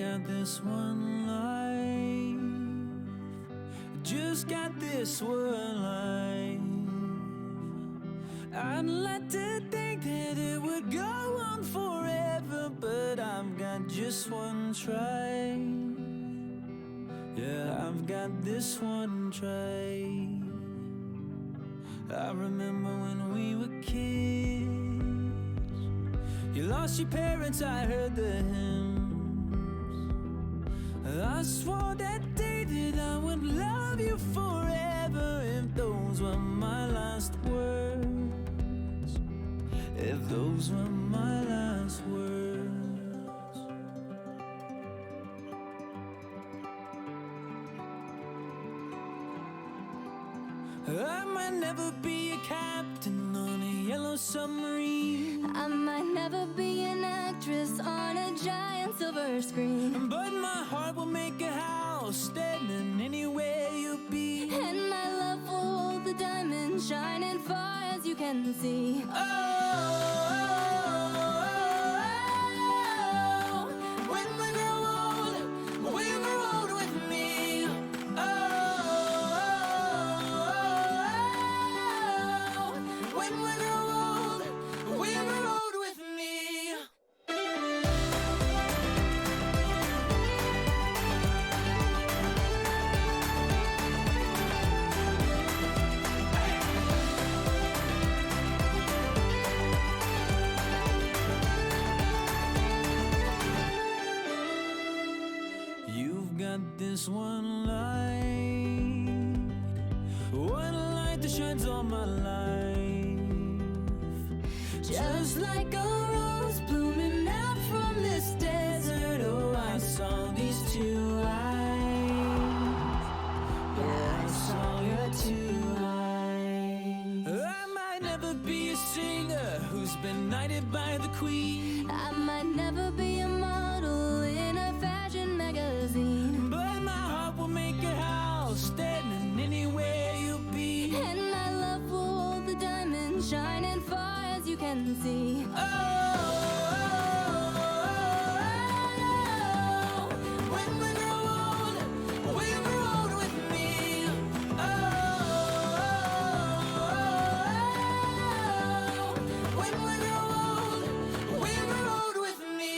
got this one life, just got this one life. I'd like to think that it would go on forever, but I've got just one try. Yeah, I've got this one try. I remember when we were kids, you lost your parents, I heard the hymns. I swore that day that I would love you forever, if those were my last words, if those were my last words. I might never be a captain on a yellow submarine. I might never be an actress on a giant silver screen, but my heart will make a house standing anywhere you'll be. and my love will hold the diamond shining far as you can see. When we grow old with me. When we grow old with me. You've got this one light that shines all my life. Just like a rose blooming out from this desert. Oh, I saw these two eyes. Yeah, I saw your two eyes. I might never be a singer who's been knighted by the queen. I might never be a model in a fashion magazine, but my heart will make a house standing anywhere you'll be. and my love will hold the diamond shining far as you can see. When we grow old with me. When we grow old with me.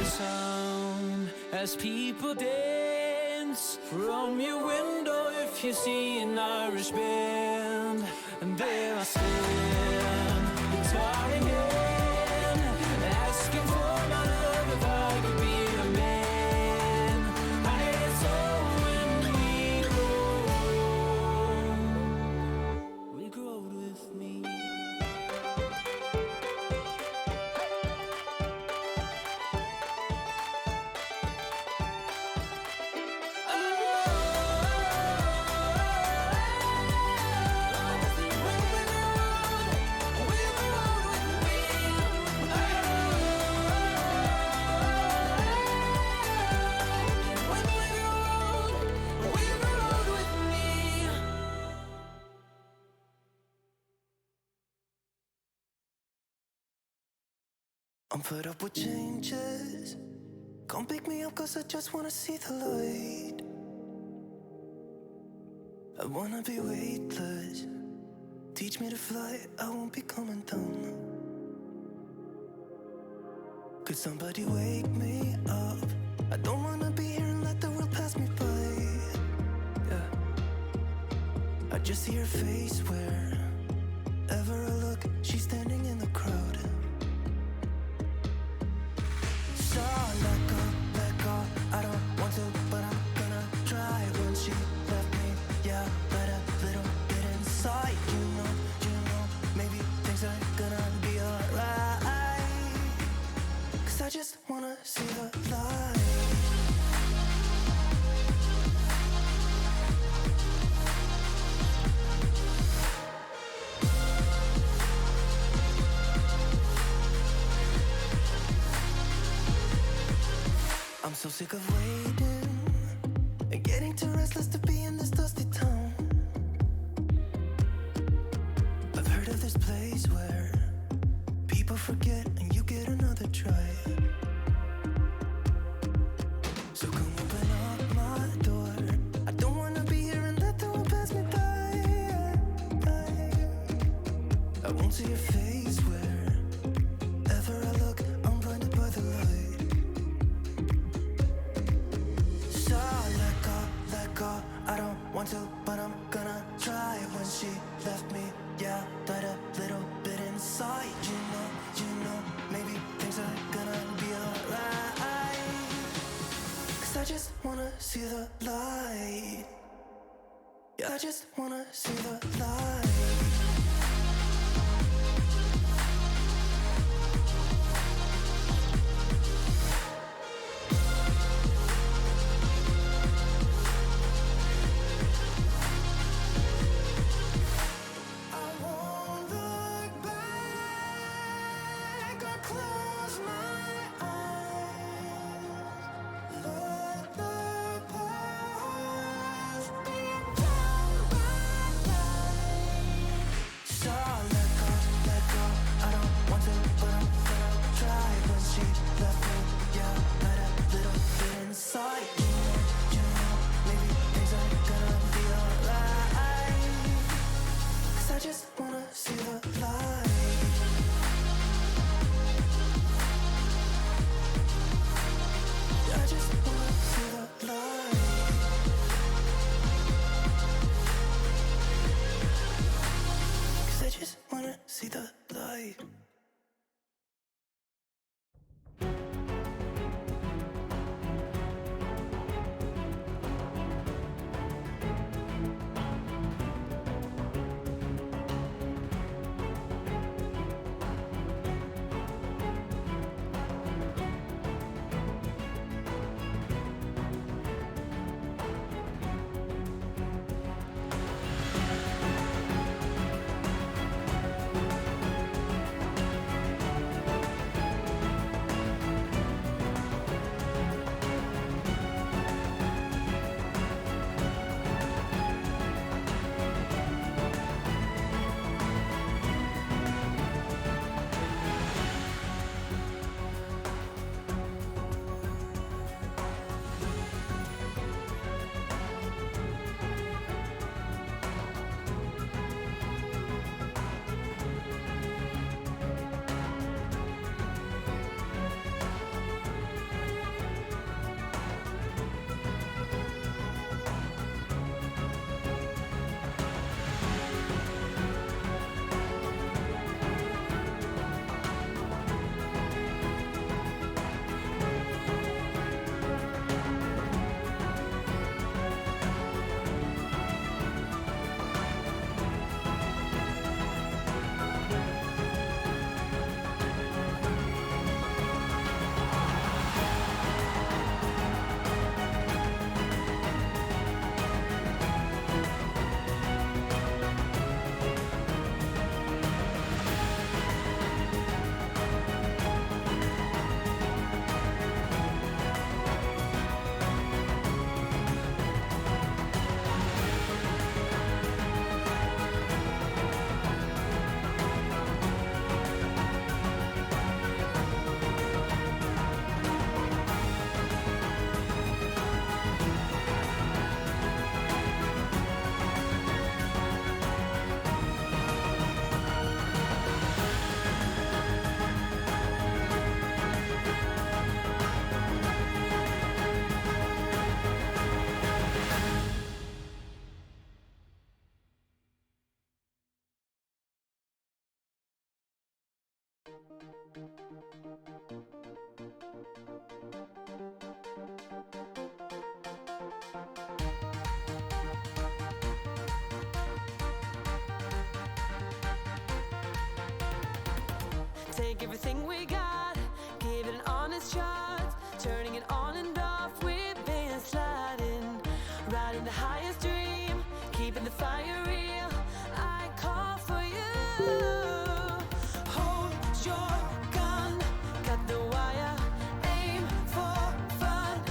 Sound as people dance from your window. If you see an Irish band, and there I stand, guitar in hand, asking for my love if I could be a man. It's all when we grow old with me. I'm fed up with changes. Come pick me up, cause I just wanna see the light. I wanna be weightless. Teach me to fly, I won't be coming down. Could somebody wake me up? I don't wanna be here and let the world pass me by. Yeah. I just see her face wherever I look. She's standing in the crowd. So let go, I don't want to, but I'm gonna try. When she left me, yeah, let a little bit inside. You know, maybe things are gonna be alright. Cause I just wanna see the light. So sick of waiting and getting too restless to be in this dusty town. I've heard of this place where people forget and you get another try. So come open up my door. I don't wanna be here and let the world pass me by. I won't see your face wherever I look. I'm blinded by the light. So let go. I don't want to, but I'm gonna try. When she left me, yeah, died a little bit inside. You know, maybe things are gonna be alright. 'Cause I just wanna see the light. Yeah, I just wanna see the light. See the light. Take everything we got, give it an honest shot, turning it on and off, we've been sliding, riding the highest dream, keeping the fire real, I call for you. Hold your gun, cut the wire, aim for fun,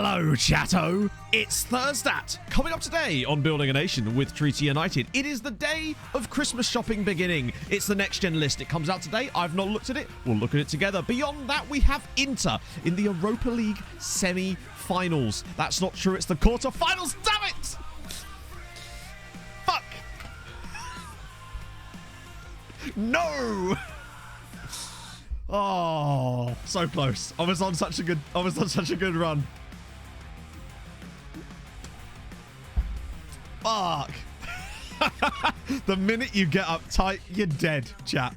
Hello, chatto. It's Thursday. Coming up today on Building a Nation with Treaty United, it is the day of Christmas shopping beginning. It's the next gen list. It comes out today. I've not looked at it. We'll look at it together. Beyond that, we have Inter in the Europa League semi-finals. That's not true. It's the quarter-finals. Damn it! Fuck. No! Oh, so close. I was on such a good run. Fuck. The minute you get uptight, you're dead, chat.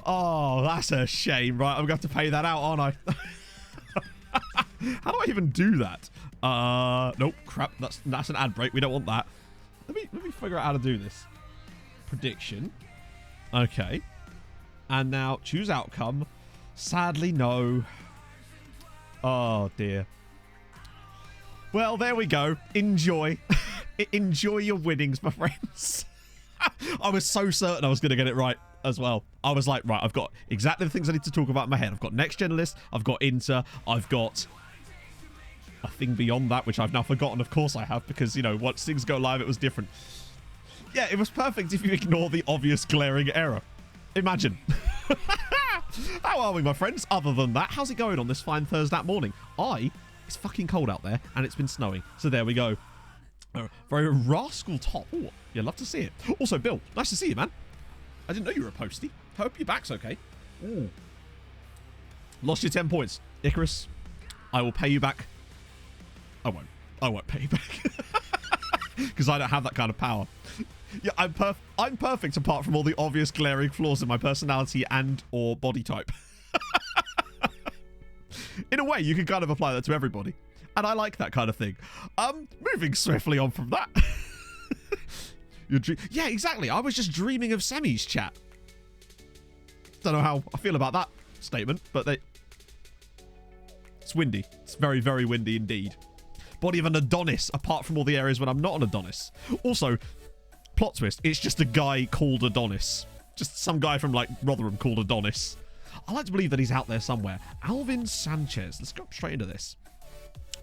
Oh, that's a shame. Right, I'm going to have to pay that out, aren't I? How do I even do that? Nope, crap. That's an ad break. We don't want that. Let me figure out how to do this. Prediction. Okay. And now choose outcome. Sadly, no. Oh, dear. Well, there we go. Enjoy. Enjoy your winnings, my friends. I was so certain I was going to get it right as well. I was like, right, I've got exactly the things I need to talk about in my head. I've got next gen list. I've got Inter. I've got a thing beyond that, which I've now forgotten. Of course I have, because, you know, once things go live, it was different. Yeah, it was perfect if you ignore the obvious glaring error. Imagine. How are we, my friends? Other than that, how's it going on this fine Thursday morning? It's fucking cold out there, and it's been snowing. So there we go. Very rascal top. Ooh, yeah, love to see it. Also, Bill, nice to see you, man. I didn't know you were a postie. Hope your back's okay. Ooh. Lost your 10 points. Icarus, I will pay you back. I won't pay you back. Because I don't have that kind of power. Yeah, I'm perfect apart from all the obvious glaring flaws in my personality and or body type. In a way, you can kind of apply that to everybody. And I like that kind of thing. Moving swiftly on from that. Yeah, exactly. I was just dreaming of semis, chat. Don't know how I feel about that statement, but it's windy. It's very, very windy indeed. Body of an Adonis, apart from all the areas when I'm not an Adonis. Also, plot twist, it's just a guy called Adonis. Just some guy from, like, Rotherham called Adonis. I like to believe that he's out there somewhere. Alvin Sanchez. Let's go straight into this.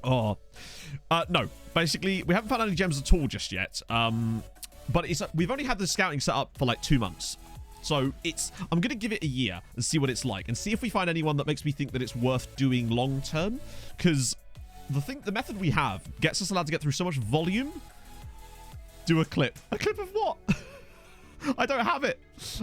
Oh, no. Basically, we haven't found any gems at all just yet. But we've only had the scouting set up for like 2 months. So I'm going to give it a year and see what it's like. And see if we find anyone that makes me think that it's worth doing long term. Because the method we have gets us allowed to get through so much volume. Do a clip. A clip of what? I don't have it.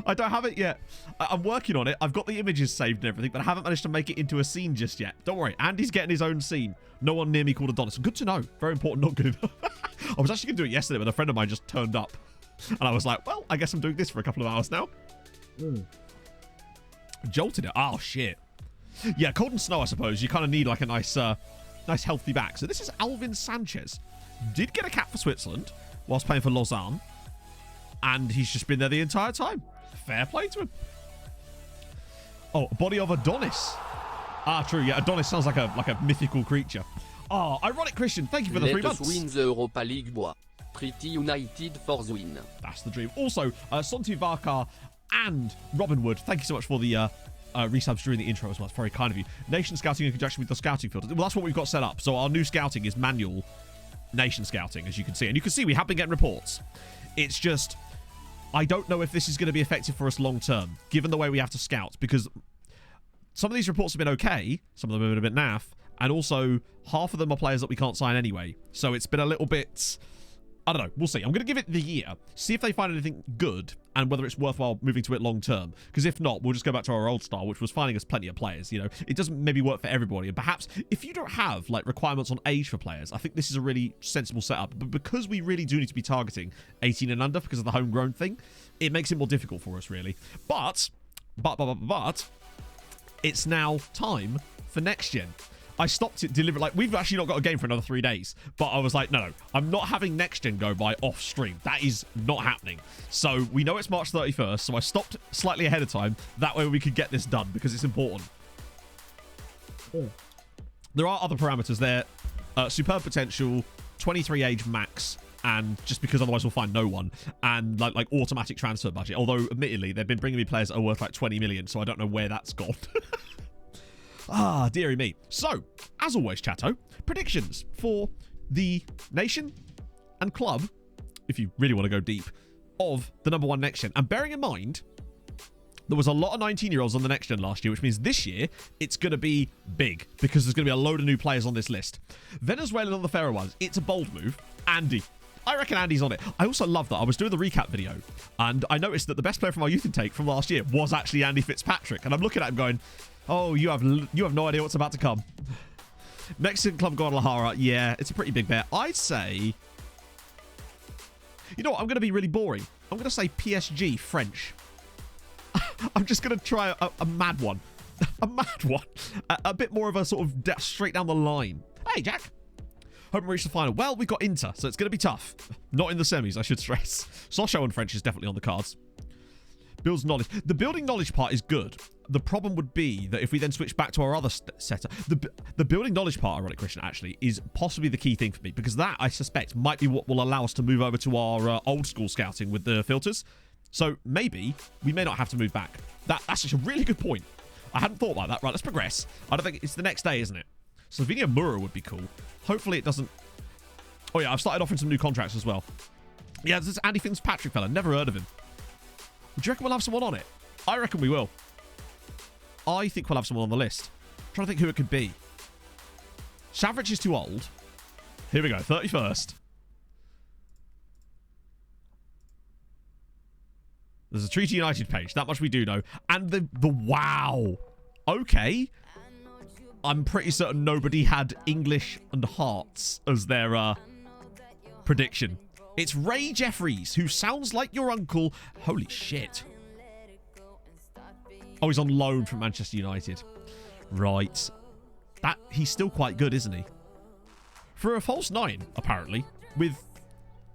I don't have it yet. I'm working on it. I've got the images saved and everything, but I haven't managed to make it into a scene just yet. Don't worry. Andy's getting his own scene. No one near me called Adonis. Good to know. Very important, not good enough. I was actually going to do it yesterday, but a friend of mine just turned up. And I was like, well, I guess I'm doing this for a couple of hours now. Jolted it. Oh, shit. Yeah, cold and snow, I suppose. You kind of need like a nice healthy back. So this is Alvin Sanchez. Did get a cap for Switzerland whilst playing for Lausanne. And he's just been there the entire time. Fair play to him. Oh, body of Adonis. Ah, true. Yeah, Adonis sounds like a mythical creature. Oh, ironic Christian. Thank you for the 3 months. Let us win the Europa League, boy. Treaty United for the win. That's the dream. Also, Santi Varkar and Robin Wood, thank you so much for the resubs during the intro as well. It's very kind of you. Nation scouting in conjunction with the scouting field. Well, that's what we've got set up. So our new scouting is manual nation scouting, as you can see. And you can see we have been getting reports. It's just, I don't know if this is going to be effective for us long term, given the way we have to scout, because some of these reports have been okay, some of them have been a bit naff, and also half of them are players that we can't sign anyway. So it's been a little bit, I don't know. We'll see. I'm going to give it the year, see if they find anything good, and whether it's worthwhile moving to it long term. Because if not, we'll just go back to our old style, which was finding us plenty of players. You know, it doesn't maybe work for everybody. And perhaps if you don't have like requirements on age for players, I think this is a really sensible setup. But because we really do need to be targeting 18 and under because of the homegrown thing, it makes it more difficult for us, really. But it's now time for next gen. I stopped it deliberately. Like, we've actually not got a game for another 3 days. But I was like, no, I'm not having next gen go by off stream. That is not happening. So we know it's March 31st. So I stopped slightly ahead of time. That way we could get this done because it's important. There are other parameters there. Superb potential, 23 age max, and just because otherwise we'll find no one, and like automatic transfer budget. Although, admittedly, they've been bringing me players that are worth like 20 million. So I don't know where that's gone. Ah, dearie me. So, as always, chatto, predictions for the nation and club, if you really want to go deep, of the number 1 next gen. And bearing in mind, there was a lot of 19-year-olds on the next gen last year, which means this year it's going to be big because there's going to be a load of new players on this list. Venezuelan on the Faroe Islands. It's a bold move. Andy. I reckon Andy's on it. I also love that I was doing the recap video and I noticed that the best player from our youth intake from last year was actually Andy Fitzpatrick. And I'm looking at him going, oh, you have no idea what's about to come. Mexican club Guadalajara. Yeah, it's a pretty big bet. I'd say... You know what? I'm going to be really boring. I'm going to say PSG French. I'm just going to try a mad one. A mad one. A bit more of a sort of straight down the line. Hey, Jack. Hope we reach the final. Well, we've got Inter, so it's going to be tough. Not in the semis, I should stress. Sochaux and French is definitely on the cards. Builds knowledge. The building knowledge part is good. The problem would be that if we then switch back to our other setup, the building knowledge part, ironic Christian, actually, is possibly the key thing for me, because that, I suspect, might be what will allow us to move over to our old school scouting with the filters. So maybe we may not have to move back. That's actually a really good point. I hadn't thought about that. Right, let's progress. I don't think it's the next day, isn't it? Slovenia Mura would be cool. Hopefully it doesn't... Oh yeah, I've started offering some new contracts as well. Yeah, this is Andy Fitzpatrick fella. Never heard of him. Do you reckon we'll have someone on it? I reckon we will. I think we'll have someone on the list. I'm trying to think who it could be. Savage is too old. Here we go, 31st. There's a Treaty United page. That much we do know. And the wow. Okay. I'm pretty certain nobody had English and Hearts as their prediction. It's Ray Jeffries, who sounds like your uncle. Holy shit. Oh, he's on loan from Manchester United. Right. He's still quite good, isn't he? For a false 9, apparently, with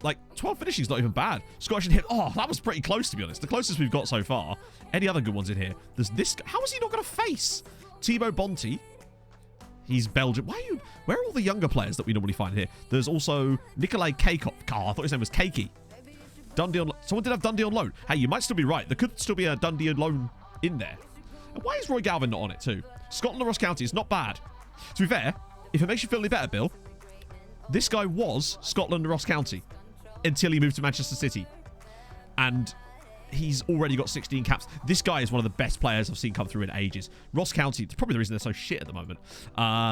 like 12 finishing's not even bad. Scottish and hit. Oh, that was pretty close, to be honest. The closest we've got so far. Any other good ones in here? There's this. How is he not going to face? Thibaut Bonti. He's Belgian. Where are all the younger players that we normally find here? There's also Nikolai Keikov. Oh, I thought his name was Keiki. Dundee on... Someone did have Dundee on loan. Hey, you might still be right. There could still be a Dundee on loan in there. And why is Roy Galvin not on it too? Scotland and Ross County is not bad. To be fair, if it makes you feel any better, Bill, this guy was Scotland and Ross County until he moved to Manchester City. And he's already got 16 caps. This guy is one of the best players I've seen come through in ages. Ross County, it's probably the reason they're so shit at the moment.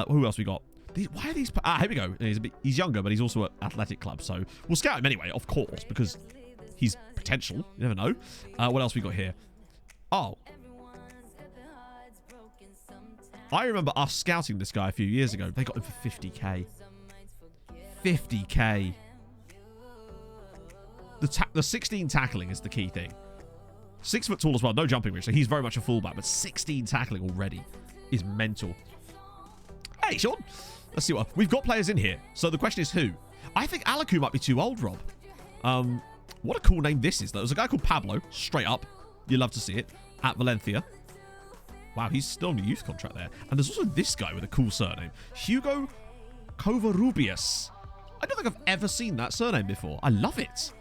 Who else we got? Why are these... here we go. He's younger, but he's also at Athletic Club. So we'll scout him anyway, of course, because he's potential. You never know. What else we got here? Oh. I remember us scouting this guy a few years ago. They got him for 50k. 50k. The 16 tackling is the key thing. 6 foot tall as well, no jumping reach, so he's very much a fullback, but 16 tackling already is mental. Hey, Sean. Let's see what... We've got players in here, so the question is who? I think Alaku might be too old, Rob. What a cool name this is, though. There's a guy called Pablo, straight up. You'd love to see it. At Valencia. Wow, he's still on a youth contract there. And there's also this guy with a cool surname. Hugo Covarrubias. I don't think I've ever seen that surname before. I love it.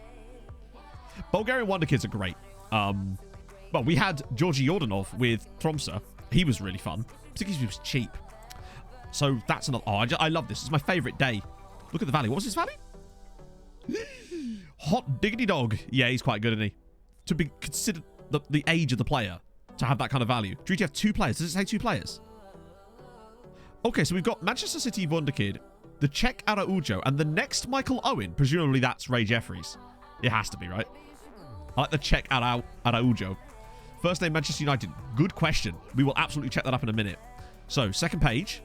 Bulgarian Wonder Kids are great. Well, we had Georgi Yordanov with Tromsø. He was really fun. Particularly because he was cheap. So that's another... Oh, I love this. It's my favourite day. Look at the valley. What was his valley? Hot diggity dog. Yeah, he's quite good, isn't he? To be considered the age of the player to have that kind of value. Do you have 2 players? Does it say 2 players? Okay, so we've got Manchester City Wunderkid, the Czech Araujo, and the next Michael Owen. Presumably that's Ray Jeffries. It has to be, right? I like the Czech Araujo. First name Manchester United. Good question. We will absolutely check that up in a minute. So, second page.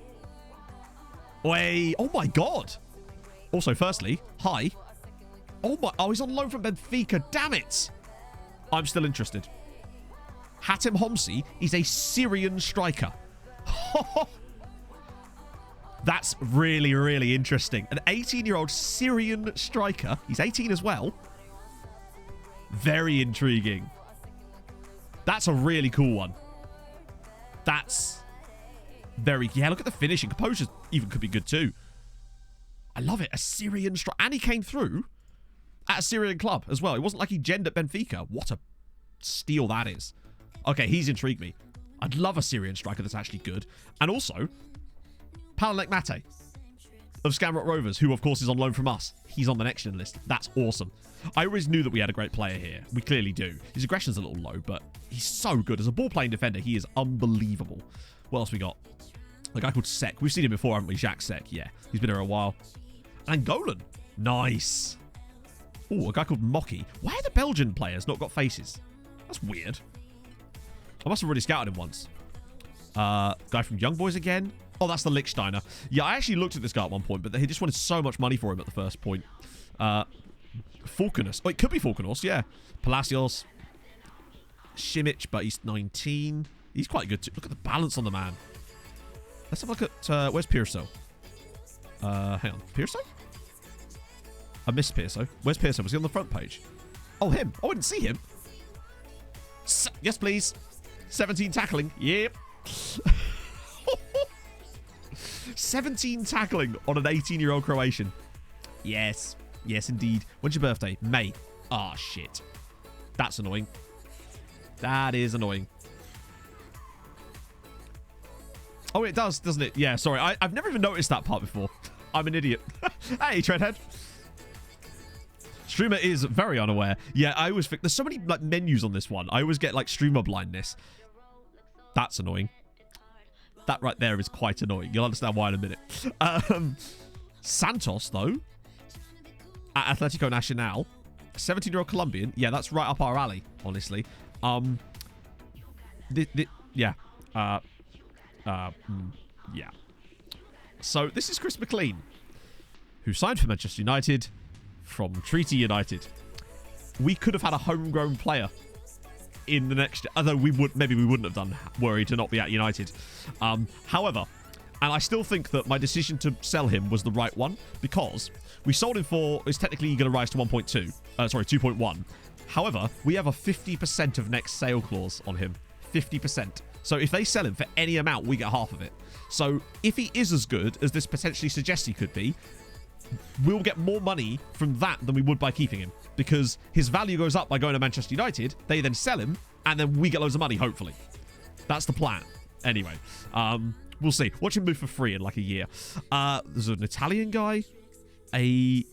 Wait. Oh my god. Also, firstly, hi. Oh, he's on loan from Benfica. Damn it. I'm still interested. Hatem Homsi is a Syrian striker. That's really, really interesting. An 18-year-old Syrian striker. He's 18 as well. Very intriguing. That's a really cool one. That's very... Yeah, look at the finishing. Composure even could be good too. I love it. A Syrian striker. And he came through at a Syrian club as well. It wasn't like he genned at Benfica. What a steal that is. Okay, he's intrigued me. I'd love a Syrian striker that's actually good. And also, Palanek Mate of Scamrock Rovers, who, of course, is on loan from us. He's on the next gen list. That's awesome. I always knew that we had a great player here. We clearly do. His aggression's a little low, but he's so good. As a ball-playing defender, he is unbelievable. What else we got? A guy called Sek. We've seen him before, haven't we? Jacques Sek. Yeah, he's been here a while. Angolan. Nice. Oh, a guy called Mocky. Why are the Belgian players not got faces? That's weird. I must have already scouted him once. Guy from Young Boys again. Oh, that's the Lichtsteiner. Yeah, I actually looked at this guy at one point, but they just wanted so much money for him at the first point. Falconos. Oh, it could be Falconos, yeah. Palacios. Simic, but he's 19. He's quite good too. Look at the balance on the man. Let's have a look at... where's Pearso? Hang on. Pearso? I missed Pearso. Where's Pearso? Was he on the front page? Oh, him. Oh, I didn't see him. Yes, please. 17 tackling. Yep. 17 tackling on an 18-year-old Croatian. Yes. Yes, indeed. When's your birthday? May. Ah, shit. That's annoying. That is annoying. Oh, it does, doesn't it? Yeah, sorry. I've never even noticed that part before. I'm an idiot. Hey, Treadhead. Streamer is very unaware. Yeah, I always think... There's so many like menus on this one. I always get like streamer blindness. That's annoying. That right there is quite annoying. You'll understand why in a minute. Santos, though. At Atletico Nacional. 17-year-old Colombian. Yeah, that's right up our alley, honestly. Yeah. Yeah. So, this is Chris McLean, who signed for Manchester United from Treaty United. We could have had a homegrown player in the next... Although maybe we wouldn't have done were he to not be at United. However, and I still think that my decision to sell him was the right one, because we sold him for... It's technically going to rise to 1.2. Sorry, 2.1. However, we have a 50% of next sale clause on him. 50%. So if they sell him for any amount, we get half of it. So if he is as good as this potentially suggests he could be, we'll get more money from that than we would by keeping him, because his value goes up by going to Manchester United. They then sell him, and then we get loads of money, hopefully. That's the plan. Anyway, we'll see. Watch him move for free in like a year. There's an Italian guy, an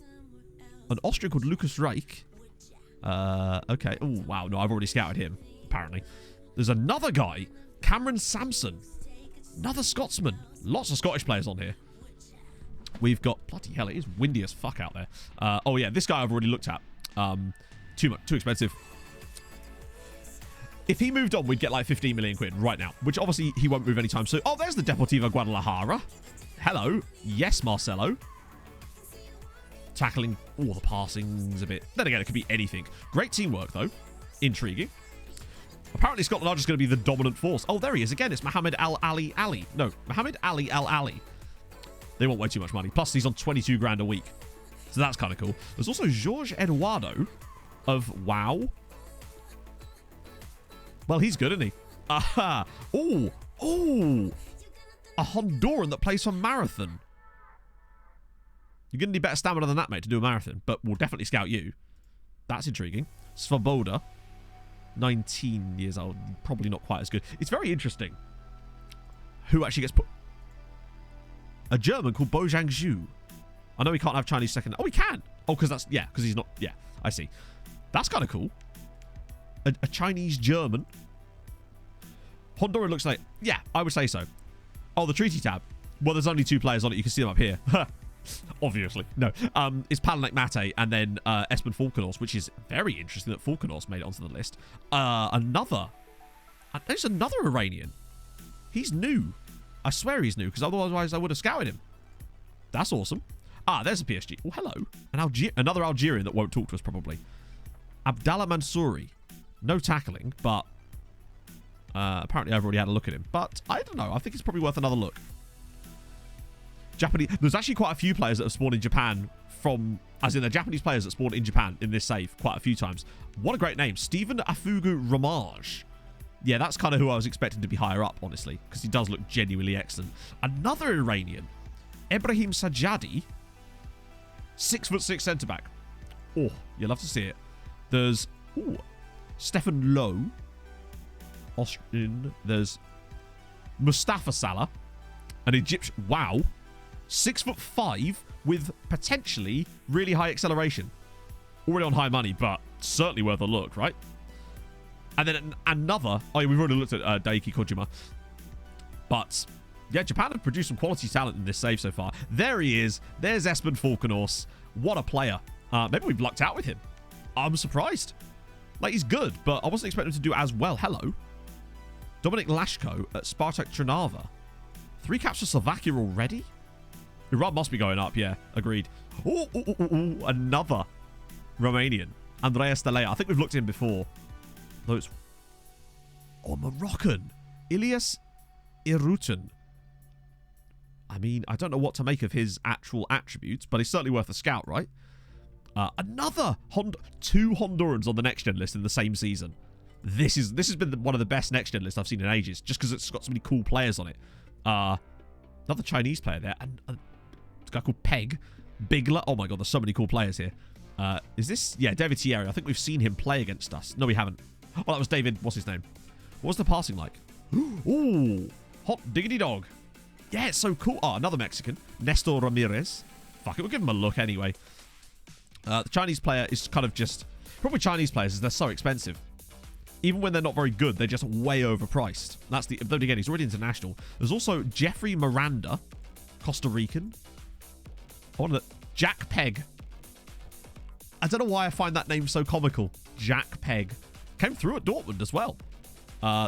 Austrian called Lucas Reich. Okay. Oh, wow. No, I've already scouted him, apparently. There's another guy, Cameron Sampson. Another Scotsman. Lots of Scottish players on here. We've got... Bloody hell, it is windy as fuck out there. Oh, yeah, this guy I've already looked at. Too expensive. If he moved on, we'd get like 15 million quid right now, which obviously he won't move anytime soon. Oh, there's the Deportivo Guadalajara. Hello. Yes, Marcelo. Tackling. Oh, the passing's a bit... Then again, it could be anything. Great teamwork, though. Intriguing. Apparently, Scotland are just going to be the dominant force. Oh, there he is again. It's Mohammed Ali. No, Mohammed Ali Al-Ali. They want way too much money. Plus, he's on 22 grand a week. So that's kind of cool. There's also Jorge Eduardo of WoW. Well, he's good, isn't he? Aha. Oh. A Honduran that plays for Marathon. You're going to need better stamina than that, mate, to do a marathon. But we'll definitely scout you. That's intriguing. Svoboda. 19 years old. Probably not quite as good. It's very interesting. Who actually gets put... A German called Bo Zhangzhu. I know he can't have Chinese second... Oh, he can! Oh, because that's... Yeah, because he's not... Yeah, I see. That's kind of cool. A Chinese German. Honduran looks like... Yeah, I would say so. Oh, the treaty tab. Well, there's only 2 players on it. You can see them up here. Obviously. No. It's Palanek Mate and then Espen Falconos, which is very interesting that Falconos made it onto the list. There's another Iranian. He's new. I swear he's new, because otherwise I would have scouted him. That's awesome. Ah, there's a PSG. Oh, hello. Another Algerian that won't talk to us, probably. Abdallah Mansouri. No tackling, but apparently I've already had a look at him. But I don't know. I think it's probably worth another look. Japanese. There's actually quite a few players that have spawned in Japan from... As in, they're Japanese players that spawned in Japan in this save quite a few times. What a great name. Stephen Afugu Ramaj. Yeah, that's kind of who I was expecting to be higher up, honestly, because he does look genuinely excellent. Another Iranian, Ibrahim Sajadi, 6'6" centre-back. Oh, you'll love to see it. There's Stefan Lowe, Austrian. There's Mustafa Salah, an Egyptian. Wow. 6'5" with potentially really high acceleration. Already on high money, but certainly worth a look, right? And then another. Oh, yeah, we've already looked at Daiki Kojima. But yeah, Japan have produced some quality talent in this save so far. There he is. There's Espen Falkenhorst. What a player. Maybe we've lucked out with him. I'm surprised. Like, he's good, but I wasn't expecting him to do as well. Hello. Dominik Lashko at Spartak Trnava. 3 caps for Slovakia already? Iran must be going up, yeah. Agreed. Ooh, another Romanian. Andreas Stalea. I think we've looked at him before. Those. Oh, Moroccan. Ilyas Iruten. I mean, I don't know what to make of his actual attributes, but he's certainly worth a scout, right? Another 2 Hondurans on the next gen list in the same season. This has been one of the best next gen lists I've seen in ages, just because it's got so many cool players on it. Another Chinese player there, and a guy called Peg Bigler. Oh my god, there's so many cool players here. Is this? Yeah, David Thierry. I think we've seen him play against us. No, we haven't. Oh, that was David. What's his name? What was the passing like? Ooh, hot diggity dog. Yeah, it's so cool. Oh, another Mexican, Nestor Ramirez. Fuck it, we'll give him a look anyway. The Chinese player is kind of just... Problem with Chinese players is they're so expensive. Even when they're not very good, they're just way overpriced. That's the... But again, he's already international. There's also Jeffrey Miranda, Costa Rican. Jack Peg. I don't know why I find that name so comical. Jack Peg. Came through at Dortmund as well.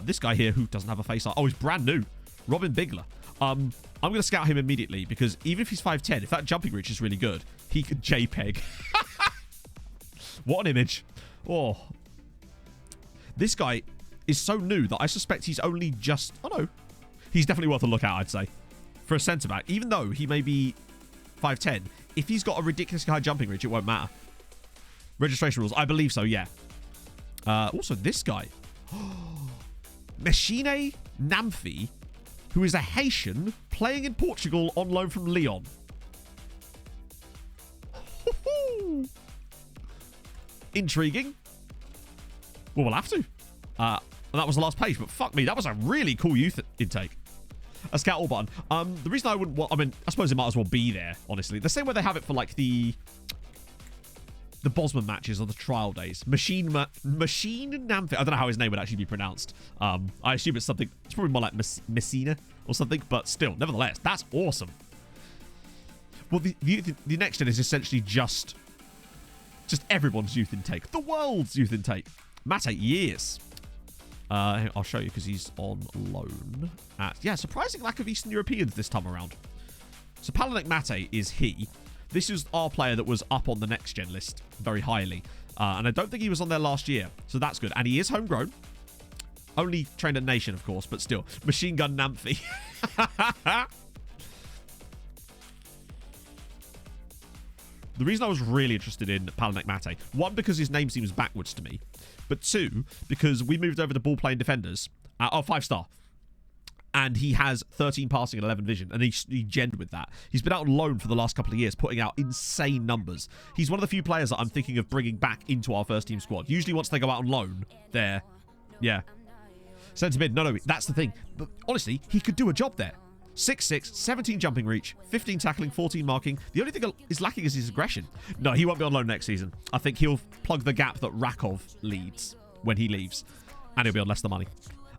This guy here who doesn't have a face... Oh, he's brand new. Robin Bigler. I'm going to scout him immediately because even if he's 5'10", if that jumping reach is really good, he could JPEG. What an image. Oh. This guy is so new that I suspect he's only just... Oh, no. He's definitely worth a look at, I'd say. For a centre-back. Even though he may be 5'10", if he's got a ridiculously high jumping reach, it won't matter. Registration rules. I believe so, yeah. Also, this guy. Machine Namfi, who is a Haitian playing in Portugal on loan from Lyon. Intriguing. Well, we'll have to. And that was the last page, but fuck me, that was a really cool youth intake. A scout all button. The reason I wouldn't want... I mean, I suppose it might as well be there, honestly. The same way they have it for, like, the Bosman matches or the trial days. Machine Namfi. I don't know how his name would actually be pronounced. I assume it's something... It's probably more like Messina or something, but still, nevertheless, that's awesome. Well, the next gen is essentially just everyone's youth intake. The world's youth intake. Matt, 8 years. I'll show you because he's on loan at... Yeah, surprising lack of Eastern Europeans this time around. So Palanek Mate is he. This is our player that was up on the next gen list very highly. And I don't think he was on there last year. So that's good. And he is homegrown. Only trained at Nation, of course, but still. Machine Gun Namfi. The reason I was really interested in Palanek Mate, 1, because his name seems backwards to me, but 2, because we moved over to ball-playing defenders. 5-star. And he has 13 passing and 11 vision, and he genned with that. He's been out on loan for the last couple of years, putting out insane numbers. He's one of the few players that I'm thinking of bringing back into our first-team squad. Usually once they go out on loan, they're... Yeah. Centre mid. No, that's the thing. But honestly, he could do a job there. 6'6", 17 jumping reach, 15 tackling, 14 marking. The only thing is lacking is his aggression. No, he won't be on loan next season. I think he'll plug the gap that Rakov leads when he leaves. And he'll be on less than money.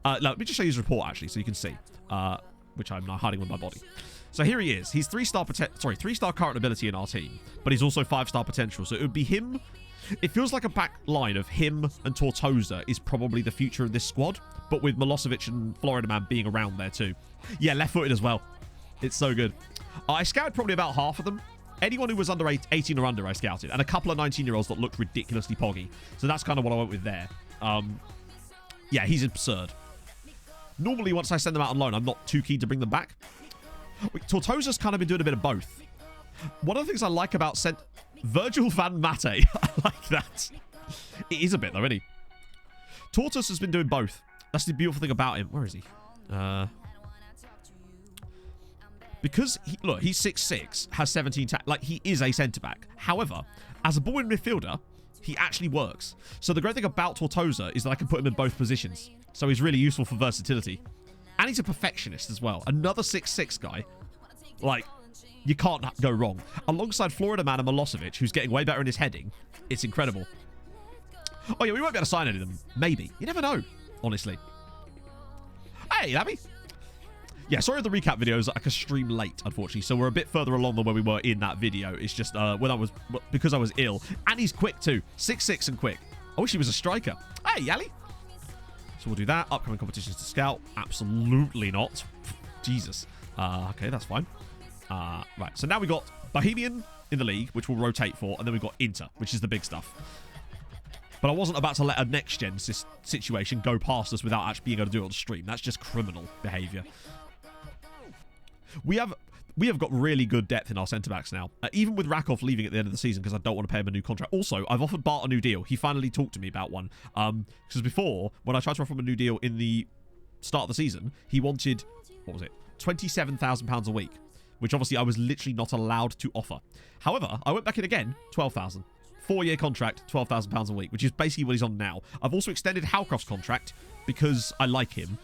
Let me just show you his report, actually, so you can see. Which I'm now hiding with my body. So here he is. He's 3-star current ability in our team. But he's also 5-star potential. So it would be him. It feels like a back line of him and Tortosa is probably the future of this squad. But with Milosevic and Florida Man being around there too. Yeah, left-footed as well. It's so good. I scouted probably about half of them. Anyone who was under 18 or under, I scouted. And a couple of 19-year-olds that looked ridiculously poggy. So that's kind of what I went with there. Yeah, he's absurd. Normally, once I send them out on loan, I'm not too keen to bring them back. Tortosa's kind of been doing a bit of both. One of the things I like about Virgil van Mate. I like that. It is a bit, though, isn't he? Tortosa has been doing both. That's the beautiful thing about him. Where is he? Because, look, he's 6'6", has 17... Like, he is a centre-back. However, as a ball-in midfielder, he actually works. So the great thing about Tortosa is that I can put him in both positions. So he's really useful for versatility. And he's a perfectionist as well. Another 6'6" guy. Like, you can't go wrong. Alongside Florida man and Milosevic, who's getting way better in his heading. It's incredible. Oh, yeah, we won't be able to sign any of them. Maybe. You never know, honestly. Hey, Abby. Yeah, sorry the recap video is like a stream late, unfortunately. So we're a bit further along than where we were in that video. It's just because I was ill. And he's quick too. 6'6" and quick. I wish he was a striker. Hey, Yali. So we'll do that. Upcoming competitions to scout. Absolutely not. Jesus. Okay, that's fine. Right, so now we got Bohemian in the league, which we'll rotate for. And then we've got Inter, which is the big stuff. But I wasn't about to let a next-gen situation go past us without actually being able to do it on stream. That's just criminal behaviour. We have got really good depth in our centre-backs now. Even with Rakov leaving at the end of the season because I don't want to pay him a new contract. Also, I've offered Bart a new deal. He finally talked to me about one. Because before, when I tried to offer him a new deal in the start of the season, he wanted, what was it, £27,000 a week. Which obviously I was literally not allowed to offer. However, I went back in again, 12,000. 4-year contract, £12,000 a week, which is basically what he's on now. I've also extended Halcroft's contract because I like him.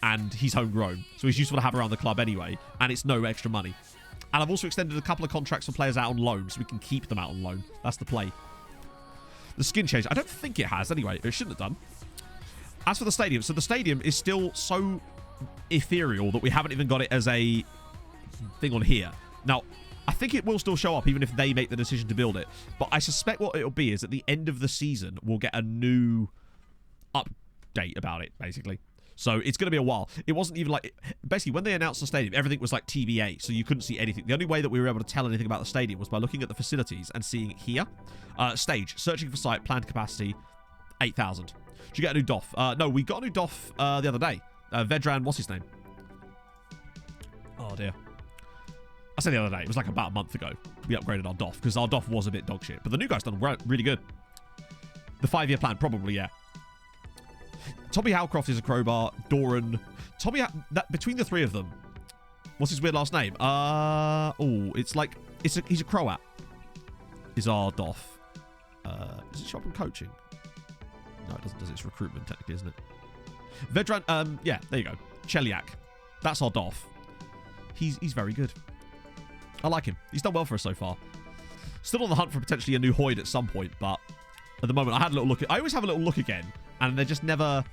And he's homegrown, so he's useful to have around the club anyway, and it's no extra money. And I've also extended a couple of contracts for players out on loan, so we can keep them out on loan. That's the play. The skin change, I don't think it has anyway. It shouldn't have done. As for the stadium, so the stadium is still so ethereal that we haven't even got it as a thing on here. Now, I think it will still show up even if they make the decision to build it. But I suspect what it'll be is at the end of the season, we'll get a new update about it, basically. So it's going to be a while. It wasn't even like... Basically, when they announced the stadium, everything was like TBA, so you couldn't see anything. The only way that we were able to tell anything about the stadium was by looking at the facilities and seeing it here. Stage. Searching for site. Planned capacity. 8,000. Did you get a new DOF? No, we got a new DOF the other day. Vedran, what's his name? Oh, dear. I said the other day. It was like about a month ago. We upgraded our DOF, because our DOF was a bit dog shit. But the new guy's done really good. The 5-year plan, probably, yeah. Tommy Howcroft is a crowbar. Doran. Tommy, between the three of them, what's his weird last name? It's like he's a Croat. Is our DOF? Does it show up in coaching? No, it doesn't. Does it's recruitment technically, isn't it? Vedran. Yeah, there you go. Cheliak. That's our DOF. He's very good. I like him. He's done well for us so far. Still on the hunt for potentially a new Hoyd at some point, but at the moment I had a little look. I always have a little look again, and they're just never.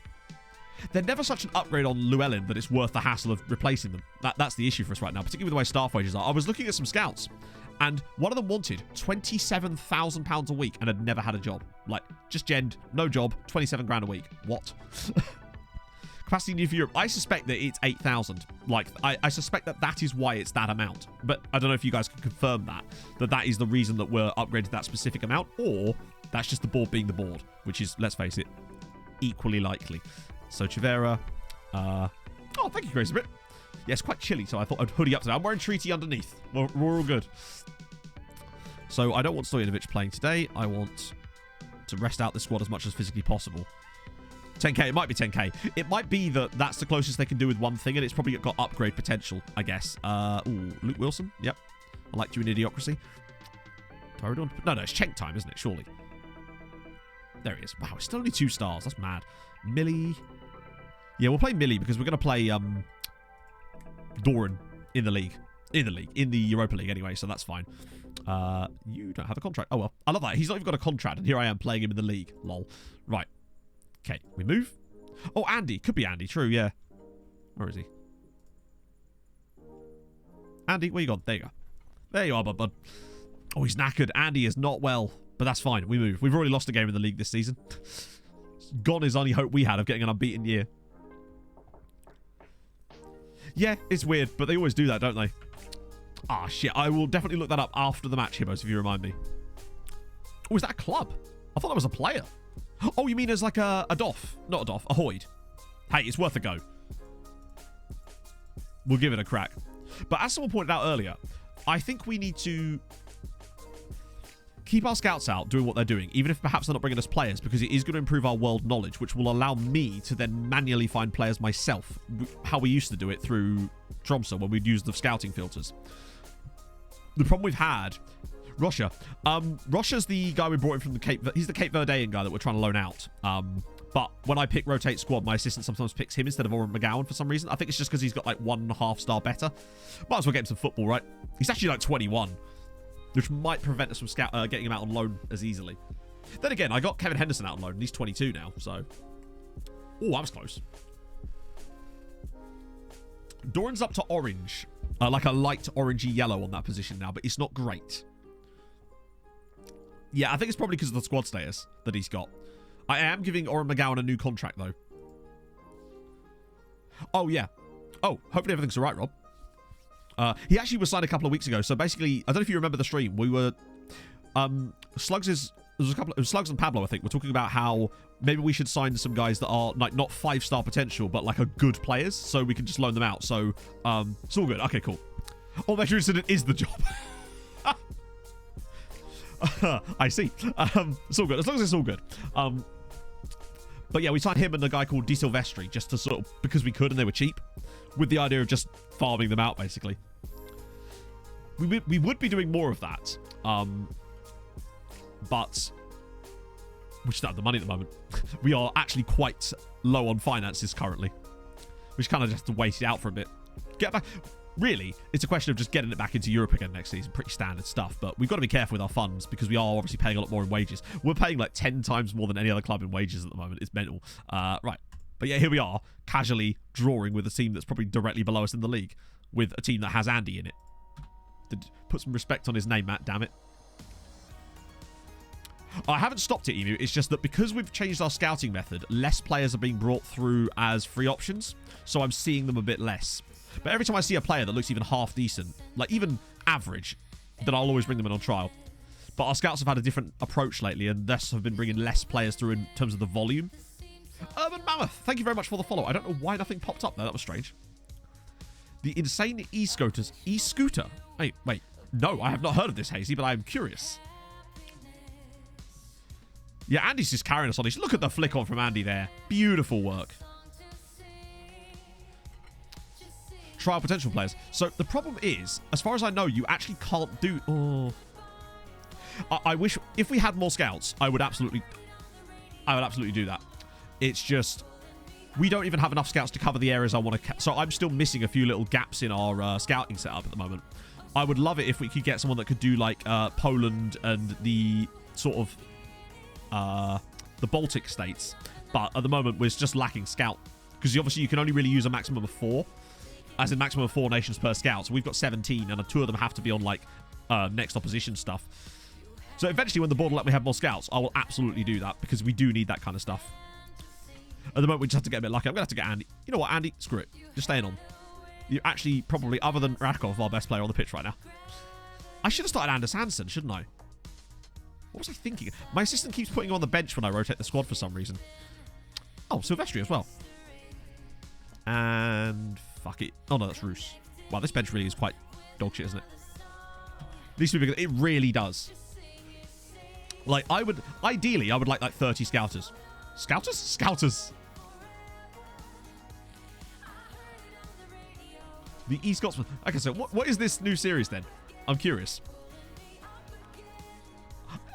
They're never such an upgrade on Llewellyn that it's worth the hassle of replacing them. That's the issue for us right now, particularly with the way staff wages are. I was looking at some scouts, and one of them wanted £27,000 a week and had never had a job. Like, just genned, no job, 27 grand a week. What? Capacity needed for Europe. I suspect that it's 8,000. Like, I suspect that is why it's that amount. But I don't know if you guys can confirm that is the reason that we're upgraded that specific amount, or that's just the board being the board, which is, let's face it, equally likely. So Chivera, oh, thank you, Grace, a bit. Yeah, it's quite chilly, so I thought I'd hoodie up today. I'm wearing treaty underneath. We're all good. So I don't want Stojanovic playing today. I want to rest out the squad as much as physically possible. 10k, it might be 10k. It might be that that's the closest they can do with one thing, and it's probably got upgrade potential, I guess. Luke Wilson, yep. I liked you in Idiocracy. Tyrodon? No, it's Chenk time, isn't it? Surely. There he is. Wow, it's still only 2 stars. That's mad. Millie. Yeah, we'll play Millie because we're going to play Doran in the league. In the Europa League anyway, so that's fine. You don't have a contract. Oh, well. I love that. He's not even got a contract, and here I am playing him in the league. Lol. Right. Okay, we move. Oh, Andy. Could be Andy. True, yeah. Where is he? Andy, where you gone? There you go. There you are, bud. Oh, he's knackered. Andy is not well, but that's fine. We move. We've already lost a game in the league this season. Gone is only hope we had of getting an unbeaten year. Yeah, it's weird, but they always do that, don't they? Ah, shit. I will definitely look that up after the match, Hibbos, if you remind me. Oh, is that a club? I thought that was a player. Oh, you mean as like a DOF? Not a DOF, a Hoyd. Hey, it's worth a go. We'll give it a crack. But as someone pointed out earlier, I think we need to keep our scouts out doing what they're doing, even if perhaps they're not bringing us players, because it is going to improve our world knowledge, which will allow me to then manually find players myself, how we used to do it through Tromsø when we'd use the scouting filters. The problem we've had... Russia. Russia's the guy we brought in from the Cape... He's the Cape Verdean guy that we're trying to loan out. But when I pick rotate squad, my assistant sometimes picks him instead of Oren McGowan for some reason. I think it's just because he's got like 1.5 star better. Might as well get him some football, right? He's actually like 21, which might prevent us from getting him out on loan as easily. Then again, I got Kevin Henderson out on loan, and he's 22 now, so... Oh, I was close. Doran's up to orange. Like a light orangey yellow on that position now, but it's not great. Yeah, I think it's probably because of the squad status that he's got. I am giving Oren McGowan a new contract, though. Oh, yeah. Oh, hopefully everything's all right, Rob. He actually was signed a couple of weeks ago. So basically, I don't know if you remember the stream. We were... Slugs and Pablo, I think, were talking about how maybe we should sign some guys that are like not 5-star potential, but like are good players, so we can just loan them out. So it's all good. Okay, cool. Oh, Measure Incident is the job. I see. It's all good. As long as it's all good. But yeah, we signed him and a guy called Di Silvestri just to sort of, because we could and they were cheap, with the idea of just farming them out, basically. We would be doing more of that. But we just don't have the money at the moment. We are actually quite low on finances currently. We just kind of just have to wait it out for a bit. Get back. Really, it's a question of just getting it back into Europe again next season. Pretty standard stuff. But we've got to be careful with our funds because we are obviously paying a lot more in wages. We're paying like 10 times more than any other club in wages at the moment. It's mental. Right. But yeah, here we are, casually drawing with a team that's probably directly below us in the league, with a team that has Andy in it. Put some respect on his name, Matt, damn it. I haven't stopped it, Emu. It's just that because we've changed our scouting method, less players are being brought through as free options, so I'm seeing them a bit less. But every time I see a player that looks even half decent, like even average, then I'll always bring them in on trial. But our scouts have had a different approach lately, and thus have been bringing less players through in terms of the volume. Urban Mammoth, thank you very much for the follow. I don't know why nothing popped up there. That was strange. The insane e-scooters. E-scooter? Wait. No, I have not heard of this, Hazy, but I am curious. Yeah, Andy's just carrying us on. Look at the flick on from Andy there. Beautiful work. Trial potential players. So the problem is, as far as I know, you actually can't do... Oh. I wish... If we had more scouts, I would absolutely do that. It's just... We don't even have enough scouts to cover the areas I want to... So I'm still missing a few little gaps in our scouting setup at the moment. I would love it if we could get someone that could do like Poland and the sort of... the Baltic states, but at the moment we're just lacking scout because obviously you can only really use a maximum of 4, as in maximum of 4 nations per scout. So we've got 17, and 2 of them have to be on like next opposition stuff. So eventually, when the board will let me have more scouts, I will absolutely do that because we do need that kind of stuff. At the moment, we just have to get a bit lucky. I'm gonna have to get Andy. You know what, Andy? Screw it. Just staying on. You're actually probably, other than Radkov, our best player on the pitch right now. I should have started Anders Hansen, shouldn't I? What was I thinking? My assistant keeps putting him on the bench when I rotate the squad for some reason. Oh, Silvestri as well. And... fuck it. Oh, no, that's Roos. Wow, this bench really is quite dog shit, isn't it? These people, it really does. Like, ideally, I would like 30 scouters. Scouters? Scouters. The E-Scotsman. Okay, so what is this new series then? I'm curious.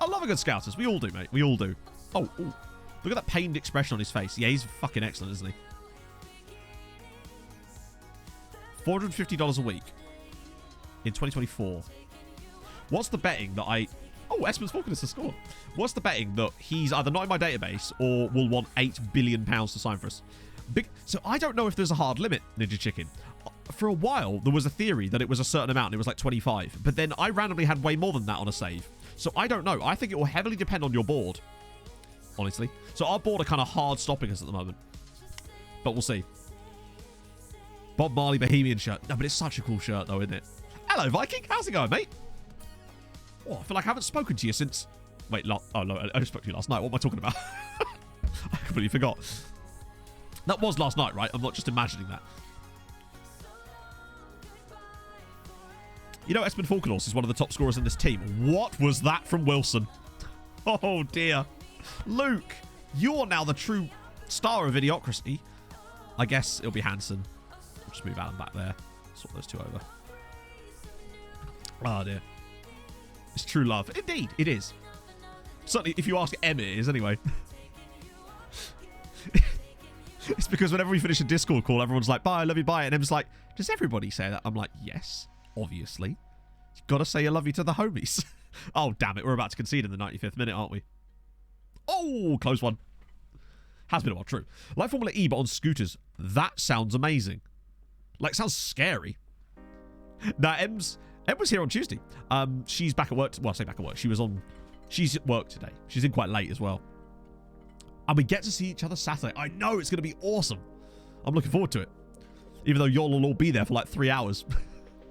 I love a good scouters. We all do, mate. We all do. Oh, ooh. Look at that pained expression on his face. Yeah, he's fucking excellent, isn't he? $450 a week in 2024. What's the betting that I... Oh, Esmond's Falcon has scored. What's the betting that he's either not in my database or will want £8 billion to sign for us? So I don't know if there's a hard limit, Ninja Chicken. For a while, there was a theory that it was a certain amount and it was like 25. But then I randomly had way more than that on a save. So I don't know. I think it will heavily depend on your board, honestly. So our board are kind of hard stopping us at the moment. But we'll see. Bob Marley Bohemian shirt. No, but it's such a cool shirt though, isn't it? Hello, Viking. How's it going, mate? Oh, I feel like I haven't spoken to you since... Wait, oh, no, I just spoke to you last night. What am I talking about? I completely forgot. That was last night, right? I'm not just imagining that. You know, Esmond Falkenhorse is one of the top scorers in this team. What was that from Wilson? Oh, dear. Luke, you're now the true star of Idiocracy. I guess it'll be Hansen. We'll just move Alan back there. Sort those two over. Oh, dear. It's true love. Indeed, it is. Certainly, if you ask Em, it is, anyway. It's because whenever we finish a Discord call, everyone's like, bye, I love you, bye. And Em's like, does everybody say that? I'm like, yes, obviously. You've got to say I love you to the homies. Oh, damn it. We're about to concede in the 95th minute, aren't we? Oh, close one. Has been a while, true. Like Formula E, but on scooters. That sounds amazing. Like, sounds scary. Now, Em was here on Tuesday. She's back at work. Well, I say back at work. She's at work today. She's in quite late as well. And we get to see each other Saturday. I know it's going to be awesome. I'm looking forward to it. Even though y'all will all be there for like 3 hours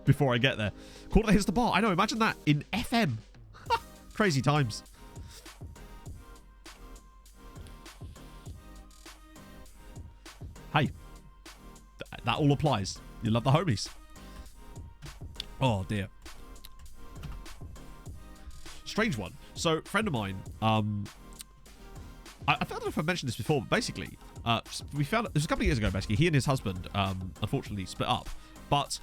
before I get there. Quarter hits the bar. I know, imagine that in FM. Crazy times. Hey, that all applies. You love the homies. Oh, dear. Strange one. So, friend of mine, I don't know if I've mentioned this before, but basically, we found it was a couple of years ago, basically, he and his husband, unfortunately, split up. But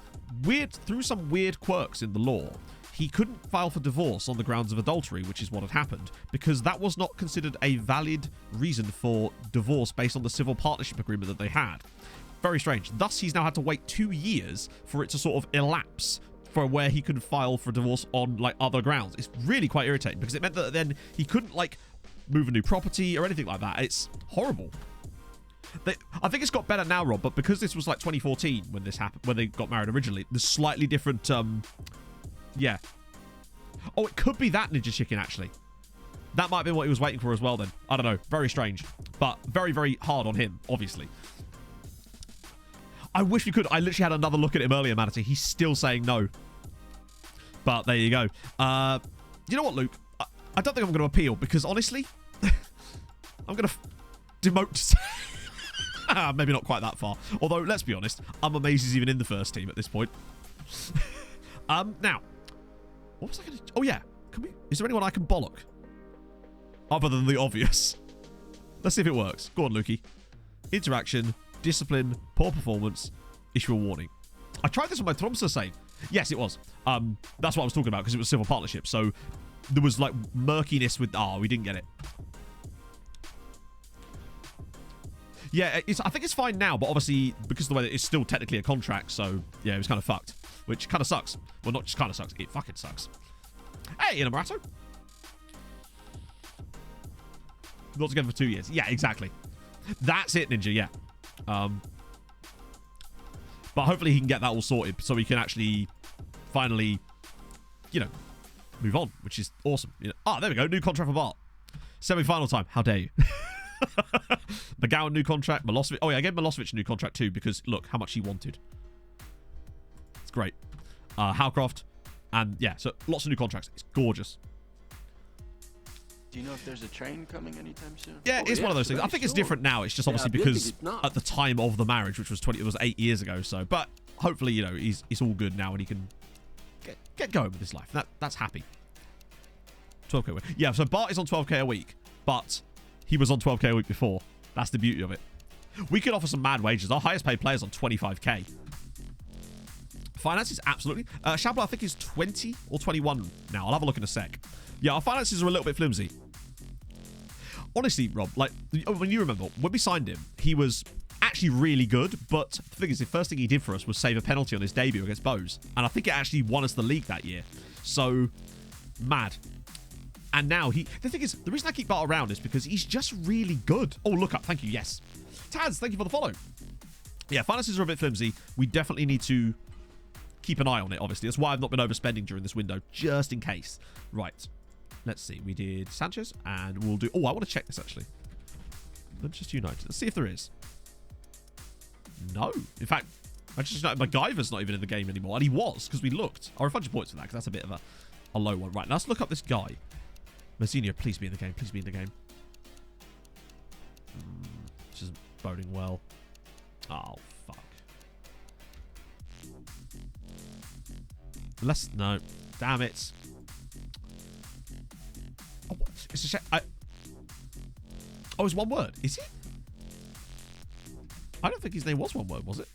through some weird quirks in the law, he couldn't file for divorce on the grounds of adultery, which is what had happened, because that was not considered a valid reason for divorce based on the civil partnership agreement that they had. Very strange. Thus, he's now had to wait 2 years for it to sort of elapse for where he could file for divorce on like other grounds. It's really quite irritating because it meant that then he couldn't like move a new property or anything like that. It's horrible. I think it's got better now, Rob, but because this was like 2014 when this happened, when they got married originally, there's slightly different, yeah. Oh, it could be that Ninja Chicken, actually. That might have been what he was waiting for as well then. I don't know. Very strange. But very, very hard on him, obviously. I wish we could. I literally had another look at him earlier, Manatee. He's still saying no. But there you go. You know what, Luke? I don't think I'm going to appeal because, honestly, I'm going to demote. Maybe not quite that far. Although, let's be honest, I'm amazed he's even in the first team at this point. Now, what was I going to... Oh, yeah. Is there anyone I can bollock? Other than the obvious. Let's see if it works. Go on, Lukey. Interaction, discipline, poor performance, issue a warning. I tried this on my Tromsø save. Yes, it was. That's what I was talking about because it was civil partnership. So there was like murkiness with... Oh, we didn't get it. Yeah, I think it's fine now, but obviously, because of the way that it's still technically a contract, so, yeah, it was kind of fucked. Which kind of sucks. Well, not just kind of sucks. It fucking sucks. Hey, Inamorato. Not together for 2 years. Yeah, exactly. That's it, Ninja, yeah. But hopefully he can get that all sorted so we can actually finally, you know, move on, which is awesome. You know, there we go. New contract for Bart. Semi-final time. How dare you? McGowan, new contract. Milosevic. Oh, yeah, I gave Milosevic a new contract too because, look, how much he wanted. It's great. Howcroft. And, yeah, so lots of new contracts. It's gorgeous. Do you know if there's a train coming anytime soon? Yeah, it's one of those things. I think it's different now. It's just obviously because at the time of the marriage, which was it was 8 years ago. So, but hopefully, you know, it's all good now and he can get going with his life. That's happy. 12k a week. Yeah, so Bart is on 12k a week, but he was on 12k a week before. That's the beauty of it. We could offer some mad wages. Our highest paid player's on 25k. Finances, absolutely. Shabla, I think, is 20 or 21 now. I'll have a look in a sec. Yeah, our finances are a little bit flimsy. Honestly, Rob, like, when you remember, when we signed him, he was actually really good, but the thing is, the first thing he did for us was save a penalty on his debut against Bose, and I think it actually won us the league that year. So, mad. And now, the thing is, the reason I keep Bart around is because he's just really good. Oh, look up. Thank you. Yes. Taz, thank you for the follow. Yeah, finances are a bit flimsy. We definitely need to keep an eye on it, obviously. That's why I've not been overspending during this window, just in case. Right. Let's see. We did Sanchez, and we'll do... Oh, I want to check this, actually. Manchester United. Let's see if there is. No. In fact, Manchester United, MacGyver's not even in the game anymore, and he was, because we looked. I'll refund your points for that, because that's a bit of a low one. Right, now let's look up this guy. Mazzinho, please be in the game. Please be in the game. This isn't boding well. Oh, fuck. No. Damn it. Oh, what? It's a shame. Oh, it's one word. Is it? I don't think his name was one word, was it?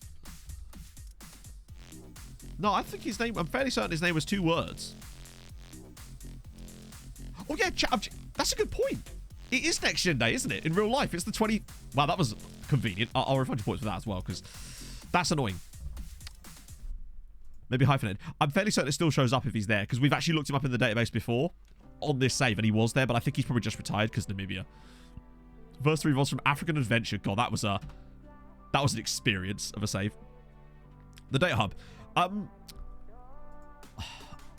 No, I think his name... I'm fairly certain his name was 2 words. Oh, yeah. That's a good point. It is next gen day, isn't it? In real life, it's the 20... Wow, that was convenient. I'll refund your points for that as well, because that's annoying. Maybe hyphenated. I'm fairly certain it still shows up if he's there, because we've actually looked him up in the database before on this save, and he was there, but I think he's probably just retired because Namibia. Verse 3 was from African Adventure. God, that was an experience of a save. The data hub.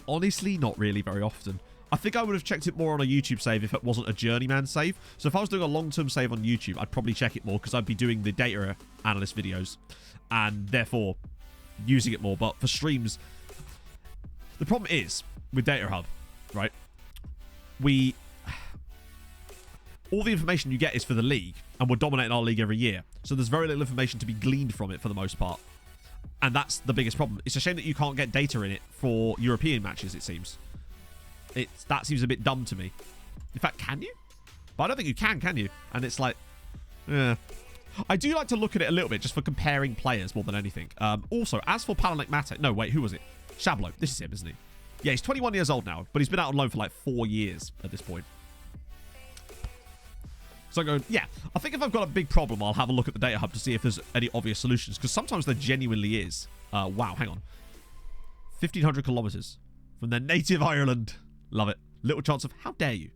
Honestly, not really very often. I think I would have checked it more on a YouTube save if it wasn't a journeyman save. So if I was doing a long-term save on YouTube, I'd probably check it more because I'd be doing the data analyst videos and therefore using it more. But for streams, the problem is with Data Hub, right? All the information you get is for the league, and we're dominating our league every year. So there's very little information to be gleaned from it for the most part. And that's the biggest problem. It's a shame that you can't get data in it for European matches, it seems. That seems a bit dumb to me. In fact, can you? But I don't think you can you? And it's like, yeah. I do like to look at it a little bit just for comparing players more than anything. Also, as for Palanek Mate... No, wait, who was it? Shablo. This is him, isn't he? Yeah, he's 21 years old now, but he's been out on loan for like 4 years at this point. So I'm going, yeah, I think if I've got a big problem, I'll have a look at the data hub to see if there's any obvious solutions, because sometimes there genuinely is. Wow, hang on. 1,500 kilometers from their native Ireland. Love it. Little chance of, how dare you?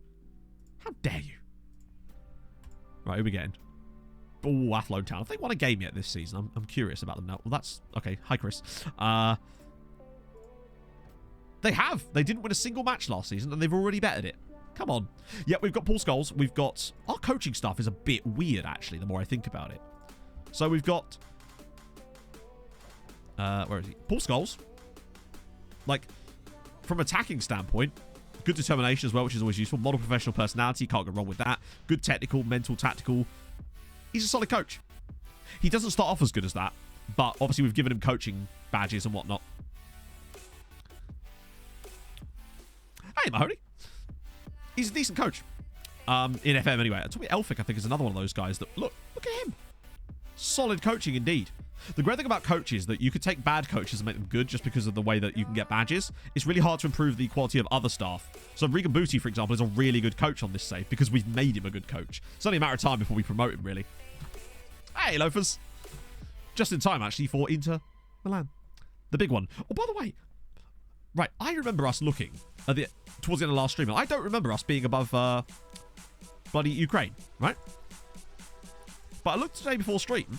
How dare you? Right, who are we getting? Oh, Athlone Town. Have they won a game yet this season? I'm curious about them now. Well, that's... Okay, hi, Chris. They have. They didn't win a single match last season, and they've already bettered it. Come on. Yeah, we've got Paul Scholes. We've got... Our coaching staff is a bit weird, actually, the more I think about it. So we've got... where is he? Paul Scholes. Like, from attacking standpoint, good determination as well, which is always useful. Model professional personality. Can't go wrong with that. Good technical, mental, tactical. He's a solid coach. He doesn't start off as good as that, but obviously we've given him coaching badges and whatnot. Hey, Mahoney. He's a decent coach. In FM anyway. Tommy Elphick, I think, is another one of those guys that... Look at him. Solid coaching indeed. The great thing about coaches is that you could take bad coaches and make them good just because of the way that you can get badges. It's really hard to improve the quality of other staff. So Regan Booty, for example, is a really good coach on this save because we've made him a good coach. It's only a matter of time before we promote him, really. Hey, loafers. Just in time, actually, for Inter Milan. The big one. Oh, by the way... Right, I remember us looking at towards the end of last stream, and I don't remember us being above bloody Ukraine, right? But I looked today before stream,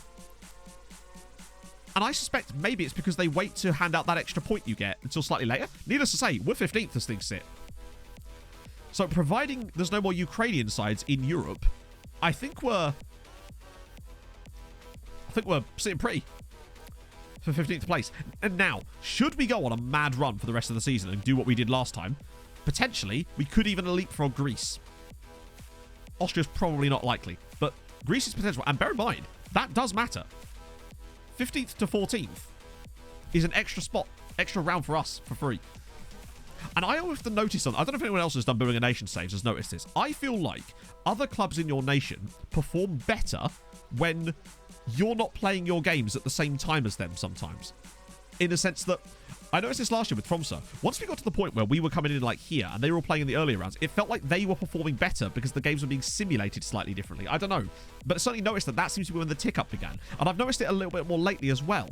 and I suspect maybe it's because they wait to hand out that extra point you get until slightly later. Needless to say, we're 15th as things sit. So providing there's no more Ukrainian sides in Europe, I think we're sitting pretty for 15th place. And now, should we go on a mad run for the rest of the season and do what we did last time, potentially we could even leapfrog Greece. Austria's probably not likely, but Greece is potential. And bear in mind, that does matter. 15th to 14th is an extra spot, extra round for us for free. And I often notice something. I don't know if anyone else has done Building a Nation saves has noticed this. I feel like other clubs in your nation perform better when you're not playing your games at the same time as them sometimes. In the sense that, I noticed this last year with Tromsø. Once we got to the point where we were coming in like here and they were all playing in the earlier rounds, it felt like they were performing better because the games were being simulated slightly differently. I don't know. But I certainly noticed that seems to be when the tick-up began. And I've noticed it a little bit more lately as well.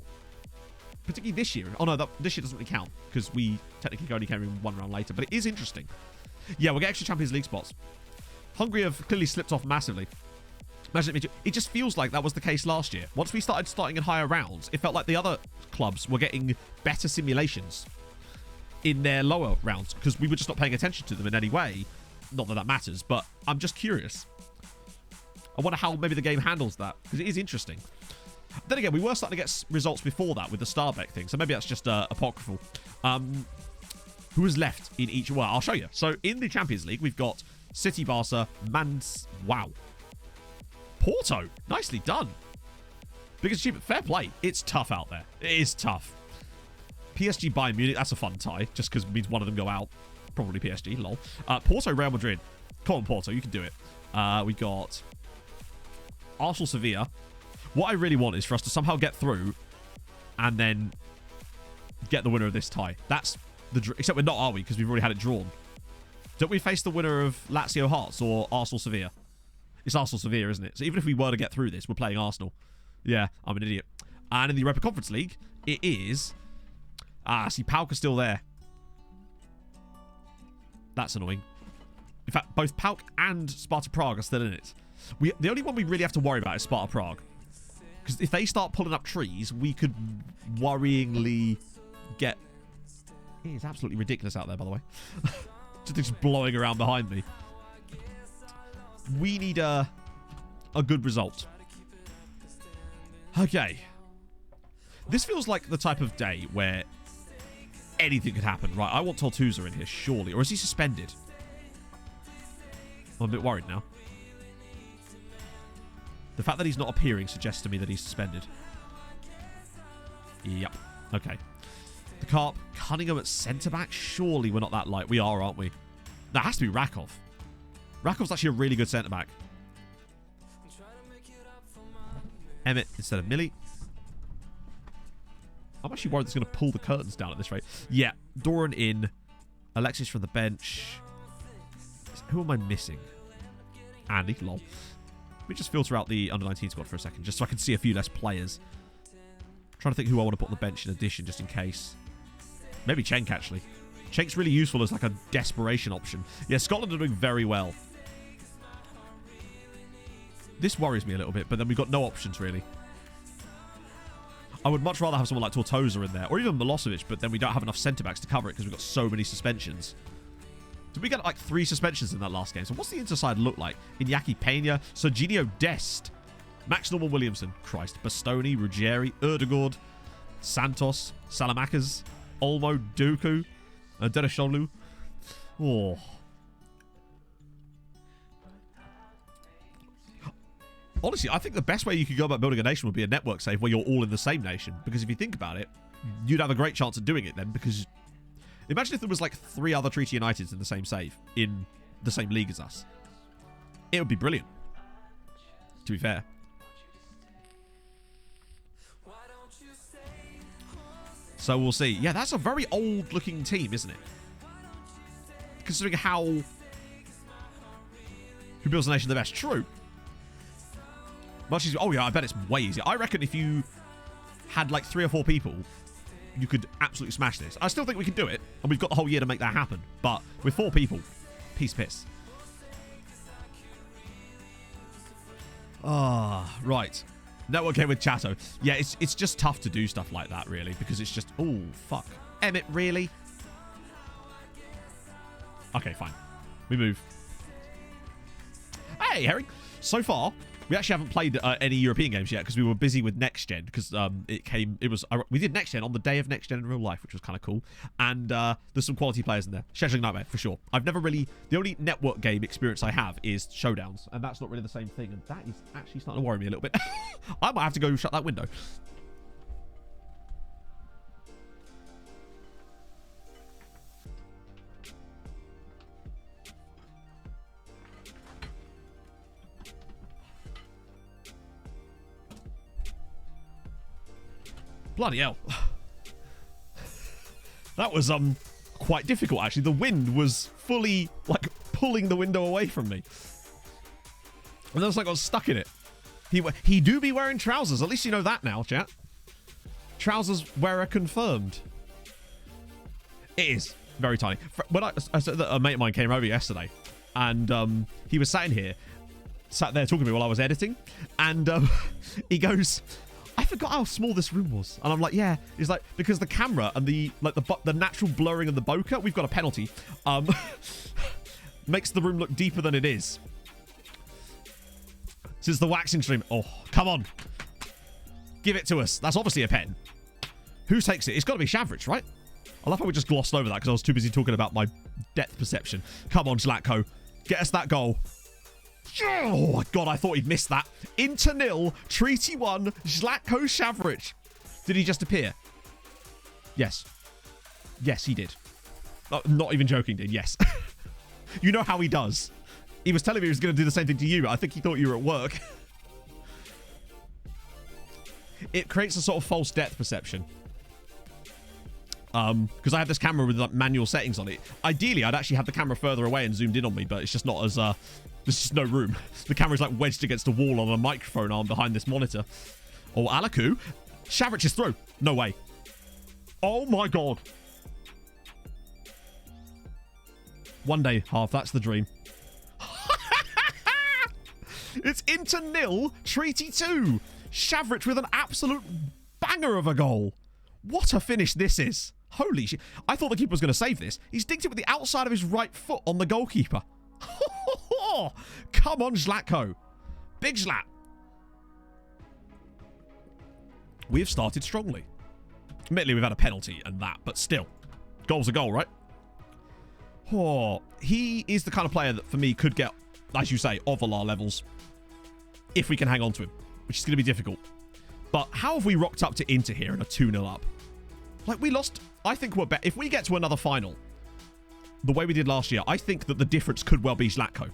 Particularly this year. Oh no, this year doesn't really count because we technically only came in one round later. But it is interesting. Yeah, we'll get extra Champions League spots. Hungary have clearly slipped off massively. Imagine it just feels like that was the case last year. Once we started starting in higher rounds, it felt like the other clubs were getting better simulations in their lower rounds because we were just not paying attention to them in any way. Not that that matters, but I'm just curious. I wonder how maybe the game handles that because it is interesting. Then again, we were starting to get results before that with the Starbeck thing, so maybe that's just apocryphal. Who is left in each... Well, I'll show you. So in the Champions League, we've got City, Barca, Wow. Porto. Nicely done. Biggest achievement. Fair play. It's tough out there. It is tough. PSG, Bayern Munich. That's a fun tie. Just because it means one of them go out. Probably PSG. Lol. Porto, Real Madrid. Come on, Porto. You can do it. We got Arsenal, Sevilla. What I really want is for us to somehow get through and then get the winner of this tie. That's the... Except we're not, are we? Because we've already had it drawn. Don't we face the winner of Lazio Hearts or Arsenal, Sevilla? It's Arsenal Sevilla, isn't it? So even if we were to get through this, we're playing Arsenal. Yeah, I'm an idiot. And in the Europa Conference League, it is... see, PAOK is still there. That's annoying. In fact, both PAOK and Sparta Prague are still in it. The only one we really have to worry about is Sparta Prague. Because if they start pulling up trees, we could worryingly get... It is absolutely ridiculous out there, by the way. just blowing around behind me. We need a good result. Okay. This feels like the type of day where anything could happen. Right, I want Tortuza in here, surely. Or is he suspended? I'm a bit worried now. The fact that he's not appearing suggests to me that he's suspended. Yep. Okay. The Carp, Cunningham at centre-back? Surely we're not that light. We are, aren't we? That has to be Rakov. Rakov's actually a really good centre-back. Emmett instead of Millie. I'm actually worried it's going to pull the curtains down at this rate. Yeah. Doran in. Alexis from the bench. Who am I missing? Andy. Lol. Let me just filter out the under-19 squad for a second, just so I can see a few less players. I'm trying to think who I want to put on the bench in addition, just in case. Maybe Cenk, actually. Cenk's really useful as like a desperation option. Yeah, Scotland are doing very well. This worries me a little bit, but then we've got no options, really. I would much rather have someone like Tortosa in there, or even Milosevic, but then we don't have enough centre-backs to cover it because we've got so many suspensions. Did we get like 3 suspensions in that last game? So what's the interside look like? Iñaki Peña, Serginho Dest, Max Norman Williamson, Christ, Bastoni, Ruggieri, Erdegord, Santos, Salamakers, Olmo, Duku, Deresholu. Oh. Honestly, I think the best way you could go about building a nation would be a network save where you're all in the same nation. Because if you think about it, you'd have a great chance of doing it then. Because imagine if there was like 3 other Treaty Uniteds in the same save in the same league as us. It would be brilliant. To be fair. So we'll see. Yeah, that's a very old looking team, isn't it? Considering how... Who builds a nation the best? True. Much easier. Oh yeah, I bet it's way easier. I reckon if you had like 3 or 4 people, you could absolutely smash this. I still think we can do it, and we've got the whole year to make that happen. But with 4 people, piss. Right. Network game with Chato. Yeah, it's just tough to do stuff like that, really, because it's just... Oh, fuck. Emmett, really? Okay, fine. We move. Hey, Harry. So far... We actually haven't played any European games yet because we were busy with Next Gen because we did Next Gen on the day of Next Gen in real life, which was kind of cool. And there's some quality players in there. Scheduling Nightmare, for sure. I've never really... The only network game experience I have is Showdowns, and that's not really the same thing. And that is actually starting to worry me a little bit. I might have to go shut that window. Bloody hell. That was quite difficult, actually. The wind was fully, like, pulling the window away from me. And I was like, I got stuck in it. He do be wearing trousers. At least you know that now, chat. Trousers wearer confirmed. It is very tiny. When I said that a mate of mine came over yesterday, and he was sat there talking to me while I was editing, and he goes... I forgot how small this room was. And I'm like, yeah. He's like, because the camera and the natural blurring of the bokeh, we've got a penalty, makes the room look deeper than it is. Since the waxing stream. Oh, come on. Give it to us. That's obviously a pen. Who takes it? It's got to be Shavrich, right? I love how we just glossed over that because I was too busy talking about my depth perception. Come on, Zlatko. Get us that goal. Oh, my God, I thought he'd missed that. Inter nil, Treaty 1, Zlatko Shavrich. Did he just appear? Yes. Yes, he did. Oh, not even joking, dude. Yes. You know how he does. He was telling me he was going to do the same thing to you. I think he thought you were at work. It creates a sort of false depth perception. because I have this camera with like manual settings on it. Ideally, I'd actually have the camera further away and zoomed in on me, but it's just not as there's just no room. The camera's like wedged against the wall on a microphone arm behind this monitor. Oh, Alaku. Shavrich is through. No way. Oh my god. One day, half. That's the dream. It's into nil. Treaty 2. Shavrich with an absolute banger of a goal. What a finish this is. Holy shit. I thought the keeper was going to save this. He's dinked it with the outside of his right foot on the goalkeeper. Come on, Zlatko. Big Zlat. We have started strongly. Admittedly, we've had a penalty and that, but still. Goal's a goal, right? Oh, he is the kind of player that, for me, could get, as you say, Ovalar levels if we can hang on to him, which is going to be difficult. But how have we rocked up to Inter here and a 2-0 up? Like, we lost. I think we're better. If we get to another final, the way we did last year, I think that the difference could well be Zlatko.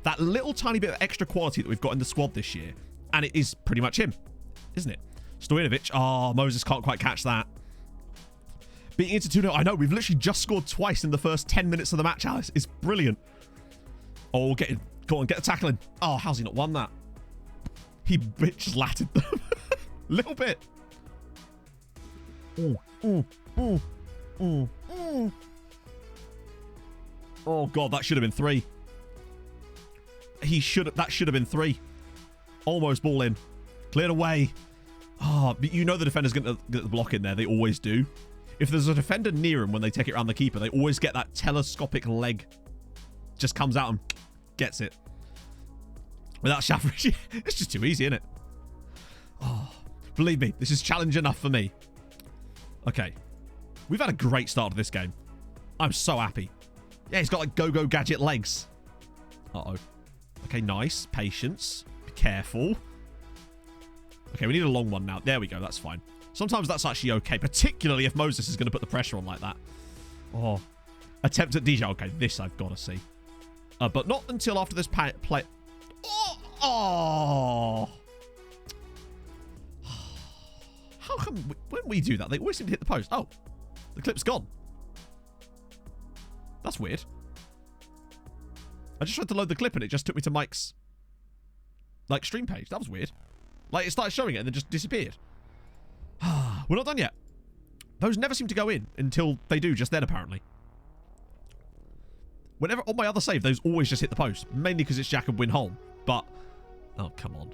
That little tiny bit of extra quality that we've got in the squad this year, and it is pretty much him, isn't it? Stojanovic. Oh, Moses can't quite catch that. Beating into 2-0. I know, we've literally just scored twice in the first 10 minutes of the match, Alice. It's brilliant. Oh, go on, get the tackle in. Oh, how's he not won that? He bitch latted them. Little bit. Oh, God, that should have been 3. That should have been 3. Almost ball in. Cleared away. Oh, but you know the defender's going to get the block in there. They always do. If there's a defender near him when they take it around the keeper, they always get that telescopic leg. Just comes out and gets it. Without Shavrich, it's just too easy, isn't it? Oh, believe me, this is challenge enough for me. Okay. We've had a great start to this game. I'm so happy. Yeah, he's got like go-go gadget legs. Uh-oh. Okay, nice. Patience. Be careful. Okay, we need a long one now. There we go. That's fine. Sometimes that's actually okay, particularly if Moses is going to put the pressure on like that. Oh. Attempt at DJ. Okay, this I've got to see. But not until after this play. Oh. How come when we do that, they always seem to hit the post? Oh, the clip's gone. That's weird. I just tried to load the clip and it just took me to Mike's like stream page. That was weird. Like it started showing it and then just disappeared. We're not done yet. Those never seem to go in until they do just then, apparently. Whenever on my other save, those always just hit the post. Mainly because it's Jacob Winholm. But, oh, come on.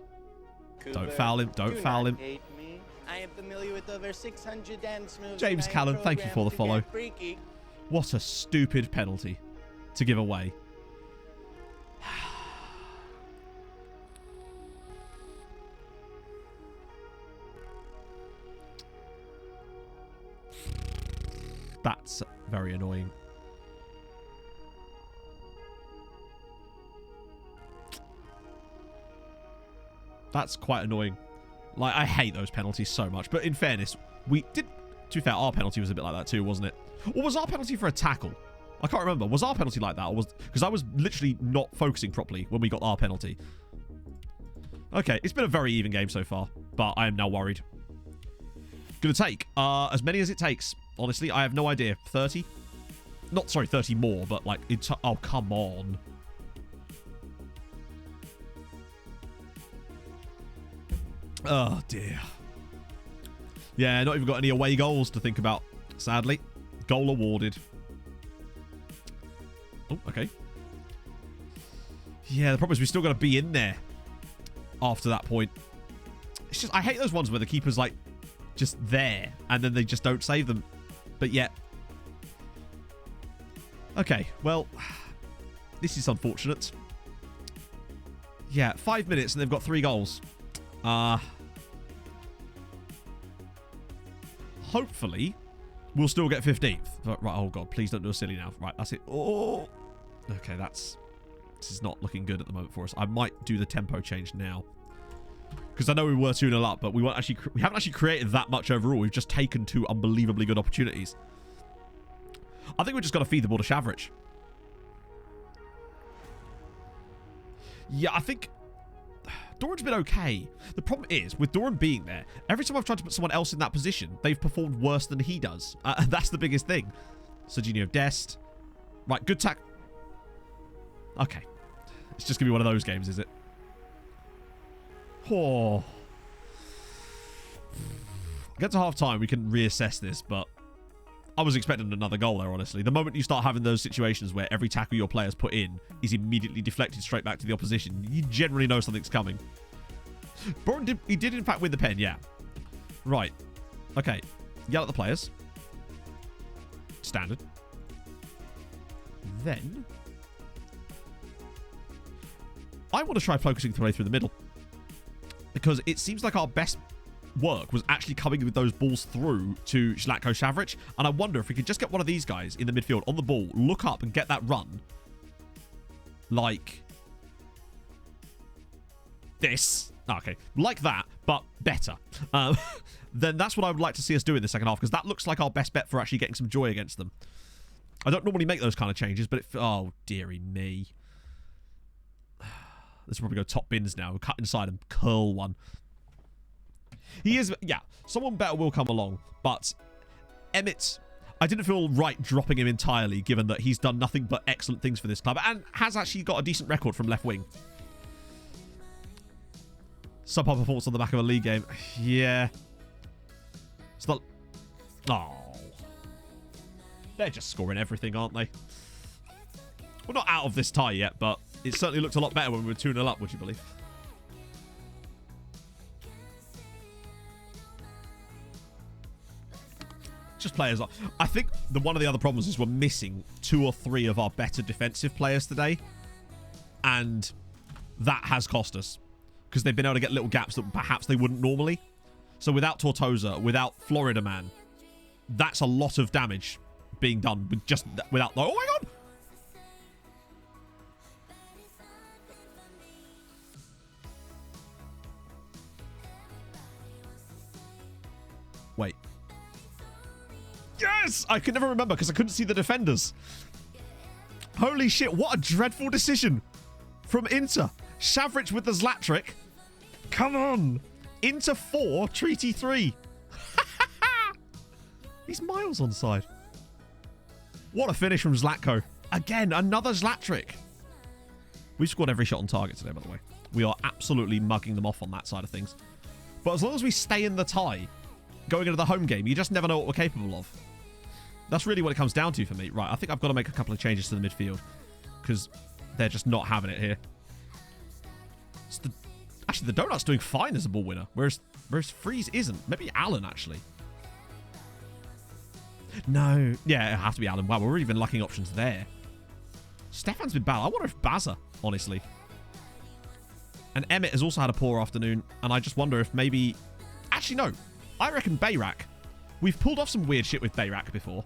Cooper, don't foul him. Don't foul him. Hate me. I am familiar with over 600 dance moves. James Callan, thank you for the follow. What a stupid penalty to give away. That's very annoying. That's quite annoying. Like, I hate those penalties so much. But in fairness, we did... To be fair, our penalty was a bit like that too, wasn't it? Or was our penalty for a tackle? I can't remember. Was our penalty like that? Or was... Because I was literally not focusing properly when we got our penalty. Okay, it's been a very even game so far. But I am now worried. Gonna take as many as it takes. Honestly, I have no idea. 30? Not, sorry, 30 more, but like... oh, come on. Oh, dear. Yeah, not even got any away goals to think about, sadly. Goal awarded. Oh, okay. Yeah, the problem is we still got to be in there after that point. It's just, I hate those ones where the keeper's like just there and then they just don't save them. But yet. Okay, well, this is unfortunate. Yeah, 5 minutes and they've got 3 goals. Hopefully, we'll still get 15th. Right, oh god, please don't do a silly now. Right, that's it. Oh, okay, this is not looking good at the moment for us. I might do the tempo change now. Because I know we were 2-0 up, but we haven't actually created that much overall. We've just taken 2 unbelievably good opportunities. I think we're just got to feed the ball to Shavrich. Yeah, I think... Doran's been okay. The problem is, with Doran being there, every time I've tried to put someone else in that position, they've performed worse than he does. That's the biggest thing. Serginho Dest. Right, good tack. Okay. It's just going to be one of those games, is it? Oh. Get to half time, we can reassess this, but I was expecting another goal there, honestly. The moment you start having those situations where every tackle your players put in is immediately deflected straight back to the opposition, you generally know something's coming. Bourne did in fact win the pen, yeah. Right. Okay. Yell at the players. Standard. Then I want to try focusing the way through the middle, because it seems like our best work was actually coming with those balls through to Zlatko Savric, and I wonder if we could just get one of these guys in the midfield on the ball, look up and get that run like this. Okay, like that, but better. Then that's what I would like to see us do in the second half, because that looks like our best bet for actually getting some joy against them. I don't normally make those kind of changes, but oh, dearie me. Let's probably go top bins now. Cut inside and curl one. He is, yeah, someone better will come along, but Emmett, I didn't feel right dropping him entirely, given that he's done nothing but excellent things for this club and has actually got a decent record from left wing. Subpar performance on the back of a league game. Yeah. It's not... Oh. They're just scoring everything, aren't they? We're not out of this tie yet, but it certainly looked a lot better when we were 2-0 up, would you believe? Just players. I think one of the other problems is we're missing 2 or 3 of our better defensive players today. And that has cost us, because they've been able to get little gaps that perhaps they wouldn't normally. So without Tortosa, without Florida Man, that's a lot of damage being done with just without... Oh my god! Wait. Yes! I could never remember because I couldn't see the defenders. Holy shit, what a dreadful decision from Inter. Savric with the Zlatric. Come on. Inter 4, Treaty 3. He's miles onside. What a finish from Zlatko. Again, another Zlatric. We've scored every shot on target today, by the way. We are absolutely mugging them off on that side of things. But as long as we stay in the tie, going into the home game, you just never know what we're capable of. That's really what it comes down to for me. Right, I think I've got to make a couple of changes to the midfield, because they're just not having it here. Actually, the Donut's doing fine as a ball winner, whereas Freeze isn't. Maybe Allen, actually. No. Yeah, it'll have to be Allen. Wow, we're even lacking options there. Stefan's been bad. I wonder if Baza, honestly. And Emmett has also had a poor afternoon, and I just wonder if maybe... Actually, no. I reckon Bayrak. We've pulled off some weird shit with Bayrak before.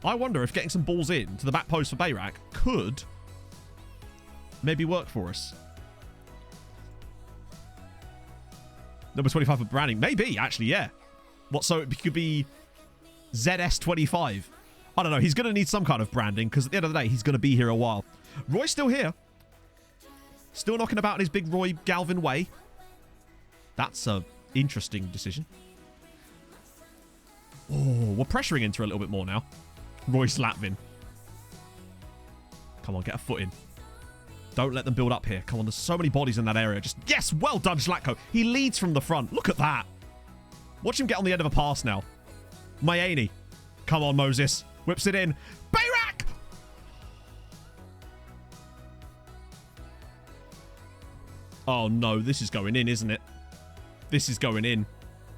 I wonder if getting some balls in to the back post for Bayrak could maybe work for us. Number 25 for Browning. Maybe, actually, yeah. What, so it could be ZS25. I don't know. He's going to need some kind of branding, because at the end of the day, he's going to be here a while. Roy's still here. Still knocking about in his big Roy Galvin way. That's a interesting decision. Oh, we're pressuring Inter a little bit more now. Royce Latvin. Come on, get a foot in. Don't let them build up here. Come on, there's so many bodies in that area. Just, yes, well done, Zlatko. He leads from the front. Look at that. Watch him get on the end of a pass now. Mayani. Come on, Moses. Whips it in. Bayrak! Oh, no. This is going in, isn't it? This is going in.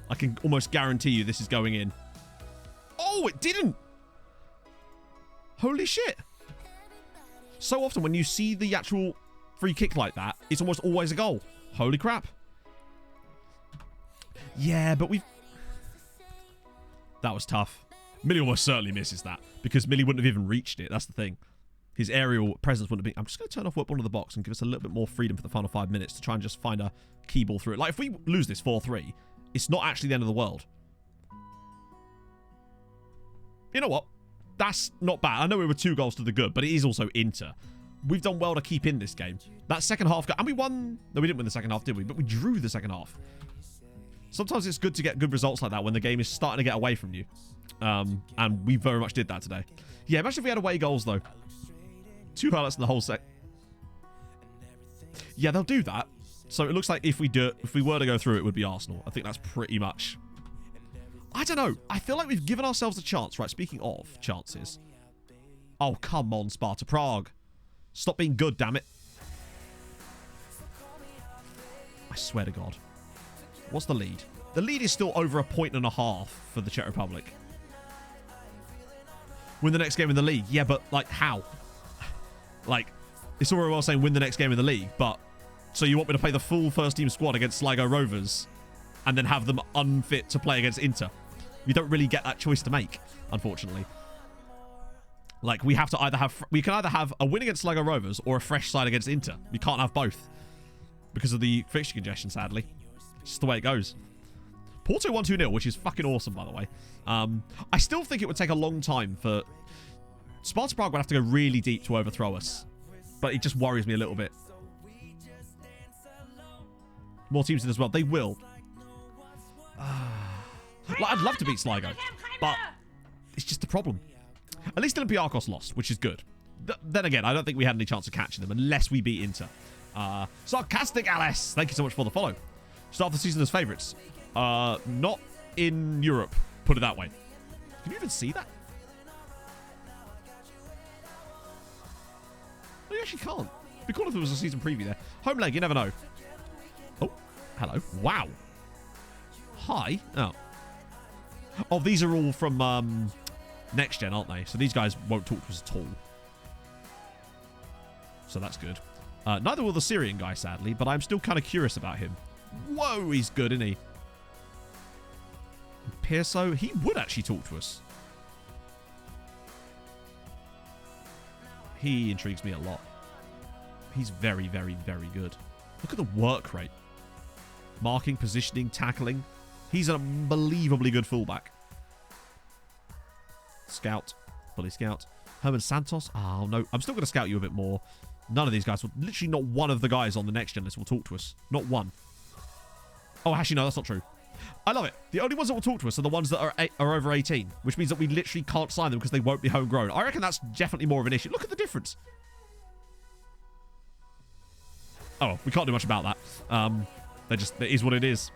I can almost guarantee you this is going in. Oh, it didn't. Holy shit. So often when you see the actual free kick like that, it's almost always a goal. Holy crap. Yeah, but we've... That was tough. Millie almost certainly misses that, because Millie wouldn't have even reached it. That's the thing. His aerial presence wouldn't have been... I'm just going to turn off one of the box and give us a little bit more freedom for the final 5 minutes to try and just find a key ball through it. Like, if we lose this 4-3, it's not actually the end of the world. You know what? That's not bad. I know we were 2 goals to the good, but it is also Inter. we've done well to keep in this game. That second half, and we won. No, we didn't win the second half, did we? But we drew the second half. Sometimes it's good to get good results like that when the game is starting to get away from you. And we very much did that today. Yeah, imagine if we had away goals, though. 2 highlights in the whole set. Yeah, they'll do that. So it looks like if we were to go through, it would be Arsenal. I think that's pretty much... I don't know. I feel like we've given ourselves a chance. Right, speaking of chances. Oh, come on, Sparta Prague. Stop being good, damn it. I swear to God. What's the lead? The lead is still over 1.5 points for the Czech Republic. Win the next game in the league. Yeah, but, like, how? Like, it's all very well saying win the next game in the league, but... So you want me to play the full first-team squad against Sligo Rovers and then have them unfit to play against Inter? You don't really get that choice to make, unfortunately. Like, we have to either have... We can either have a win against Sligo Rovers or a fresh side against Inter. We can't have both. Because of the fixture congestion, sadly. It's just the way it goes. Porto won 2-0, which is fucking awesome, by the way. I still think it would take a long time for... Sparta Prague would have to go really deep to overthrow us. But it just worries me a little bit. More teams in as well. They will. Like, I'd love to beat Sligo, but it's just a problem. At least Olympiacos lost, which is good. Then again, I don't think we had any chance of catching them unless we beat Inter. Sarcastic Alice, thank you so much for the follow. Start the season as favourites. Not in Europe, put it that way. Can you even see that? No, you actually can't. It'd be cool if there was a season preview there. Home leg, you never know. Oh, hello. Wow. Hi. Oh, these are all from Next Gen, aren't they? So these guys won't talk to us at all. So that's good. Neither will the Syrian guy, sadly, but I'm still kind of curious about him. Whoa, he's good, isn't he? Pearso, he would actually talk to us. He intrigues me a lot. He's very, very, very good. Look at the work rate. Marking, positioning, tackling. He's an unbelievably good fullback. Scout. Fully scout. Herman Santos. Oh, no. I'm still going to scout you a bit more. None of these guys will... Literally not one of the guys on the next gen list will talk to us. Not one. Oh, actually, no, that's not true. I love it. The only ones that will talk to us are the ones that are over 18, which means that we literally can't sign them because they won't be homegrown. I reckon that's definitely more of an issue. Look at the difference. Oh, we can't do much about that. It is what it is.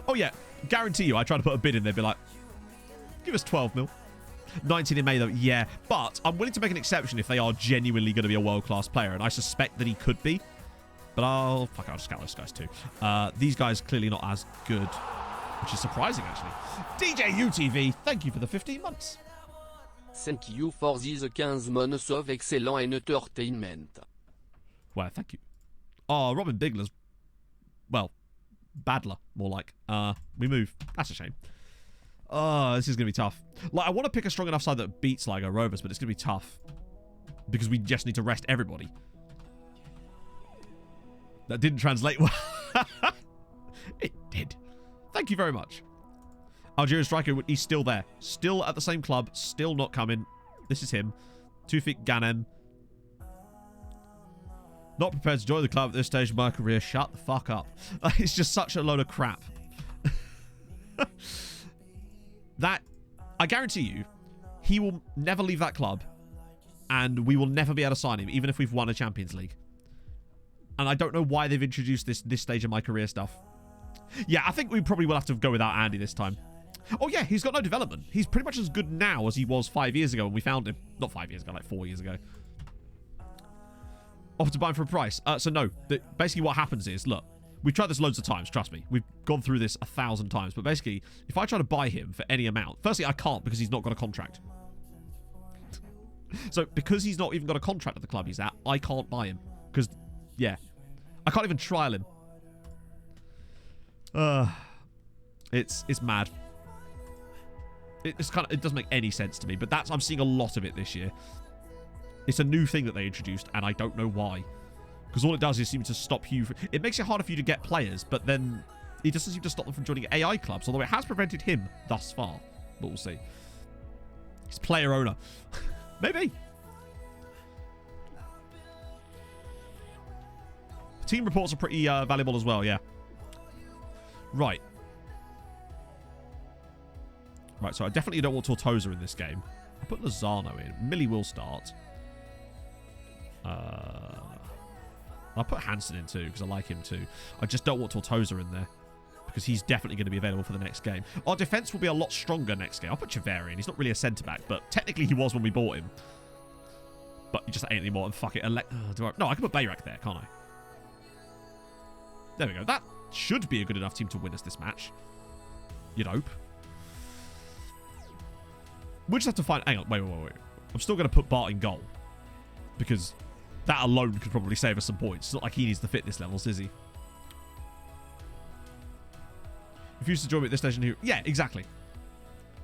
Oh, yeah. Guarantee you, I try to put a bid in there, be like, give us 12 mil. 19 in May, though, yeah. But I'm willing to make an exception if they are genuinely going to be a world-class player, and I suspect that he could be. But I'll just scout those guys too. These guys clearly not as good, which is surprising, actually. DJ UTV, thank you for the 15 months. Thank you for these 15 months of excellent entertainment. Well, thank you. Oh, Robin Bigler's... Well, Badler, more like. We move. That's a shame. Oh, this is going to be tough. Like, I want to pick a strong enough side that beats Sligo Rovers, but it's going to be tough. Because we just need to rest everybody. That didn't translate well. It did. Thank you very much. Algerian striker, he's still there. Still at the same club. Still not coming. This is him. Tufik Ghanem. Not prepared to join the club at this stage of my career. Shut the fuck up. It's just such a load of crap. That, I guarantee you, he will never leave that club. And we will never be able to sign him, even if we've won a Champions League. And I don't know why they've introduced this stage of my career stuff. Yeah, I think we probably will have to go without Andy this time. Oh, yeah, he's got no development. He's pretty much as good now as he was 5 years ago when we found him. Not 5 years ago, like 4 years ago. Offer to buy him for a price. So, no. Basically, what happens is, look, we've tried this loads of times, trust me. We've gone through this 1,000 times. But basically, if I try to buy him for any amount... Firstly, I can't because he's not got a contract. So, because he's not even got a contract at the club he's at, I can't buy him. Because... Yeah. I can't even trial him. It's mad. It doesn't make any sense to me, but I'm seeing a lot of it this year. It's a new thing that they introduced, and I don't know why. Because all it does is seem to stop you... It makes it harder for you to get players, but then it doesn't seem to stop them from joining AI clubs, although it has prevented him thus far. But we'll see. He's player owner. Maybe. Team reports are pretty valuable as well, yeah. Right. Right, so I definitely don't want Tortosa in this game. I'll put Lozano in. Millie will start. I'll put Hansen in too, because I like him too. I just don't want Tortosa in there, because he's definitely going to be available for the next game. Our defence will be a lot stronger next game. I'll put Chaveri in. He's not really a centre-back, but technically he was when we bought him. But he just ain't anymore, and fuck it. No, I can put Bayrak there, can't I? There we go. That should be a good enough team to win us this match. You'd hope. We'll just have to find... Hang on. Wait. I'm still going to put Bart in goal, because that alone could probably save us some points. It's not like he needs the fitness levels, is he? If you used to join me at this station here... Yeah, exactly.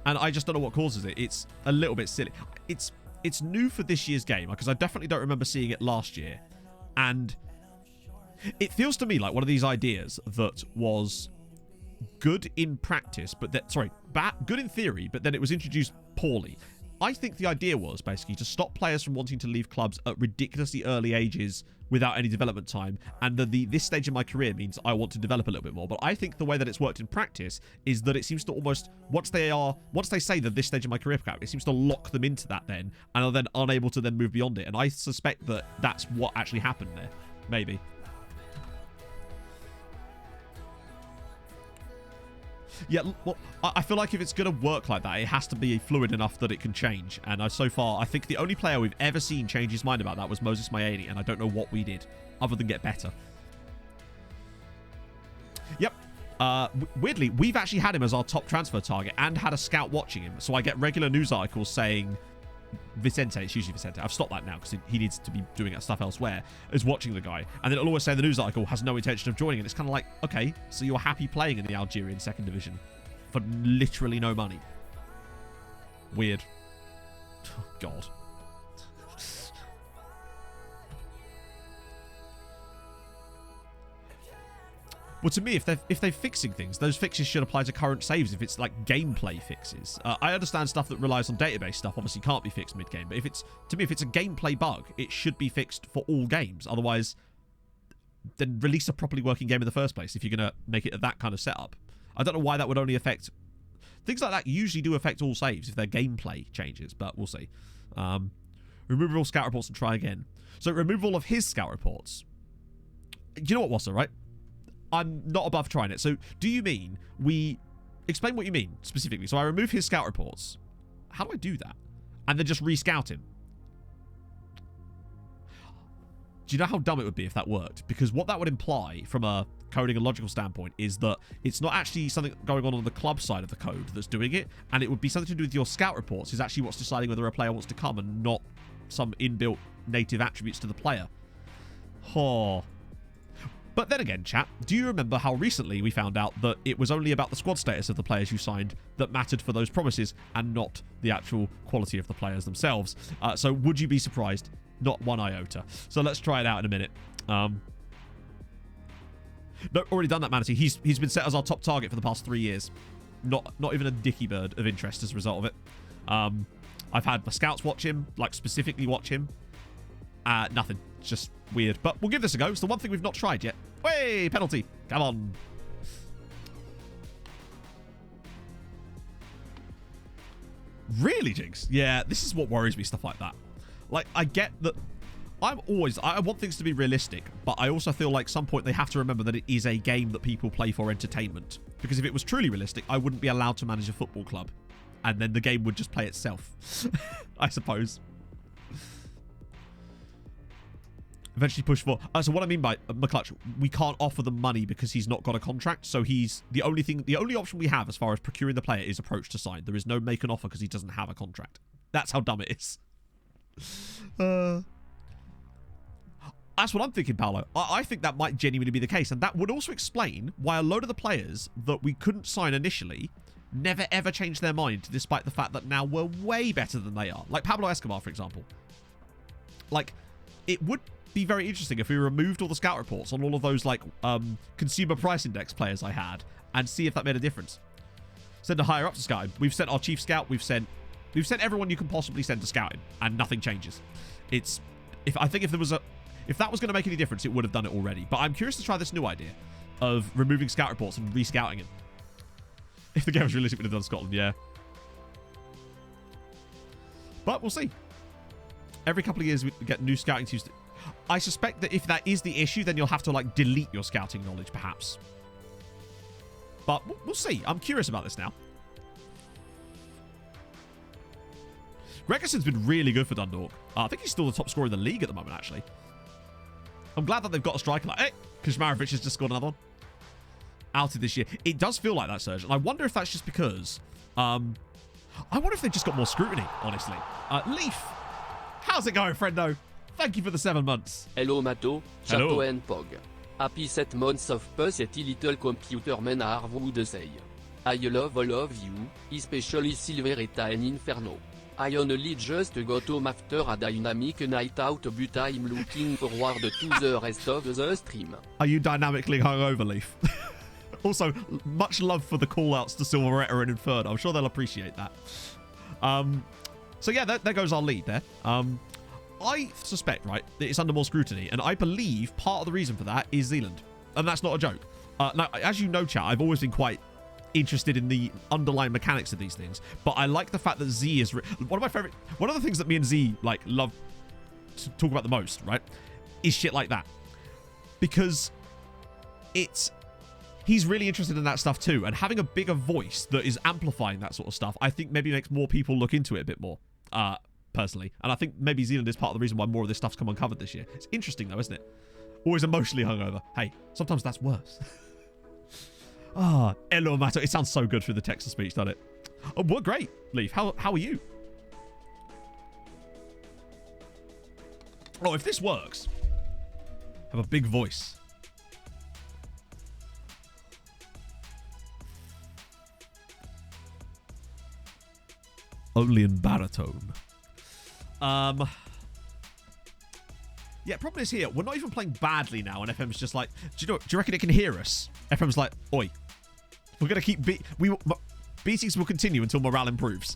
And I just don't know what causes it. It's a little bit silly. It's new for this year's game, because I definitely don't remember seeing it last year. And it feels to me like one of these ideas that was good in practice, but that... Sorry, good in theory, but then it was introduced poorly. I think the idea was basically to stop players from wanting to leave clubs at ridiculously early ages without any development time, and this stage in my career means I want to develop a little bit more. But I think the way that it's worked in practice is that it seems to almost, once they say that this stage in my career, it seems to lock them into that then, and are then unable to then move beyond it. And I suspect that that's what actually happened there. Maybe. Yeah, well, I feel like if it's going to work like that, it has to be fluid enough that it can change. And so far, I think the only player we've ever seen change his mind about that was Moses Maeni, and I don't know what we did, other than get better. Yep. Weirdly, we've actually had him as our top transfer target and had a scout watching him. So I get regular news articles saying Vicente, it's usually Vicente, I've stopped that now because he needs to be doing stuff elsewhere, is watching the guy. And then it'll always say the news article has no intention of joining. And it's kind of like, okay, so you're happy playing in the Algerian second division for literally no money. Weird. Oh, God. Well, to me, if they're fixing things, those fixes should apply to current saves. If it's like gameplay fixes, I understand stuff that relies on database stuff obviously can't be fixed mid-game. But if it's a gameplay bug, it should be fixed for all games. Otherwise, then release a properly working game in the first place. If you're gonna make it that kind of setup, I don't know why that would only affect things like that. Usually do affect all saves if they're gameplay changes, but we'll see. Remove all scout reports and try again. So remove all of his scout reports. You know what, Wassa, right? I'm not above trying it. So do you mean explain what you mean specifically? So I remove his scout reports. How do I do that? And then just re-scout him. Do you know how dumb it would be if that worked? Because what that would imply from a coding and logical standpoint is that it's not actually something going on the club side of the code that's doing it, and it would be something to do with your scout reports is actually what's deciding whether a player wants to come, and not some inbuilt native attributes to the player. Oh. But then again, chat, do you remember how recently we found out that it was only about the squad status of the players you signed that mattered for those promises, and not the actual quality of the players themselves? So would you be surprised? Not one iota. So let's try it out in a minute. No, already done that, Manatee. He's been set as our top target for the past 3 years. Not even a dicky bird of interest as a result of it. I've had my scouts watch him, like specifically watch him. Nothing. It's just weird. But we'll give this a go. It's the one thing we've not tried yet. Hey, penalty. Come on. Really, Jinx? Yeah, this is what worries me, stuff like that. Like, I get that I want things to be realistic, but I also feel like some point they have to remember that it is a game that people play for entertainment. Because if it was truly realistic, I wouldn't be allowed to manage a football club. And then the game would just play itself, I suppose. Eventually push for... so what I mean by McClutch, we can't offer them money because he's not got a contract. So he's... The only option we have as far as procuring the player is approach to sign. There is no make an offer because he doesn't have a contract. That's how dumb it is. That's what I'm thinking, Paolo. I think that might genuinely be the case. And that would also explain why a load of the players that we couldn't sign initially never ever changed their mind, despite the fact that now we're way better than they are. Like Pablo Escobar, for example. Like, it would be very interesting if we removed all the scout reports on all of those, like, consumer price index players I had, and see if that made a difference. Send a higher up to scout him. We've sent our chief scout. We've sent everyone you can possibly send to scout him, and nothing changes. I think if If that was going to make any difference, it would have done it already. But I'm curious to try this new idea of removing scout reports and re-scouting it. If the game was realistic, we'd have done Scotland, yeah. But we'll see. Every couple of years, we get new scouting teams. I suspect that if that is the issue, then you'll have to, like, delete your scouting knowledge, perhaps. But we'll see. I'm curious about this now. Gregerson's been really good for Dundalk. I think he's still the top scorer in the league at the moment, actually. I'm glad that they've got a striker like... Hey! Kuzmarovic has just scored another one. Outed this year. It does feel like that, Serge. And I wonder if that's just because... I wonder if they've just got more scrutiny, honestly. Leaf, how's it going, friendo? Thank you for the 7 months. Hello Mato, Hello. Chato and Pog. Happy 7 months of pussy little computer men are would say. I love all of you, especially Silveretta and Inferno. I only just got home after a dynamic night out but I'm looking forward to the rest of the stream. Are you dynamically hungover, Leaf? Also, much love for the call-outs to Silveretta and Inferno. I'm sure they'll appreciate that. So yeah, there goes our lead there. I suspect, right, that it's under more scrutiny, and I believe part of the reason for that is Zealand. And that's not a joke. Now, as you know, chat, I've always been quite interested in the underlying mechanics of these things, but I like the fact that Z is... One of the things that me and Z, like, love to talk about the most, right, is shit like that. Because he's really interested in that stuff too, and having a bigger voice that is amplifying that sort of stuff, I think maybe makes more people look into it a bit more, personally. And I think maybe Zealand is part of the reason why more of this stuff's come uncovered this year. It's interesting though, isn't it? Always emotionally hungover. Hey, sometimes that's worse. Hello, Mato. It sounds so good through the text-to-speech, doesn't it? Oh, well, great, Leaf. How are you? Oh, if this works, have a big voice. Only in baritone. Yeah, problem is here, we're not even playing badly now, and FM's just like, do you reckon it can hear us? FM's like, oi, we're gonna keep beatings will continue until morale improves.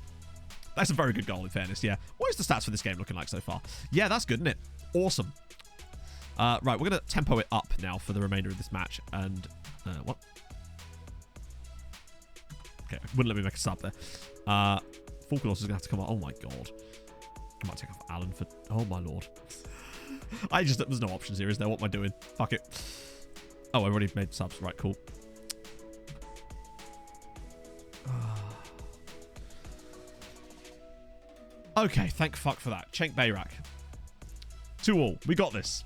That's a very good goal, in fairness. Yeah. What is the stats for this game looking like so far? Yeah, that's good, isn't it? Awesome. Right, we're gonna tempo it up now for the remainder of this match. And what? Okay, wouldn't let me make a sub there. Falconos is gonna have to come out. Oh my god. I might take off Alan for... Oh my lord. There's no options here, is there? What am I doing? Fuck it. Oh, I already made subs. Right, cool. Okay, thank fuck for that. Cenk Bayrak. 2-2. We got this.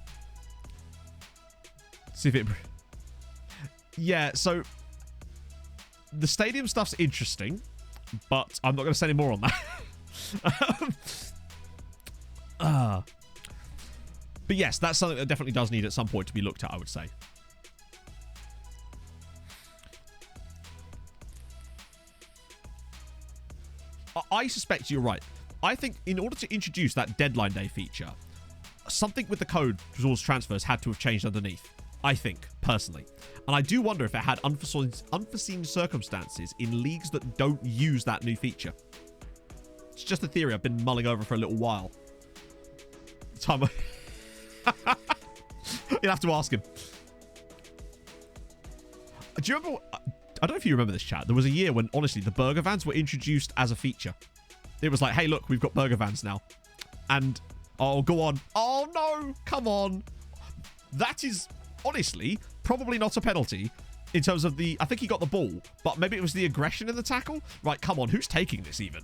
See if it... Yeah, so... The stadium stuff's interesting, but I'm not going to say any more on that. But yes, that's something that definitely does need at some point to be looked at, I would say. I suspect you're right. I think in order to introduce that deadline day feature, something with the code towards transfers had to have changed underneath. I think, personally. And I do wonder if it had unforeseen circumstances in leagues that don't use that new feature. It's just a theory I've been mulling over for a little while. You'll have to ask him. Do you remember... I don't know if you remember this, chat. There was a year when, honestly, the burger vans were introduced as a feature. It was like, hey, look, we've got burger vans now. And, oh, go on. Oh, no, come on. That is, honestly, probably not a penalty in terms of the... I think he got the ball, but maybe it was the aggression in the tackle. Right, come on, who's taking this even?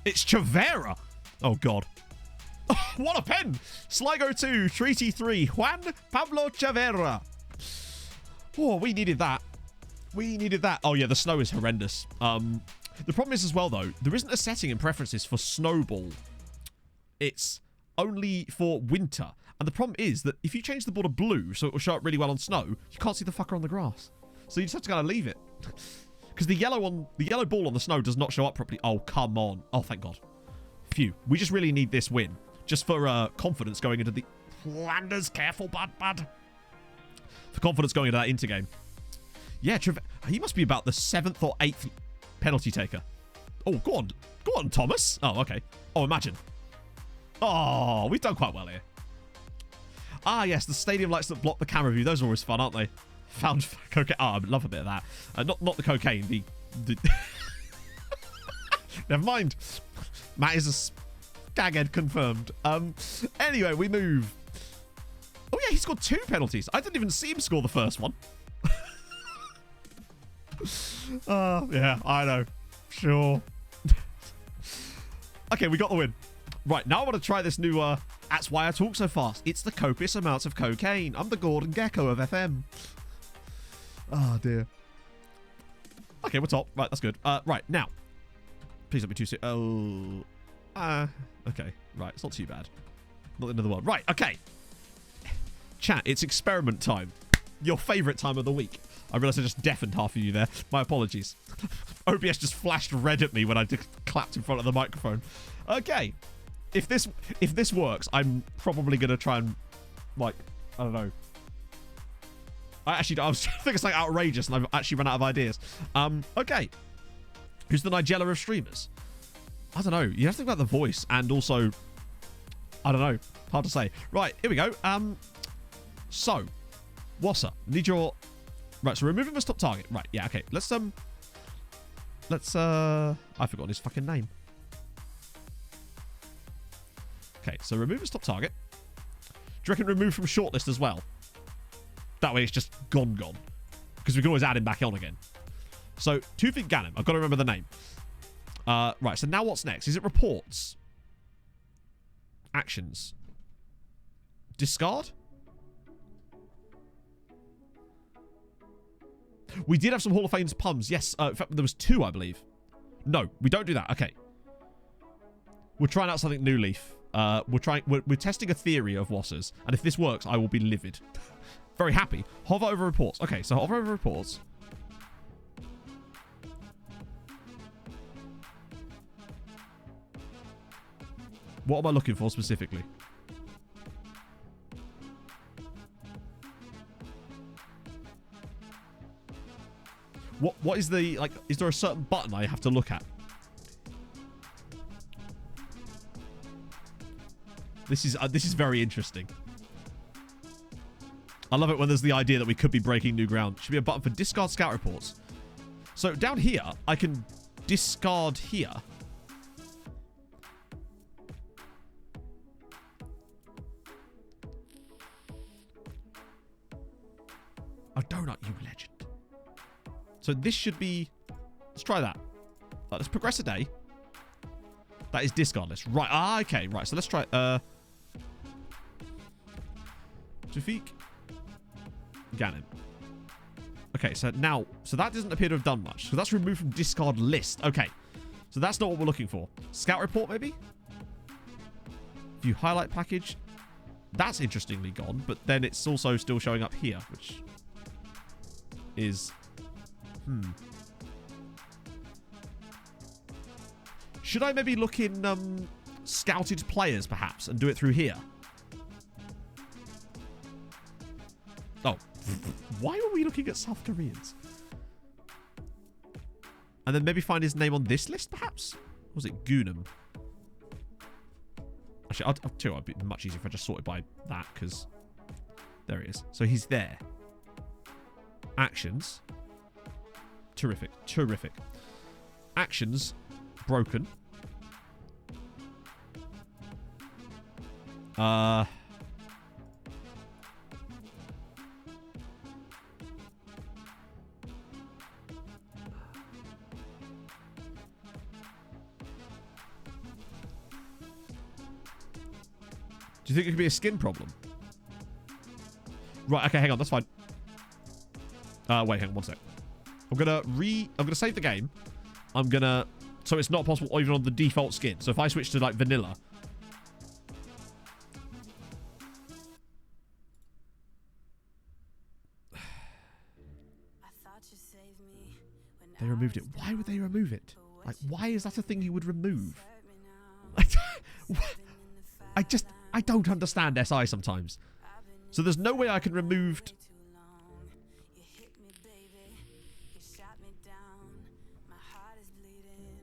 It's Chavera. Oh, God. What a pen! Sligo 2, Treaty 3, Juan Pablo Chavera. Oh, we needed that. We needed that. Oh, yeah, the snow is horrendous. The problem is as well, though, there isn't a setting in preferences for snowball. It's only for winter. And the problem is that if you change the ball to blue so it will show up really well on snow, you can't see the fucker on the grass. So you just have to kind of leave it. Because the yellow ball on the snow does not show up properly. Oh, come on. Oh, thank God. Phew. We just really need this win. Just for confidence going into the... Flanders, careful, bud. For confidence going into that intergame. Yeah, he must be about the 7th or 8th penalty taker. Oh, go on. Go on, Thomas. Oh, okay. Oh, imagine. Oh, we've done quite well here. Ah, yes, the stadium lights that block the camera view. Those are always fun, aren't they? Found cocaine. Oh, I love a bit of that. Not the cocaine. The Never mind. Matt is a skaghead confirmed. Anyway, we move. Oh yeah, he scored 2 penalties. I didn't even see him score the first one. Yeah, I know. Sure. Okay, we got the win. Right, now I want to try this new, that's why I talk so fast. It's the copious amounts of cocaine. I'm the Gordon Gecko of FM. Oh, dear. Okay, we're top. Right, that's good. Right, now. Please don't be too soon. Oh. Okay. Right, it's not too bad. Not the end of the world. Right, okay. Chat, it's experiment time. Your favourite time of the week. I realised I just deafened half of you there. My apologies. OBS just flashed red at me when I clapped in front of the microphone. Okay. If this works, I'm probably going to try and, like, I don't know. I was thinking it's like outrageous and I've actually run out of ideas. Okay. Who's the Nigella of streamers? I don't know. You have to think about the voice and also, I don't know. Hard to say. Right, here we go. So, Wassa, need your... Right, so removing the top target. Right, yeah, okay. Let's I've forgotten his fucking name. Okay, so remove his top target. Do you reckon remove from shortlist as well? That way it's just gone. Because we can always add him back on again. So, Tufik Ganem. I've got to remember the name. Right, so now what's next? Is it reports? Actions. Discard? We did have some Hall of Fame's pums. Yes, in fact, there was 2, I believe. No, we don't do that. Okay. We're trying out something new, Leaf. We're testing a theory of Wasser's, and if this works, I will be livid. Very happy. Hover over reports. Okay, so hover over reports. What am I looking for specifically? What is the, like, is there a certain button I have to look at? This is very interesting. I love it when there's the idea that we could be breaking new ground. Should be a button for discard scout reports. So down here, I can discard here. A donut, you legend. So this should be... Let's try that. Let's progress a day. That is discard list. Right. Ah, okay. Right. So let's try... Tufik Ganem. Okay, so now... So that doesn't appear to have done much. So that's removed from discard list. Okay. So that's not what we're looking for. Scout report, maybe? View highlight package. That's interestingly gone, but then it's also still showing up here, which is... Should I maybe look in scouted players, perhaps, and do it through here? Oh. Why were we looking at South Koreans? And then maybe find his name on this list, perhaps? Or was it Gunam? Actually, I'll tell you what, it'd be much easier if I just sorted by that, because there he is. So he's there. Actions. Terrific. Terrific. Actions. Broken. Do you think it could be a skin problem? Right, okay, hang on, that's fine. Wait, hang on one sec. I'm gonna save the game. So it's not possible even on the default skin. So if I switch to like vanilla. They removed it. Why would they remove it? Like, why is that a thing you would remove? I don't understand SI sometimes. So there's no way I can remove...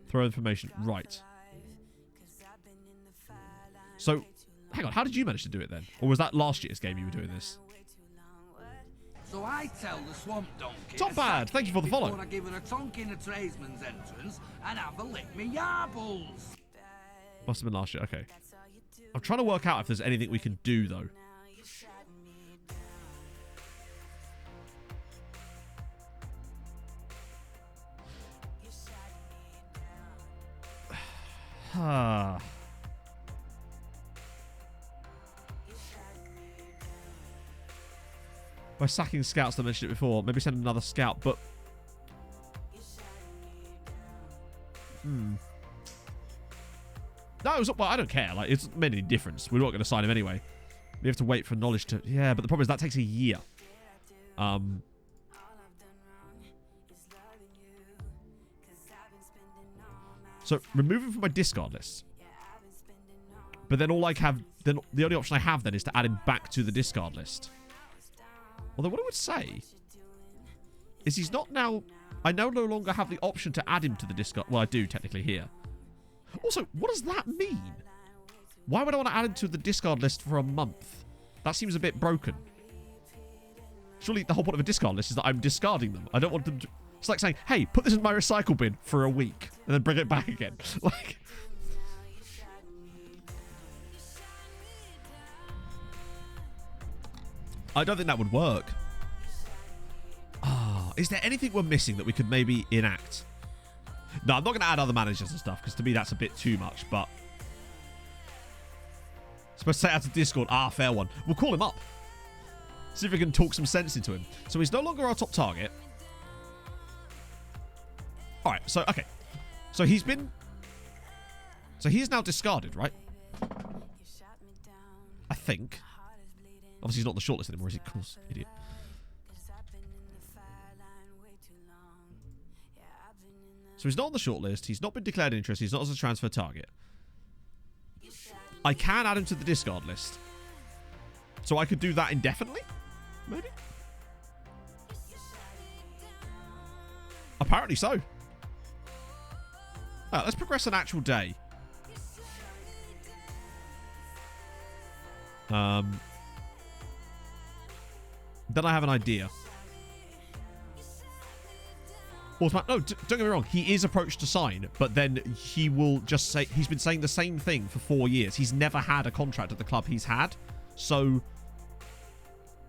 Throw information. Right. So, Hang on, how did you manage to do it then? Or was that last year's game you were doing this? So I tell the swamp donkey. It's not bad. Thank you for the follow. Before I give her a tonk in a tradesman's entrance and have a lick me yarbles. Must have been last year. Okay. I'm trying to work out if there's anything we can do though. By sacking scouts, I mentioned it before. Maybe send another scout, but... No, well, I don't care. Like, it's made any difference. We're not going to sign him anyway. We have to wait for knowledge to... Yeah, but the problem is that takes a year. So, remove him from my discard list. But then all I have... Then the only option I have then is to add him back to the discard list. Although what I would say is he's not now... I no longer have the option to add him to the discard... Well, I do technically here. Also, what does that mean? Why would I want to add him to the discard list for a month? That seems a bit broken. Surely the whole point of a discard list is that I'm discarding them. I don't want them to... It's like saying, hey, put this in my recycle bin for a week and then bring it back again. Like... I don't think that would work. Ah, is there anything we're missing that we could maybe enact? No, I'm not going to add other managers and stuff, because to me that's a bit too much, but... Supposed to say out to Discord. Ah, fair one. We'll call him up. See if we can talk some sense into him. So he's no longer our top target. Alright, so, okay. So he's been... So he is now discarded, right? I think. Obviously he's not on the shortlist anymore, is he? Of course, idiot. So he's not on the shortlist. He's not been declared interest. He's not as a transfer target. I can add him to the discard list. So I could do that indefinitely? Maybe? Apparently so. Alright, let's progress an actual day. Then I have an idea. No, don't get me wrong. He is approached to sign, but then he will just say... He's been saying the same thing for 4 years. He's never had a contract at the club he's had. So,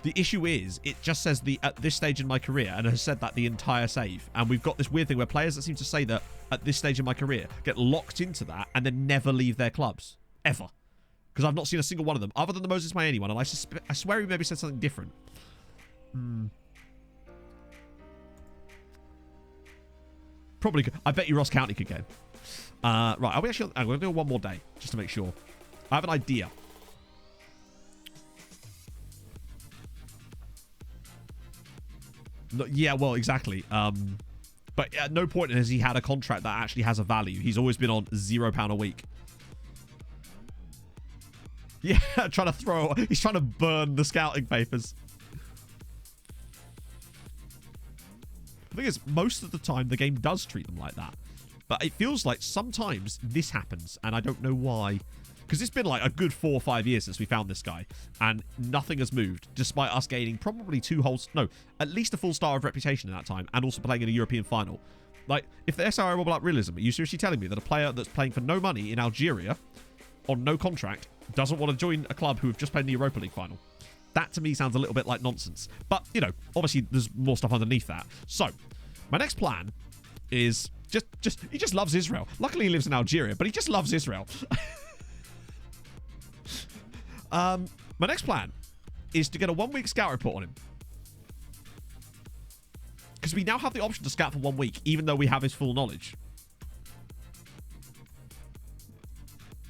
the issue is, it just says at this stage in my career, and has said that the entire save. And we've got this weird thing where players that seem to say that at this stage in my career get locked into that and then never leave their clubs. Ever. Because I've not seen a single one of them, other than the Moses Mayeni one, and I swear he maybe said something different. Probably could. I bet you Ross County could go. Right, are we actually... I'm going to do one more day, just to make sure. I have an idea. No, yeah, well, exactly. But at no point has he had a contract that actually has a value. He's always been on £0 a week. Yeah, he's trying to burn the scouting papers. The thing is, most of the time, the game does treat them like that. But it feels like sometimes this happens, and I don't know why. Because it's been like a good 4 or 5 years since we found this guy, and nothing has moved, despite us gaining probably at least a full star of reputation in that time, and also playing in a European final. Like, if the SRI were like realism, are you seriously telling me that a player that's playing for no money in Algeria, on no contract, doesn't want to join a club who have just played in the Europa League final? That, to me, sounds a little bit like nonsense. But, you know, obviously, there's more stuff underneath that. So, my next plan is he just loves Israel. Luckily, he lives in Algeria, but he just loves Israel. My next plan is to get a 1-week scout report on him. Because we now have the option to scout for 1 week, even though we have his full knowledge.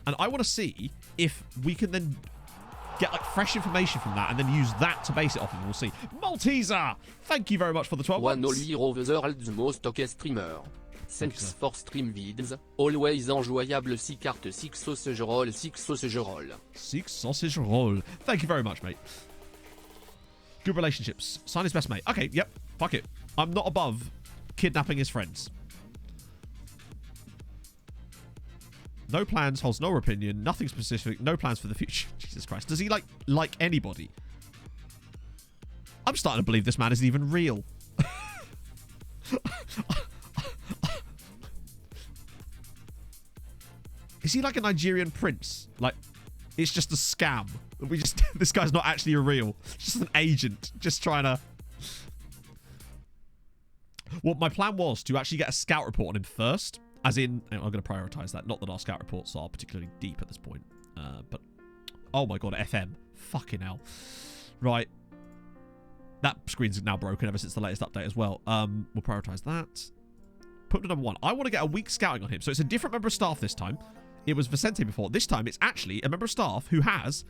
And I want to see if we can then get like fresh information from that and then use that to base it off, and we'll see. Malteser! Thank you very much for the 12 months. One lui rover the most okay streamer. Thanks for stream vids. Always enjoyable 6 cartes 6 sausage roll 6 sausage roll. 6 sausage roll. Thank you very much, mate. Good relationships. Sign his best mate. Okay, yep. Fuck it. I'm not above kidnapping his friends. No plans, holds no opinion, nothing specific, no plans for the future. Jesus Christ. Does he like anybody? I'm starting to believe this man isn't even real. Is he like a Nigerian prince? Like, it's just a scam. This guy's not actually a real. Just an agent. Just trying to... Well, my plan was to actually get a scout report on him first. As in, I'm going to prioritize that. Not that our scout reports are particularly deep at this point. But, oh my god, FM. Fucking hell. Right. That screen's now broken ever since the latest update as well. We'll prioritize that. Put to number 1. I want to get a week scouting on him. So it's a different member of staff this time. It was Vicente before. This time, it's actually a member of staff who has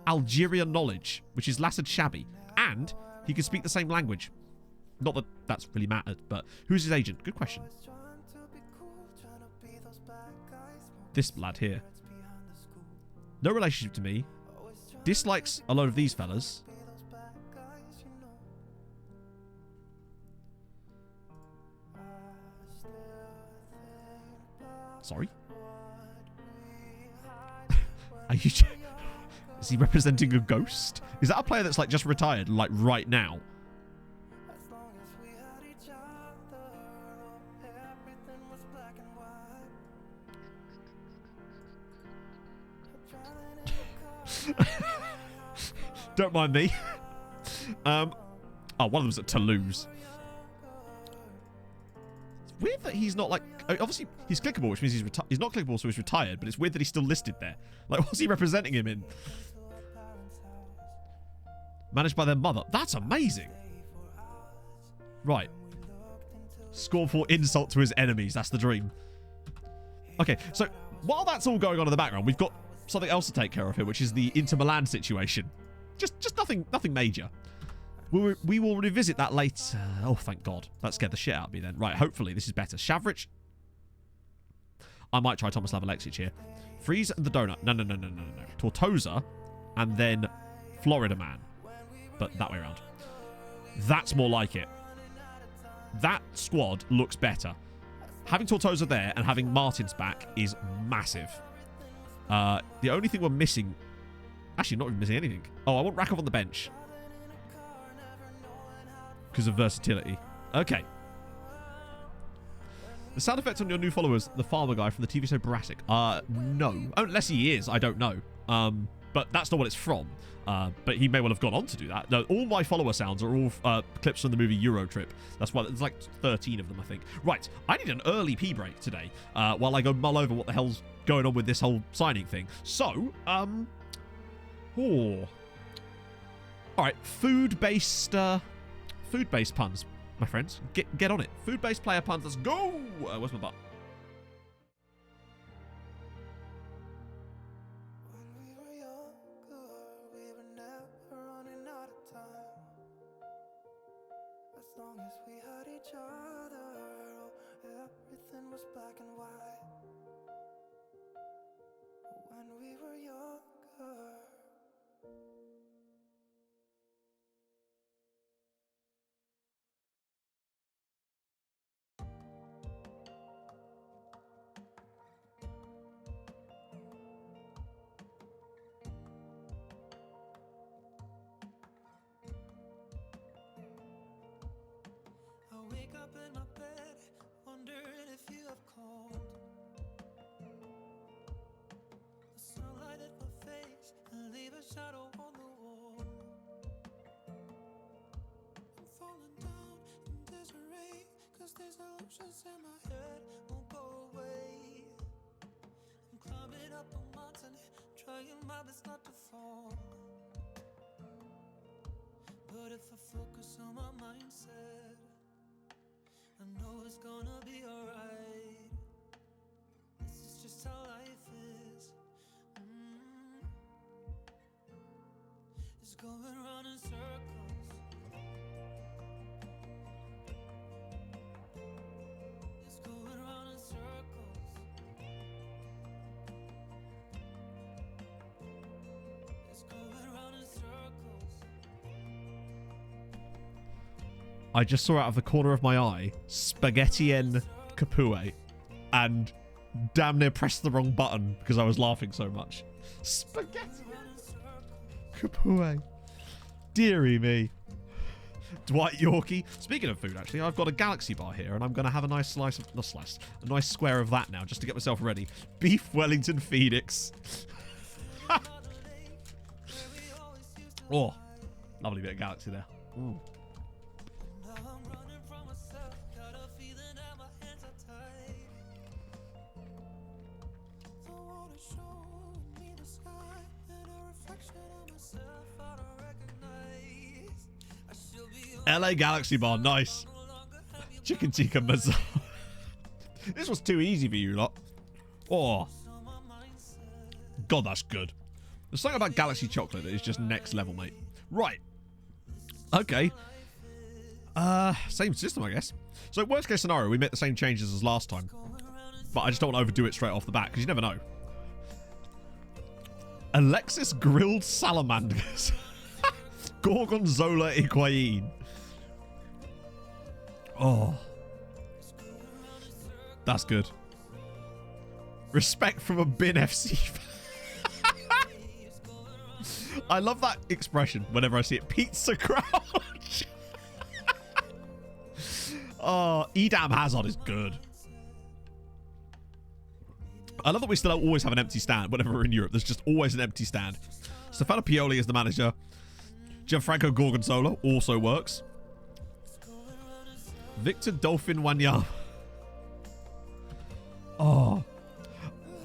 Algerian knowledge, which is Lassad Shabby. And he can speak the same language. Not that that's really mattered, but who's his agent? Good question. This lad here. No relationship to me. Dislikes a lot of these fellas. Sorry? Are you... Is he representing a ghost? Is that a player that's like just retired, like right now? Don't mind me. Oh, one of them's at Toulouse. It's weird that he's not like... Obviously, he's clickable, which means he's not clickable, so he's retired, but it's weird that he's still listed there. Like, what's he representing him in? Managed by their mother. That's amazing. Right. Scornful insult to his enemies. That's the dream. Okay, so while that's all going on in the background, we've got something else to take care of here, which is the Inter Milan situation. Just nothing major. We will revisit that later. Oh, thank God. That scared the shit out of me then. Right, hopefully this is better. Shavrich. I might try Tomislav Alexic here. Freeze and the Donut. No. Tortosa and then Florida Man. But that way around. That's more like it. That squad looks better. Having Tortosa there and having Martins back is massive. The only thing we're missing... Actually, not even missing anything. Oh, I want Rakov on the bench. Because of versatility. Okay. The sound effect on your new followers, the farmer guy from the TV show Brassic. No. Unless he is, I don't know. But that's not what it's from. But he may well have gone on to do that. No, all my follower sounds are all clips from the movie Euro Trip. That's why there's like 13 of them, I think. Right, I need an early pee break today while I go mull over what the hell's going on with this whole signing thing. So, all right, food-based puns, my friends. Get on it. Food-based player puns. Let's go. Where's my butt? As long as we had each other, everything was black and white. When we were younger. I wake up in my bed, wondering if you have called. The sunlight at my face and leave a shadow on the wall. I'm falling down in disarray, 'cause these illusions in my head won't go away. I'm climbing up a mountain, trying my best not to fall. But if I focus on my mindset, I know it's gonna be alright. This is just how life is. It's going round in circles. It's going round in circles. It's going round in circles. I just saw out of the corner of my eye Spaghetti en Capue, and damn near pressed the wrong button because I was laughing so much. Spaghetti. Kapue. Deary me. Dwight Yorkie. Speaking of food, actually, I've got a Galaxy bar here, and I'm going to have a nice slice of... Not slice. A nice square of that now, just to get myself ready. Beef Wellington Phoenix. Oh. Lovely bit of Galaxy there. Ooh. LA Galaxy Bar, nice. Chicken tikka masala. This was too easy for you lot. Oh. God, that's good. There's something about Galaxy chocolate that is just next level, mate. Right. Okay. Same system, I guess. So, worst case scenario, we make the same changes as last time. But I just don't want to overdo it straight off the bat, because you never know. Alexis grilled salamanders. Gorgonzola Higuain. Oh. That's good. Respect from a bin FC. I love that expression whenever I see it. Pizza Crouch. Oh, Edam Hazard is good. I love that we still always have an empty stand whenever we're in Europe. There's just always an empty stand. Stefano Pioli is the manager. Gianfranco Gorgonzola also works. Victor Dolphin Wanyama. Oh.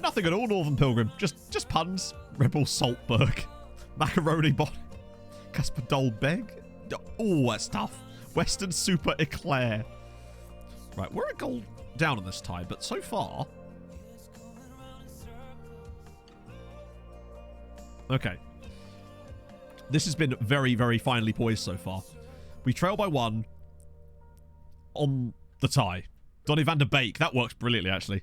Nothing at all, Northern Pilgrim. Just puns. Rebel Saltberg. Macaroni Bot. Casper Dolbeg. Oh, that's tough. Western Super Eclair. Right, we're a goal down on this tie, but so far... Okay. This has been very, very finely poised so far. We trail by 1 on the tie. Donny van der Beek. That works brilliantly, actually.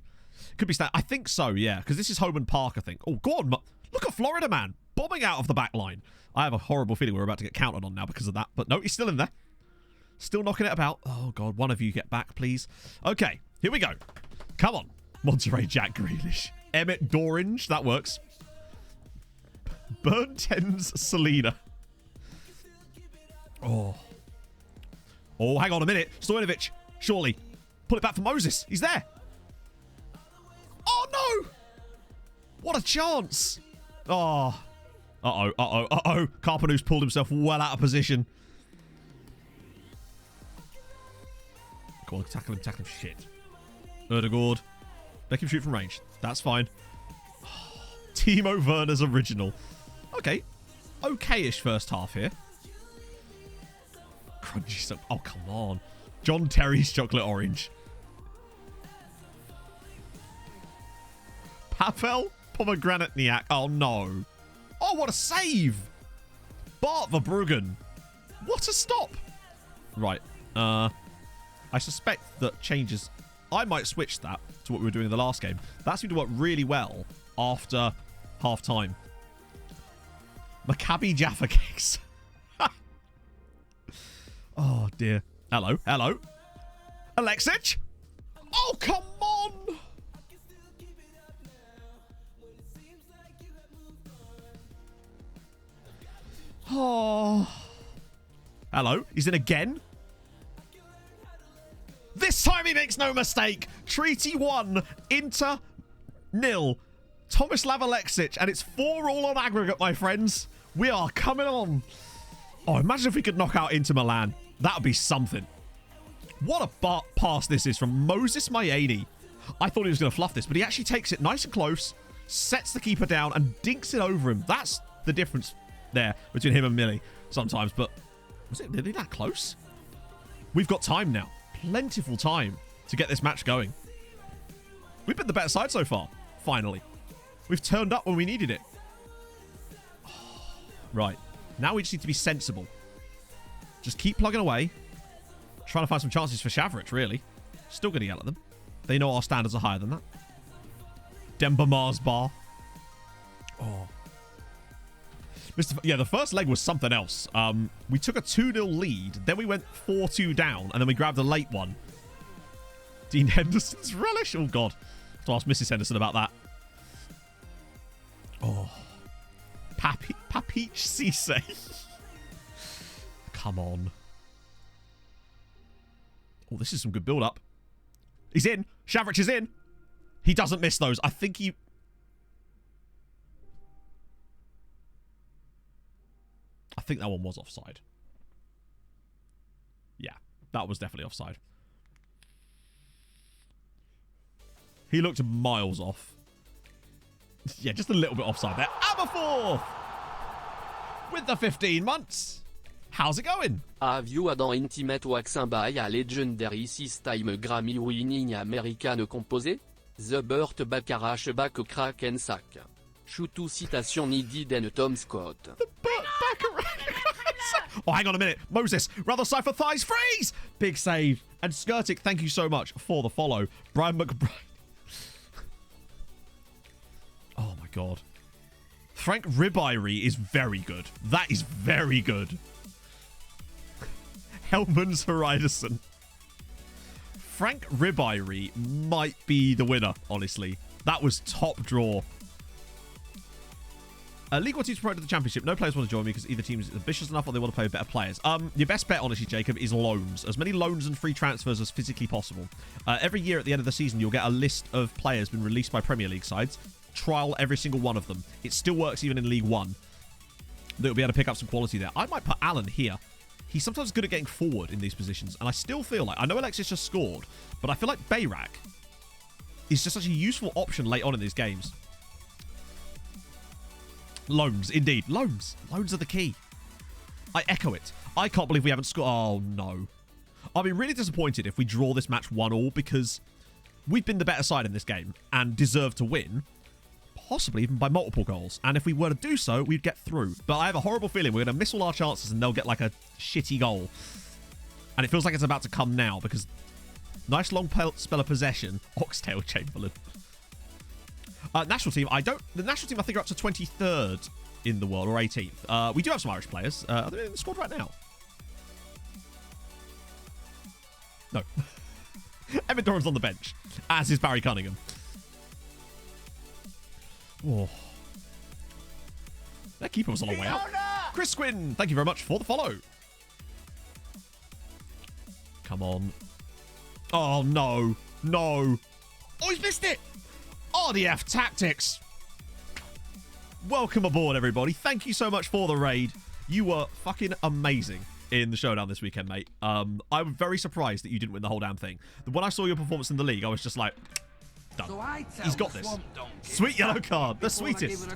Could be stat. I think so, yeah. Because this is home and park, I think. Oh, go on. Look at Florida, man. Bombing out of the back line. I have a horrible feeling we're about to get counted on now because of that. But no, he's still in there. Still knocking it about. Oh, God. One of you get back, please. Okay. Here we go. Come on. Monterey Jack Grealish. Emmett Dorange. That works. Burn Tens Selena. Oh. Oh, hang on a minute. Stojanovic. Surely. Pull it back for Moses. He's there. Oh, no. What a chance. Oh. Uh-oh, uh-oh, uh-oh. Carpenou's pulled himself well out of position. Go on, tackle him, tackle him. Shit. Erdegaard. Make him shoot from range. That's fine. Oh, Timo Werner's original. Okay. Okay-ish first half here. Crunchy stuff. Oh, come on. John Terry's chocolate orange. Pavel Pomegranatniak. Oh, no. Oh, what a save. Bart Verbruggen. What a stop. Right. I suspect that changes... I might switch that to what we were doing in the last game. That seemed to work really well after half-time. Maccabi Jaffa Cakes. Oh, dear. Hello. Hello. Alexic. Oh, come on. Oh. Hello. He's in again. This time he makes no mistake. Treaty 1. Inter 0. Tomislav Alexic. And it's 4-4 on aggregate, my friends. We are coming on. Oh, imagine if we could knock out Inter Milan. That would be something. What a pass this is from Moses Mayeni. I thought he was going to fluff this, but he actually takes it nice and close, sets the keeper down, and dinks it over him. That's the difference there between him and Millie sometimes. But was it really that close? We've got time now. Plentiful time to get this match going. We've been the better side so far. Finally. We've turned up when we needed it. Right. Now we just need to be sensible. Just keep plugging away. Trying to find some chances for Shavric, really. Still going to yell at them. They know our standards are higher than that. Demba Mars Bar. Oh. Yeah, the first leg was something else. We took a 2-0 lead. Then we went 4-2 down. And then we grabbed a late one. Dean Henderson's relish. Oh, God. To ask Mrs. Henderson about that. Oh. Papiche Cisse. Come on. Oh, this is some good build-up. He's in. Shavrich is in. He doesn't miss those. I think he... I think that one was offside. Yeah, that was definitely offside. He looked miles off. Yeah, just a little bit offside there. Aberforth! With the 15 months. How's it going? Have you had an intimate waxin by a legendary 6-time Grammy winning American composé? The Burt Bacharach back crack and sack. Shootout citation needed and Tom Scott. The Burt Bacharach. Oh, hang on a minute. Moses, rather cipher thighs freeze! Big save. And Skirtic, thank you so much for the follow. Brian McBride. Oh my god. Frank Ribéry is very good. That is very good. Helmans Haridason. Frank Ribéry might be the winner, honestly. That was top draw. League 1 teams promoted to the championship. No players want to join me because either team is ambitious enough or they want to play with better players. Your best bet, honestly, Jacob, is loans. As many loans and free transfers as physically possible. Every year at the end of the season, you'll get a list of players been released by Premier League sides. Trial every single one of them. It still works even in League 1. They'll be able to pick up some quality there. I might put Alan here. He's sometimes good at getting forward in these positions. And I still feel like... I know Alexis just scored. But I feel like Bayrak is just such a useful option late on in these games. Loans, indeed. Loans. Loans are the key. I echo it. I can't believe we haven't scored. Oh, no. I'll be really disappointed if we draw this match 1-1 because we've been the better side in this game and deserve to win. Possibly even by multiple goals. And if we were to do so, we'd get through. But I have a horrible feeling we're going to miss all our chances and they'll get like a shitty goal. And it feels like it's about to come now because nice long spell of possession. Oxtail Chamberlain. National team, the national team I think are up to 23rd in the world or 18th. We do have some Irish players. Are they in the squad right now? No. Emmett Doran's on the bench, as is Barry Cunningham. Oh. That keeper was a long way out. Chris Squin, thank you very much for the follow. Come on. Oh, no. No. Oh, he's missed it. RDF Tactics. Welcome aboard, everybody. Thank you so much for the raid. You were fucking amazing in the showdown this weekend, mate. I'm very surprised that you didn't win the whole damn thing. When I saw your performance in the league, I was just like... done. So He's got this. Sweet yellow card, the sweetest.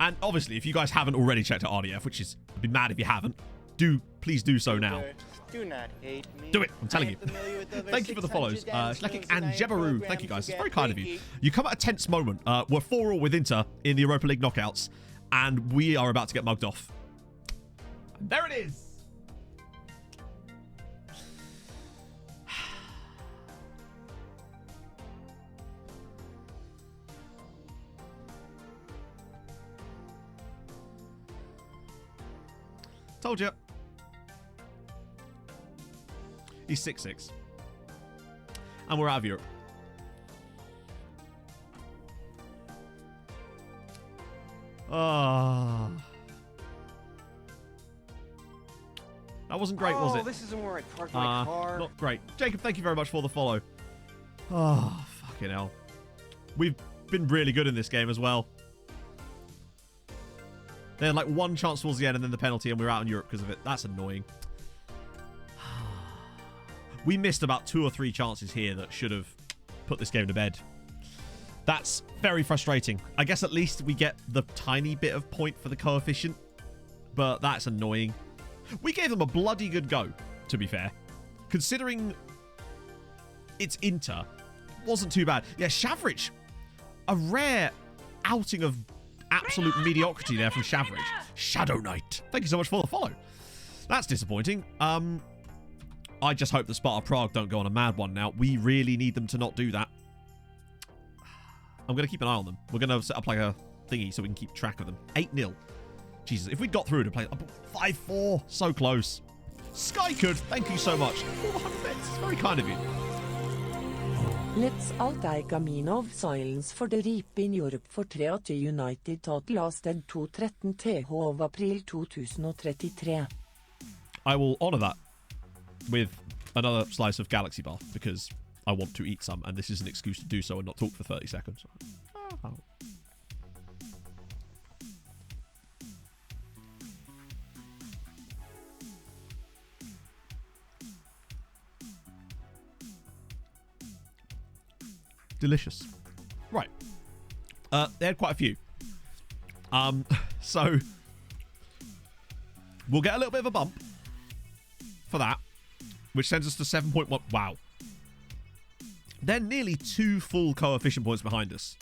And obviously, if you guys haven't already checked out RDF, which is, I'd be mad if you haven't, please do so now. Do not hate me. Do it, I'm telling you. Thank you for the follows. Shlekik and Jebaru, thank you guys. It's very kind of you. You come at a tense moment. We're 4-4 with Inter in the Europa League knockouts, and we are about to get mugged off. And there it is. Told you. He's 6'6". And we're out of Europe. Ah. That wasn't great, was it? This isn't where I parked my car. Not great. Jacob, thank you very much for the follow. Oh, fucking hell. We've been really good in this game as well. They had like one chance towards the end and then the penalty and we were out in Europe because of it. That's annoying. We missed about 2 or 3 chances here that should have put this game to bed. That's very frustrating. I guess at least we get the tiny bit of point for the coefficient. But that's annoying. We gave them a bloody good go, to be fair. Considering it's Inter, wasn't too bad. Yeah, Shavrich. A rare outing of absolute mediocrity there from Shavrich. Shadow Knight. Thank you so much for the follow. That's disappointing. I just hope that Sparta Prague don't go on a mad one now. We really need them to not do that. I'm going to keep an eye on them. We're going to set up like a thingy so we can keep track of them. 8-0. Jesus, if we got through to play 5-4, so close. Skycould, thank you so much. 400 bits. It's very kind of you. Let's all take a minute of silence for the RIP in Europe for 3 United total lasted 213 TH of April 2033. I will honour that with another slice of Galaxy Bar because I want to eat some, and this is an excuse to do so and not talk for 30 seconds. Oh. Delicious. Right. They had quite a few. So we'll get a little bit of a bump for that, which sends us to 7.1. Wow. They're nearly 2 full coefficient points behind us.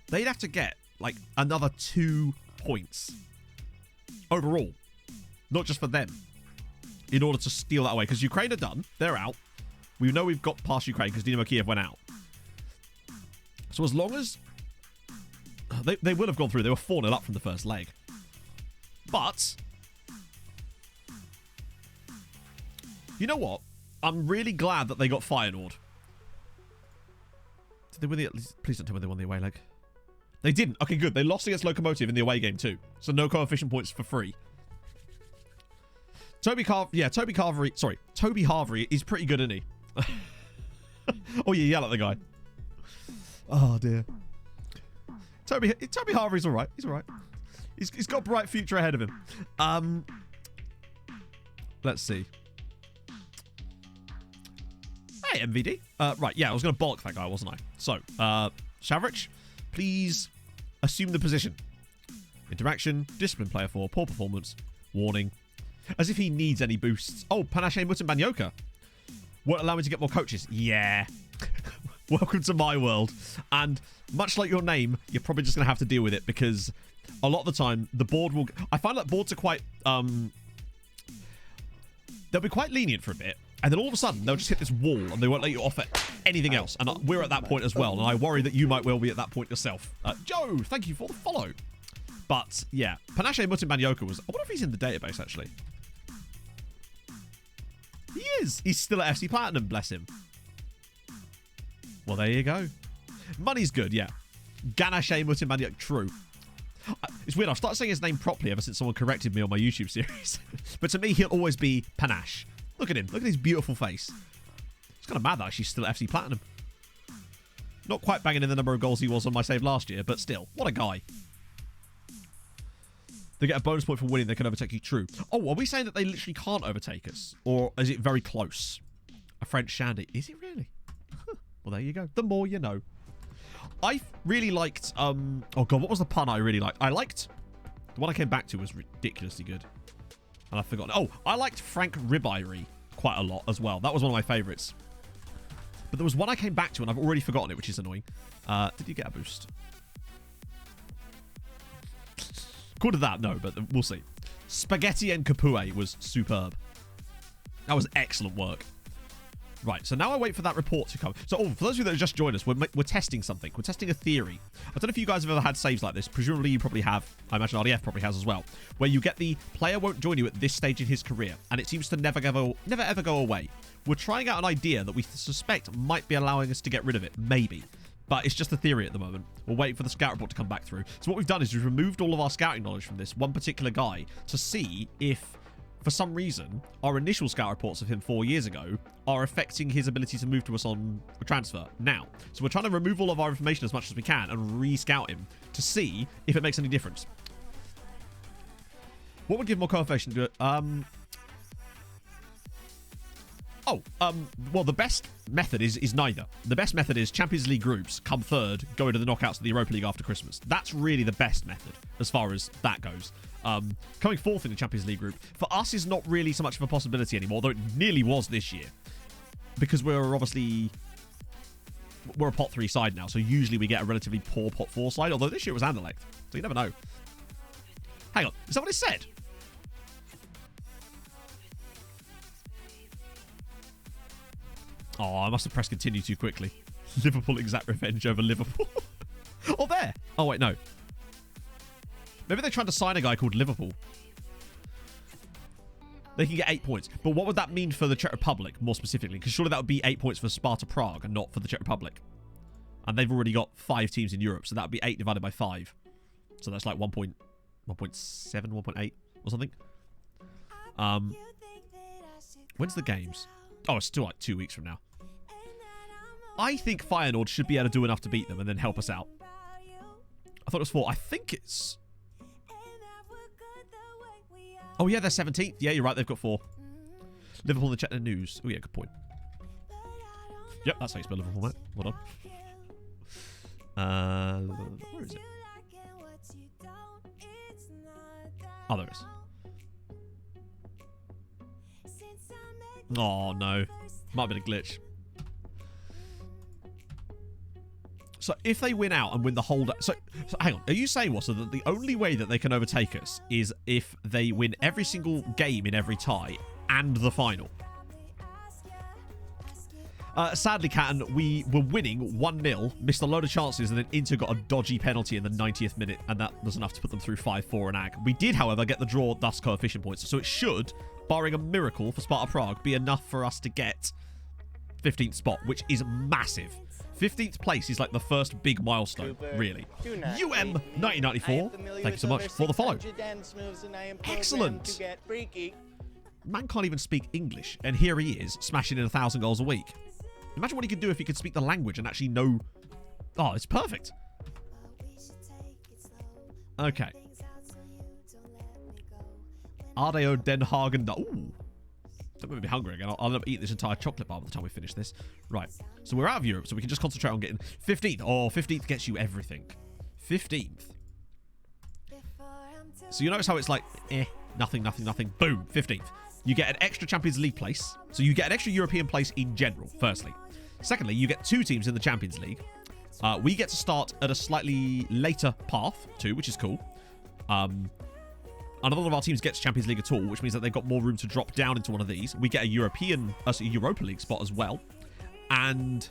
They'd have to get like another 2 points overall, not just for them, in order to steal that away. Because Ukraine are done. They're out. We know we've got past Ukraine because Dynamo Kiev went out. So as long as they will have gone through, they were 4-0 up from the first leg. But you know what? I'm really glad that they got Feyenoord. Did they win the? Please don't tell me they won the away leg. They didn't. Okay, good. They lost against Lokomotiv in the away game too. So no coefficient points for free. Toby Harvery is pretty good, isn't he? Oh, you yell at the guy. Oh dear. Toby Harvery's all right. He's all right. He's got a bright future ahead of him. Let's see. Hey, MVD. Right, yeah, I was going to bollock that guy, wasn't I? So, Shavrich, please assume the position. Interaction, discipline player 4, poor performance, warning. As if he needs any boosts. Oh, Panache Mutimbanyoka. Won't allow me to get more coaches. Yeah. Welcome to my world. And much like your name, you're probably just going to have to deal with it because a lot of the time, the board will... I find that boards are quite... they'll be quite lenient for a bit. And then all of a sudden, they'll just hit this wall and they won't let you offer anything else. And we're at that point as well. And I worry that you might well be at that point yourself. Joe, thank you for the follow. But, yeah. Panache Mutimbanyoka was... I wonder if he's in the database, actually. He is. He's still at FC Platinum, bless him. Well, there you go. Money's good, yeah. Ganache Mutimbanyoka, true. It's weird. I've started saying his name properly ever since someone corrected me on my YouTube series. But to me, he'll always be Panache. Look at him. Look at his beautiful face. It's kind of mad that she's still at FC Platinum. Not quite banging in the number of goals he was on my save last year, but still. What a guy. They get a bonus point for winning. They can overtake you. True. Oh, are we saying that they literally can't overtake us? Or is it very close? A French shandy. Is it really? Well, there you go. The more you know. I really liked... oh, God. What was the pun I really liked? I liked... The one I came back to was ridiculously good. And I've forgotten. Oh, I liked Frank Ribéry quite a lot as well. That was one of my favourites. But there was one I came back to and I've already forgotten it, which is annoying. Did you get a boost? Could have that, no, but we'll see. Spaghetti and Capue was superb. That was excellent work. Right, so now I wait for that report to come. So, for those of you that have just joined us, we're testing something. We're testing a theory. I don't know if you guys have ever had saves like this. Presumably, you probably have. I imagine RDF probably has as well. Where you get the player won't join you at this stage in his career, and it seems to never ever go away. We're trying out an idea that we suspect might be allowing us to get rid of it. Maybe. But it's just a theory at the moment. We're waiting for the scout report to come back through. So what we've done is we've removed all of our scouting knowledge from this one particular guy to see if, for some reason, our initial scout reports of him 4 years ago are affecting his ability to move to us on a transfer now. So we're trying to remove all of our information as much as we can and re-scout him to see if it makes any difference. What would give more coefficient to it? Well, the best method is neither. The best method is Champions League groups come third, go into the knockouts of the Europa League after Christmas. That's really the best method as far as that goes. Coming fourth in the Champions League group, for us, is not really so much of a possibility anymore, though it nearly was this year. Because we're a pot 3 side now, so usually we get a relatively poor pot 4 side, although this year it was Anderlecht, so you never know. Hang on, is that what it said? Oh, I must have pressed continue too quickly. Liverpool exact revenge over Liverpool. Oh, there. Oh, wait, no. Maybe they're trying to sign a guy called Liverpool. They can get 8 points. But what would that mean for the Czech Republic, more specifically? Because surely that would be 8 points for Sparta Prague and not for the Czech Republic. And they've already got 5 teams in Europe, so that would be 8 divided by 5. So that's like 1.7, 1.8 or something. When's the games? Oh, it's still like 2 weeks from now. I think Feyenoord should be able to do enough to beat them and then help us out. I thought it was 4. I think it's... Oh, yeah, they're 17th. Yeah, you're right. They've got 4. Liverpool in the Czech News. Oh, yeah, good point. Yep, that's how you spell Liverpool, mate. Well done. Where is it? Oh, there it is. Oh, no. Might have been a glitch. So if they win out and win the whole... So hang on. Are you saying, Wassa, that the only way that they can overtake us is if they win every single game in every tie and the final? Sadly, Catton, we were winning 1-0, missed a load of chances, and then Inter got a dodgy penalty in the 90th minute, and that was enough to put them through 5-4 and ag. We did, however, get the draw, thus coefficient points. So it should, barring a miracle for Sparta Prague, be enough for us to get 15th spot, which is massive. 15th place is like the first big milestone, really. UM 1994, thank you so much for the follow. Excellent. Man can't even speak English, and here he is, smashing in 1,000 goals a week. Imagine what he could do if he could speak the language and actually know... Oh, it's perfect. Okay. Ardeo Den Hagen... Ooh. Don't make me hungry again. I'll end up eating this entire chocolate bar by the time we finish this. Right. So we're out of Europe, so we can just concentrate on getting 15th. Oh, 15th gets you everything. 15th. So you notice how it's like, nothing, nothing, nothing. Boom, 15th. You get an extra Champions League place. So you get an extra European place in general, firstly. Secondly, you get 2 teams in the Champions League. We get to start at a slightly later path, too, which is cool. None of our teams gets Champions League at all, which means that they've got more room to drop down into one of these. We get a Europa League spot as well. And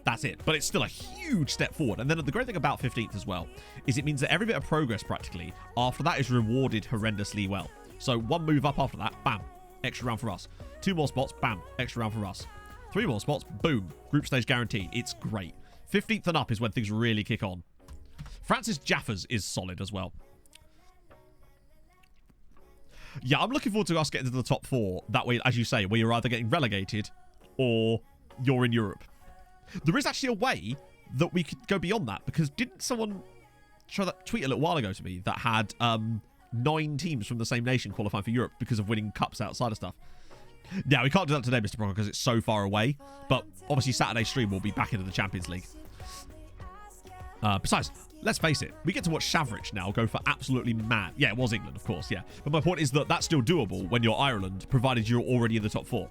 that's it. But it's still a huge step forward. And then the great thing about 15th as well is it means that every bit of progress, practically, after that is rewarded horrendously well. So 1 move up after that, bam, extra round for us. 2 more spots, bam, extra round for us. 3 more spots, boom, group stage guaranteed. It's great. 15th and up is when things really kick on. Francis Jaffers is solid as well. Yeah, I'm looking forward to us getting to the top 4. That way, as you say, where you're either getting relegated or you're in Europe. There is actually a way that we could go beyond that, because didn't someone tweet a little while ago to me that had 9 teams from the same nation qualifying for Europe because of winning cups outside of stuff? Yeah, we can't do that today, Mr. Bronco, because it's so far away. But obviously, Saturday's stream will be back into the Champions League. Besides, let's face it, we get to watch Savage now go for absolutely mad. Yeah, it was England, of course, yeah. But my point is that that's still doable when you're Ireland, provided you're already in the top 4.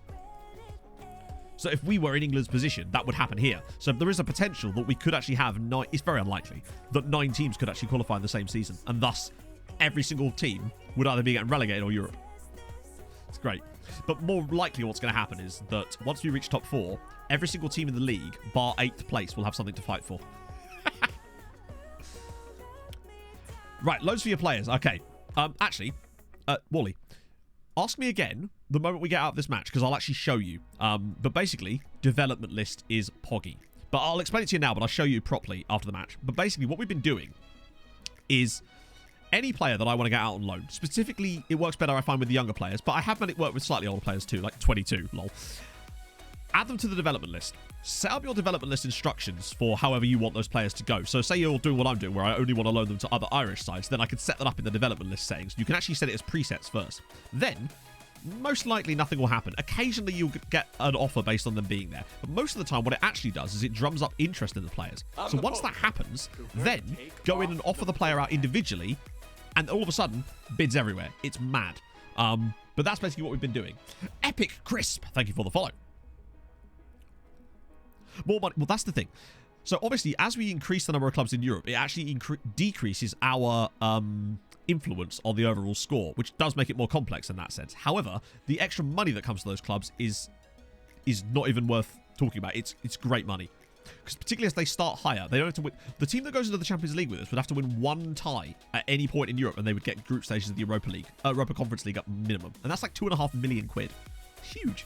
So if we were in England's position, that would happen here. So there is a potential that we could actually have 9... It's very unlikely that 9 teams could actually qualify in the same season. And thus, every single team would either be getting relegated or Europe. It's great. But more likely what's going to happen is that once we reach top 4, every single team in the league, bar 8th place, will have something to fight for. Right, loads for your players. Okay. Actually, Wally, ask me again the moment we get out of this match, because I'll actually show you. But basically, development list is Poggy. But I'll explain it to you now, but I'll show you properly after the match. But basically, what we've been doing is any player that I want to get out on loan. Specifically, it works better, I find, with the younger players. But I have made it work with slightly older players too, like 22, lol. Add them to the development list. Set up your development list instructions for however you want those players to go. So say you're doing what I'm doing, where I only want to loan them to other Irish sides, then I could set that up in the development list settings. You can actually set it as presets first. Then, most likely nothing will happen. Occasionally you'll get an offer based on them being there. But most of the time what it actually does is it drums up interest in the players. So once that happens, then go in and offer the player out individually, and all of a sudden, bids everywhere. It's mad. But that's basically what we've been doing. Epic Crisp, thank you for the follow. More money. Well, that's the thing. So obviously, as we increase the number of clubs in Europe, it actually decreases our influence on the overall score, which does make it more complex in that sense. However, the extra money that comes to those clubs is not even worth talking about. It's great money. Because particularly as they start higher, they don't have to win. The team that goes into the Champions League with us would have to win one tie at any point in Europe, and they would get group stages of the Europa Conference League at minimum. And that's like £2.5 million. Huge.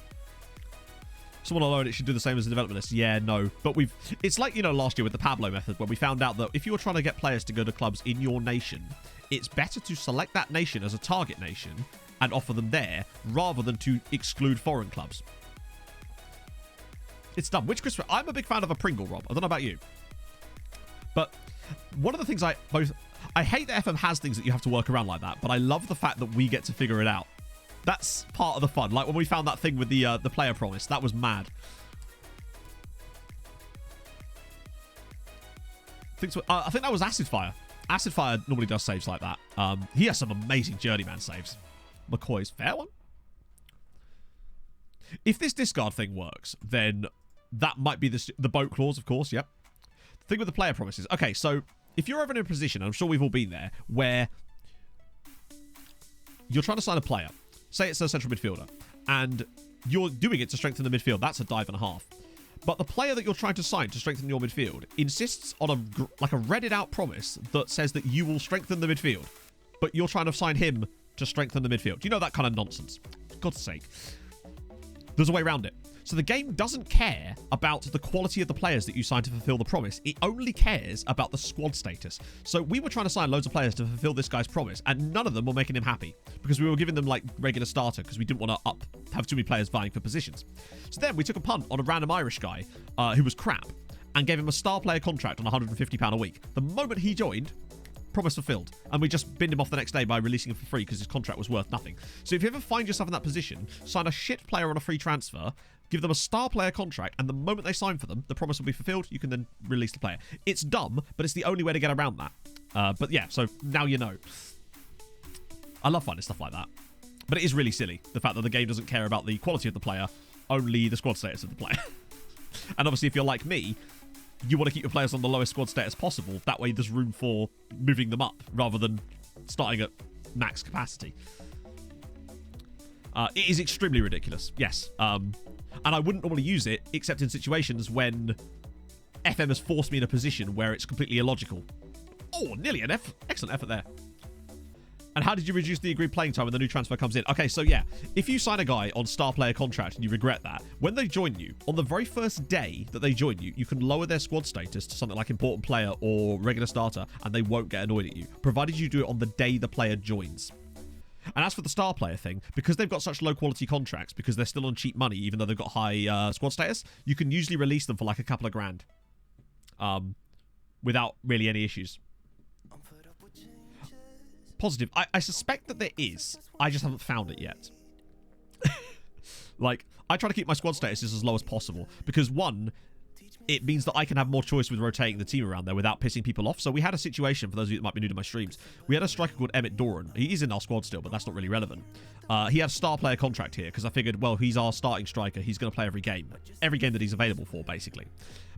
Someone alone, it should do the same as the development list. Yeah, no. But it's like, last year with the Pablo method, where we found out that if you're trying to get players to go to clubs in your nation, it's better to select that nation as a target nation and offer them there, rather than to exclude foreign clubs. It's dumb. I'm a big fan of a Pringle, Rob. I don't know about you. But one of the things I hate that FM has things that you have to work around like that, but I love the fact that we get to figure it out. That's part of the fun. Like when we found that thing with the player promise, that was mad. I think that was Acid Fire. Acid Fire normally does saves like that. He has some amazing Journeyman saves. McCoy's fair one. If this discard thing works, then that might be the boat clause, of course. Yep. The thing with the player promises. Okay, so if you're ever in a position, I'm sure we've all been there, where you're trying to sign a player. Say it's a central midfielder, and you're doing it to strengthen the midfield. That's a dive and a half. But the player that you're trying to sign to strengthen your midfield insists on a Reddit out promise that says that you will strengthen the midfield, but you're trying to sign him to strengthen the midfield. You know, that kind of nonsense. For God's sake. There's a way around it. So the game doesn't care about the quality of the players that you sign to fulfill the promise. It only cares about the squad status. So we were trying to sign loads of players to fulfill this guy's promise, and none of them were making him happy because we were giving them like regular starter because we didn't want to have too many players vying for positions. So then we took a punt on a random Irish guy who was crap and gave him a star player contract on £150 a week. The moment he joined, promise fulfilled, and we just binned him off the next day by releasing him for free because his contract was worth nothing. So if you ever find yourself in that position, sign a shit player on a free transfer, give them a star player contract, and the moment they sign for them, the promise will be fulfilled. You can then release the player. It's dumb, but it's the only way to get around that. But yeah, so now you know. I love finding stuff like that. But it is really silly, the fact that the game doesn't care about the quality of the player, only the squad status of the player. And obviously, if you're like me, you want to keep your players on the lowest squad status possible. That way there's room for moving them up rather than starting at max capacity. It is extremely ridiculous, yes. And I wouldn't normally use it except in situations when FM has forced me in a position where it's completely illogical. Oh, nearly an F. Excellent effort there. And how did you reduce the agreed playing time when the new transfer comes in? Okay, so yeah, if you sign a guy on star player contract and you regret that, when they join you, on the very first day that they join you, you can lower their squad status to something like important player or regular starter, and they won't get annoyed at you, provided you do it on the day the player joins. And as for the star player thing, because they've got such low quality contracts, because they're still on cheap money, even though they've got high squad status, you can usually release them for like a couple of grand. Without really any issues. Positive. I suspect that there is. I just haven't found it yet. Like, I try to keep my squad statuses as low as possible because, one, it means that I can have more choice with rotating the team around there without pissing people off. So we had a situation, for those of you that might be new to my streams, we had a striker called Emmett Doran. He is in our squad still, but that's not really relevant. He had a star player contract here because I figured, well, he's our starting striker. He's going to play every game that he's available for, basically.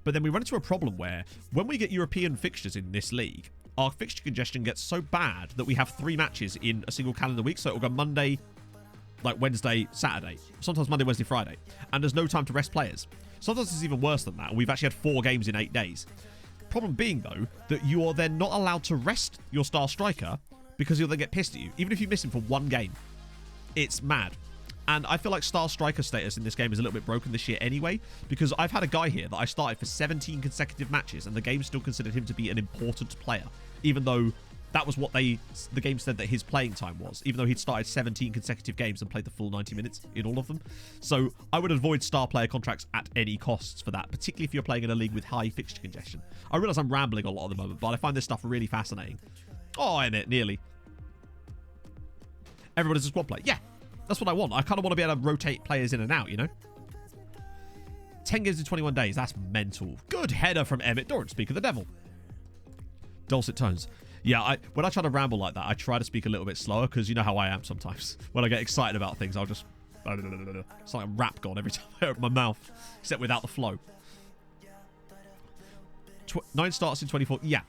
But then we run into a problem where when we get European fixtures in this league, our fixture congestion gets so bad that we have 3 matches in a single calendar week. So it'll go Monday, like Wednesday, Saturday. Sometimes Monday, Wednesday, Friday. And there's no time to rest players. Sometimes it's even worse than that. We've actually had 4 games in 8 days. Problem being, though, that you are then not allowed to rest your star striker because he'll then get pissed at you, even if you miss him for 1 game. It's mad. And I feel like star striker status in this game is a little bit broken this year anyway, because I've had a guy here that I started for 17 consecutive matches, and the game still considered him to be an important player, even though that was what the game said that his playing time was, even though he'd started 17 consecutive games and played the full 90 minutes in all of them. So I would avoid star player contracts at any costs for that, particularly if you're playing in a league with high fixture congestion. I realise I'm rambling a lot at the moment, but I find this stuff really fascinating. Oh, Emmett, nearly. Everybody's a squad player. Yeah, that's what I want. I kind of want to be able to rotate players in and out, you know? 10 games in 21 days. That's mental. Good header from Emmett Doran. Speak of the devil. Dulcet tones. Yeah, when I try to ramble like that, I try to speak a little bit slower because you know how I am sometimes. When I get excited about things, I'll just... It's like a rap god every time I open my mouth, except without the flow. 9 starts in 24. Yeah.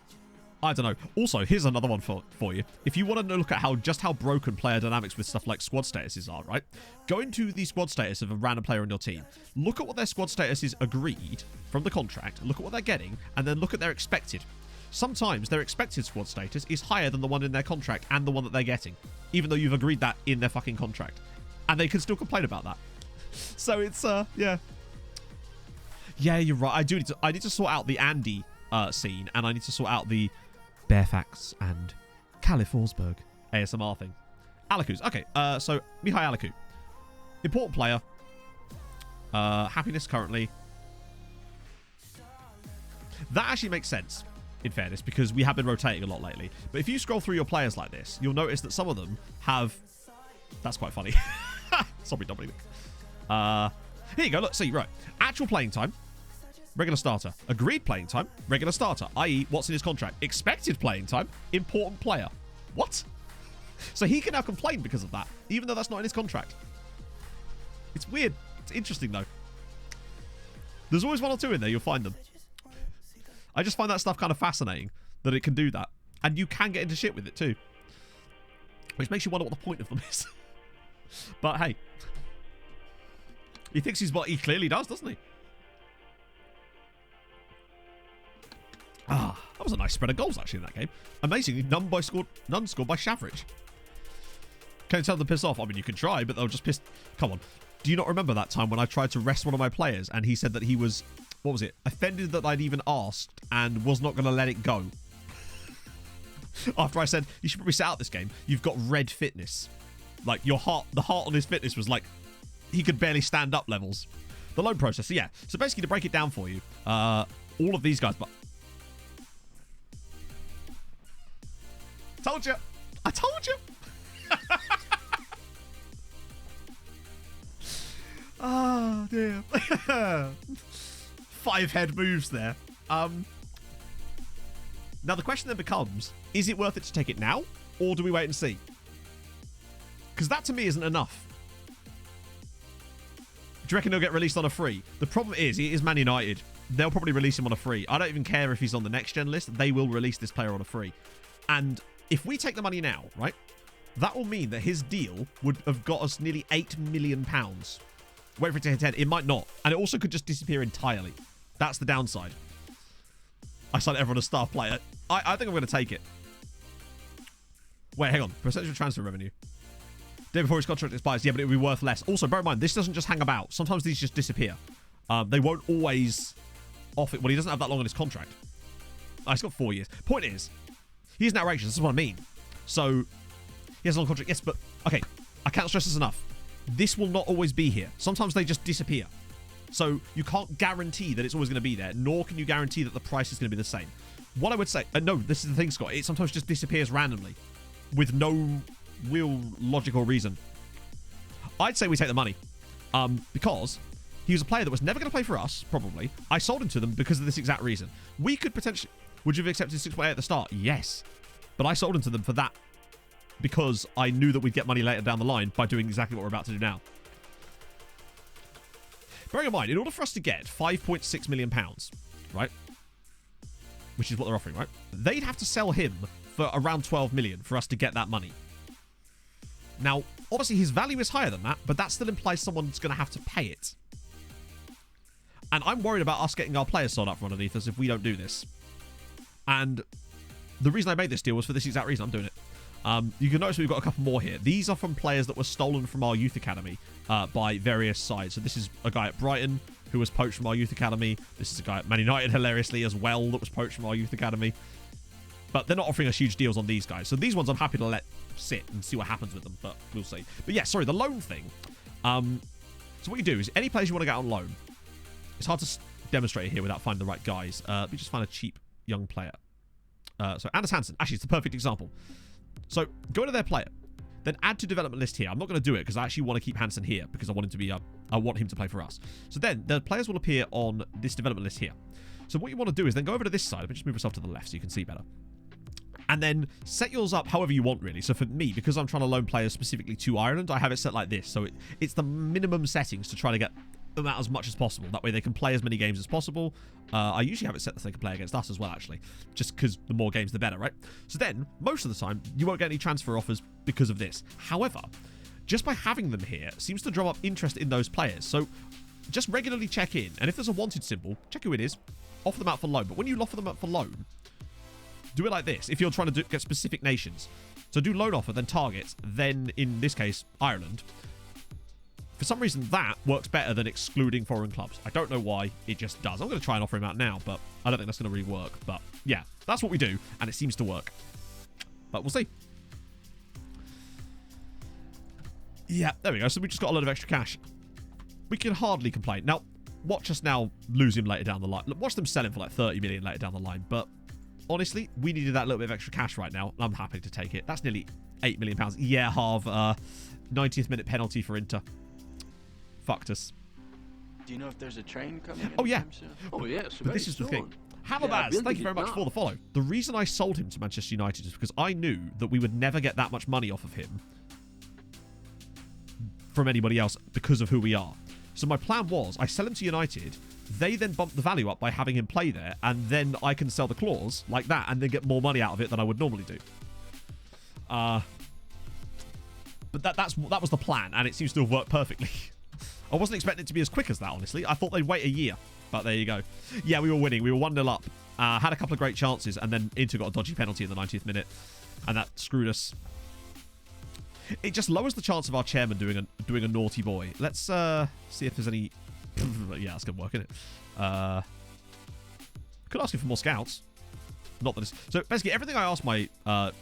I don't know. Also, here's another one for you. If you want to look at how broken player dynamics with stuff like squad statuses are, right? Go into the squad status of a random player on your team. Look at what their squad status is agreed from the contract. Look at what they're getting, and then look at their expected. Sometimes their expected squad status is higher than the one in their contract and the one that they're getting, even though you've agreed that in their fucking contract. And they can still complain about that. So it's, yeah. Yeah, you're right. I need to sort out the Andy scene, and I need to sort out the Bearfax and Caliph Forsberg ASMR thing. Alaku's. Okay, so Mihai Alaku. Important player. Happiness currently. That actually makes sense, in fairness, because we have been rotating a lot lately. But if you scroll through your players like this, you'll notice that some of them have... That's quite funny. Sorry, Dominic. Here you go. Look, see, right. Actual playing time. Regular starter. Agreed playing time. Regular starter. I.e., what's in his contract. Expected playing time. Important player. What? So he can now complain because of that, even though that's not in his contract. It's weird. It's interesting, though. There's always one or two in there. You'll find them. I just find that stuff kind of fascinating, that it can do that. And you can get into shit with it, too. Which makes you wonder what the point of them is. But, hey. He thinks he's what he clearly does, doesn't he? Ah, that was a nice spread of goals, actually, in that game. Amazingly, none scored by Shavridge. Can you tell them to piss off? I mean, you can try, but they'll just piss... Come on. Do you not remember that time when I tried to rest one of my players and he said that he was... What was it? Offended that I'd even asked and was not going to let it go. After I said, you should probably set out this game. You've got red fitness. Like, the heart on his fitness was like... He could barely stand up levels. The loan process. So, yeah. So, basically, to break it down for you, all of these guys... But told you. I told you. Oh, dear. 5 head moves there. Now, the question then becomes, is it worth it to take it now? Or do we wait and see? Because that, to me, isn't enough. Do you reckon he'll get released on a free? The problem is, he is Man United. They'll probably release him on a free. I don't even care if he's on the next-gen list. They will release this player on a free. And if we take the money now, right, that will mean that his deal would have got us nearly £8 million. Wait for it to hit 10. It might not. And it also could just disappear entirely. That's the downside. I signed everyone a star player. I think I'm going to take it. Wait, hang on. Percentage of transfer revenue. Day before his contract expires. Yeah, but it would be worth less. Also, bear in mind, this doesn't just hang about. Sometimes these just disappear. They won't always off it. Well, he doesn't have that long on his contract. He's got 4 years. Point is, he's an outrageous. This is what I mean. So, he has a long contract. Yes, but, okay. I can't stress this enough. This will not always be here. Sometimes they just disappear. So, you can't guarantee that it's always going to be there, nor can you guarantee that the price is going to be the same. What I would say... no, this is the thing, Scott. It sometimes just disappears randomly with no real logical reason. I'd say we take the money. Because he was a player that was never going to play for us, probably. I sold him to them because of this exact reason. We could potentially... Would you have accepted 6.8 at the start? Yes. But I sold him to them for that because I knew that we'd get money later down the line by doing exactly what we're about to do now. Bearing in mind, in order for us to get £5.6 million, right, which is what they're offering, right, they'd have to sell him for around 12 million for us to get that money. Now, obviously his value is higher than that, but that still implies someone's going to have to pay it. And I'm worried about us getting our players sold up from underneath us if we don't do this. And the reason I made this deal was for this exact reason. I'm doing it. You can notice we've got a couple more here. These are from players that were stolen from our youth academy by various sides. So this is a guy at Brighton who was poached from our youth academy. This is a guy at Man United, hilariously, as well, that was poached from our youth academy. But they're not offering us huge deals on these guys. So these ones I'm happy to let sit and see what happens with them, but we'll see. But yeah, sorry, the loan thing. So what you do is any players you want to get on loan, it's hard to demonstrate it here without finding the right guys. Let me just find a cheap young player. So Anders Hansen, actually, it's the perfect example. So go to their player, then add to development list here. I'm not going to do it because I actually want to keep Hansen here because I want him to be I want him to play for us. So then the players will appear on this development list here. So what you want to do is then go over to this side. Let me just move myself to the left so you can see better. And then set yours up however you want, really. So for me, because I'm trying to loan players specifically to Ireland, I have it set like this. So it's the minimum settings to try to get them out as much as possible. That way they can play as many games as possible. I usually have it set that they can play against us as well, actually. Just because the more games, the better, right? So then, most of the time, you won't get any transfer offers because of this. However, just by having them here seems to drum up interest in those players. So just regularly check in. And if there's a wanted symbol, check who it is. Offer them out for loan. But when you offer them out for loan, do it like this. If you're trying to get specific nations. So do loan offer, then targets, then in this case, Ireland. For some reason, that works better than excluding foreign clubs. I don't know why. It just does. I'm going to try and offer him out now, but I don't think that's going to really work. But yeah, that's what we do, and it seems to work. But we'll see. Yeah, there we go. So we just got a lot of extra cash. We can hardly complain. Now, watch us now lose him later down the line. Watch them sell him for like 30 million later down the line. But honestly, we needed that little bit of extra cash right now. I'm happy to take it. That's nearly £8 million. Yeah, Harv. 90th minute penalty for Inter. Fucked us. Do you know if there's a train coming? Oh, yeah. Oh, yes. But this is the thing. Hammerbaz, thank you very much for the follow. The reason I sold him to Manchester United is because I knew that we would never get that much money off of him from anybody else because of who we are. So my plan was I sell him to United, they then bump the value up by having him play there, and then I can sell the clause like that and then get more money out of it than I would normally do. But that was the plan, and it seems to have worked perfectly. I wasn't expecting it to be as quick as that, honestly. I thought they'd wait a year, but there you go. Yeah, we were winning. We were 1-0 up. Had a couple of great chances, and then Inter got a dodgy penalty in the 90th minute, and that screwed us. It just lowers the chance of our chairman doing a naughty boy. Let's see if there's any... yeah, that's going to work, isn't it? Could ask him for more scouts. Not that it's... So, basically, everything I ask my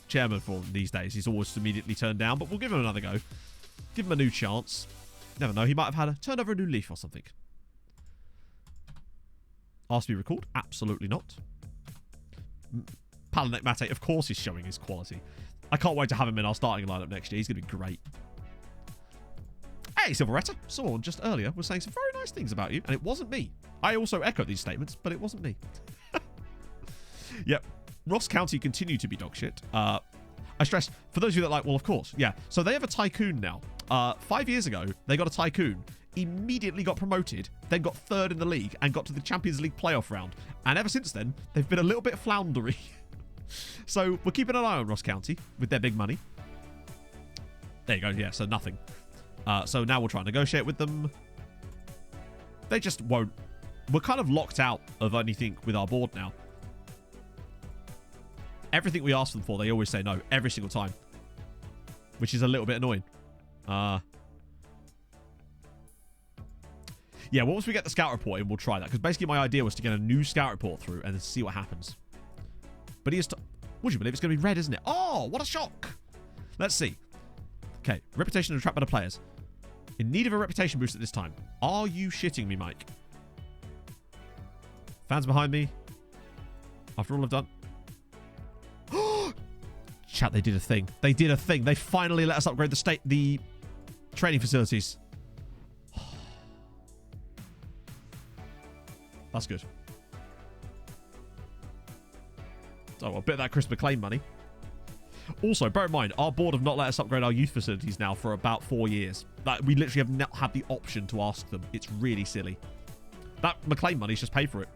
chairman for these days, he's always immediately turned down, but we'll give him another go. Give him a new chance. Never know, he might have had turned over a new leaf or something. Asked to be recalled? Absolutely not. Palanek Mate, of course he's showing his quality. I can't wait to have him in our starting lineup next year. He's going to be great. Hey, Silveretta. Someone just earlier was saying some very nice things about you, and it wasn't me. I also echo these statements, but it wasn't me. Yep. Ross County continue to be dog shit. I stress, for those of you that like, well, of course, yeah. So they have a tycoon now. 5 years ago, they got a tycoon, immediately got promoted, then got third in the league, and got to the Champions League playoff round. And ever since then, they've been a little bit floundery. So we're keeping an eye on Ross County with their big money. There you go, yeah, so nothing. So now we'll try and negotiate with them. They just won't. We're kind of locked out of anything with our board now. Everything we ask them for, they always say no, every single time. Which is a little bit annoying. Yeah, once we get the scout report in, we'll try that. Because basically my idea was to get a new scout report through and then see what happens. But he is... Would you believe it's going to be red, isn't it? Oh, what a shock. Let's see. Okay, reputation to attract better players. In need of a reputation boost at this time. Are you shitting me, Mike? Fans behind me. After all I've done. Chat, they did a thing. They did a thing. They finally let us upgrade the training facilities. That's good. Oh, a bit of that Chris McLean money. Also, bear in mind, our board have not let us upgrade our youth facilities now for about 4 years. Like, we literally have not had the option to ask them. It's really silly. That McLean money's just paid for it.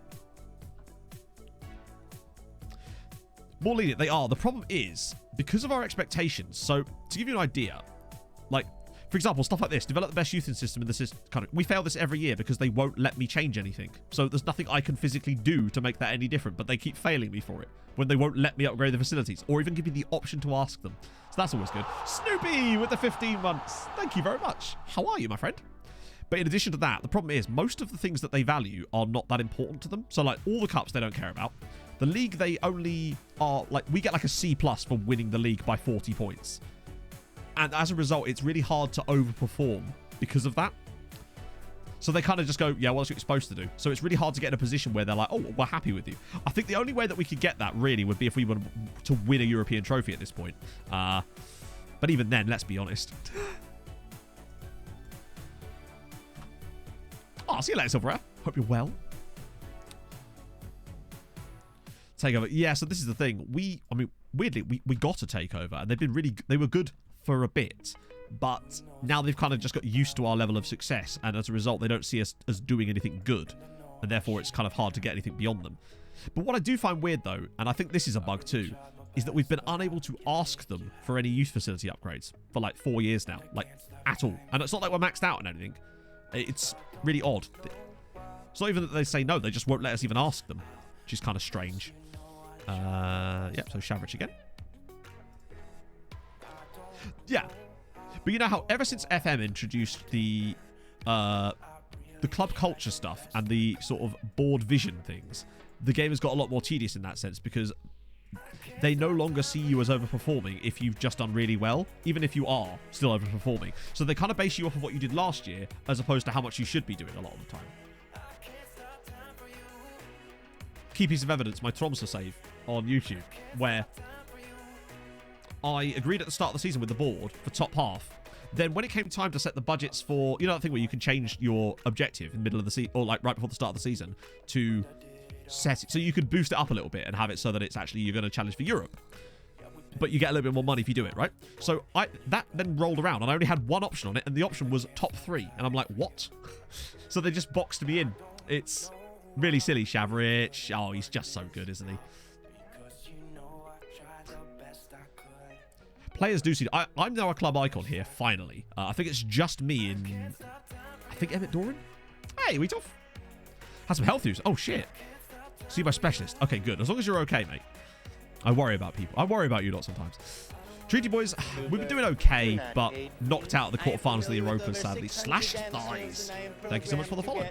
More lenient, they are. The problem is, because of our expectations, so to give you an idea, like, for example, stuff like this, develop the best youth system in the system. We fail this every year because they won't let me change anything. So there's nothing I can physically do to make that any different, but they keep failing me for it when they won't let me upgrade the facilities or even give me the option to ask them. So that's always good. Snoopy with the 15 months. Thank you very much. How are you, my friend? But in addition to that, the problem is most of the things that they value are not that important to them. So like all the cups they don't care about. The league, they only are like, we get like a C+ for winning the league by 40 points. And as a result, it's really hard to overperform because of that. So they kind of just go, yeah, what else are you supposed to do? So it's really hard to get in a position where they're like, oh, we're happy with you. I think the only way that we could get that really would be if we were to win a European trophy at this point. But even then, let's be honest. Oh, see you later, Silverette. Hope you're well. Takeover. Yeah, so this is the thing. I mean, weirdly, we got a takeover, and they were good for a bit, but now they've kind of just got used to our level of success, and as a result, they don't see us as doing anything good, and therefore it's kind of hard to get anything beyond them. But what I do find weird, though, and I think this is a bug too, is that we've been unable to ask them for any youth facility upgrades for like 4 years now, like at all. And it's not like we're maxed out on anything. It's really odd. It's not even that they say no, they just won't let us even ask them, which is kind of strange. Yep, so Shavrich again. Yeah. But you know how ever since FM introduced the club culture stuff and the sort of board vision things, the game has got a lot more tedious in that sense, because they no longer see you as overperforming if you've just done really well, even if you are still overperforming. So they kind of base you off of what you did last year as opposed to how much you should be doing a lot of the time. Key piece of evidence, my Tromsø save on YouTube, where I agreed at the start of the season with the board for top half. Then when it came time to set the budgets for, you know that thing where you can change your objective in the middle of the season, or like right before the start of the season, to set it so you could boost it up a little bit and have it so that it's actually you're going to challenge for Europe, but you get a little bit more money if you do it, right? So that then rolled around and I only had one option on it, and the option was top 3, and I'm like, what? So they just boxed me in. It's really silly. Shavrich, oh, he's just so good, isn't he? Players do see. I'm now a club icon here, finally. I think it's just me in, I think, Emmett Doran. Hey, we tough. Had some health use. Oh shit. See my specialist. Okay, good. As long as you're okay, mate. I worry about people. I worry about you lot sometimes. Treaty boys, we've been doing okay, but knocked out of the quarterfinals of the EUROPA, sadly. Slashed thighs. Thank you so much for the follow.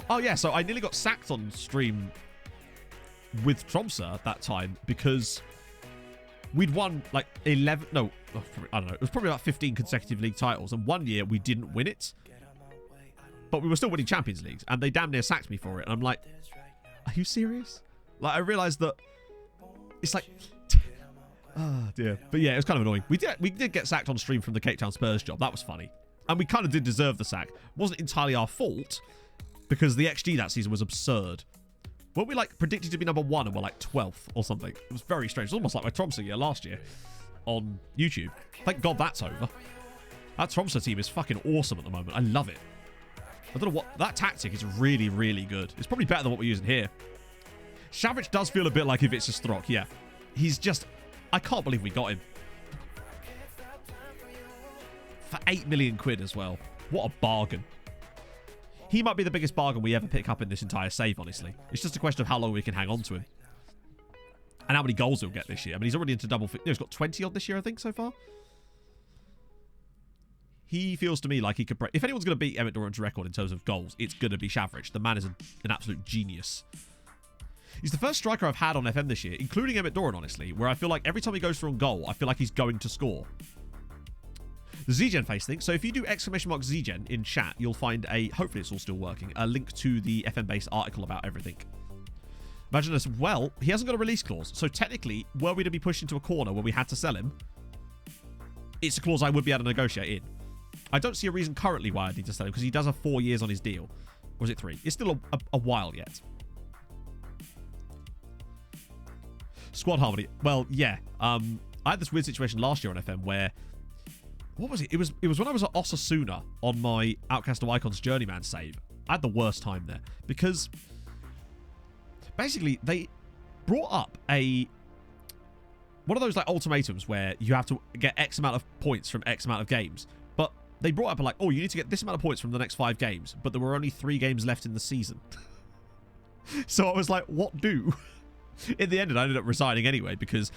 Oh yeah, so I nearly got sacked on stream with Tromsø that time because we'd won like 11, no, I don't know, it was probably about 15 consecutive league titles, and one year we didn't win it, but we were still winning Champions Leagues, and they damn near sacked me for it, and I'm like, are you serious? Like, I realised that it's like, oh dear. But yeah, it was kind of annoying. We did get sacked on stream from the Cape Town Spurs job. That was funny. And we kind of did deserve the sack. It wasn't entirely our fault, because the XG that season was absurd. Weren't we like predicted to be number 1 and we're like 12th or something? It was very strange. It was almost like my Tromsø year last year on YouTube. Thank God that's over. That Tromsø team is fucking awesome at the moment. I love it. I don't know what... That tactic is really, really good. It's probably better than what we're using here. Shavrich does feel a bit like if it's a Strock, yeah. He's just... I can't believe we got him. For 8 million quid as well. What a bargain. He might be the biggest bargain we ever pick up in this entire save, honestly. It's just a question of how long we can hang on to him. And how many goals he'll get this year. I mean, he's already into double... He's got 20 odd this year, I think, so far. He feels to me like he could break... If anyone's going to beat Emmett Doran's record in terms of goals, it's going to be Shavrich. The man is an absolute genius. He's the first striker I've had on FM this year, including Emmett Doran, honestly, where I feel like every time he goes for on goal, I feel like he's going to score. The Zgen face thing. So if you do !Zgen in chat, you'll find a, hopefully it's all still working, a link to the FM-based article about everything. Imagine as well, he hasn't got a release clause. So technically, were we to be pushed into a corner where we had to sell him, it's a clause I would be able to negotiate in. I don't see a reason currently why I need to sell him, because he does have 4 years on his deal. Or is it 3? It's still a while yet. Squad harmony. Well, yeah. I had this weird situation last year on FM where... What was it? It was when I was at Osasuna on my Outcast of Icons Journeyman save. I had the worst time there. Because... basically, they brought up one of those like ultimatums where you have to get X amount of points from X amount of games. But they brought up like, oh, you need to get this amount of points from the next 5 games. But there were only 3 games left in the season. So I was like, what do? In the end, I ended up resigning anyway because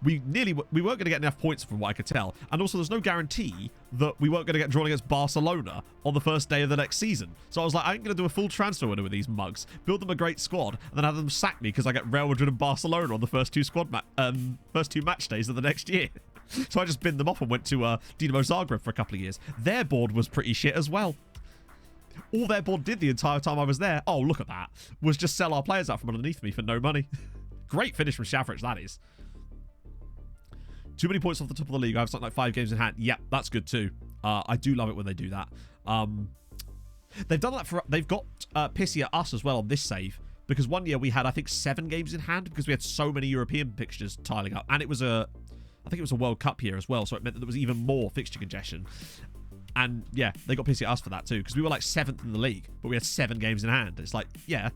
we weren't going to get enough points from what I could tell. And also, there's no guarantee that we weren't going to get drawn against Barcelona on the first day of the next season. So I was like, I ain't going to do a full transfer window with these mugs, build them a great squad, and then have them sack me because I get Real Madrid and Barcelona on the first 2 match days of the next year. So I just binned them off and went to Dinamo Zagreb for a couple of years. Their board was pretty shit as well. All their board did the entire time I was there, oh, look at that, was just sell our players out from underneath me for no money. Great finish from Shavrich, that is. Too many points off the top of the league. I have something like 5 games in hand. Yep, that's good too. I do love it when they do that. They've done that for... They've got pissy at us as well on this save. Because one year we had, I think, 7 games in hand because we had so many European fixtures tiling up. And it was a I think it was a World Cup year as well, so it meant that there was even more fixture congestion. And yeah, they got pissy at us for that too, because we were like 7th in the league, but we had 7 games in hand. It's like, yeah,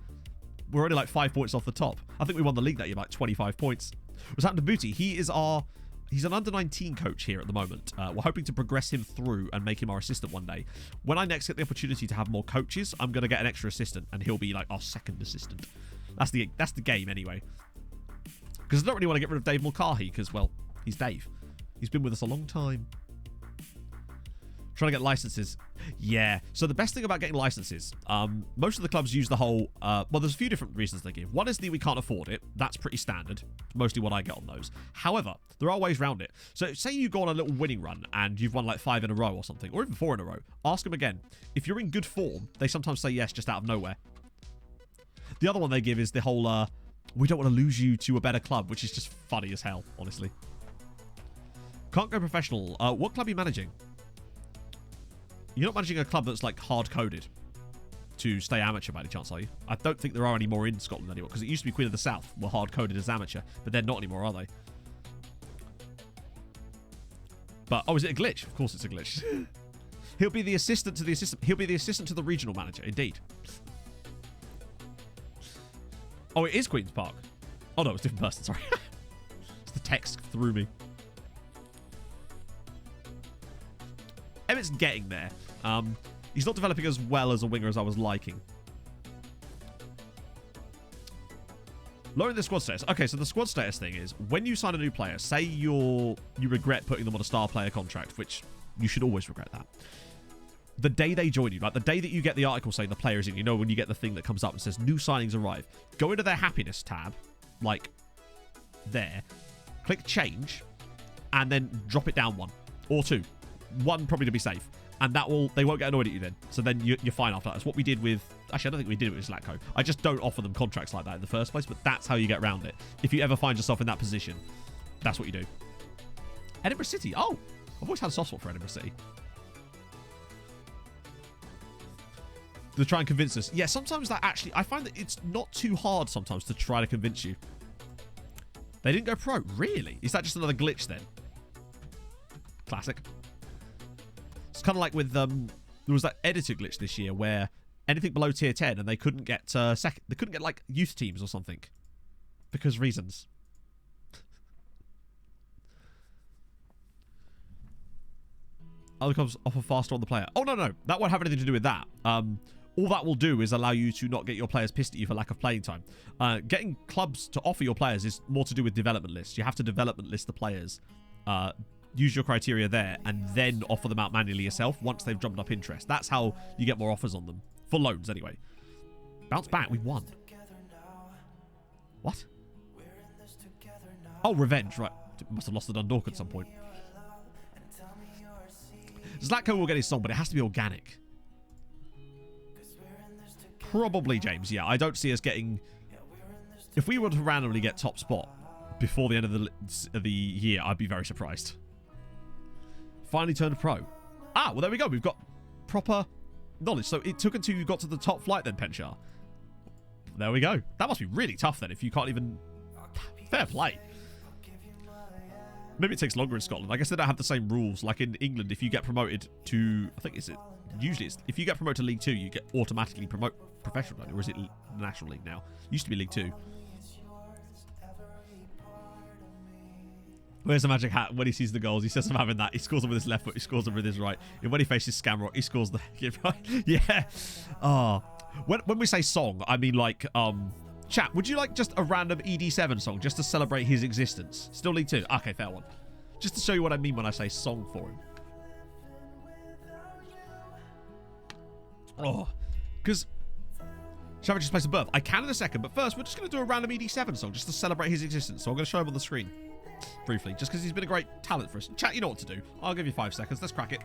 we're only like 5 points off the top. I think we won the league that year by like 25 points. What's happened to Booty? He's an under-19 coach here at the moment. We're hoping to progress him through and make him our assistant one day. When I next get the opportunity to have more coaches, I'm going to get an extra assistant, and he'll be like our second assistant. That's the game anyway. Because I don't really want to get rid of Dave Mulcahy, because, well, he's Dave. He's been with us a long time. Trying to get licenses. Yeah. So the best thing about getting licenses, most of the clubs use the whole, well, there's a few different reasons they give. One is we can't afford it. That's pretty standard. Mostly what I get on those. However, there are ways around it. So say you go on a little winning run and you've won like 5 in a row or something, or even 4 in a row. Ask them again. If you're in good form, they sometimes say yes just out of nowhere. The other one they give is the whole, we don't want to lose you to a better club, which is just funny as hell, honestly. Can't go professional. What club are you managing? You're not managing a club that's like hard-coded to stay amateur by any chance, are you? I don't think there are any more in Scotland anymore, because it used to be Queen of the South were hard-coded as amateur, but they're not anymore, are they? But, oh, is it a glitch? Of course it's a glitch. He'll be the assistant to the assistant. He'll be the assistant to the regional manager, indeed. Oh, it is Queen's Park. Oh, no, it's a different person, sorry. It's the text threw me. Emmett's getting there. He's not developing as well as a winger as I was liking. Lowering the squad status. Okay, so the squad status thing is when you sign a new player, say you regret putting them on a star player contract, which you should always regret that. The day they join you, like the day that you get the article saying the player is in, you know, when you get the thing that comes up and says new signings arrive, go into their happiness tab, like there, click change, and then drop it down 1 or 2. 1 probably to be safe, and they won't get annoyed at you then. So then you're fine after that. That's what we did with, actually I don't think we did it with Zlatko. I just don't offer them contracts like that in the first place, but that's how you get around it. If you ever find yourself in that position, that's what you do. Edinburgh City. Oh, I've always had a soft spot for Edinburgh City. To try and convince us. Yeah, sometimes that actually, I find that it's not too hard sometimes to try to convince you. They didn't go pro. Really? Is that just another glitch then? Classic. It's kind of like with, there was that editor glitch this year where anything below tier 10 and they couldn't get they couldn't get like youth teams or something. Because reasons. Other clubs offer faster on the player. Oh, no. That won't have anything to do with that. All that will do is allow you to not get your players pissed at you for lack of playing time. Getting clubs to offer your players is more to do with development lists. You have to development list the players. Use your criteria there and then offer them out manually yourself once they've drummed up interest. That's how you get more offers on them. For loans, anyway. Bounce back. We won. What? Oh, revenge. Right. Must have lost the Dundalk at some point. Zlatko will get his song, but it has to be organic. Probably, James. Yeah, I don't see us getting... If we were to randomly get top spot before the end of the year, I'd be very surprised. Finally turned pro. Ah, well, there we go. We've got proper knowledge. So it took until you got to the top flight then, Penchar. There we go. That must be really tough then if you can't even... Fair play. Maybe it takes longer in Scotland. I guess they don't have the same rules. Like in England, if you get promoted to... I think usually it's... If you get promoted to League 2, you get automatically professional. Or is it National League now? Used to be League 2. Where's the magic hat? When he sees the goals, he says I'm having that. He scores them with his left foot. He scores them with his right. And when he faces Scamrock, he scores the right. Yeah. Oh. When we say song, I mean like... Chat, would you like just a random ED7 song just to celebrate his existence? Still League 2? Okay, fair one. Just to show you what I mean when I say song for him. Oh. Because... Shall we just place a birth? I can in a second, but first we're just going to do a random ED7 song just to celebrate his existence. So I'm going to show him on the screen. Briefly. Just because he's been a great talent for us. Chat, you know what to do. I'll give you 5 seconds. Let's crack it.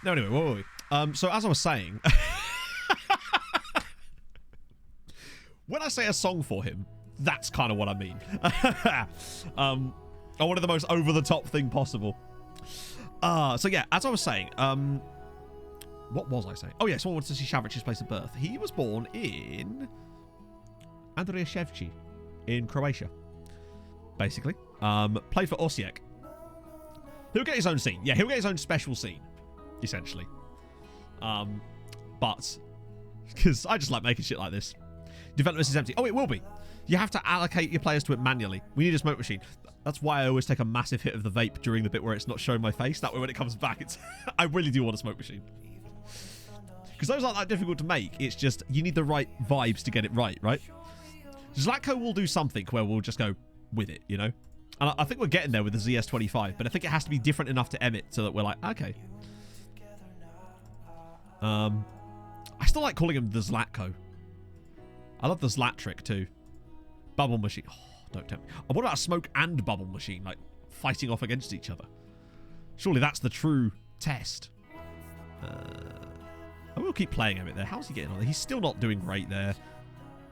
No, anyway, what were we? So as I was saying, when I say a song for him, that's kind of what I mean. I wanted the most over-the-top thing possible. So yeah, as I was saying, what was I saying? Oh yeah, someone wanted to see Shavric's place of birth. He was born in Andrijevci in Croatia, basically. Played for Osijek. He'll get his own scene. Yeah, he'll get his own special scene, essentially. But because I just like making shit like this. Development is empty. Oh, it will be. You have to allocate your players to it manually. We need a smoke machine. That's why I always take a massive hit of the vape during the bit where it's not showing my face. That way when it comes back, it's I really do want a smoke machine. Because those aren't that difficult to make. It's just, you need the right vibes to get it right, right? Zlatko will do something where we'll just go with it, you know? And I think we're getting there with the ZS25, but I think it has to be different enough to emit so that we're like, okay. I still like calling him the Zlatko. I love the Zlat trick too. Bubble machine. Oh, don't tempt me. Oh, what about a smoke and bubble machine, like fighting off against each other? Surely that's the true test. I will keep playing him there. How's he getting on there? He's still not doing great there.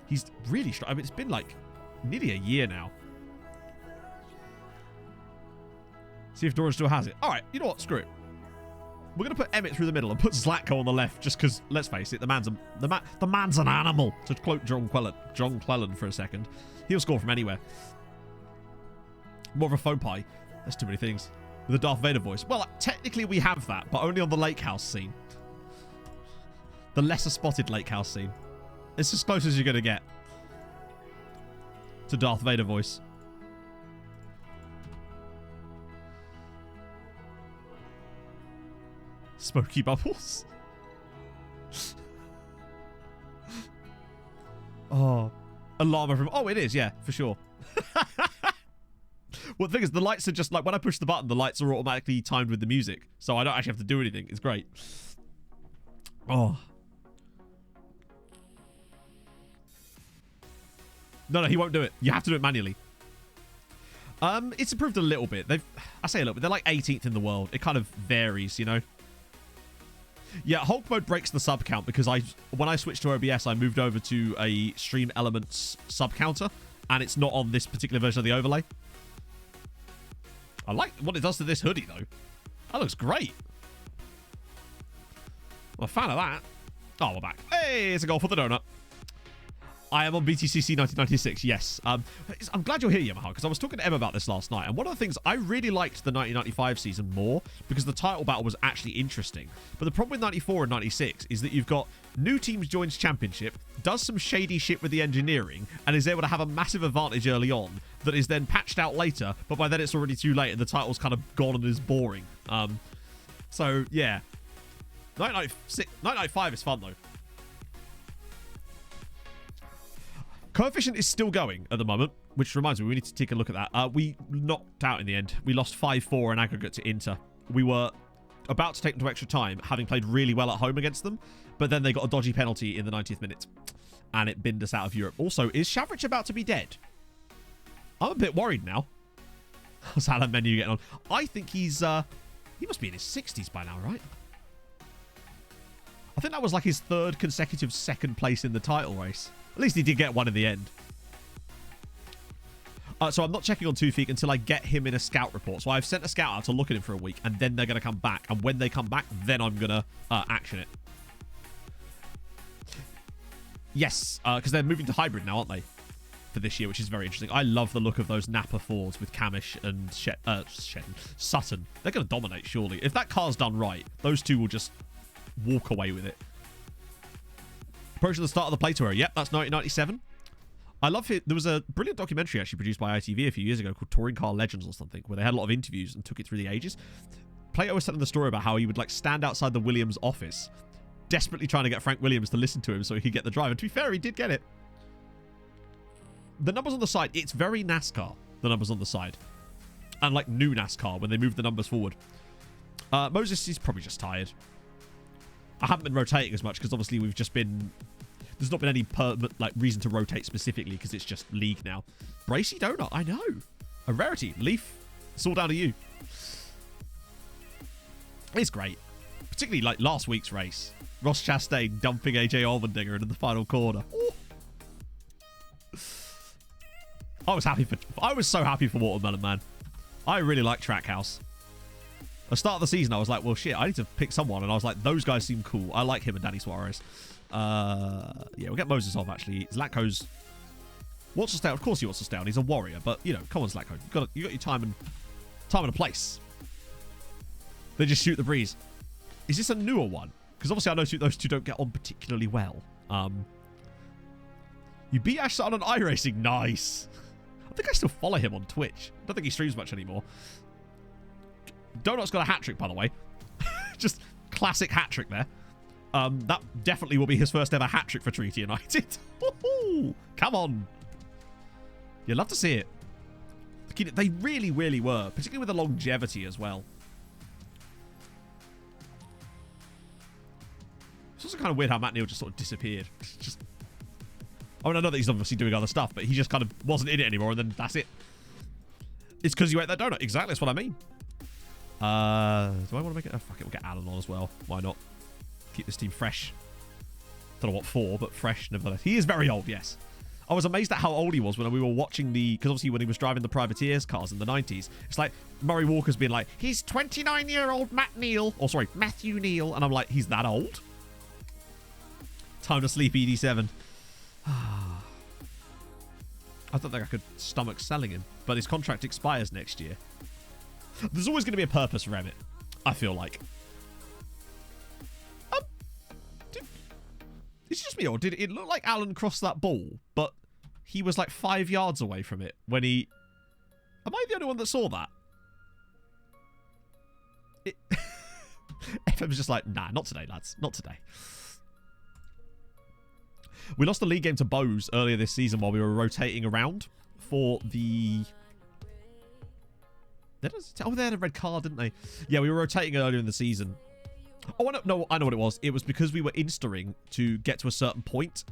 He's really strong. I mean, it's been like nearly a year now. See if Dora still has it. All right, you know what? Screw it. We're going to put Emmett through the middle and put Zlatko on the left just because, let's face it, the man's an animal. To quote John Clellan for a second. He'll score from anywhere. More of a faux pie. That's too many things. With a Darth Vader voice. Well, technically we have that, but only on the lake house scene. The lesser spotted lake house scene. It's as close as you're going to get to Darth Vader voice. Smoky bubbles. Oh. A llama from... Oh, it is, yeah, for sure. Well, the thing is, the lights are just like... When I push the button, the lights are automatically timed with the music. So I don't actually have to do anything. It's great. Oh. No, he won't do it. You have to do it manually. It's improved a little bit. I say a little bit. They're like 18th in the world. It kind of varies, you know? Yeah, Hulk mode breaks the sub count because when I switched to OBS, I moved over to a Stream Elements sub counter, and it's not on this particular version of the overlay. I like what it does to this hoodie, though. That looks great. I'm a fan of that. Oh, we're back. Hey, it's a goal for the donut. I am on BTCC 1996, yes. I'm glad you're here, Yamaha, because I was talking to Em about this last night, and one of the things, I really liked the 1995 season more, because the title battle was actually interesting. But the problem with 94 and 96 is that you've got new teams joins championship, does some shady shit with the engineering, and is able to have a massive advantage early on, that is then patched out later, but by then it's already too late, and the title's kind of gone and is boring. So, yeah. 1995 is fun, though. Coefficient is still going at the moment, which reminds me, we need to take a look at that. We knocked out in the end. We lost 5-4 in aggregate to Inter. We were about to take them to extra time, having played really well at home against them, but then they got a dodgy penalty in the 90th minute, and it binned us out of Europe. Also, is Shavrich about to be dead? I'm a bit worried now. How's Alan Menu getting on? I think he's, he must be in his 60s by now, right? I think that was like his third consecutive second place in the title race. At least he did get one in the end. So I'm not checking on 2 feet until I get him in a scout report. So I've sent a scout out to look at him for a week, and then they're going to come back. And when they come back, then I'm going to action it. Yes, because they're moving to hybrid now, aren't they? For this year, which is very interesting. I love the look of those Napa Fords with Camish and Sutton. They're going to dominate, surely. If that car's done right, those two will just walk away with it. Approaching the start of the Play Tour. Yep, that's 1997. I love it. There was a brilliant documentary actually produced by ITV a few years ago called Touring Car Legends or something, where they had a lot of interviews and took it through the ages. Plato was telling the story about how he would like stand outside the Williams office, desperately trying to get Frank Williams to listen to him so he could get the drive. And to be fair, he did get it. The numbers on the side, it's very NASCAR, the numbers on the side. And like new NASCAR when they move the numbers forward. Moses is probably just tired. I haven't been rotating as much because obviously we've just been... There's not been any reason to rotate specifically because it's just league now. Bracy Donut, I know. A rarity. Leaf, it's all down to you. It's great. Particularly like last week's race. Ross Chastain dumping AJ Allmendinger in the final corner. Ooh. I was so happy for Watermelon, man. I really like Trackhouse. At the start of the season, I was like, well, shit, I need to pick someone. And I was like, those guys seem cool. I like him and Danny Suarez. Yeah, we'll get Moses off, actually. Zlatko's wants to stay on. Of course he wants to stay on. He's a warrior. But, you know, come on, Zlatko. You got your time and a place. They just shoot the breeze. Is this a newer one? Because obviously I know those two don't get on particularly well. You beat Ash Sutton on iRacing. Nice. I think I still follow him on Twitch. I don't think he streams much anymore. Donut's got a hat-trick, by the way. Just classic hat-trick there. That definitely will be his first ever hat-trick for Treaty United. Come on. You'd love to see it. They really, really were. Particularly with the longevity as well. It's also kind of weird how Matt Neal just sort of disappeared. I mean, I know that he's obviously doing other stuff, but he just kind of wasn't in it anymore, and then that's it. It's because you ate that donut. Exactly, that's what I mean. Do I want to make it? Oh, fuck it, we'll get Alan on as well. Why not? Keep this team fresh. Don't know what for, but fresh nevertheless. He is very old, yes. I was amazed at how old he was when we were watching because obviously when he was driving the privateers cars in the 90s, it's like Murray Walker's been like, he's 29-year-old Matt Neal, or sorry, Matthew Neal, and I'm like, he's that old? Time to sleep, ED7. I don't think I could stomach selling him, but his contract expires next year. There's always going to be a purpose for Emmett, I feel like. Is it just me, or did it look like Alan crossed that ball, but he was like 5 yards away from it when he... Am I the only one that saw that? FM's just like, nah, not today, lads. Not today. We lost the league game to Bose earlier this season while we were rotating around for the... Oh, they had a red card, didn't they? Yeah, we were rotating earlier in the season. Oh, I know what it was. It was because we were instaring to get to a certain point,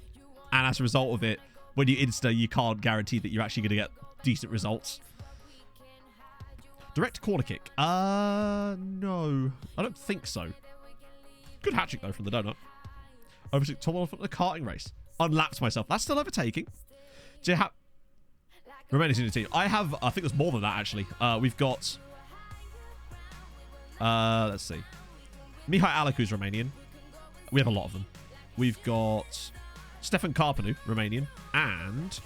and as a result of it, when you insta, you can't guarantee that you're actually going to get decent results. Direct corner kick. No. I don't think so. Good hat trick, though, from the donut. Overtook Tom Oliphant in the karting race. Unlapped myself. That's still overtaking. Do you have... Remaining in the team. I think there's more than that, actually. We've got... let's see. Mihai Alaku's Romanian. We have a lot of them. We've got Stefan Carpenu, Romanian. And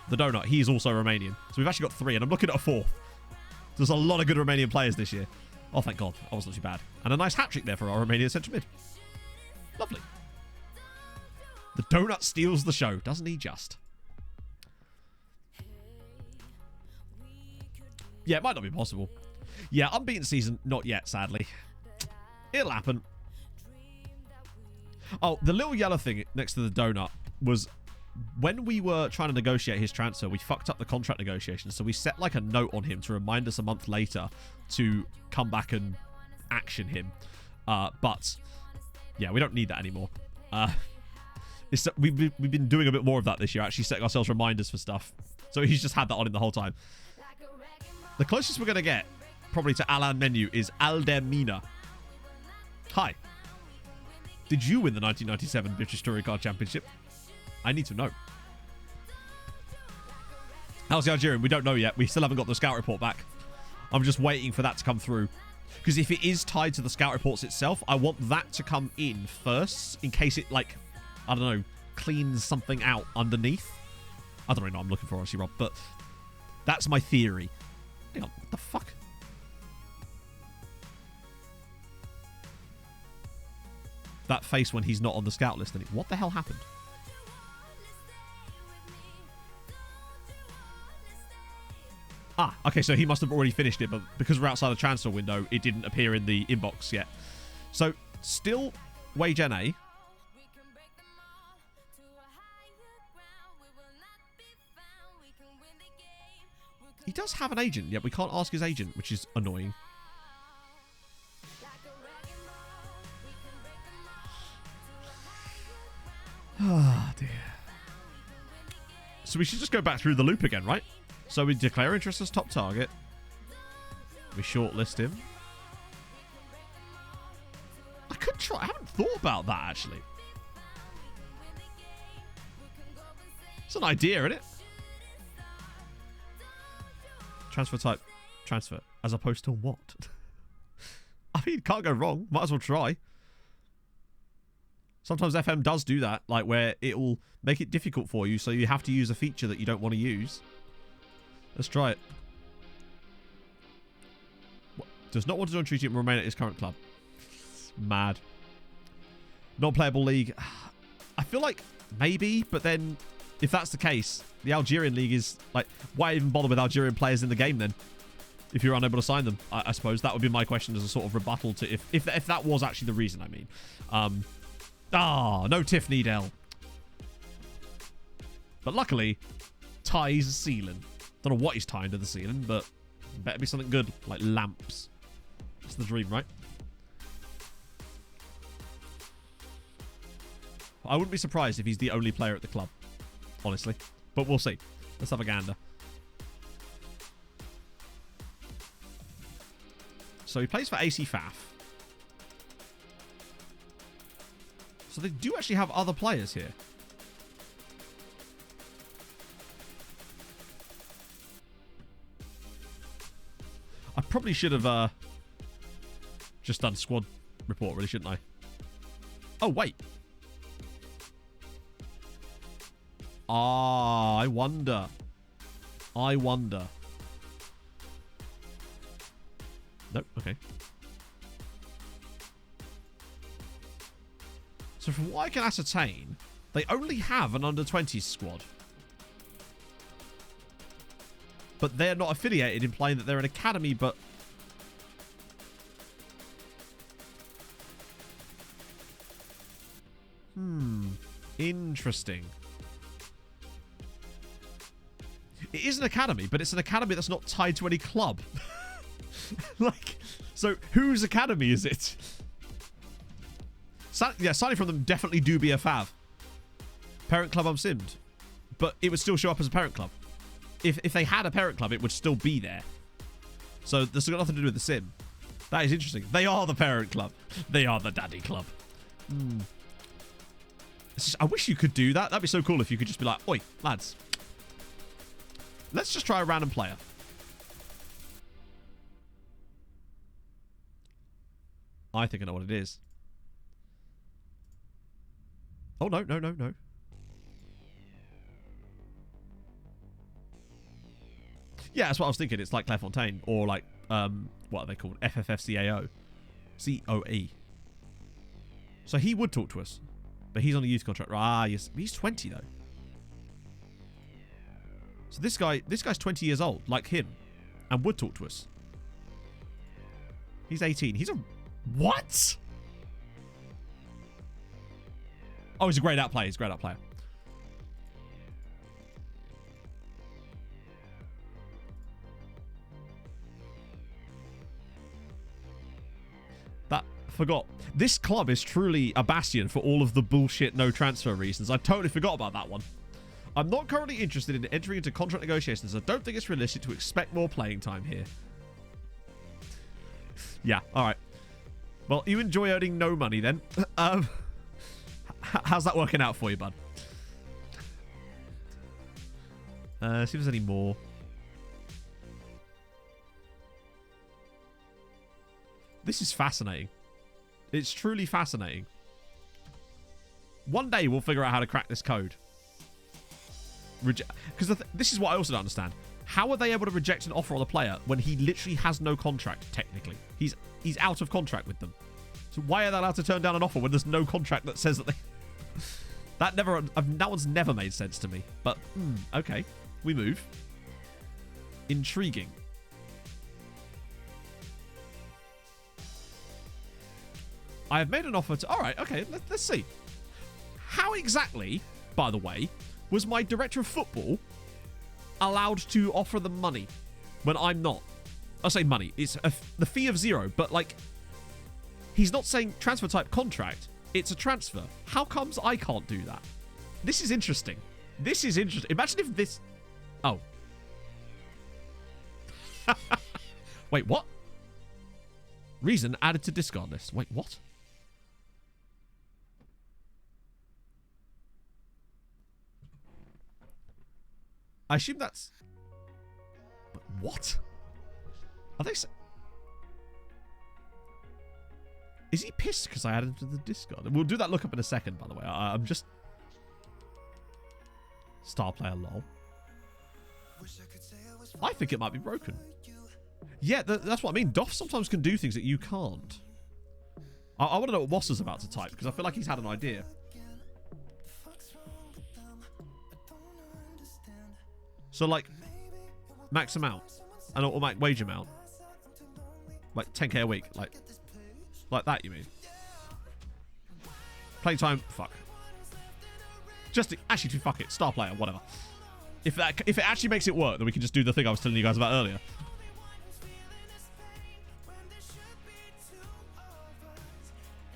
the Donut, he is also Romanian. So we've actually got 3, and I'm looking at a 4th. There's a lot of good Romanian players this year. Oh, thank God. I wasn't too bad. And a nice hat-trick there for our Romanian central mid. Lovely. The Donut steals the show, doesn't he just? Yeah, it might not be possible. Yeah, unbeaten season, not yet, sadly. It'll happen. Oh, the little yellow thing next to the donut was when we were trying to negotiate his transfer, we fucked up the contract negotiations. So we set like a note on him to remind us a month later to come back and action him. But yeah, we don't need that anymore. We've been doing a bit more of that this year, actually setting ourselves reminders for stuff. So he's just had that on him the whole time. The closest we're going to get probably to Alan Menu is Aldemina. Hi. Did you win the 1997 British Touring Car Championship? I need to know. How's the Algerian? We don't know yet. We still haven't got the scout report back. I'm just waiting for that to come through. Because if it is tied to the scout reports itself, I want that to come in first in case it, like, I don't know, cleans something out underneath. I don't really know what I'm looking for, honestly, Rob, but that's my theory. Hang on, what the fuck? That face when he's not on the scout list. What the hell happened? Ah, okay, so he must have already finished it, but because we're outside the transfer window, it didn't appear in the inbox yet. So, still wage NA. He does have an agent, yet we can't ask his agent, which is annoying. Ah, dear. So we should just go back through the loop again, right? So we declare interest as top target. We shortlist him. I could try. I haven't thought about that, actually. It's an idea, isn't it? Transfer type. Transfer. As opposed to what? I mean, can't go wrong. Might as well try. Sometimes FM does do that, like where it will make it difficult for you, so you have to use a feature that you don't want to use. Let's try it. What? Does not want to join treaty and remain at his current club. Mad. Non-playable league. I feel like maybe, but then if that's the case, the Algerian league is like, why even bother with Algerian players in the game then? If you're unable to sign them, I suppose that would be my question as a sort of rebuttal to if that was actually the reason. I mean, no Tiffany Dell. But luckily, ties the ceiling. Don't know what he's tying to the ceiling, but better be something good like lamps. That's the dream, right? I wouldn't be surprised if he's the only player at the club, honestly. But we'll see. Let's have a gander. So he plays for AC Faf. So they do actually have other players here. I probably should have just done squad report, really, shouldn't I? Oh, wait. Ah, I wonder. Nope, okay. So from what I can ascertain, they only have an under-20s squad. But they're not affiliated, implying that they're an academy, but... Interesting. It is an academy, but it's an academy that's not tied to any club. Like, so whose academy is it? Yeah, signing from them definitely do be a fav. Parent club I'm simmed. But it would still show up as a parent club. If they had a parent club, it would still be there. So this has got nothing to do with the sim. That is interesting. They are the parent club. They are the daddy club. I wish you could do that. That'd be so cool if you could just be like, oi, lads. Let's just try a random player. I think I know what it is. Oh, no. Yeah, that's what I was thinking. It's like Clairefontaine or like, what are they called? FFFCAO. COE. So he would talk to us. But he's on a youth contract. Ah, yes. He's 20, though. So this guy's 20 years old, like him. And would talk to us. He's 18. He's a... What? Oh, he's a grayed out player. He's a grayed out player. Forgot. This club is truly a bastion for all of the bullshit no transfer reasons. I totally forgot about that one. I'm not currently interested in entering into contract negotiations. I don't think it's realistic to expect more playing time here. Yeah, alright. Well, you enjoy earning no money then. How's that working out for you, bud? See if there's any more. This is fascinating. It's truly fascinating. One day we'll figure out how to crack this code. Because this is what I also don't understand. How are they able to reject an offer on a player when he literally has no contract, technically? He's out of contract with them. So why are they allowed to turn down an offer when there's no contract that says that they... that one's never made sense to me. But, okay. We move. Intriguing. I have made an offer to... Alright, okay, let's see. How exactly, by the way, was my director of football allowed to offer them money when I'm not? I say money. It's the fee of 0, but like... He's not saying transfer type contract. It's a transfer. How comes I can't do that? This is interesting. This is interesting. Imagine if this... Oh. Wait, what? Reason added to discard list. Wait, what? I assume that's... But what? Are they... Is he pissed because I added him to the Discord? We'll do that lookup in a second, by the way. I'm just... Star player, lol. I think it might be broken. Yeah, that's what I mean. Doff sometimes can do things that you can't. I want to know what Moss is about to type, because I feel like he's had an idea. So, like, max amount. Or max wage amount. Like, 10k a week. Like that, you mean? Playtime, fuck. Actually, fuck it. Star player, whatever. If it actually makes it work, then we can just do the thing I was telling you guys about earlier.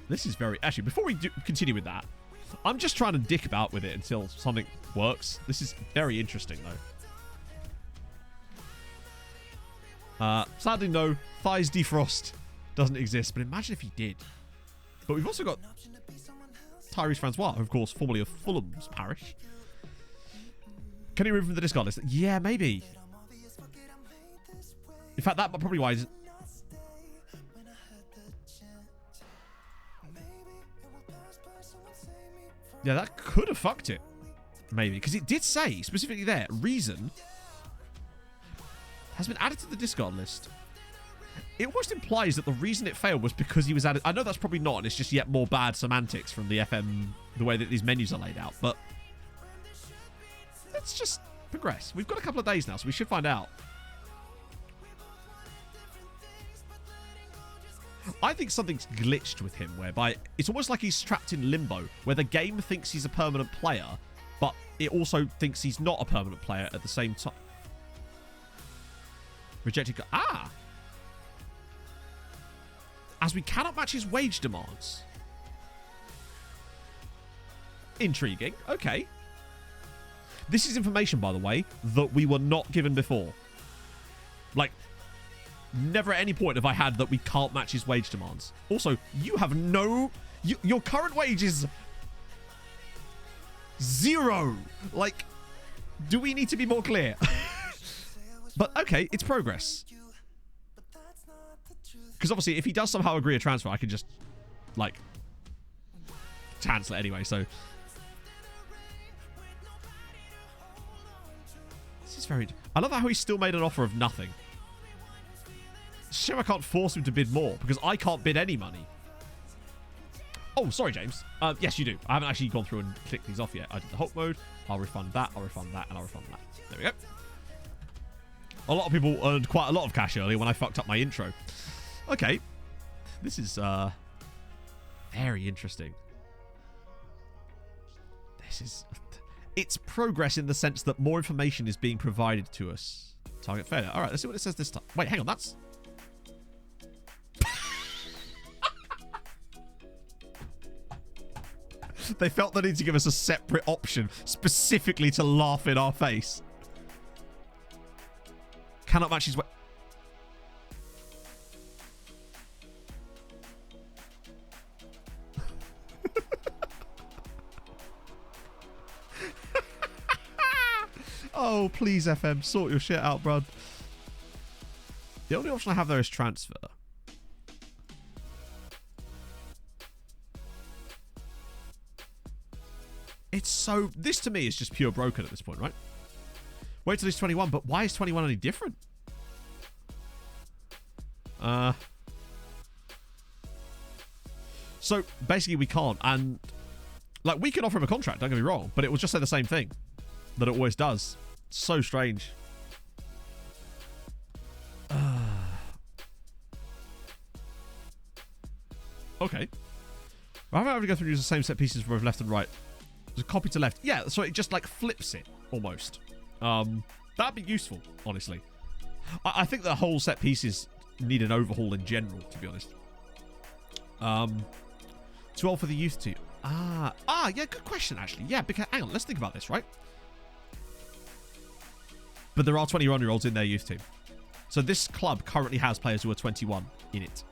This is very... Actually, before we continue with that, I'm just trying to dick about with it until something works. This is very interesting, though. Sadly, no. Thighs defrost doesn't exist, but imagine if he did. But we've also got Tyrese Francois, of course, formerly of Fulham's parish. Can he remove from the discard list? Yeah, maybe. In fact, that probably why... Yeah, that could have fucked it. Maybe. Because it did say, specifically there, reason has been added to the discard list. It almost implies that the reason it failed was because he was added... I know that's probably not, and it's just yet more bad semantics from the FM, the way that these menus are laid out, but let's just progress. We've got a couple of days now, so we should find out. I think something's glitched with him, whereby it's almost like he's trapped in limbo, where the game thinks he's a permanent player, but it also thinks he's not a permanent player at the same time. Rejected... Ah! As we cannot match his wage demands. Intriguing. Okay. This is information, by the way, that we were not given before. Like, never at any point have I had that we can't match his wage demands. Also, you have no... your current wage is... 0. Like, do we need to be more clear? But, okay, it's progress. Because obviously, if he does somehow agree a transfer, I can just, like, cancel it anyway, so... This is very... I love how he still made an offer of nothing. Sure, I can't force him to bid more, because I can't bid any money. Oh, sorry, James. Yes, you do. I haven't actually gone through and clicked these off yet. I did the Hulk mode. I'll refund that, I'll refund that, and I'll refund that. There we go. A lot of people earned quite a lot of cash earlier when I fucked up my intro. Okay. This is, very interesting. This is... It's progress in the sense that more information is being provided to us. Target failure. Alright, let's see what it says this time. Wait, hang on, that's... They felt the need to give us a separate option specifically to laugh in our face. Cannot match his way. Oh, please, FM, sort your shit out, bruv. The only option I have there is transfer. It's so... This, to me, is just pure broken at this point, right? Wait till he's 21, but why is 21 any different? So, basically, we can't. And, like, we can offer him a contract, don't get me wrong, but it will just say the same thing that it always does. So strange. Okay. I'm having to go through and use the same set pieces for both left and right. There's a copy to left. Yeah, so it just, like, flips it, almost. That'd be useful, honestly. I think the whole set pieces need an overhaul in general, to be honest. Too old for the youth team. Yeah, good question, actually. Yeah, because, hang on, let's think about this, right? But there are 21-year-olds in their youth team. So this club currently has players who are 21 in it.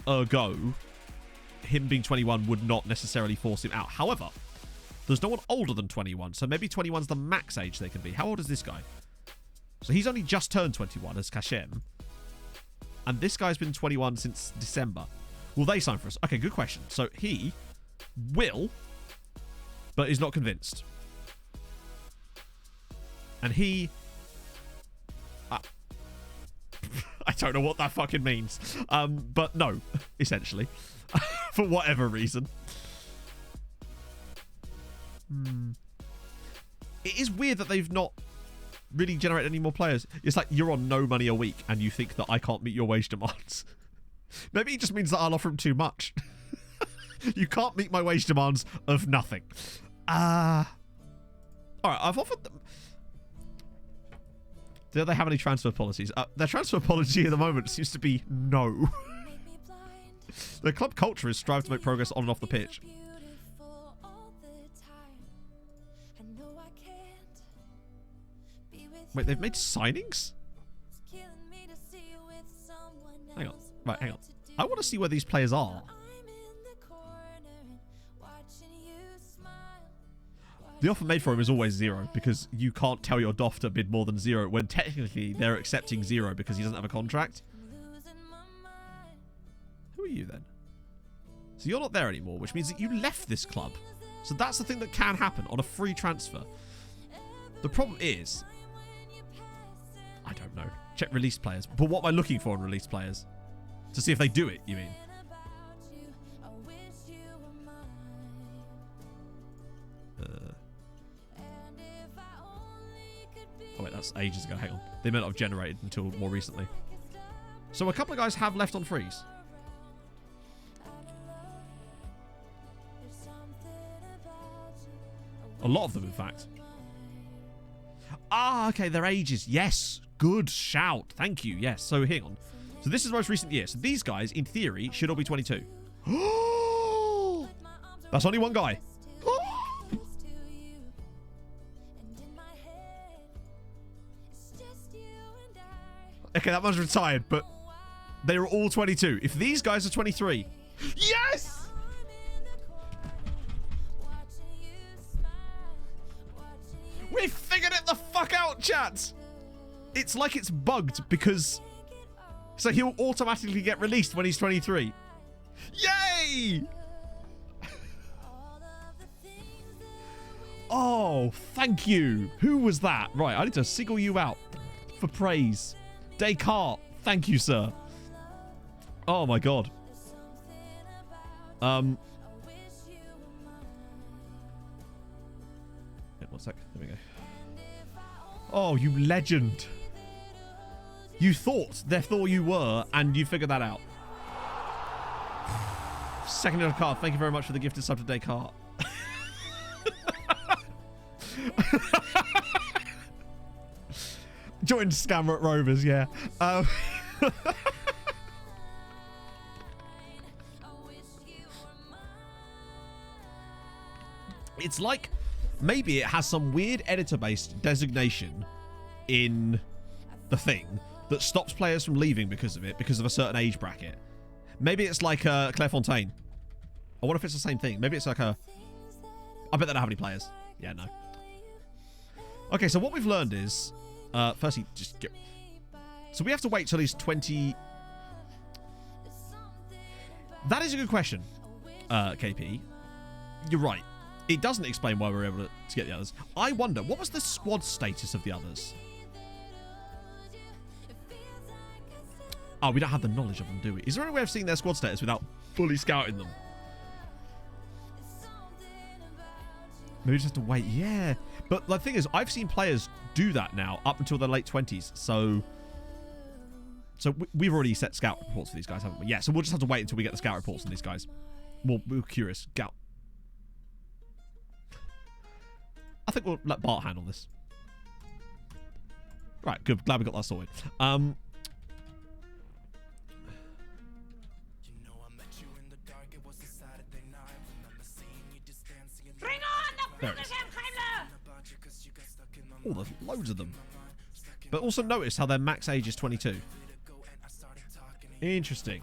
Ergo, him being 21 would not necessarily force him out. However, There's no one older than 21, so maybe 21's the max age they can be. How old is this guy? So he's only just turned 21 as Kashem. And this guy's been 21 since December. Will they sign for us? Okay, good question. So he will, but is not convinced. And he... I don't know what that fucking means. But no, essentially. For whatever reason. It is weird that they've not really generated any more players. It's like you're on no money a week and you think that I can't meet your wage demands. Maybe it just means that I'll offer him too much. You can't meet my wage demands of nothing. Alright, I've offered them... Do they have any transfer policies? Their transfer policy at the moment seems to be no. Their club culture is strive to make progress on and off the pitch. Wait, they've made signings? Hang on. Right, hang on. I want to see where these players are. The offer made for him is always 0 because you can't tell your DOF to bid more than 0 when technically they're accepting 0 because he doesn't have a contract. Who are you then? So you're not there anymore, which means that you left this club. So that's the thing that can happen on a free transfer. The problem is... I don't know. Check released players. But what am I looking for in released players? To see if they do it, you mean? Oh wait, that's ages ago. Hang on. They may not have generated until more recently. So a couple of guys have left on freeze. A lot of them, in fact. Ah, okay, their ages. Yes. Good shout. Thank you. Yes. So hang on. So this is the most recent year. So these guys, in theory, should all be 22. That's only one guy. Okay, that one's retired, but they were all 22. If these guys are 23... Yes! We figured it the fuck out, chat! It's like it's bugged because... So he'll automatically get released when he's 23. Yay! Oh, thank you. Who was that? Right, I need to single you out for praise. Descartes, thank you, sir. Oh my god. Yeah, 1 sec. There we go. Oh, you legend. You thought, therefore you were, and you figured that out. SecondYellowCard, thank you very much for the gifted sub to Descartes. Joined Scammer at Rovers, yeah. It's like maybe it has some weird editor-based designation in the thing that stops players from leaving because of it, because of a certain age bracket. Maybe it's like Clairefontaine. I wonder if it's the same thing. Maybe it's like a... I bet they don't have any players. Yeah, no. Okay, so what we've learned is... firstly, just get... So we have to wait till he's 20... That is a good question, KP. You're right. It doesn't explain why we're able to get the others. I wonder, what was the squad status of the others? Oh, we don't have the knowledge of them, do we? Is there any way of seeing their squad status without fully scouting them? Maybe we just have to wait. Yeah. But the thing is, I've seen players do that now up until their late 20s. So we've already set scout reports for these guys, haven't we? Yeah, so we'll just have to wait until we get the scout reports on these guys. We're curious. Scout. I think we'll let Bart handle this. Right, good. Glad we got that sorted. Bring on the There it is. Oh, there's loads of them. But also notice how their max age is 22. Interesting.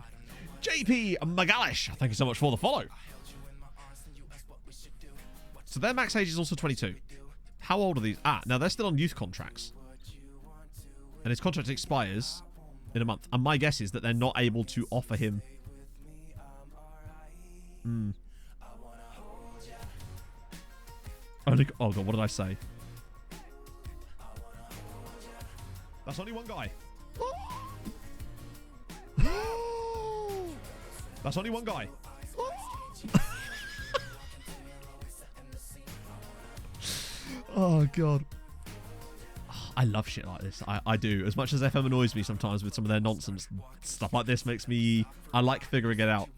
JP Magalish, thank you so much for the follow. So their max age is also 22. How old are these? Ah, now they're still on youth contracts. And his contract expires in a month. And my guess is that they're not able to offer him... Oh, God, what did I say? That's only one guy. That's only one guy. Oh, God. I love shit like this. I do. As much as FM annoys me sometimes with some of their nonsense, stuff like this makes me... I like figuring it out.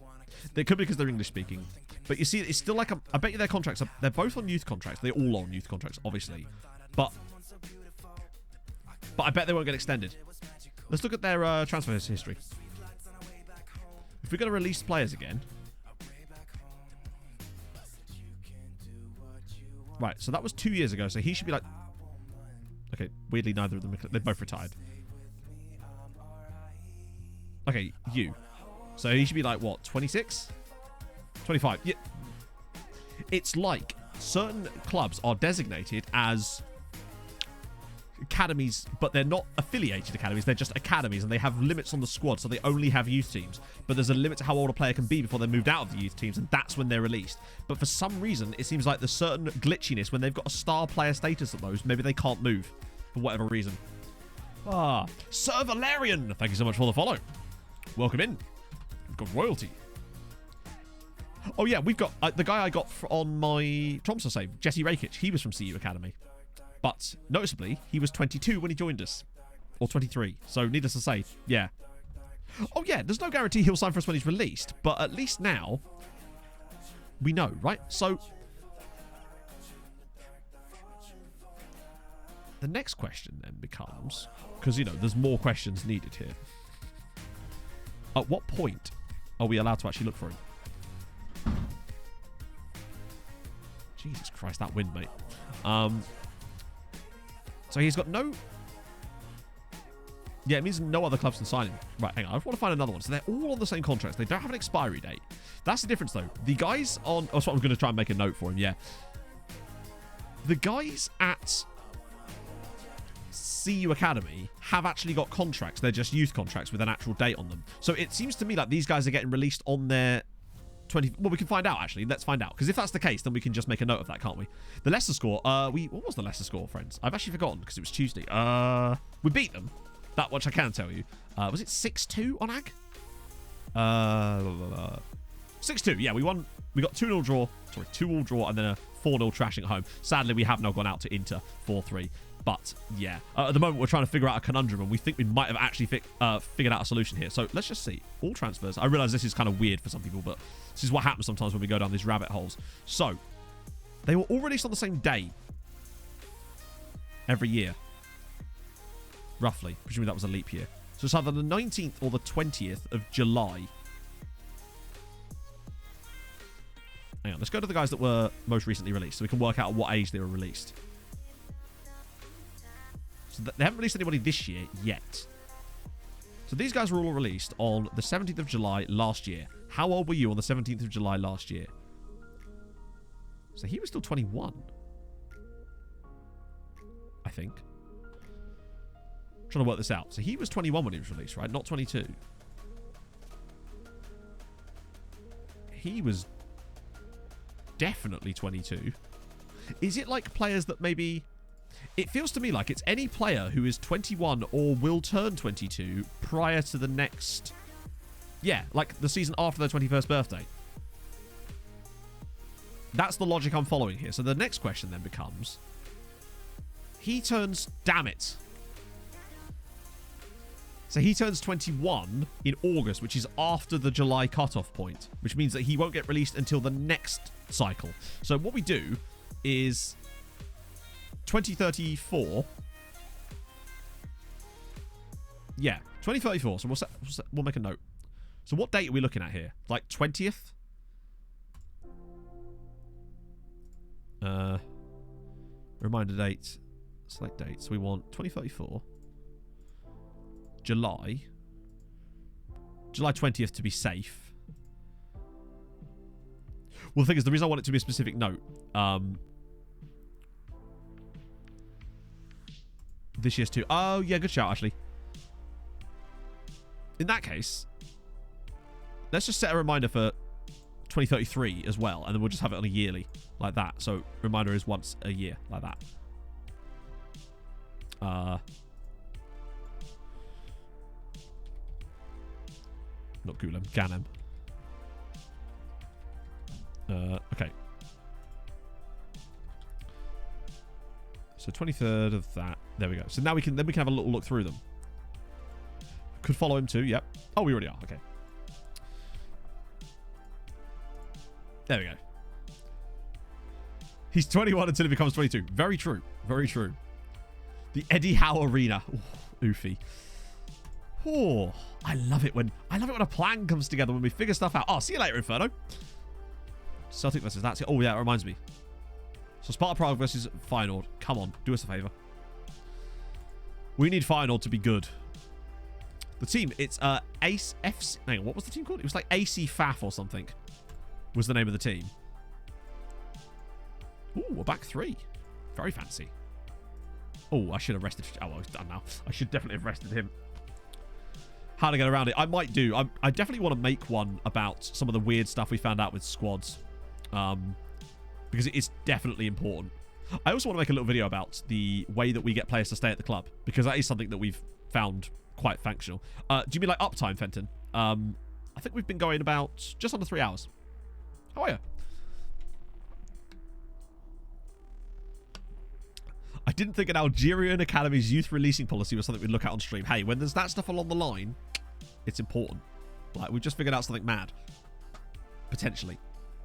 It could be because they're English speaking. But you see, it's still like... I bet you their contracts are... They're both on youth contracts. They're all on youth contracts, obviously. But I bet they won't get extended. Let's look at their transfer history. If we're going to release players again... Right, so that was 2 years ago, so he should be like... Okay, weirdly, neither of them... They're both retired. Okay, you. So he should be like, what, 26? 25. Yeah. It's like certain clubs are designated as academies, but they're not affiliated academies. They're just academies, and they have limits on the squad, so they only have youth teams. But there's a limit to how old a player can be before they're moved out of the youth teams, and that's when they're released. But for some reason, it seems like there's certain glitchiness when they've got a star player status at those. Maybe they can't move for whatever reason. Ah, Sir Valerian, thank you so much for the follow. Welcome in. We've got royalty. Oh yeah, we've got the guy I got on my Tromsø save, Jesse Rakic. He was from CU Academy. But, noticeably, he was 22 when he joined us. Or 23. So, needless to say, yeah. Oh, yeah, there's no guarantee he'll sign for us when he's released. But at least now, we know, right? So, the next question then becomes... Because, you know, there's more questions needed here. At what point are we allowed to actually look for him? Jesus Christ, that wind, mate. So he's got no... Yeah, it means no other clubs can sign him. Right, hang on. I want to find another one. So they're all on the same contracts. They don't have an expiry date. That's the difference, though. The guys on... Oh, that's what I'm going to try and make a note for him, yeah. The guys at CU Academy have actually got contracts. They're just youth contracts with an actual date on them. So it seems to me like these guys are getting released on their... 20... Well, we can find out, actually. Let's find out. Because if that's the case, then we can just make a note of that, can't we? The Leicester score... What was the Leicester score, friends? I've actually forgotten because it was Tuesday. We beat them. That much I can tell you. Was it 6-2 on Ag? 6-2. Yeah, we won. We got 2-0 draw. Sorry, 2-2 draw and then a 4-0 trashing at home. Sadly, we have now gone out to Inter 4-3. But, yeah. At the moment, we're trying to figure out a conundrum, and we think we might have actually figured out a solution here. So, let's just see. All transfers. I realise this is kind of weird for some people, but this is what happens sometimes when we go down these rabbit holes. So, they were all released on the same day. Every year. Roughly. Presumably that was a leap year. So, it's either the 19th or the 20th of July. Hang on. Let's go to the guys that were most recently released, so we can work out at what age they were released. So they haven't released anybody this year yet. So these guys were all released on the 17th of July last year. How old were you on the 17th of July last year? So he was still 21. I think. I'm trying to work this out. So he was 21 when he was released, right? Not 22. He was definitely 22. Is it like players that maybe... It feels to me like it's any player who is 21 or will turn 22 prior to the next... Yeah, like the season after their 21st birthday. That's the logic I'm following here. So the next question then becomes... He turns... Damn it. So he turns 21 in August, which is after the July cutoff point, which means that he won't get released until the next cycle. So what we do is... 2034. Yeah, 2034. So we'll make a note. So what date are we looking at here? Like 20th? Reminder date. Select date. So we want 2034. July 20th to be safe. Well, the thing is, the reason I want it to be a specific note, this year's too. Oh, yeah, good shout, actually. In that case, let's just set a reminder for 2033 as well, and then we'll just have it on a yearly, like that. So, reminder is once a year, like that. Not Gulem, Ganem. Okay. So 23rd of that. There we go. So now we can have a little look through them. Could follow him too. Yep. Oh, we already are. Okay. There we go. He's 21 until he becomes 22. Very true. Very true. The Eddie Howe Arena. Ooh, oofy. Oh, I love it when a plan comes together when we figure stuff out. Oh, see you later, Inferno. Celtic versus that's it. Oh yeah, it reminds me. So Sparta Prague versus Feyenoord. Come on, do us a favour. We need Feyenoord to be good. The team, it's Ace FC. Hang on, what was the team called? It was like AC Faf or something. Was the name of the team. Ooh, we're back 3. Very fancy. Oh, I should have rested. Oh, well, it's done now. I should definitely have rested him. How to get around it? I might do. I definitely want to make one about some of the weird stuff we found out with squads. Because it is definitely important. I also want to make a little video about the way that we get players to stay at the club. Because that is something that we've found quite functional. Do you mean like uptime, Fenton? I think we've been going about just under 3 hours. How are you? I didn't think an Algerian Academy's youth releasing policy was something we'd look at on stream. Hey, when there's that stuff along the line, it's important. Like, we've just figured out something mad. Potentially.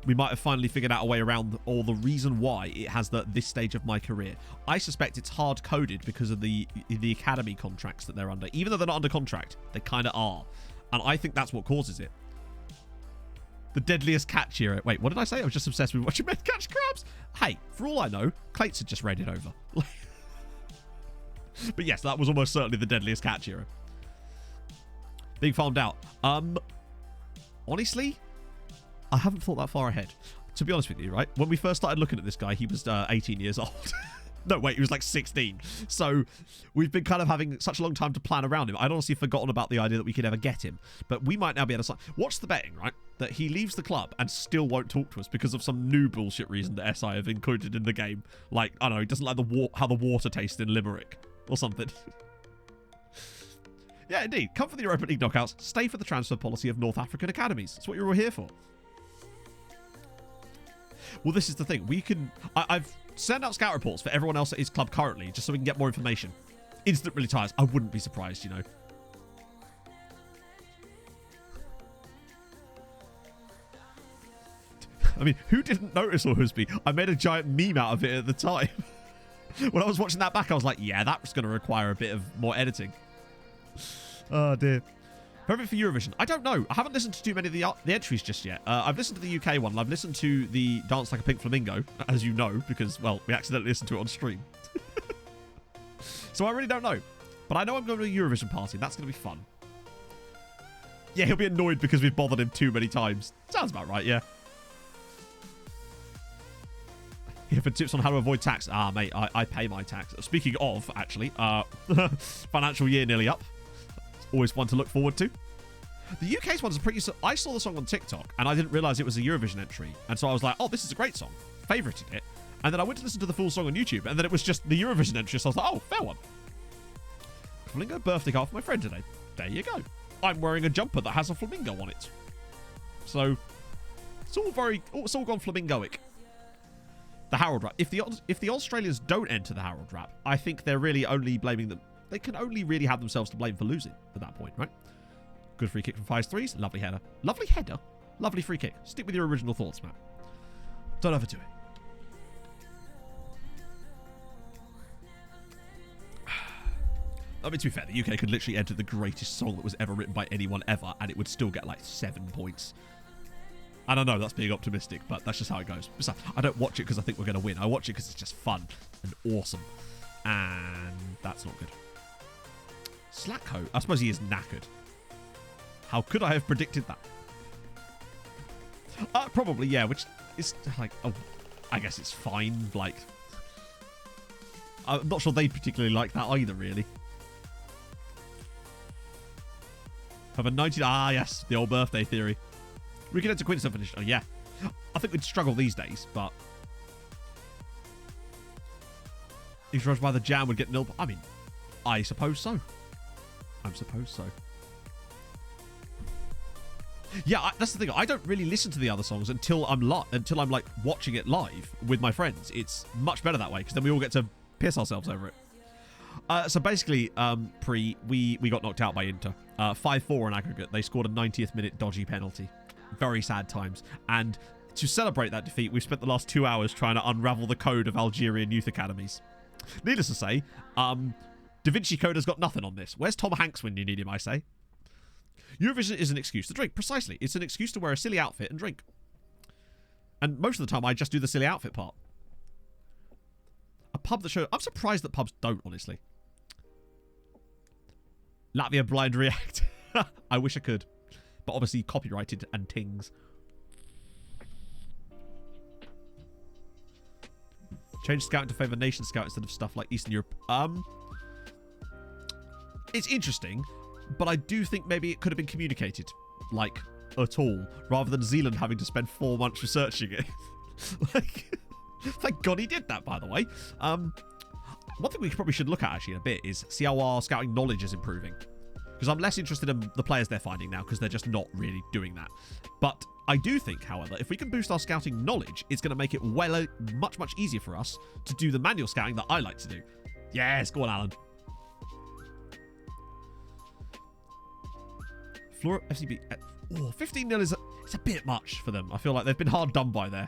We might have finally figured out a way around, or the reason why it has this stage of my career. I suspect it's hard-coded because of the academy contracts that they're under. Even though they're not under contract, they kind of are. And I think that's what causes it. The deadliest catch era. Wait, what did I say? I was just obsessed with watching men catch crabs. Hey, for all I know, Clates had just raided over. But yes, that was almost certainly the deadliest catch era. Being farmed out. Honestly, I haven't thought that far ahead. To be honest with you, right? When we first started looking at this guy, he was 18 years old. No, wait, he was like 16. So we've been kind of having such a long time to plan around him. I'd honestly forgotten about the idea that we could ever get him. But we might now be able to... Watch the betting, right? That he leaves the club and still won't talk to us because of some new bullshit reason that SI have included in the game. Like, I don't know, he doesn't like how the water tastes in Limerick or something. Yeah, indeed. Come for the Europa League knockouts. Stay for the transfer policy of North African academies. That's what you're all here for. Well, this is the thing. We can... I've sent out scout reports for everyone else at his club currently, just so we can get more information. Instant retires. I wouldn't be surprised, you know. I mean, who didn't notice Orhusby? I made a giant meme out of it at the time. When I was watching that back, I was like, yeah, that was going to require a bit of more editing. Oh, dear. Perfect for Eurovision. I don't know. I haven't listened to too many of the entries just yet. I've listened to the UK one. I've listened to the Dance Like a Pink Flamingo, as you know, because, well, we accidentally listened to it on stream. So I really don't know. But I know I'm going to a Eurovision party, and that's going to be fun. Yeah, he'll be annoyed because we've bothered him too many times. Sounds about right, yeah. Here for tips on how to avoid tax. Ah, mate, I pay my tax. Speaking of, actually, financial year nearly up. Always one to look forward to. The UK's one's a pretty... I saw the song on TikTok, and I didn't realise it was a Eurovision entry. And so I was like, oh, this is a great song. Favorited it. And then I went to listen to the full song on YouTube, and then it was just the Eurovision entry. So I was like, oh, fair one. Flamingo birthday card for my friend today. There you go. I'm wearing a jumper that has a flamingo on it. So, it's all gone flamingoic. The Harold Rap. If the Australians don't enter the Harold Rap, I think they're really only blaming them. They can only really have themselves to blame for losing at that point, right? Good free kick from Fives Threes. Lovely header. Lovely header. Lovely free kick. Stick with your original thoughts, Matt. Don't overdo it. I mean, to be fair, the UK could literally enter the greatest song that was ever written by anyone ever, and it would still get like 7 points. I don't know, that's being optimistic, but that's just how it goes. Besides, I don't watch it because I think we're going to win. I watch it because it's just fun and awesome. And that's not good. Slackho. I suppose he is knackered. How could I have predicted that? Probably, yeah, which it's like, oh, I guess it's fine. Like, I'm not sure they particularly like that either, really. Have a 90... Ah, yes, the old birthday theory. We can enter Queen's finish. Oh, yeah. I think we'd struggle these days, but... If rushed by the jam would get nil... I mean, I suppose so. I suppose so. Yeah, that's the thing. I don't really listen to the other songs until I'm like watching it live with my friends. It's much better that way because then we all get to piss ourselves over it. So basically, we got knocked out by Inter. 5-4 in aggregate. They scored a 90th minute dodgy penalty. Very sad times. And to celebrate that defeat, we've spent the last 2 hours trying to unravel the code of Algerian youth academies. Needless to say, Da Vinci Code has got nothing on this. Where's Tom Hanks when you need him, I say? Eurovision is an excuse to drink. Precisely. It's an excuse to wear a silly outfit and drink. And most of the time, I just do the silly outfit part. A pub that shows... I'm surprised that pubs don't, honestly. Latvia blind react. I wish I could. But obviously copyrighted and tings. Change scouting to favour nation scout instead of stuff like Eastern Europe. It's interesting, but I do think maybe it could have been communicated, like, at all, rather than Zealand having to spend 4 months researching it. Like, thank God he did that, by the way. One thing we probably should look at, actually, in a bit is see how our scouting knowledge is improving. Because I'm less interested in the players they're finding now, because they're just not really doing that. But I do think, however, if we can boost our scouting knowledge, it's going to make it much, much easier for us to do the manual scouting that I like to do. Yes, go on, Alan. Flora FCB. Oh, 15-0 is it's a bit much for them. I feel like they've been hard done by there.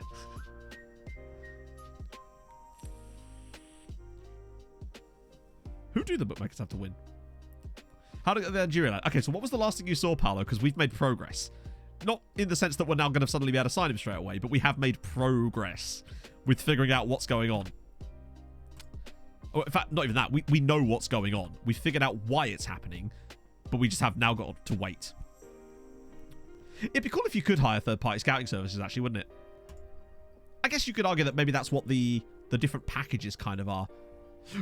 Who do the bookmakers have to win? How to get the Algeria lad? Okay, so what was the last thing you saw, Paolo? Because we've made progress. Not in the sense that we're now going to suddenly be able to sign him straight away, but we have made progress with figuring out what's going on. Oh, in fact, not even that. We know what's going on. We figured out why it's happening, but we just have now got to wait. It'd be cool if you could hire third-party scouting services, actually, wouldn't it? I guess you could argue that maybe that's what the different packages kind of are.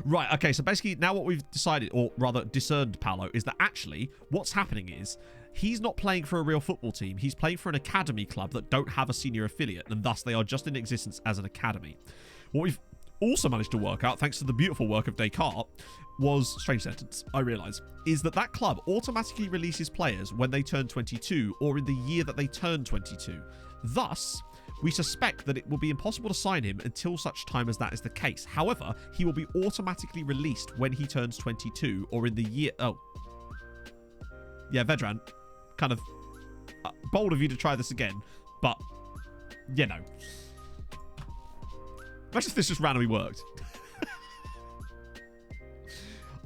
Right, okay, so basically now what we've decided, or rather discerned, Paolo, is that actually what's happening is he's not playing for a real football team. He's playing for an academy club that don't have a senior affiliate, and thus they are just in existence as an academy. What we've also managed to work out, thanks to the beautiful work of Descartes, was, strange sentence, I realise, is that club automatically releases players when they turn 22 or in the year that they turn 22. Thus, we suspect that it will be impossible to sign him until such time as that is the case. However, he will be automatically released when he turns 22 or in the year... Oh. Yeah, Vedran, kind of bold of you to try this again, but, you know. Imagine if this just randomly worked.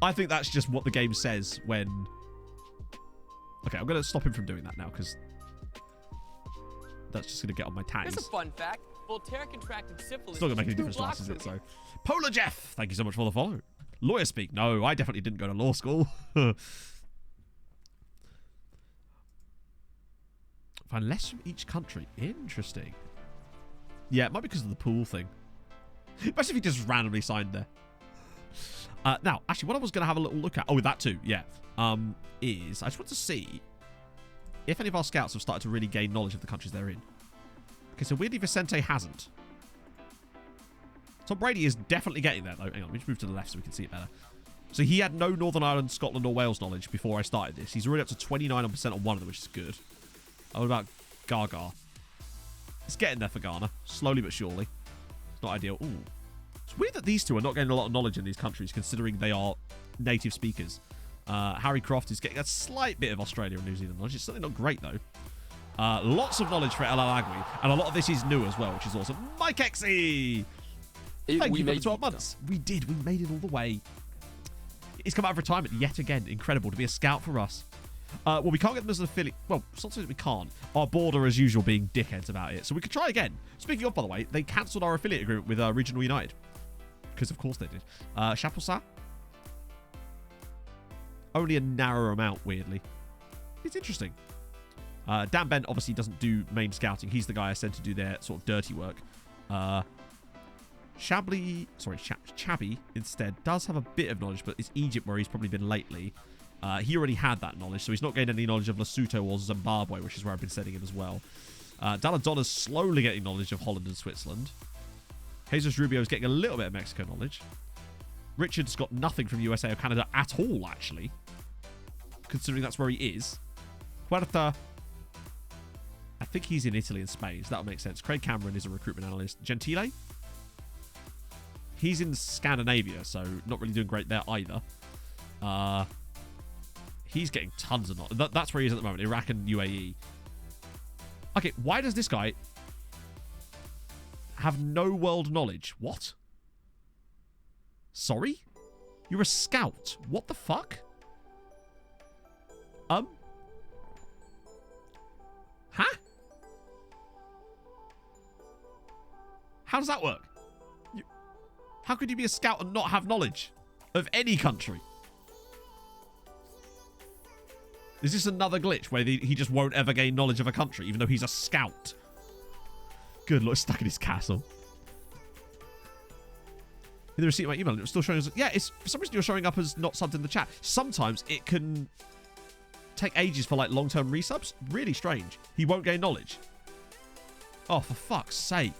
I think that's just what the game says when... Okay, I'm going to stop him from doing that now, because that's just going to get on my tags. Here's a fun fact. Voltaire contracted syphilis. It's not going to make any difference to us, is it? So, Polar Jeff, thank you so much for the follow. Lawyer speak. No, I definitely didn't go to law school. Find less from each country. Interesting. Yeah, it might be because of the pool thing. Imagine if he just randomly signed there. Now, actually, what I was going to have a little look at... Oh, that too, yeah. Is I just want to see if any of our scouts have started to really gain knowledge of the countries they're in. Okay, so weirdly, Vicente hasn't. Tom Brady is definitely getting there, though. Hang on, let me just move to the left so we can see it better. So he had no Northern Ireland, Scotland, or Wales knowledge before I started this. He's already up to 29% on one of them, which is good. What about Gaga? It's getting there for Ghana, slowly but surely. It's not ideal. Ooh. It's weird that these two are not getting a lot of knowledge in these countries, considering they are native speakers. Harry Croft is getting a slight bit of Australia and New Zealand knowledge. It's certainly not great, though. Lots of knowledge for El Alagui, and a lot of this is new as well, which is awesome. Mike Exy! Thank you for the 12 months. We did. We made it all the way. He's come out of retirement yet again. Incredible to be a scout for us. Well, we can't get them as an affiliate. Well, sometimes we can't. Our board are, as usual, being dickheads about it. So we could try again. Speaking of, by the way, they cancelled our affiliate agreement with Regional United. Because, of course, they did. Chaposa? Only a narrow amount, weirdly. It's interesting. Dan Bent obviously doesn't do main scouting. He's the guy I sent to do their sort of dirty work. Chabby instead does have a bit of knowledge, but it's Egypt where he's probably been lately. He already had that knowledge, so he's not gained any knowledge of Lesotho or Zimbabwe, which is where I've been sending him as well. Daladonna's slowly getting knowledge of Holland and Switzerland. Jesus Rubio is getting a little bit of Mexico knowledge. Richard's got nothing from USA or Canada at all, actually, considering that's where he is. Huerta, I think he's in Italy and Spain, so that'll make sense. Craig Cameron is a recruitment analyst. Gentile, he's in Scandinavia, so not really doing great there either. He's getting tons of knowledge. That's where he is at the moment, Iraq and UAE. Okay, why does this guy have no world knowledge? What? Sorry? You're a scout. What the fuck? Huh? How does that work? How could you be a scout and not have knowledge of any country? Is this another glitch where he just won't ever gain knowledge of a country, even though he's a scout? Good Lord, stuck in his castle. In the receipt of my email, it was still showing us. Yeah, it's for some reason you're showing up as not subbed in the chat. Sometimes it can take ages for like long-term resubs. Really strange. He won't gain knowledge. Oh, for fuck's sake.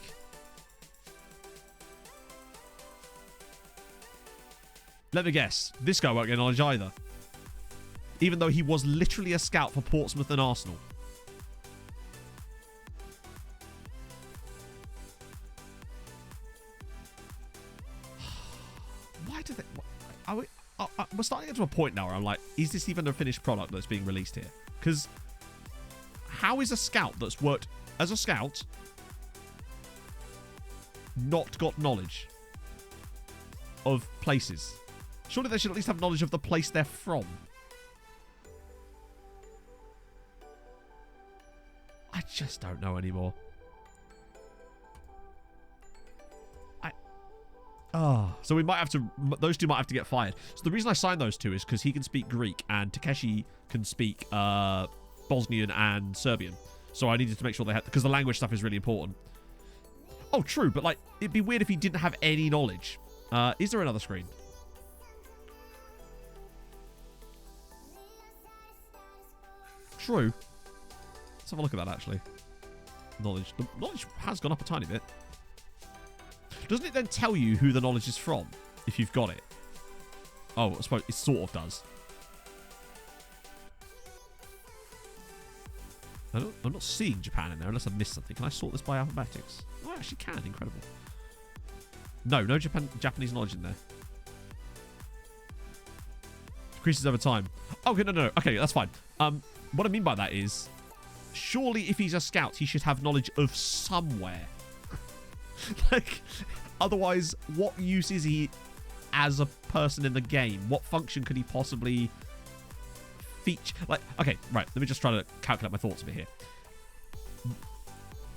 Let me guess. This guy won't get knowledge either. Even though he was literally a scout for Portsmouth and Arsenal. Why do they... we're starting to get to a point now where I'm like, is this even a finished product that's being released here? Because how is a scout that's worked as a scout not got knowledge of places? Surely they should at least have knowledge of the place they're from. I just don't know anymore. So we might have to... Those two might have to get fired. So the reason I signed those two is because he can speak Greek and Takeshi can speak Bosnian and Serbian. So I needed to make sure they had... Because the language stuff is really important. Oh, true. But, like, it'd be weird if he didn't have any knowledge. Is there another screen? True. Let's have a look at that, actually. Knowledge. The knowledge has gone up a tiny bit. Doesn't it then tell you who the knowledge is from, if you've got it? Oh, I suppose it sort of does. I'm not seeing Japan in there unless I missed something. Can I sort this by alphabetics? Oh, I actually can. Incredible. No Japanese knowledge in there. Decreases over time. Okay, no. Okay, that's fine. What I mean by that is, surely if he's a scout, he should have knowledge of somewhere. Like, otherwise, what use is he as a person in the game? What function could he possibly feature? Like, okay, right. Let me just try to calculate my thoughts a bit here.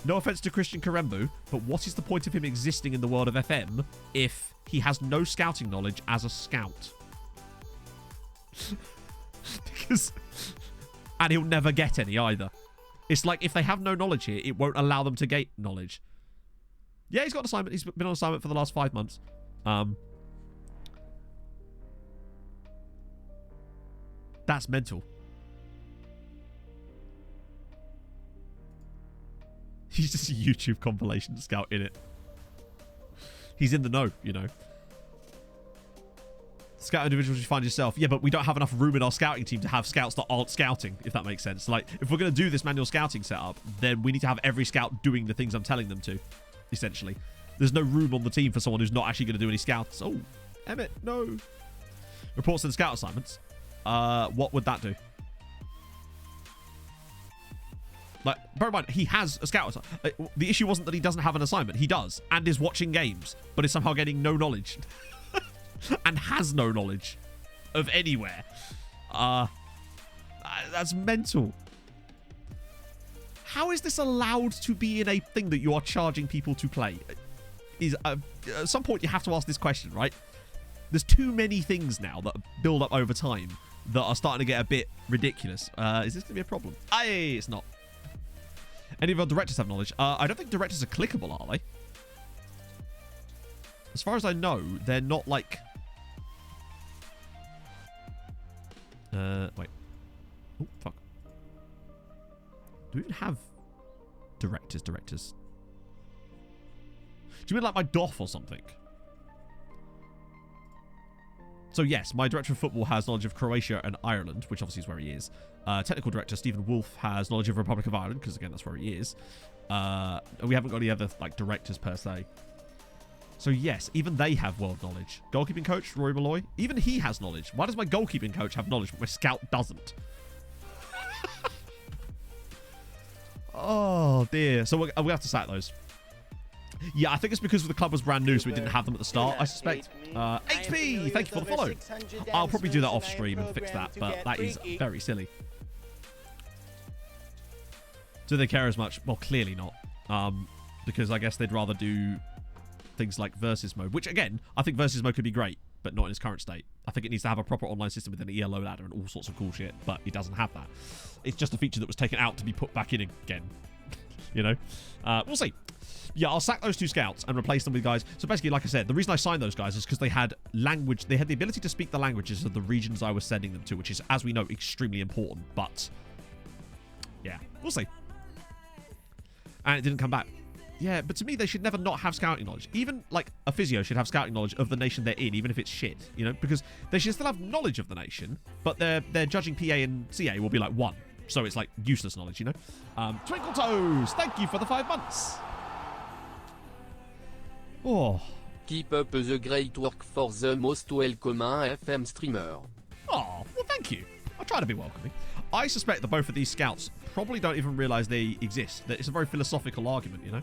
No offense to Christian Karembu, but what is the point of him existing in the world of FM if he has no scouting knowledge as a scout? Because... And he'll never get any either. It's like if they have no knowledge here, it won't allow them to gain knowledge. Yeah, he's got an assignment. He's been on assignment for the last 5 months. That's mental. He's just a YouTube compilation scout in it. He's in the know, you know. Scout individuals you find yourself. Yeah, but we don't have enough room in our scouting team to have scouts that aren't scouting, if that makes sense. Like, if we're going to do this manual scouting setup, then we need to have every scout doing the things I'm telling them to, essentially. There's no room on the team for someone who's not actually going to do any scouts. Oh, Emmett, no. Reports and scout assignments. What would that do? Like, bear in mind, he has a scout assignment. The issue wasn't that he doesn't have an assignment. He does, and is watching games, but is somehow getting no knowledge. And has no knowledge of anywhere. That's mental. How is this allowed to be in a thing that you are charging people to play? At some point you have to ask this question, right? There's too many things now that build up over time that are starting to get a bit ridiculous. Is this going to be a problem? It's not. Any of our directors have knowledge? I don't think directors are clickable, are they? As far as I know, they're not like... wait. Oh, fuck. Do we even have directors? Do you mean like my DOF or something? So yes, my director of football has knowledge of Croatia and Ireland, which obviously is where he is. Technical director Stephen Wolf has knowledge of Republic of Ireland, because again, that's where he is. And we haven't got any other like directors per se. So yes, even they have world knowledge. Goalkeeping coach Rory Malloy, even he has knowledge. Why does my goalkeeping coach have knowledge, but my scout doesn't? Oh dear. So we have to sack those. Yeah, I think it's because the club was brand new, so we didn't have them at the start, I suspect. HP, thank you for the follow. I'll probably do that off stream and fix that, but that is very silly. Do they care as much? Well, clearly not. Because I guess they'd rather do things like versus mode, which again, I think versus mode could be great, but not in its current state. I think it needs to have a proper online system with an ELO ladder and all sorts of cool shit, but it doesn't have that. It's just a feature that was taken out to be put back in again. You know? We'll see. Yeah, I'll sack those 2 scouts and replace them with guys. So basically, like I said, the reason I signed those guys is because they had language. They had the ability to speak the languages of the regions I was sending them to, which is, as we know, extremely important. But yeah, we'll see. And it didn't come back. Yeah, but to me, they should never not have scouting knowledge. Even like a physio should have scouting knowledge of the nation they're in, even if it's shit. You know, because they should still have knowledge of the nation, but their judging PA and CA will be like 1. So it's like useless knowledge, you know. Twinkle Toes, thank you for the 5 months. Oh. Keep up the great work for the most welcome FM streamer. Oh, well, thank you. I try to be welcoming. I suspect that both of these scouts probably don't even realise they exist. That it's a very philosophical argument, you know?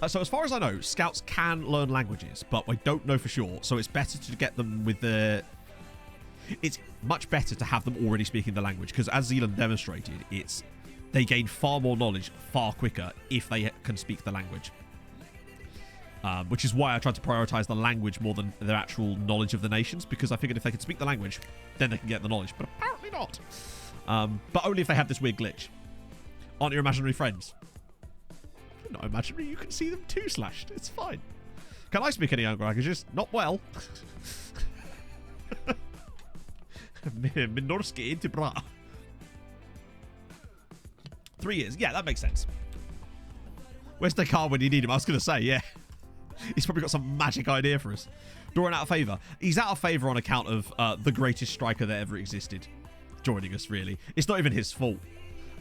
So as far as I know, scouts can learn languages, but I don't know for sure. So it's better to get them with the... It's much better to have them already speaking the language, because as Zealand demonstrated, they gain far more knowledge far quicker if they can speak the language. Which is why I tried to prioritise the language more than their actual knowledge of the nations, because I figured if they could speak the language, then they can get the knowledge. But apparently not. But only if they have this weird glitch. Aren't your imaginary friends? They're not imaginary, you can see them too, Slashed. It's fine. Can I speak any other languages? Not well. Minorski into bra. 3 years. Yeah, that makes sense. Where's the car when you need him? I was going to say, yeah. He's probably got some magic idea for us. Drawing out of favour. He's out of favour on account of the greatest striker that ever existed joining us, really. It's not even his fault.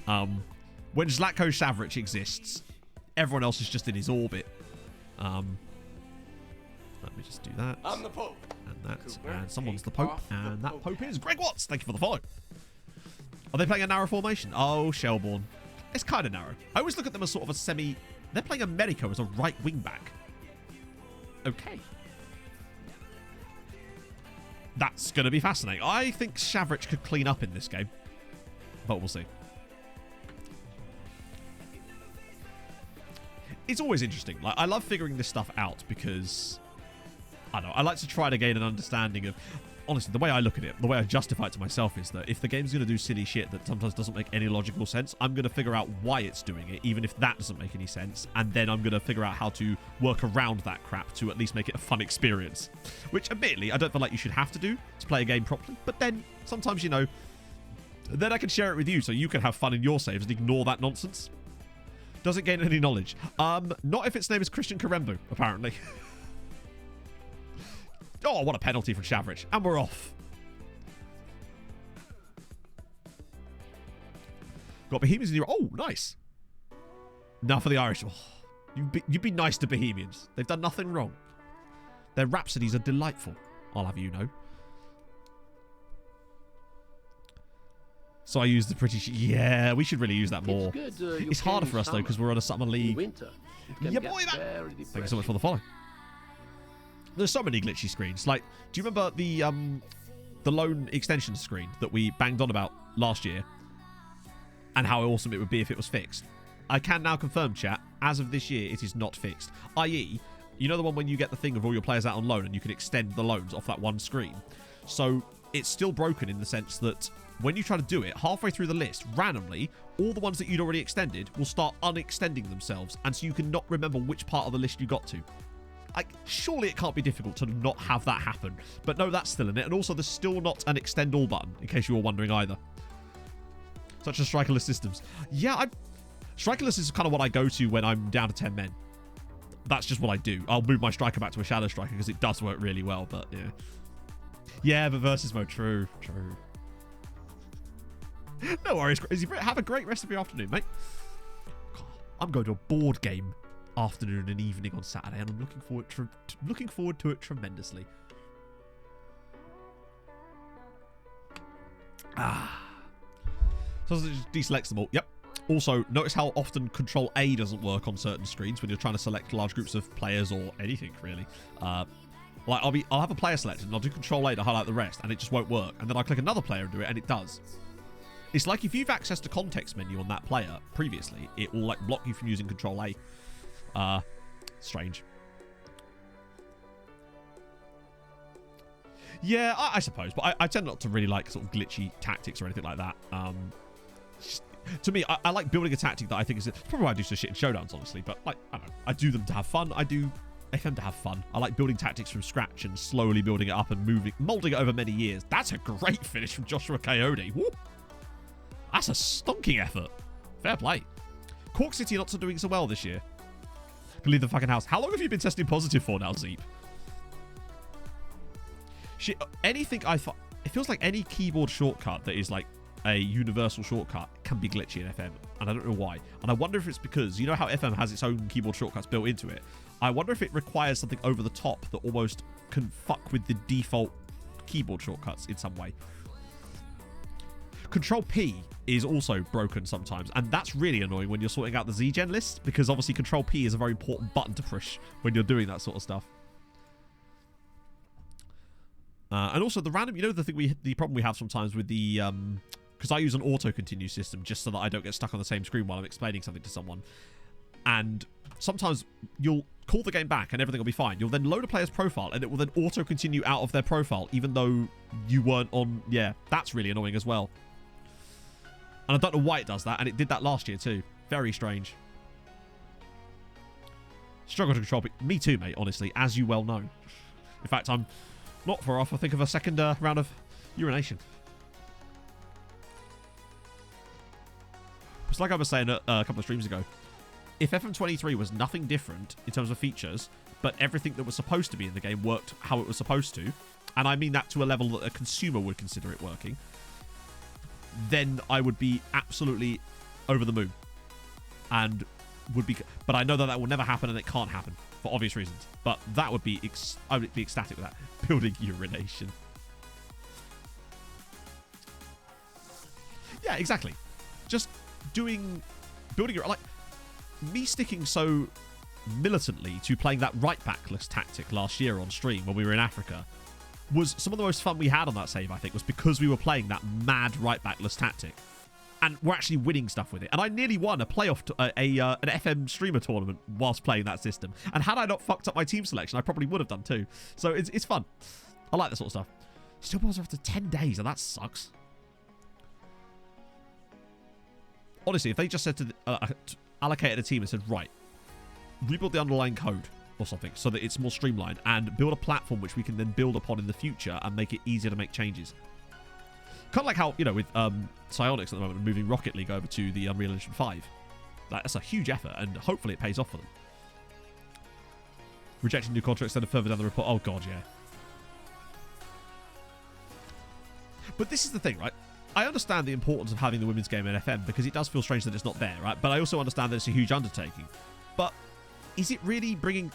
When Zlatko Savric exists, everyone else is just in his orbit. Let me just do that. I'm the Pope. And that. And someone's the Pope. And that Pope is Greg Watts. Thank you for the follow. Are they playing a narrow formation? Oh, Shelbourne. It's kind of narrow. I always look at them as sort of a semi... They're playing Americo as a right wing back. Okay. That's going to be fascinating. I think Savric could clean up in this game. But we'll see. It's always interesting. Like, I love figuring this stuff out because... I don't know. I like to try to gain an understanding of... Honestly, the way I look at it, the way I justify it to myself is that if the game's going to do silly shit that sometimes doesn't make any logical sense, I'm going to figure out why it's doing it, even if that doesn't make any sense, and then I'm going to figure out how to work around that crap to at least make it a fun experience. Which, admittedly, I don't feel like you should have to do to play a game properly, but then, sometimes, you know, then I can share it with you so you can have fun in your saves and ignore that nonsense. Does it gain any knowledge? Not if its name is Christian Karembu, apparently. Oh, what a penalty from Savric. And we're off. Got Bohemians in your... Oh, nice. Now for the Irish. Oh, you'd be nice to Bohemians. They've done nothing wrong. Their rhapsodies are delightful. I'll have you know. So I use the British... Yeah, we should really use that more. It's harder for us, though, because we're on a summer league. Yeah, boy, man. Thank you so much for the follow. There's so many glitchy screens. Like, do you remember the loan extension screen that we banged on about last year? And how awesome it would be if it was fixed? I can now confirm, chat, as of this year, it is not fixed. I.e., you know the one when you get the thing of all your players out on loan and you can extend the loans off that one screen? So, it's still broken in the sense that when you try to do it, halfway through the list, randomly, all the ones that you'd already extended will start unextending themselves, and so you can not remember which part of the list you got to. Like, surely it can't be difficult to not have that happen. But no, that's still in it. And also, there's still not an extend all button, in case you were wondering either. Such as strikerless systems. Yeah, strikerless is kind of what I go to when I'm down to 10 men. That's just what I do. I'll move my striker back to a shadow striker because it does work really well, but yeah. Yeah, but versus mode, true. No worries, Crazy. Have a great rest of your afternoon, mate. God, I'm going to a board game afternoon and evening on Saturday, and I'm looking forward to it tremendously. So just deselects them all. Yep. Also, notice how often Control A doesn't work on certain screens when you're trying to select large groups of players or anything really. Like I'll have a player selected and I'll do Control A to highlight the rest, and it just won't work. And then I'll click another player and do it, and it does. It's like if you've accessed a context menu on that player previously, it will like block you from using Control A. Strange. Yeah, I suppose, but I tend not to really like sort of glitchy tactics or anything like that. To me, I like building a tactic that I think is probably why I do so shit in showdowns, honestly. But like, I don't know, I do them to have fun. I do FM to have fun. I like building tactics from scratch and slowly building it up and molding it over many years. That's a great finish from Joshua Coyote. Woo! That's a stonking effort. Fair play. Cork City not doing so well this year. Leave the fucking house. How long have you been testing positive for now, Zeep? Shit, anything it feels like any keyboard shortcut that is like a universal shortcut can be glitchy in FM, and I don't know why. And I wonder if it's because, you know how FM has its own keyboard shortcuts built into it? I wonder if it requires something over the top that almost can fuck with the default keyboard shortcuts in some way. Control P is also broken sometimes, and that's really annoying when you're sorting out the Z-Gen list, because obviously Control P is a very important button to push when you're doing that sort of stuff. And also the random, you know, the problem we have sometimes with the, because I use an auto-continue system just so that I don't get stuck on the same screen while I'm explaining something to someone. And sometimes you'll call the game back and everything will be fine. You'll then load a player's profile and it will then auto-continue out of their profile, even though you weren't on. Yeah, that's really annoying as well. And I don't know why it does that, and it did that last year too. Very strange. Struggle to control it. Me too, mate, honestly, as you well know. In fact, I'm not far off, I think, of a second round of urination. It's like I was saying a couple of streams ago. If FM23 was nothing different in terms of features, but everything that was supposed to be in the game worked how it was supposed to, and I mean that to a level that a consumer would consider it working, then I would be absolutely over the moon. And would be, but I know that will never happen, and it can't happen for obvious reasons. But that would be, I would be ecstatic with that. Building urination. Yeah, exactly. Just building your, like, me sticking so militantly to playing that right backless tactic last year on stream when we were in Africa was some of the most fun we had on that save, I think, was because we were playing that mad right backless tactic. And we're actually winning stuff with it. And I nearly won a playoff, an FM streamer tournament whilst playing that system. And had I not fucked up my team selection, I probably would have done too. So it's fun. I like that sort of stuff. Still balls after 10 days, and that sucks. Honestly, if they just said to allocated a team and said, right, rebuild the underlying code or something so that it's more streamlined and build a platform which we can then build upon in the future and make it easier to make changes. Kind of like how, you know, with Psionics at the moment, moving Rocket League over to the Unreal Engine 5. That's a huge effort, and hopefully it pays off for them. Rejecting new contracts, then further down the report. Oh, God, yeah. But this is the thing, right? I understand the importance of having the women's game in FM because it does feel strange that it's not there, right? But I also understand that it's a huge undertaking. But is it really bringing...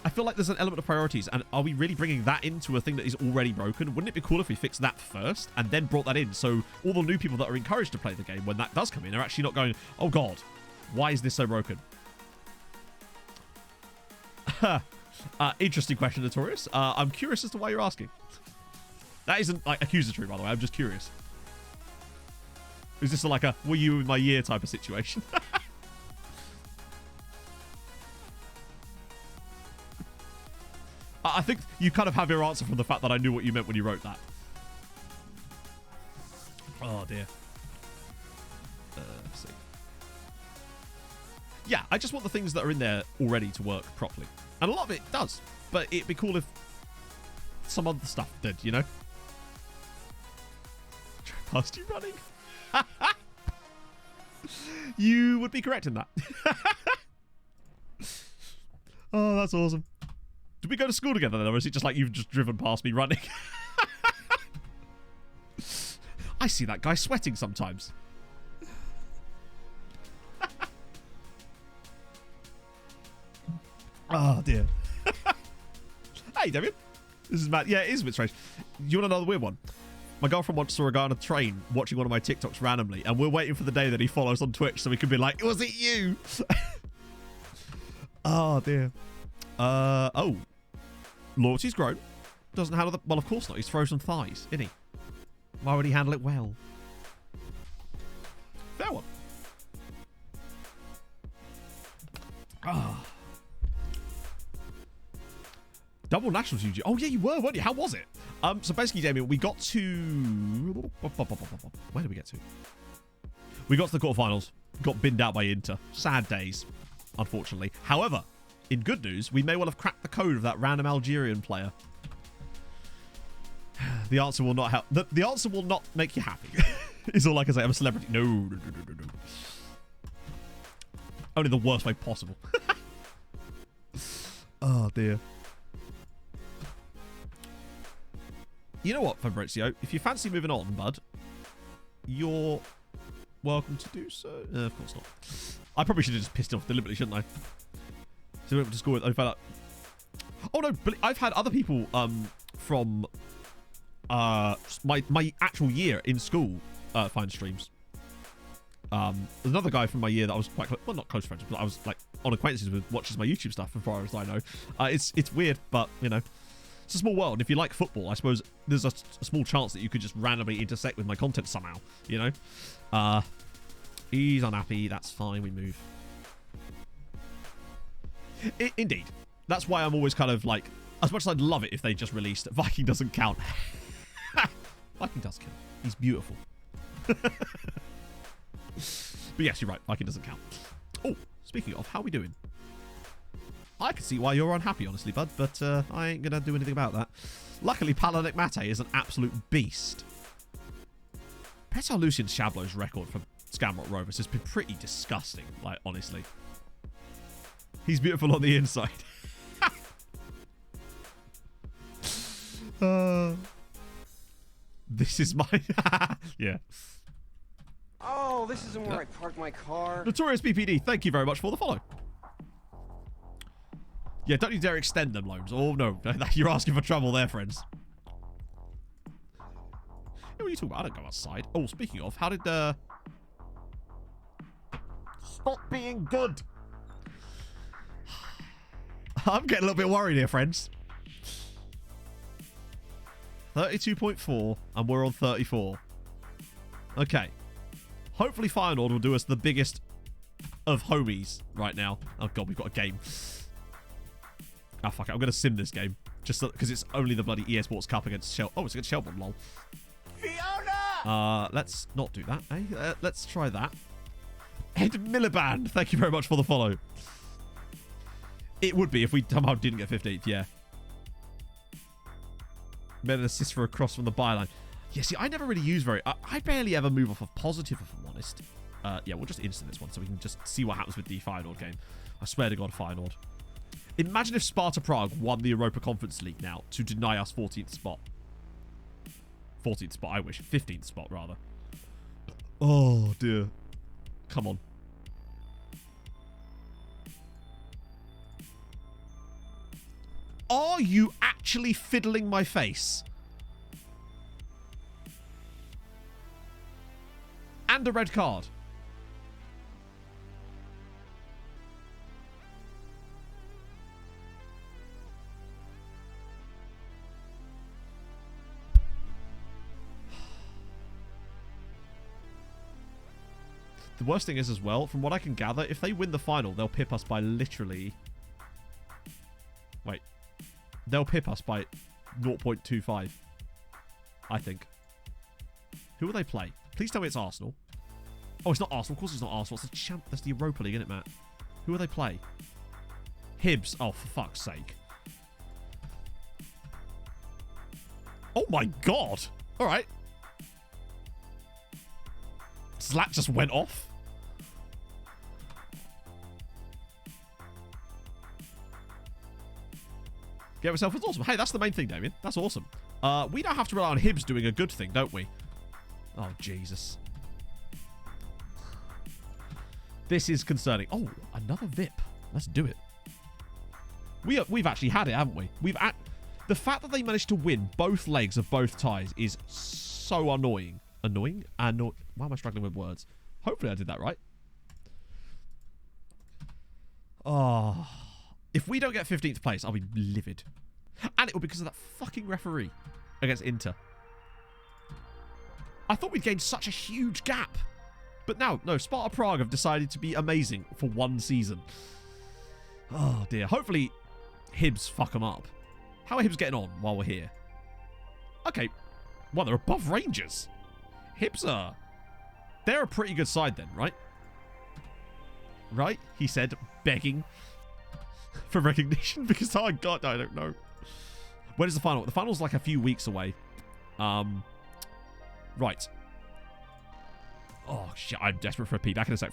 I feel like there's an element of priorities, and are we really bringing that into a thing that is already broken? Wouldn't it be cool if we fixed that first and then brought that in, so all the new people that are encouraged to play the game when that does come in are actually not going, oh God, why is this so broken? Interesting question, Notorious. I'm curious as to why you're asking. That isn't like accusatory, by the way. I'm just curious. Is this like a were you in my year type of situation? I think you kind of have your answer from the fact that I knew what you meant when you wrote that. Oh, dear. Let's see. Yeah, I just want the things that are in there already to work properly. And a lot of it does. But it'd be cool if some other stuff did, you know? Past you running. You would be correct in that. Oh, that's awesome. Did we go to school together then, or is it just like you've just driven past me running? I see that guy sweating sometimes. Oh, dear. Hey, Damien. This is Matt. Yeah, it is a bit strange. You want another weird one? My girlfriend once saw a guy on a train watching one of my TikToks randomly, and we're waiting for the day that he follows on Twitch so we can be like, was it you? Oh, dear. Oh. Loyalty's grown. Doesn't handle the... Well, of course not. He's frozen thighs, isn't he? Why would he handle it well? Fair one. Ah. Double nationals, UG. Oh, yeah, you were, weren't you? How was it? So basically, Damien, we got to... Where did we get to? We got to the quarterfinals. Got binned out by Inter. Sad days, unfortunately. However, in good news, we may well have cracked the code of that random Algerian player. The answer will not help. The answer will not make you happy. Is all I can say. I'm a celebrity. No. Only the worst way possible. Oh, dear. You know what, Fabrizio? If you fancy moving on, bud, you're welcome to do so. Of course not. I probably should have just pissed him off deliberately, shouldn't I? So we went to school with... I found out... Oh, no, but I've had other people from my actual year in school find streams. There's another guy from my year that I was quite close... Well, not close friends, but I was, like, on acquaintances with, watches my YouTube stuff, as far as I know. It's weird, but, you know... It's a small world. If you like football, I suppose there's a small chance that you could just randomly intersect with my content somehow, you know? He's unhappy. That's fine. We move. Indeed. That's why I'm always kind of like, as much as I'd love it if they just released Viking doesn't count. Viking does count. He's beautiful. But yes, you're right. Viking doesn't count. Oh, speaking of, how are we doing? I can see why you're unhappy, honestly, bud, but I ain't going to do anything about that. Luckily, Palanic Mate is an absolute beast. Petar Lucian Shablow's record for Scamrock Rovers has been pretty disgusting, like, honestly. He's beautiful on the inside. This is my... Yeah. Oh, this isn't where I parked my car. Notorious BPD, thank you very much for the follow. Yeah, don't you dare extend them loans. Oh, no. You're asking for trouble there, friends. Hey, what are you talking about? I don't go outside. Oh, speaking of, how did... Stop being good. I'm getting a little bit worried here, friends. 32.4, and we're on 34. Okay. Hopefully Feyenoord will do us the biggest of homies right now. Oh, God, we've got a game. Ah, fuck it. I'm going to sim this game. Just because it's only the bloody EA Sports Cup against Shell. Oh, it's against Shelbourne, lol. Fiona! Let's not do that, eh? Let's try that. Ed Miliband, thank you very much for the follow. It would be if we somehow didn't get 15th, yeah. Made an assist for a cross from the byline. Yeah, see, I never really use I barely ever move off of positive, if I'm honest. Yeah, we'll just instant this one so we can just see what happens with the Feyenoord game. I swear to God, Feyenoord. Imagine if Sparta Prague won the Europa Conference League now to deny us 14th spot. 14th spot, I wish. 15th spot, rather. Oh, dear. Come on. Are you actually fiddling my face? And a red card. The worst thing is as well, from what I can gather, if they win the final, they'll pip us by literally... Wait. They'll pip us by 0.25. I think. Who will they play? Please tell me it's Arsenal. Oh, it's not Arsenal. Of course it's not Arsenal. It's the champ. That's the Europa League, isn't it, Matt? Who will they play? Hibs. Oh, for fuck's sake. Oh my god. All right. Zlat just went off. Get myself. It's awesome. Hey, that's the main thing, Damien. That's awesome. We don't have to rely on Hibs doing a good thing, don't we? Oh, Jesus. This is concerning. Oh, another VIP. Let's do it. We've actually had it, haven't we? The fact that they managed to win both legs of both ties is so annoying. Annoying? Why am I struggling with words? Hopefully I did that right. Oh. If we don't get 15th place, I'll be livid. And it will be because of that fucking referee against Inter. I thought we'd gained such a huge gap. But now, no, Sparta Prague have decided to be amazing for one season. Oh, dear. Hopefully, Hibs fuck them up. How are Hibs getting on while we're here? Okay. Well, they're above Rangers. Hibs are... They're a pretty good side then, right? Right? He said, begging for recognition because, oh, God, I don't know. When is the final? The final's like a few weeks away. Right. Oh, shit. I'm desperate for a pee. Back in a sec.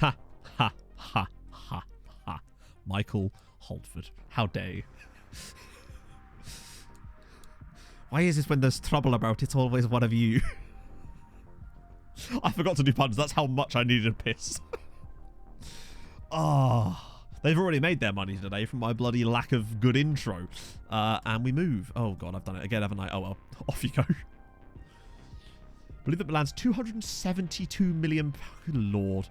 Ha, ha, ha, ha, ha. Michael Holtford. How dare you? Why is this when there's trouble about it's always one of you? I forgot to do puns. That's how much I needed a piss. Ah, they've already made their money today from my bloody lack of good intro. And we move. Oh, God, I've done it again, haven't I? Oh, well. Off you go. I believe that Milan's 272 million. Good Lord.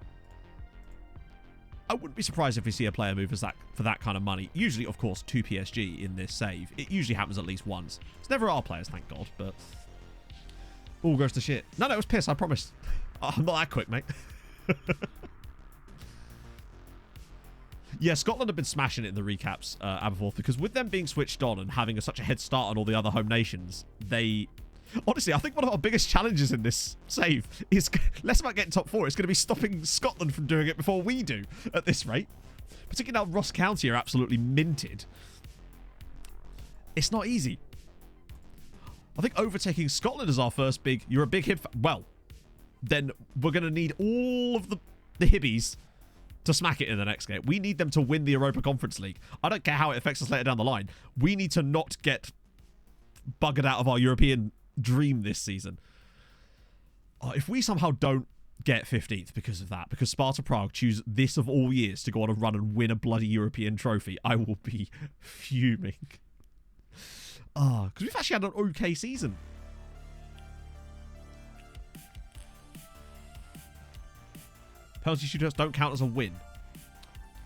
I wouldn't be surprised if we see a player move for that kind of money. Usually, of course, to PSG in this save. It usually happens at least once. It's never our players, thank God, but all goes to shit. No, it was piss, I promise. I'm not that quick, mate. Yeah, Scotland have been smashing it in the recaps, Aberforth, because with them being switched on and having such a head start on all the other home nations, they... Honestly, I think one of our biggest challenges in this save is less about getting top 4. It's going to be stopping Scotland from doing it before we do at this rate. Particularly now Ross County are absolutely minted. It's not easy. I think overtaking Scotland is our first big... You're a big hib... Well, then we're going to need all of the hibbies to smack it in the next game. We need them to win the Europa Conference League. I don't care how it affects us later down the line. We need to not get buggered out of our European dream this season. Oh, if we somehow don't get 15th because of that, because Sparta Prague choose this of all years to go on a run and win a bloody European trophy, I will be fuming. Because we've actually had an okay season. Penalty shootouts don't count as a win.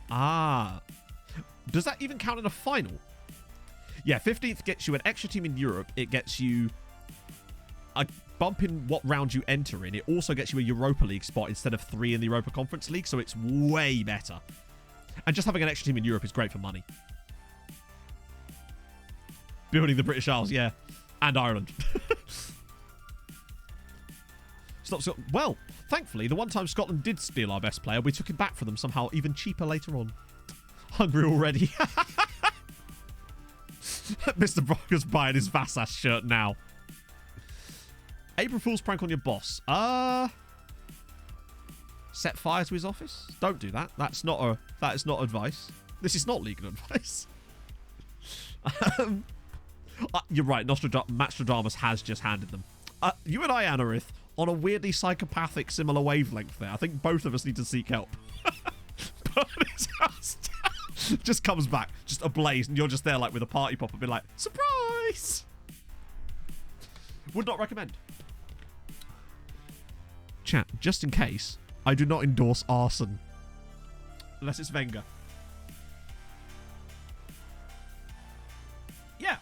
Ah. Does that even count in a final? Yeah, 15th gets you an extra team in Europe. It gets you a bump in what round you enter in. It also gets you a Europa League spot instead of 3 in the Europa Conference League, so it's way better. And just having an extra team in Europe is great for money. Building the British Isles, yeah. And Ireland. Well, thankfully, the one time Scotland did steal our best player, we took him back for them somehow, even cheaper later on. Hungry already. Mr. Brocker's buying his Vassas shirt now. April Fool's prank on your boss. Set fire to his office? Don't do that. That is not advice. This is not legal advice. You're right. Nostradamus has just handed them. You and I, Anarith, on a weirdly psychopathic similar wavelength there. I think both of us need to seek help. But his house just comes back, just ablaze, and you're just there like with a party popper, being like, surprise! Would not recommend. Chat, just in case, I do not endorse arson. Unless it's Wenger. Yeah.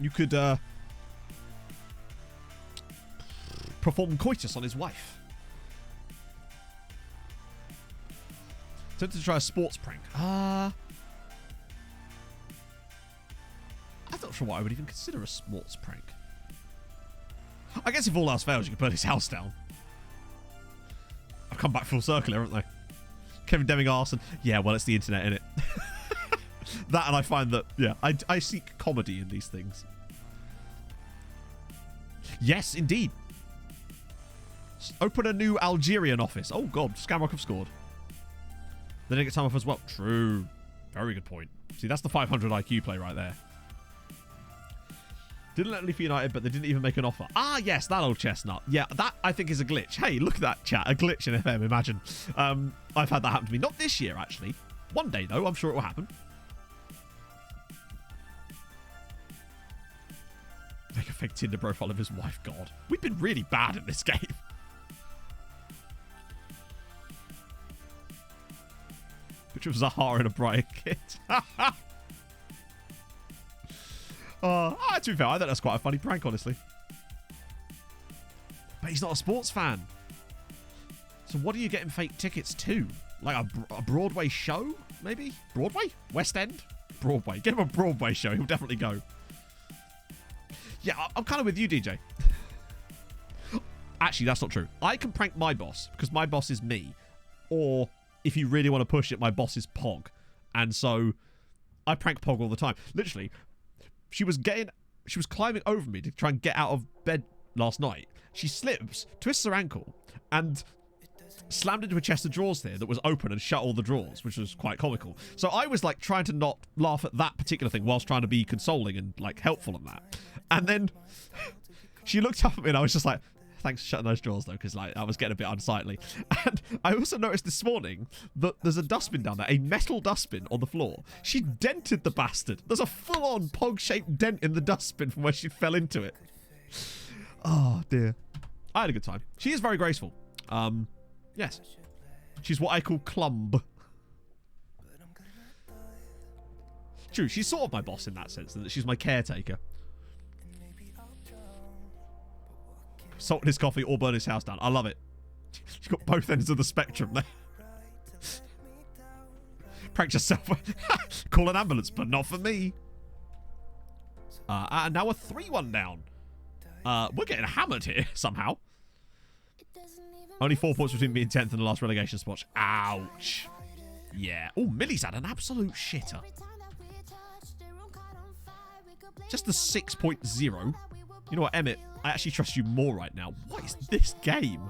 You could perform coitus on his wife. Tempted to try a sports prank. I'm not sure what I would even consider a sports prank. I guess if all else fails, you can burn his house down. I've come back full circle here, haven't I? Kevin Deming arson. Yeah, well, it's the internet, innit? That, and I find that, yeah, I seek comedy in these things. Yes, indeed. Open a new Algerian office. Oh, God, Scamrock have scored. They didn't get time off as well. True. Very good point. See, that's the 500 IQ play right there. Didn't let me leave for United, but they didn't even make an offer. Ah, yes, that old chestnut. Yeah, that I think is a glitch. Hey, look at that, chat. A glitch in FM, imagine. I've had that happen to me. Not this year, actually. One day, though. I'm sure it will happen. Make a fake Tinder profile of his wife. God. We've been really bad at this game. Which was a heart and a bright kit. To be fair, I think that's quite a funny prank, honestly. But he's not a sports fan. So what are you getting fake tickets to? Like a Broadway show, maybe? Broadway? West End? Broadway. Get him a Broadway show. He'll definitely go. Yeah, I'm kind of with you, DJ. Actually, that's not true. I can prank my boss because my boss is me. Or if you really want to push it, my boss is Pog. And so I prank Pog all the time. Literally, she was climbing over me to try and get out of bed last night. She slips, twists her ankle, and slammed into a chest of drawers there that was open and shut all the drawers, which was quite comical. So I was like trying to not laugh at that particular thing whilst trying to be consoling and like helpful on that. And then she looked up at me and I was just like, thanks for shutting those drawers though, because like I was getting a bit unsightly. And I also noticed this morning that there's a dustbin down there, a metal dustbin on the floor. She dented the bastard. There's a full-on Pog-shaped dent in the dustbin from where she fell into it. Oh dear. I had a good time. She is very graceful. Yes. She's what I call clumb. True, she's sort of my boss in that sense, that she's my caretaker. Salt in his coffee or burn his house down. I love it. She's got both ends of the spectrum there. Prank yourself. Call an ambulance, but not for me. And now a 3-1 down. We're getting hammered here somehow. Only 4 points between me and 10th in the last relegation spot. Ouch. Yeah. Oh, Millie's had an absolute shitter. Just the 6.0. You know what, Emmett? I actually trust you more right now. What is this game?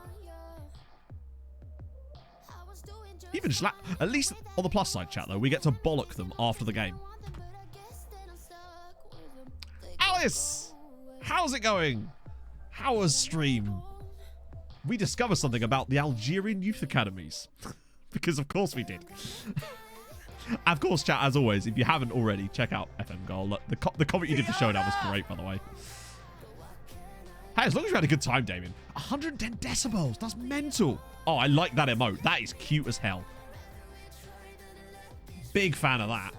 Even just at least on the plus side, chat, though, we get to bollock them after the game. Alice! How's it going? How was stream? We discovered something about the Algerian youth academies. Because of course we did. Of course, chat, as always, if you haven't already, check out FM Goal. Look, the comment you did for Showdown was great, by the way. Hey, as long as you had a good time, Damien. 110 decibels. That's mental. Oh, I like that emote. That is cute as hell. Big fan of that.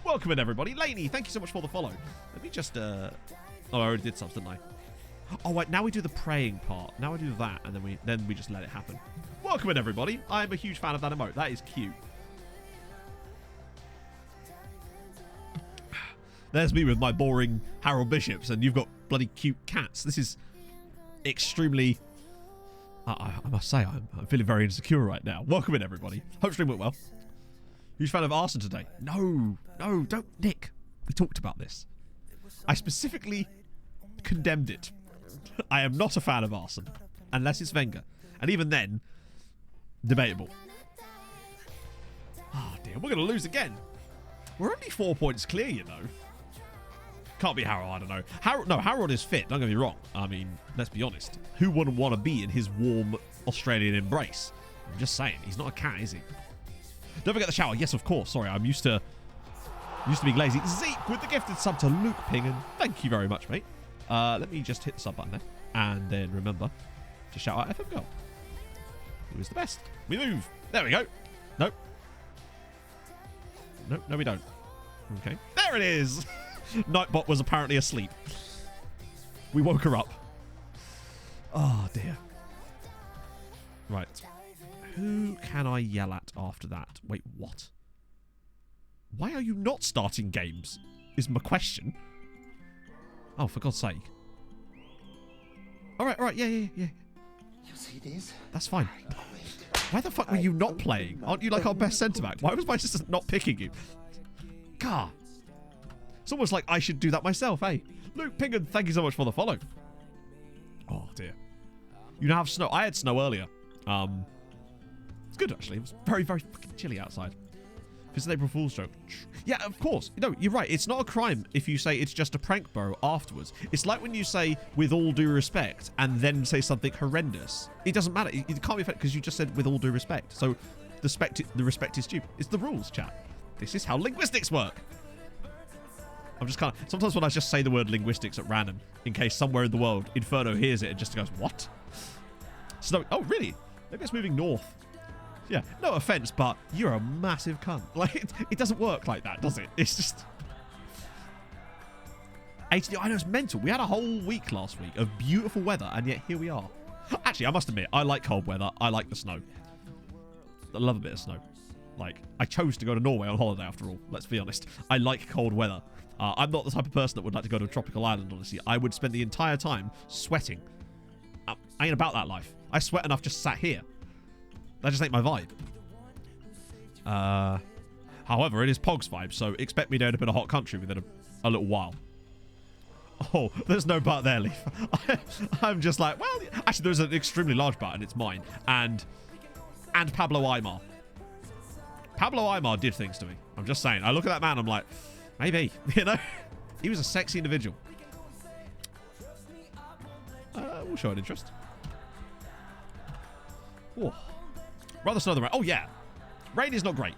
Welcome in, everybody. Laney, thank you so much for the follow. Let me just... Oh, I already did something, didn't I? Oh, wait. Now we do the praying part. Now I do that, and then we just let it happen. Welcome in, everybody. I'm a huge fan of that emote. That is cute. There's me with my boring Harold Bishops, and you've got bloody cute cats. This is extremely... I must say, I'm feeling very insecure right now. Welcome in, everybody. Hope stream went well. Huge fan of arson today. No, don't, Nick. We talked about this. I specifically condemned it. I am not a fan of arson, unless it's Wenger. And even then, debatable. Oh, dear. We're going to lose again. We're only 4 points clear, you know. Can't be Harold, I don't know. Harold is fit, don't get me wrong. I mean, let's be honest. Who wouldn't want to be in his warm Australian embrace? I'm just saying, he's not a cat, is he? Don't forget the shower. Yes, of course. Sorry, I'm used to being lazy. Zeke with the gifted sub to Luke Pingen. Thank you very much, mate. Let me just hit the sub button there. And then remember to shout out FM Girl. Who is the best? We move. There we go. Nope. Nope, no we don't. Okay. There it is. Nightbot was apparently asleep. We woke her up. Oh, dear. Right. Who can I yell at after that? Wait, what? Why are you not starting games? Is my question. Oh, for God's sake. All right, yeah. You see this? That's fine. Why the fuck were you not playing? Aren't you like our best centre-back? Why was my assistant not picking you? God. It's almost like I should do that myself, hey? Luke Pingen, thank you so much for the follow. Oh, dear. You now have snow. I had snow earlier. It's good, actually. It was very, very fucking chilly outside. It's an April Fool's joke. Yeah, of course. No, you're right. It's not a crime if you say it's just a prank, bro, afterwards. It's like when you say, with all due respect, and then say something horrendous. It doesn't matter. It can't be affected because you just said with all due respect. So the respect is due. It's the rules, chat. This is how linguistics work. I'm just kind of... Sometimes when I just say the word linguistics at random, in case somewhere in the world, Inferno hears it and just goes, what? Snow... Oh, really? Maybe it's moving north. Yeah, no offense, but you're a massive cunt. Like, it doesn't work like that, does it? It's just... 80... I know, it's mental. We had a whole week last week of beautiful weather, and yet here we are. Actually, I must admit, I like cold weather. I like the snow. I love a bit of snow. Like, I chose to go to Norway on holiday after all. Let's be honest. I like cold weather. I'm not the type of person that would like to go to a tropical island, honestly. I would spend the entire time sweating. I ain't about that life. I sweat enough just sat here. That just ain't my vibe. However, it is Pog's vibe, so expect me to end up in a hot country within a little while. Oh, there's no but there, Leaf. I'm just like, well, actually, there's an extremely large but, and it's mine. And Pablo Aimar. Pablo Aimar did things to me. I'm just saying. I look at that man, I'm like, maybe, you know? He was a sexy individual. We'll show an interest. Oh. Rather snow than rain. Oh, yeah. Rain is not great.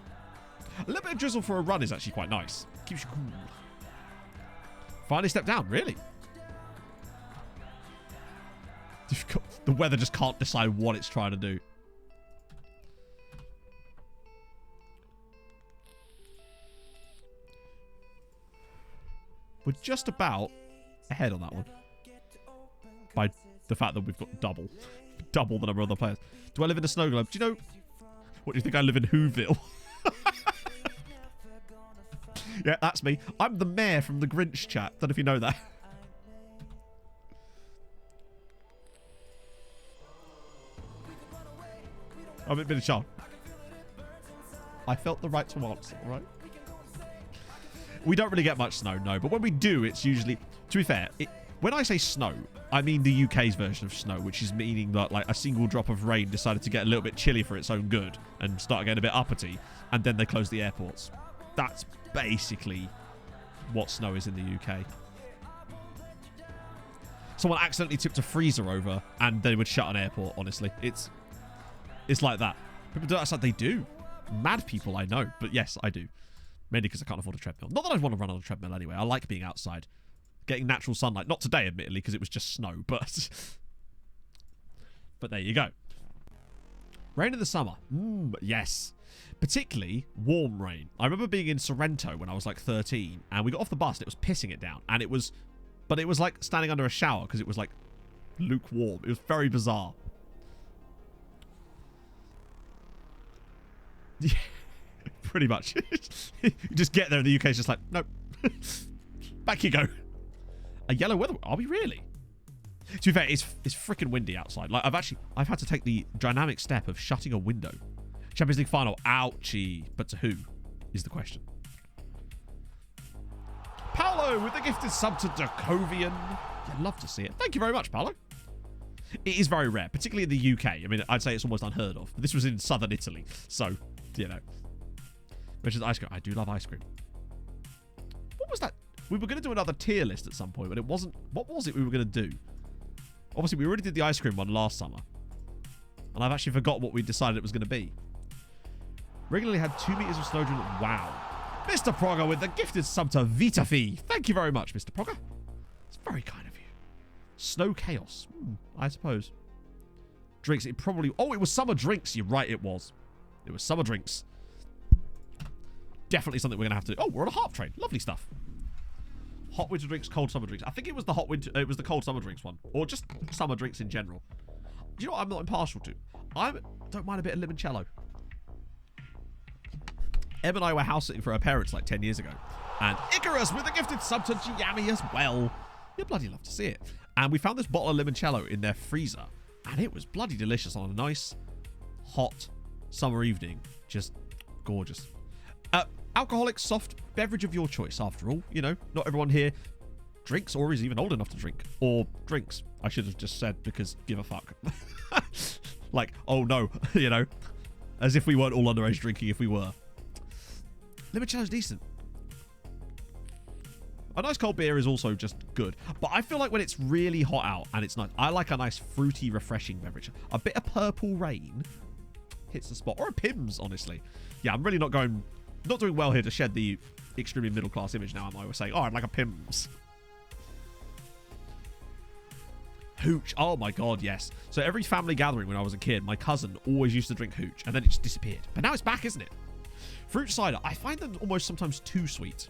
A little bit of drizzle for a run is actually quite nice. Keeps you cool. Finally stepped down, really? The weather just can't decide what it's trying to do. We're just about ahead on that one. By the fact that we've got double the number of other players. Do I live in a snow globe? Do you know... What, do you think I live in Whoville? Yeah, that's me. I'm the mayor from the Grinch chat. Don't know if you know that. I'm a bit of charm. I felt the right to answer, all right? We don't really get much snow, no. But when we do, it's usually... To be fair, when I say snow, I mean the UK's version of snow, which is meaning that like a single drop of rain decided to get a little bit chilly for its own good and start getting a bit uppity, and then they close the airports. That's basically what snow is in the UK. Someone accidentally tipped a freezer over and they would shut an airport, honestly. It's like that. People do that outside, they do. Mad people, I know. But yes, I do. Mainly because I can't afford a treadmill. Not that I'd want to run on a treadmill anyway. I like being outside. getting natural sunlight. Not today, admittedly, because it was just snow, but there you go. Rain in the summer. Yes. Particularly warm rain. I remember being in Sorrento when I was like 13, and we got off the bus and it was pissing it down, and it was like standing under a shower because it was like lukewarm. It was very bizarre. Yeah, pretty much. You just get there and the UK is just like, nope. Back you go. A yellow weather. Are we really? To be fair, it's freaking windy outside. Like I've had to take the dynamic step of shutting a window. Champions League final. Ouchie. But to who is the question. Paolo with the gifted sub to Dakovian. You'd love to see it. Thank you very much, Paolo. It is very rare, particularly in the UK. I mean, I'd say it's almost unheard of. But this was in southern Italy. So, you know. Which is ice cream. I do love ice cream. What was that? We were going to do another tier list at some point, but it wasn't. What was it we were going to do? Obviously, we already did the ice cream one last summer. And I've actually forgot what we decided it was going to be. Regularly had 2 meters of snow during... Wow. Mr. Progger with the gifted sub to Vitafi. Thank you very much, Mr. Progger. It's very kind of you. Snow chaos. I suppose. Drinks. It probably... Oh, it was summer drinks. You're right, it was. It was summer drinks. Definitely something we're going to have to do. Oh, we're on a harp train. Lovely stuff. Hot winter drinks, cold summer drinks. I think it was the hot winter... It was the cold summer drinks one. Or just summer drinks in general. Do you know what I'm not impartial to? I don't mind a bit of limoncello. Em and I were house sitting for her parents like 10 years ago. And Icarus with a gifted sub to Giammi as well. You'd bloody love to see it. And we found this bottle of limoncello in their freezer. And it was bloody delicious on a nice, hot summer evening. Just gorgeous. Alcoholic soft beverage of your choice, after all. You know, not everyone here drinks or is even old enough to drink. Or drinks. I should have just said because give a fuck. Like, oh no, you know. As if we weren't all underage drinking if we were. Limoncello's decent. A nice cold beer is also just good. But I feel like when it's really hot out and it's nice, I like a nice fruity, refreshing beverage. A bit of Purple Rain hits the spot. Or a Pimm's, honestly. Yeah, I'm really not doing well here to shed the extremely middle class image now, am I? We're saying, oh, I'd like a Pimm's. Hooch. Oh my god, yes. So every family gathering when I was a kid, my cousin always used to drink hooch, and then it just disappeared. But now it's back, isn't it? Fruit cider. I find them almost sometimes too sweet.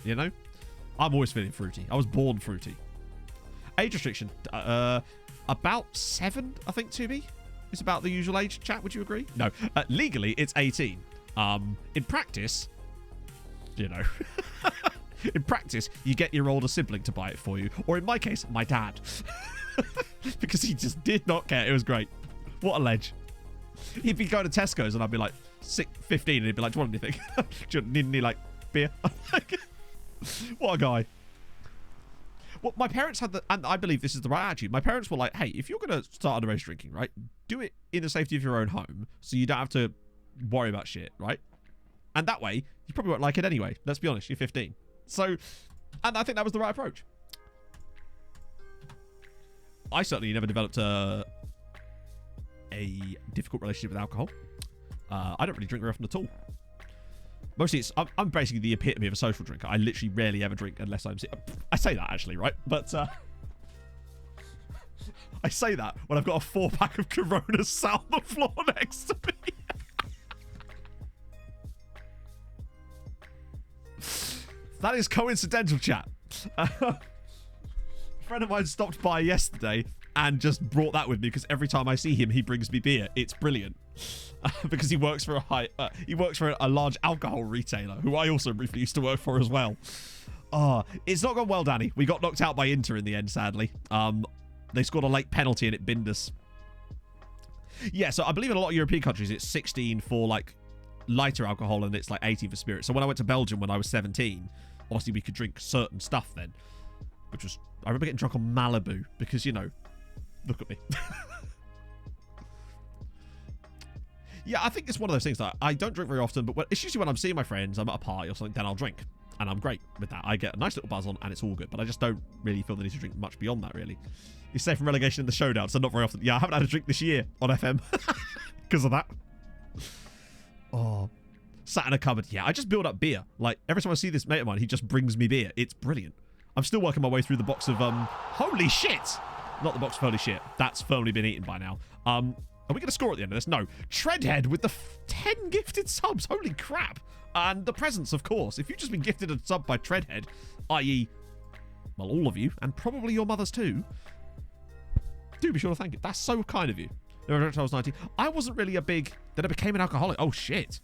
You know? I'm always feeling fruity. I was born fruity. Age restriction. About 7, I think, to be. It's about the usual age, chat. Would you agree? No. Legally, it's 18. In practice, you know... In practice, you get your older sibling to buy it for you. Or in my case, my dad. Because he just did not care. It was great. What a ledge. He'd be going to Tesco's and I'd be like 15 and he'd be like, do you want anything? Do you need any like beer? What a guy. Well, my parents had and I believe this is the right attitude. My parents were like, hey, if you're going to start underage drinking, right, do it in the safety of your own home so you don't have to worry about shit, right? And that way, you probably won't like it anyway. Let's be honest, you're 15. So, and I think that was the right approach. I certainly never developed a difficult relationship with alcohol. I don't really drink very often at all. Mostly, I'm basically the epitome of a social drinker. I literally rarely ever drink unless I'm sick. I say that actually, right? But I say that when I've got a 4-pack of Coronas sat on the floor next to me. That is coincidental, chat. A friend of mine stopped by yesterday and just brought that with me because every time I see him, he brings me beer. It's brilliant. Because he works for a large alcohol retailer who I also briefly used to work for as well. It's not gone well, Danny. We got knocked out by Inter in the end, sadly. They scored a late penalty and it binned us. Yeah, so I believe in a lot of European countries, it's 16 for like lighter alcohol and it's like 18 for spirit. So when I went to Belgium when I was 17, obviously we could drink certain stuff then, which was, I remember getting drunk on Malibu because, you know, look at me. Yeah, I think it's one of those things that I don't drink very often, but it's usually when I'm seeing my friends, I'm at a party or something, then I'll drink. And I'm great with that. I get a nice little buzz on and it's all good, but I just don't really feel the need to drink much beyond that, really. You're safe from relegation in the showdown, so not very often. Yeah, I haven't had a drink this year on FM because of that. Oh, sat in a cupboard. Yeah, I just build up beer. Like, every time I see this mate of mine, he just brings me beer. It's brilliant. I'm still working my way through the box of, holy shit! Not the box of holy shit. That's firmly been eaten by now. Are we going to score at the end of this? No. Treadhead with the 10 gifted subs. Holy crap. And the presents, of course. If you've just been gifted a sub by Treadhead, i.e., well, all of you, and probably your mothers too, do be sure to thank it. That's so kind of you. No, I was 19. I wasn't really a big... Then I became an alcoholic. Oh, shit.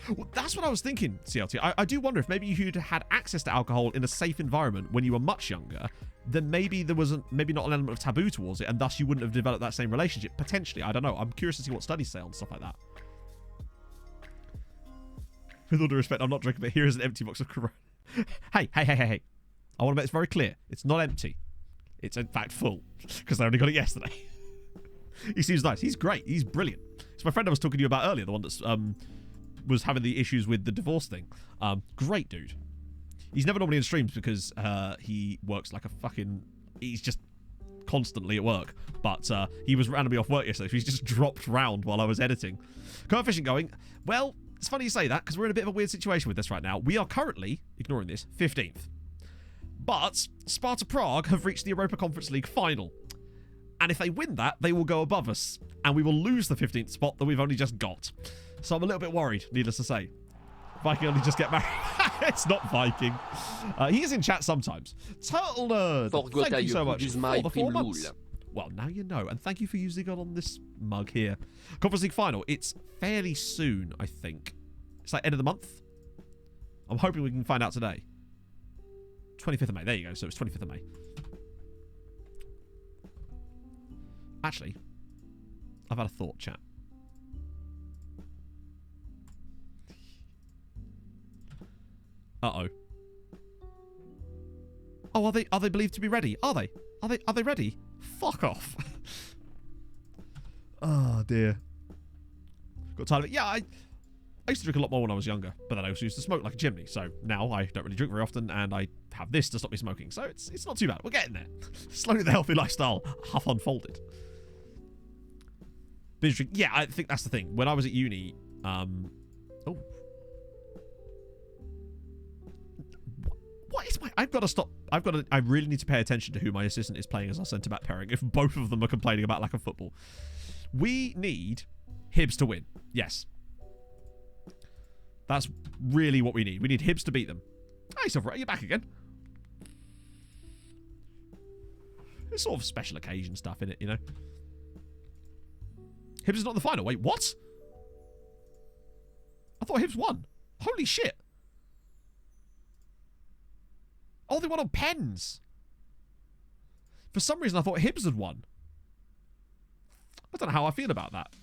Well, that's what I was thinking, CLT. I do wonder if maybe you'd had access to alcohol in a safe environment when you were much younger, then maybe there wasn't, maybe not an element of taboo towards it, and thus you wouldn't have developed that same relationship. Potentially, I don't know. I'm curious to see what studies say on stuff like that. With all due respect, I'm not drinking, but here is an empty box of Corona. Hey. I want to make this very clear. It's not empty. It's in fact full, because I only got it yesterday. He seems nice. He's great. He's brilliant. It's my friend I was talking to you about earlier, the one that's was having the issues with the divorce thing. Great dude. He's never normally in streams because he works like a fucking... He's just constantly at work. But he was randomly off work yesterday, so he's just dropped round while I was editing. Coefficient going. Well, it's funny you say that, because we're in a bit of a weird situation with this right now. We are currently, ignoring this, 15th. But Sparta Prague have reached the Europa Conference League final. And if they win that, they will go above us. And we will lose the 15th spot that we've only just got. So I'm a little bit worried, needless to say. Viking only just get married. It's not Viking. He is in chat sometimes. Turtle Nerd, thank you so much for the 4 months. Well, now you know. And thank you for using it on this mug here. Conference League final. It's fairly soon, I think. It's like end of the month. I'm hoping we can find out today. 25th of May. There you go. So it's 25th of May. Actually, I've had a thought, chat. Uh-oh. Oh, are they believed to be ready? Are they ready? Fuck off. Oh, dear. Got tired of it. Yeah, I used to drink a lot more when I was younger, but then I also used to smoke like a chimney. So now I don't really drink very often, and I have this to stop me smoking. So it's not too bad. We're getting there. Slowly the healthy lifestyle half unfolded. Binge drink. Yeah, I think that's the thing. When I was at uni, oh. What is my... I've got to stop. I really need to pay attention to who my assistant is playing as our centre-back pairing if both of them are complaining about lack of football. We need Hibs to win. Yes. That's really what we need. We need Hibs to beat them. Hey, Silver, you're back again. It's sort of special occasion stuff in it, you know. Hibs is not in the final. Wait, what? I thought Hibs won. Holy shit. Oh, they won on pens. For some reason, I thought Hibs had won. I don't know how I feel about that.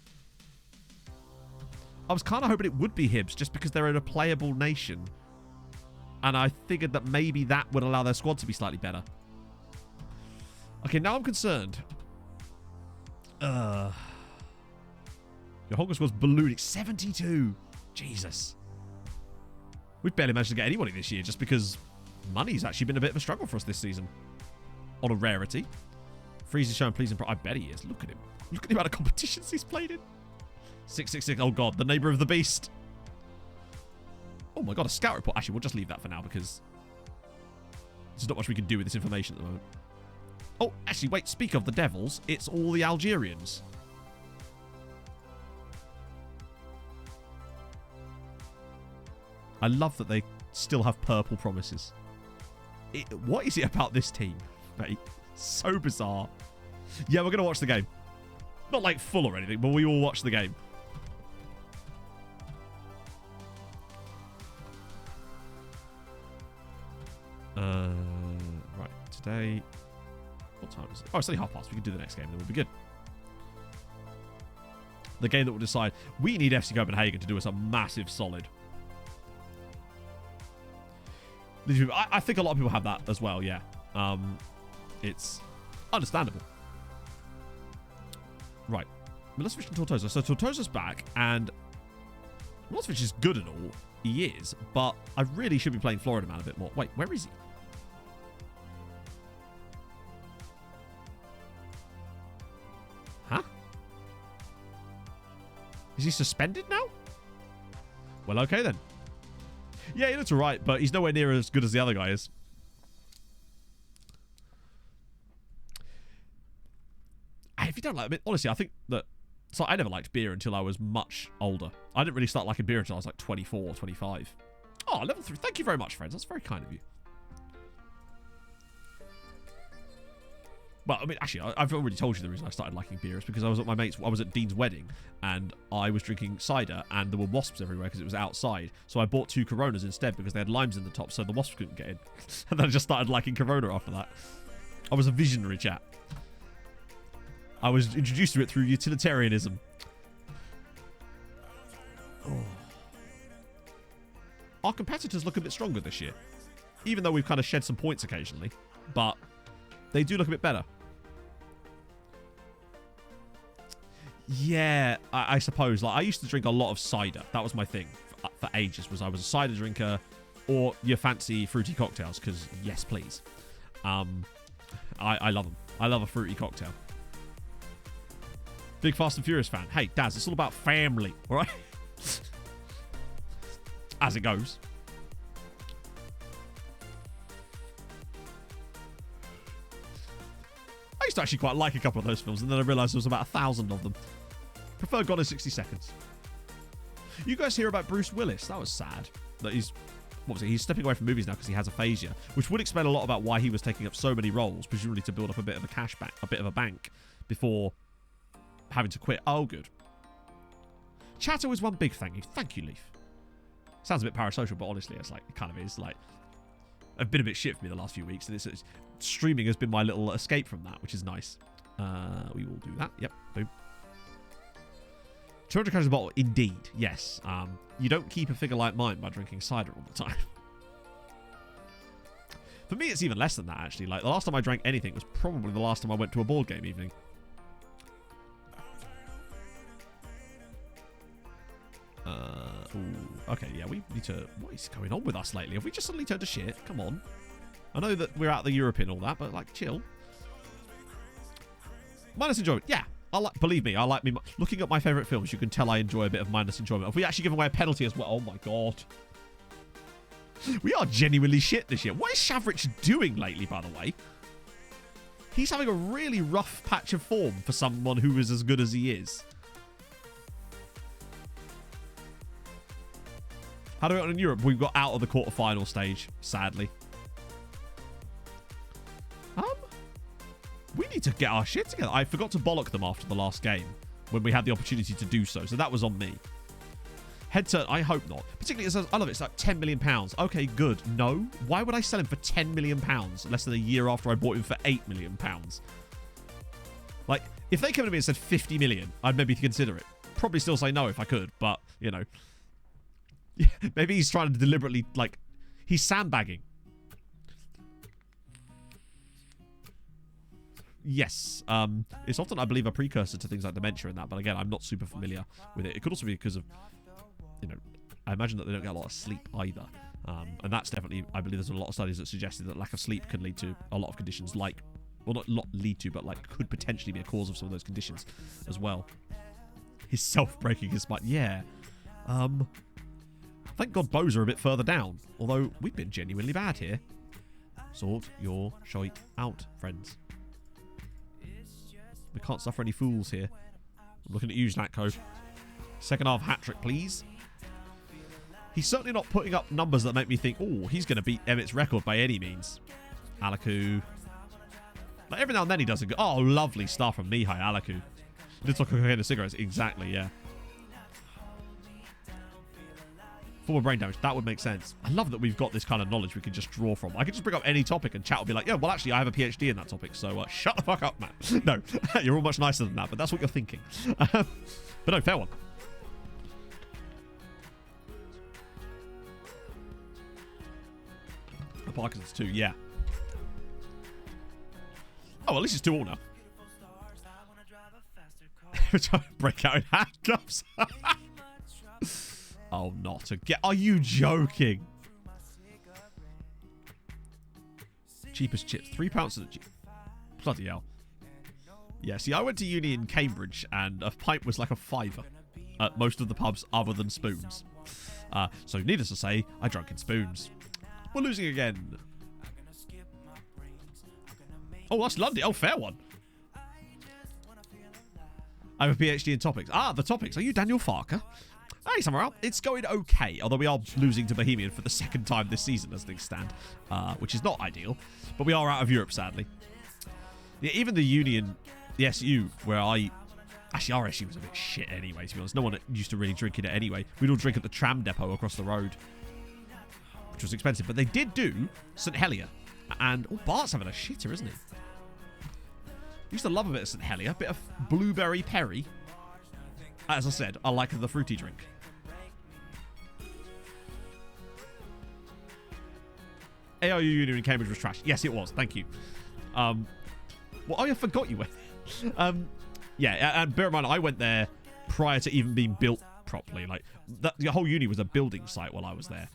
I was kind of hoping it would be Hibs just because they're in a playable nation. And I figured that maybe that would allow their squad to be slightly better. Okay, now I'm concerned. Your Honker squad's ballooning. 72. Jesus. We've barely managed to get anybody this year just because money's actually been a bit of a struggle for us this season. On a rarity. Freeze is showing pleasing. I bet he is. Look at him. Look at the amount of competitions he's played in. 666. Oh, God. The neighbour of the beast. Oh, my God. A scout report. Actually, we'll just leave that for now because there's not much we can do with this information at the moment. Oh, actually, wait. Speak of the devils, it's all the Algerians. I love that they still have purple promises. What is it about this team, mate? So bizarre. Yeah, we're going to watch the game. Not like full or anything, but we will watch the game. Right, today... What time is it? Oh, it's only past. We can do the next game, then we'll be good. The game that will decide. We need FC Copenhagen to do us a massive solid. I think a lot of people have that as well, yeah. It's understandable. Right. Milosevic and Tortosa. So Tortosa's back, and Milosevic is good and all. He is, but I really should be playing Florida Man a bit more. Wait, where is he? Huh? Is he suspended now? Well, okay then. Yeah, he looks alright, but he's nowhere near as good as the other guy is. If you don't like it, honestly, I think that... So I never liked beer until I was much older. I didn't really start liking beer until I was like 24, 25. Oh, level 3. Thank you very much, friends. That's very kind of you. Well, I mean, actually, I've already told you the reason I started liking beer is because I was at my mate's... I was at Dean's wedding, and I was drinking cider, and there were wasps everywhere because it was outside. So I bought 2 Coronas instead because they had limes in the top, so the wasps couldn't get in. And then I just started liking Corona after that. I was a visionary chap. I was introduced to it through utilitarianism. Oh. Our competitors look a bit stronger this year. Even though we've kind of shed some points occasionally. But they do look a bit better. Yeah, I suppose. Like, I used to drink a lot of cider. That was my thing for ages. Was I was a cider drinker or your fancy fruity cocktails. Because, yes, please. I love them. I love a fruity cocktail. Big Fast and Furious fan. Hey, Daz, it's all about family, all right? As it goes. I used to actually quite like a couple of those films, and then I realised there was about 1,000 of them. Prefer Gone in 60 Seconds. You guys hear about Bruce Willis? That was sad. That he's... What was it? He's stepping away from movies now because he has aphasia, which would explain a lot about why he was taking up so many roles, presumably to build up a bit of a cash bank, a bit of a bank, before... having to quit. Oh, good. Chatter was one big thank you. Thank you, Leaf. Sounds a bit parasocial, but honestly, it's like, it kind of is. Like, I've been a bit shit for me the last few weeks, and it's streaming has been my little escape from that, which is nice. We will do that. Yep. Boom. 200 calories a bottle. Indeed. Yes. You don't keep a figure like mine by drinking cider all the time. For me, it's even less than that, actually. Like, the last time I drank anything was probably the last time I went to a board game evening. Ooh, okay, yeah, we need to... What is going on with us lately? Have we just suddenly turned to shit? Come on. I know that we're out of the Europe and all that, but, like, chill. Mindless enjoyment. Yeah, I like... Believe me, I like me... Looking at my favourite films, you can tell I enjoy a bit of mindless enjoyment. Have we actually given away a penalty as well? Oh, my God. We are genuinely shit this year. What is Shavrich doing lately, by the way? He's having a really rough patch of form for someone who is as good as he is. How do we get on in Europe? We've got out of the quarterfinal stage, sadly. We need to get our shit together. I forgot to bollock them after the last game when we had the opportunity to do so. So that was on me. Head turn, I hope not. Particularly, as I love it, it's like £10 million. Okay, good. No. Why would I sell him for £10 million less than a year after I bought him for £8 million? Like, if they came to me and said 50 million, I'd maybe consider it. Probably still say no if I could, but, you know. Yeah, maybe he's trying to deliberately, like, he's sandbagging. Yes. It's often, I believe, a precursor to things like dementia and that, but again, I'm not super familiar with it. It could also be because of, you know, I imagine that they don't get a lot of sleep either. And that's definitely, I believe there's a lot of studies that suggested that lack of sleep can lead to a lot of conditions like, well, not lead to, but like could potentially be a cause of some of those conditions as well. His self-breaking his spine. Yeah. Thank God bows are a bit further down. Although, we've been genuinely bad here. Sort your shite out, friends. We can't suffer any fools here. I'm looking at you, Znatko. Second half hat-trick, please. He's certainly not putting up numbers that make me think, oh, he's going to beat Emmett's record by any means. Alaku. Like, every now and then he does a good... Oh, lovely stuff from Mihai Alaku. Little cocaine and cigarettes. Exactly, yeah. Former brain damage. That would make sense. I love that we've got this kind of knowledge we can just draw from. I could just bring up any topic and chat will be like, yeah, well, actually, I have a PhD in that topic, so shut the fuck up, man. No, you're all much nicer than that, but that's what you're thinking. But no, fair one. Parkinson's 2, yeah. Oh, well, at least it's 2-2 now. Trying to break out in handcuffs. Oh, not again. Are you joking? Cheapest chips. £3 at the bloody hell. Yeah, see, I went to uni in Cambridge and a pint was like a £5 at most of the pubs other than Spoons. So needless to say, I drunk in spoons. We're losing again. Oh, that's Lundy. Oh, fair one. I have a PhD in topics. Ah, the topics. Are you Daniel Farker? Hey, somewhere else. It's going okay, although we are losing to Bohemian for the second time this season as things stand, which is not ideal. But we are out of Europe, sadly. Yeah, even the Union, the SU, where actually, our SU was a bit shit anyway, to be honest. No one used to really drink in it anyway. We'd all drink at the tram depot across the road, which was expensive. But they did do St. Helier. And, oh, Bart's having a shitter, isn't he? Used to love a bit of St. Helier. A bit of blueberry perry. As I said, I like the fruity drink. ARU Union in Cambridge was trash. Yes, it was. Thank you. Well, I forgot you went. Yeah, and bear in mind, I went there prior to even being built properly. Like, the whole uni was a building site while I was there,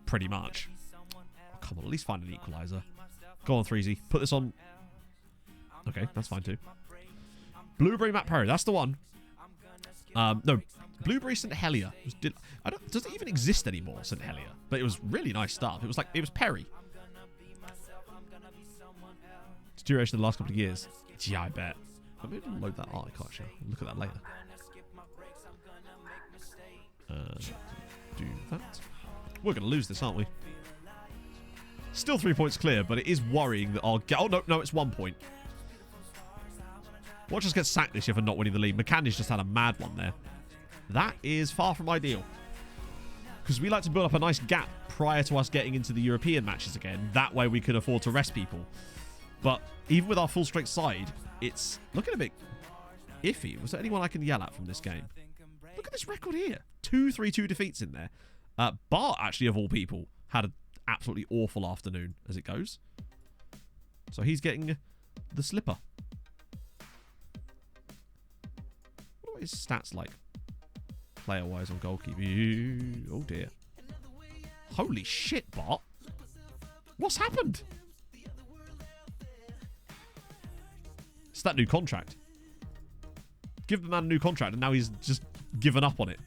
pretty much. Oh, come on, at least find an equalizer. Go on, Threezy. Put this on. Okay, that's fine too. Blueberry Matt Perry, that's the one. No, Blueberry St. Helier. Does it even exist anymore, St. Helier? But it was really nice stuff. It was Perry. Duration of the last couple of years. Yeah, I bet. Let me load that article, actually. I'll look at that later. Do that. We're going to lose this, aren't we? Still 3 points clear, but it is worrying that I'll get... Oh, no, it's 1 point. Watch us get sacked this year for not winning the league. McCandish just had a mad one there. That is far from ideal. Because we like to build up a nice gap prior to us getting into the European matches again. That way we can afford to rest people. But even with our full strength side, it's looking a bit iffy. Was there anyone I can yell at from this game? Look at this record here. 2-3-2 defeats in there. Bart, actually, of all people, had an absolutely awful afternoon as it goes. So he's getting the slipper. What are his stats like? Player-wise on goalkeeper. Oh, dear. Holy shit, Bart. What's happened? It's that new contract. Give the man a new contract, and now he's just given up on it.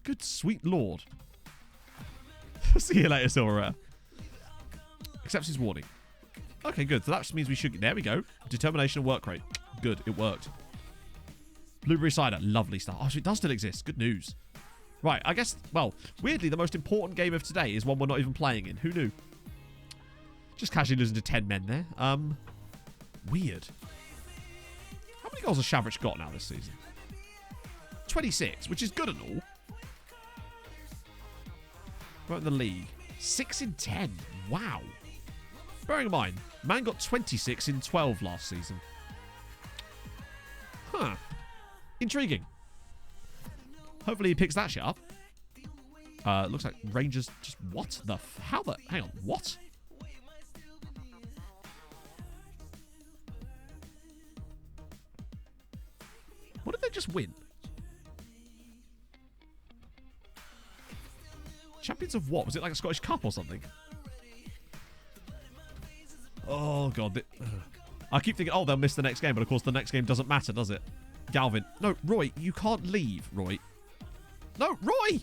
Good sweet lord. See you later, Silver. Accepts his warning. Okay, good. So that just means we should... There we go. Determination and work rate. Good. It worked. Blueberry cider. Lovely stuff. Oh, so it does still exist. Good news. Right, I guess... Well, weirdly, the most important game of today is one we're not even playing in. Who knew? Just casually losing to 10 men there. Weird. How many goals has Shavrich got now this season? 26, which is good and all. Right in the league. 6 in 10. Wow. Bearing in mind, man got 26 in 12 last season. Huh. Intriguing. Hopefully he picks that shit up. Looks like Rangers just... What the... How the... Hang on. What? What did they just win? Champions of what? Was it like a Scottish Cup or something? Oh, God. I keep thinking, oh, they'll miss the next game. But, of course, the next game doesn't matter, does it? Galvin. No, Roy, you can't leave, Roy. No, Roy!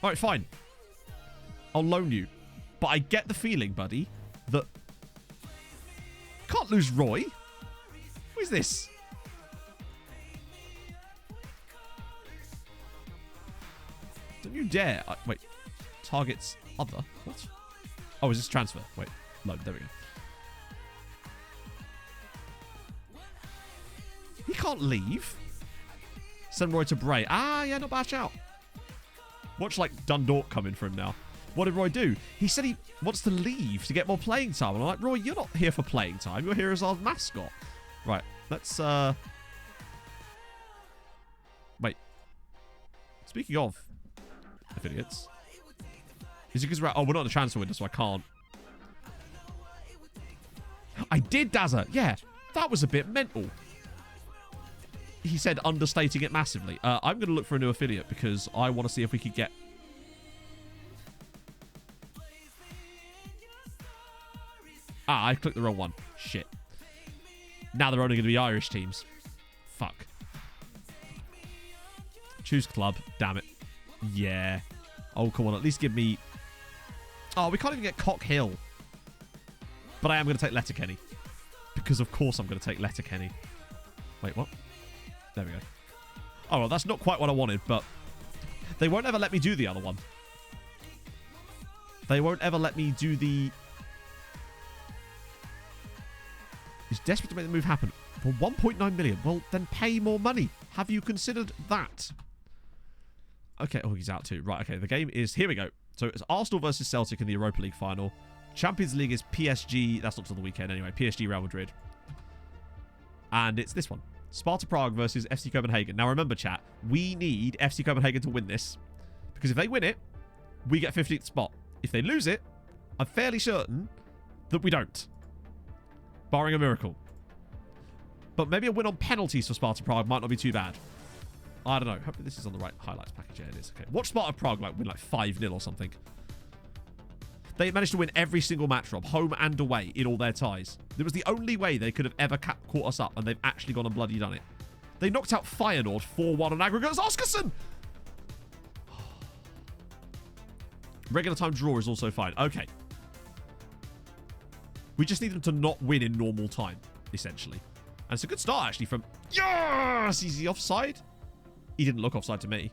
All right, fine. I'll loan you. But I get the feeling, buddy, that... Can't lose Roy. Who is this? Don't you dare. Wait. Targets other. What? Oh, is this transfer? Wait. Load. There we go. He can't leave. Send Roy to Bray. Ah, yeah, not bad shout. Watch, like, Dundalk come in for him now. What did Roy do? He said he wants to leave to get more playing time. And I'm like, Roy, you're not here for playing time. You're here as our mascot. Right. Let's, Wait. Speaking of affiliates. Is it because we're... Oh, we're not in the transfer window, so I can't. I did, Dazza. Yeah. That was a bit mental. He said understating it massively. I'm going to look for a new affiliate because I want to see if we could get... Ah, I clicked the wrong one. Shit. Now they're only going to be Irish teams. Fuck. Choose club. Damn it. Yeah. Oh, come on. At least give me... Oh, we can't even get Cock Hill. But I am going to take Letterkenny. Because, of course, I'm going to take Letterkenny. Wait, what? There we go. Oh, well, that's not quite what I wanted, but... They won't ever let me do the other one. They won't ever let me do the... He's desperate to make the move happen. For 1.9 million. Well, then pay more money. Have you considered that? Okay. Oh, he's out too. Right, okay. The game is... Here we go. So it's Arsenal versus Celtic in the Europa League final. Champions League is PSG. That's not till the weekend anyway. PSG Real Madrid. And it's this one. Sparta Prague versus FC Copenhagen. Now remember, chat, we need FC Copenhagen to win this. Because if they win it, we get 15th spot. If they lose it, I'm fairly certain that we don't. Barring a miracle. But maybe a win on penalties for Sparta Prague might not be too bad. I don't know. Hopefully this is on the right highlights package. Yeah, it is. Okay. Watch Sparta Prague win like 5-0 or something. They managed to win every single match, Rob, home and away, in all their ties. It was the only way they could have ever caught us up, and they've actually gone and bloody done it. They knocked out Feyenoord 4-1 on aggregate. Oskarsson! Regular time draw is also fine. Okay. We just need them to not win in normal time, essentially. And it's a good start, actually, from... Yes! Is he offside? He didn't look offside to me.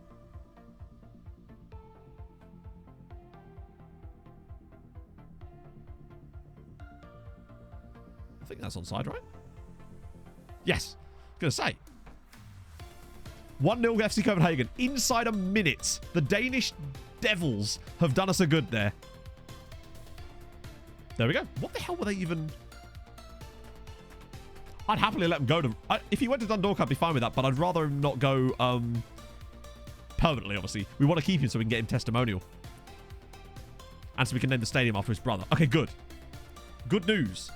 I think that's onside, right? Yes. I was going to say. 1-0 FC Copenhagen. Inside a minute. The Danish Devils have done us a good there. There we go. What the hell were they even... I'd happily let him go to... if he went to Dundalk, I'd be fine with that, but I'd rather him not go permanently, obviously. We want to keep him so we can get him testimonial. And so we can name the stadium after his brother. Okay, good. Good news.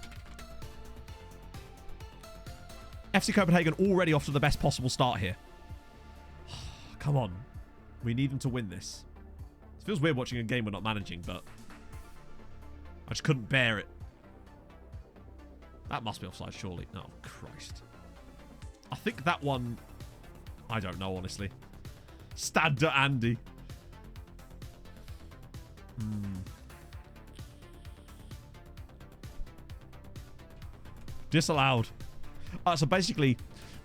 FC Copenhagen already off to the best possible start here. Come on. We need them to win this. It feels weird watching a game we're not managing, but I just couldn't bear it. That must be offside, surely. Oh, Christ. I think that one... I don't know, honestly. Stad de Andy. Disallowed. So basically,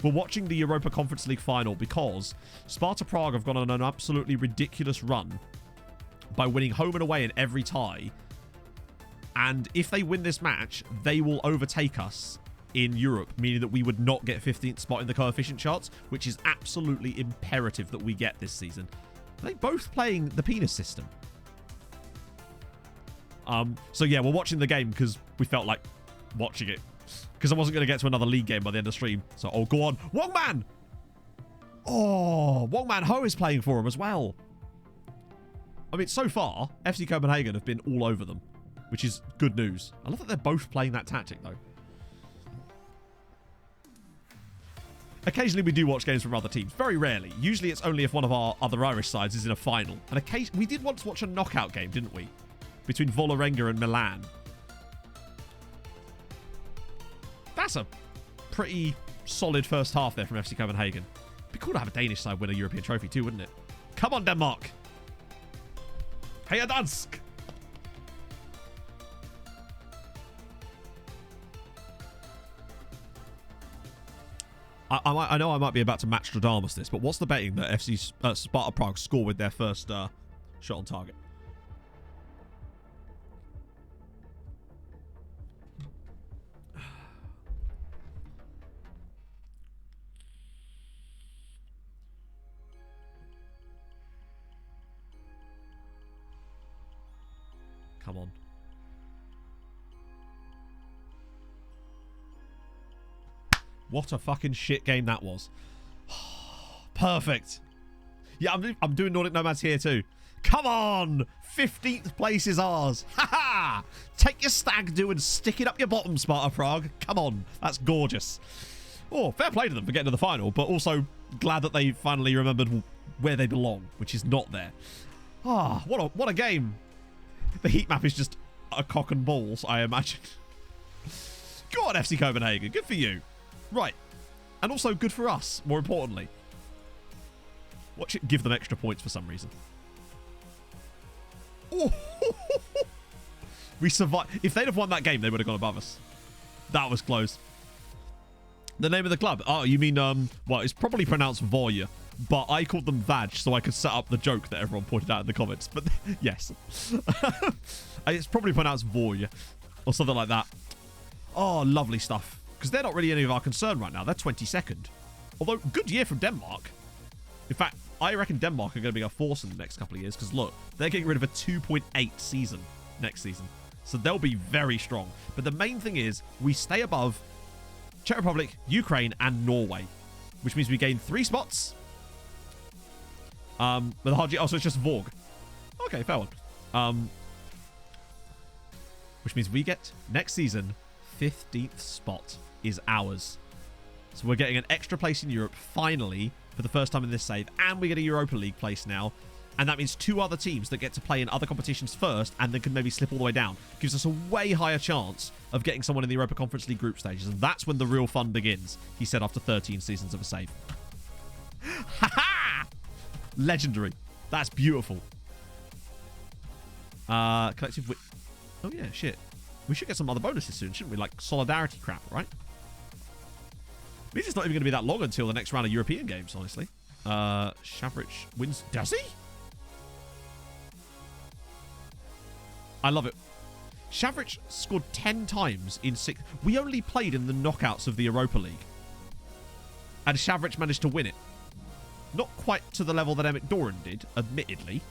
we're watching the Europa Conference League final because Sparta Prague have gone on an absolutely ridiculous run by winning home and away in every tie. And if they win this match, they will overtake us in Europe, meaning that we would not get 15th spot in the coefficient charts, which is absolutely imperative that we get this season. Are they both playing the penis system? So yeah, we're watching the game because we felt like watching it. Because I wasn't going to get to another league game by the end of the stream. So, oh, go on. Wongman! Oh, Wongman Ho is playing for him as well. I mean, so far, FC Copenhagen have been all over them, which is good news. I love that they're both playing that tactic, though. Occasionally, we do watch games from other teams. Very rarely. Usually, it's only if one of our other Irish sides is in a final. And we did once watch a knockout game, didn't we? Between Vålerenga and Milan. That's a pretty solid first half there from FC Copenhagen. It'd be cool to have a Danish side win a European trophy too, wouldn't it? Come on, Denmark. Heya dansk. I know I might be about to match Stradamus this, but what's the betting that FC Sparta Prague score with their first shot on target? Come on. What a fucking shit game that was. Perfect. Yeah, I'm doing Nordic Nomads here too. Come on! 15th place is ours. Ha ha! Take your stag do and stick it up your bottom, Sparta Prague. Come on. That's gorgeous. Oh, fair play to them for getting to the final, but also glad that they finally remembered where they belong, which is not there. Ah, what a game. The heat map is just a cock and balls, I imagine. Go on, FC Copenhagen. Good for you. Right. And also good for us, more importantly. Watch it give them extra points for some reason. Oh. We survived. If they'd have won that game, they would have gone above us. That was close. The name of the club? Oh, you mean, well, it's probably pronounced Voya, but I called them Vaj so I could set up the joke that everyone pointed out in the comments. But yes. It's probably pronounced Voya or something like that. Oh, lovely stuff. Because they're not really any of our concern right now. They're 22nd. Although, good year from Denmark. In fact, I reckon Denmark are going to be a force in the next couple of years because, look, they're getting rid of a 2.8 season next season. So they'll be very strong. But the main thing is we stay above Czech Republic, Ukraine, and Norway, which means we gain 3 spots. But the hard also it's just Vorg. Okay, fair one. Which means we get next season 15th spot is ours. So we're getting an extra place in Europe finally for the first time in this save, and we get a Europa League place now. And that means 2 other teams that get to play in other competitions first and then can maybe slip all the way down. Gives us a way higher chance of getting someone in the Europa Conference League group stages. And that's when the real fun begins, he said after 13 seasons of a save. Ha-ha! Legendary. That's beautiful. Collective... Oh, yeah, shit. We should get some other bonuses soon, shouldn't we? Like solidarity crap, right? Means it's not even going to be that long until the next round of European games, honestly. Shavrich wins. Does he? I love it. Shavrich scored 10 times in 6. We only played in the knockouts of the Europa League. And Shavrich managed to win it. Not quite to the level that Emmett Doran did, admittedly.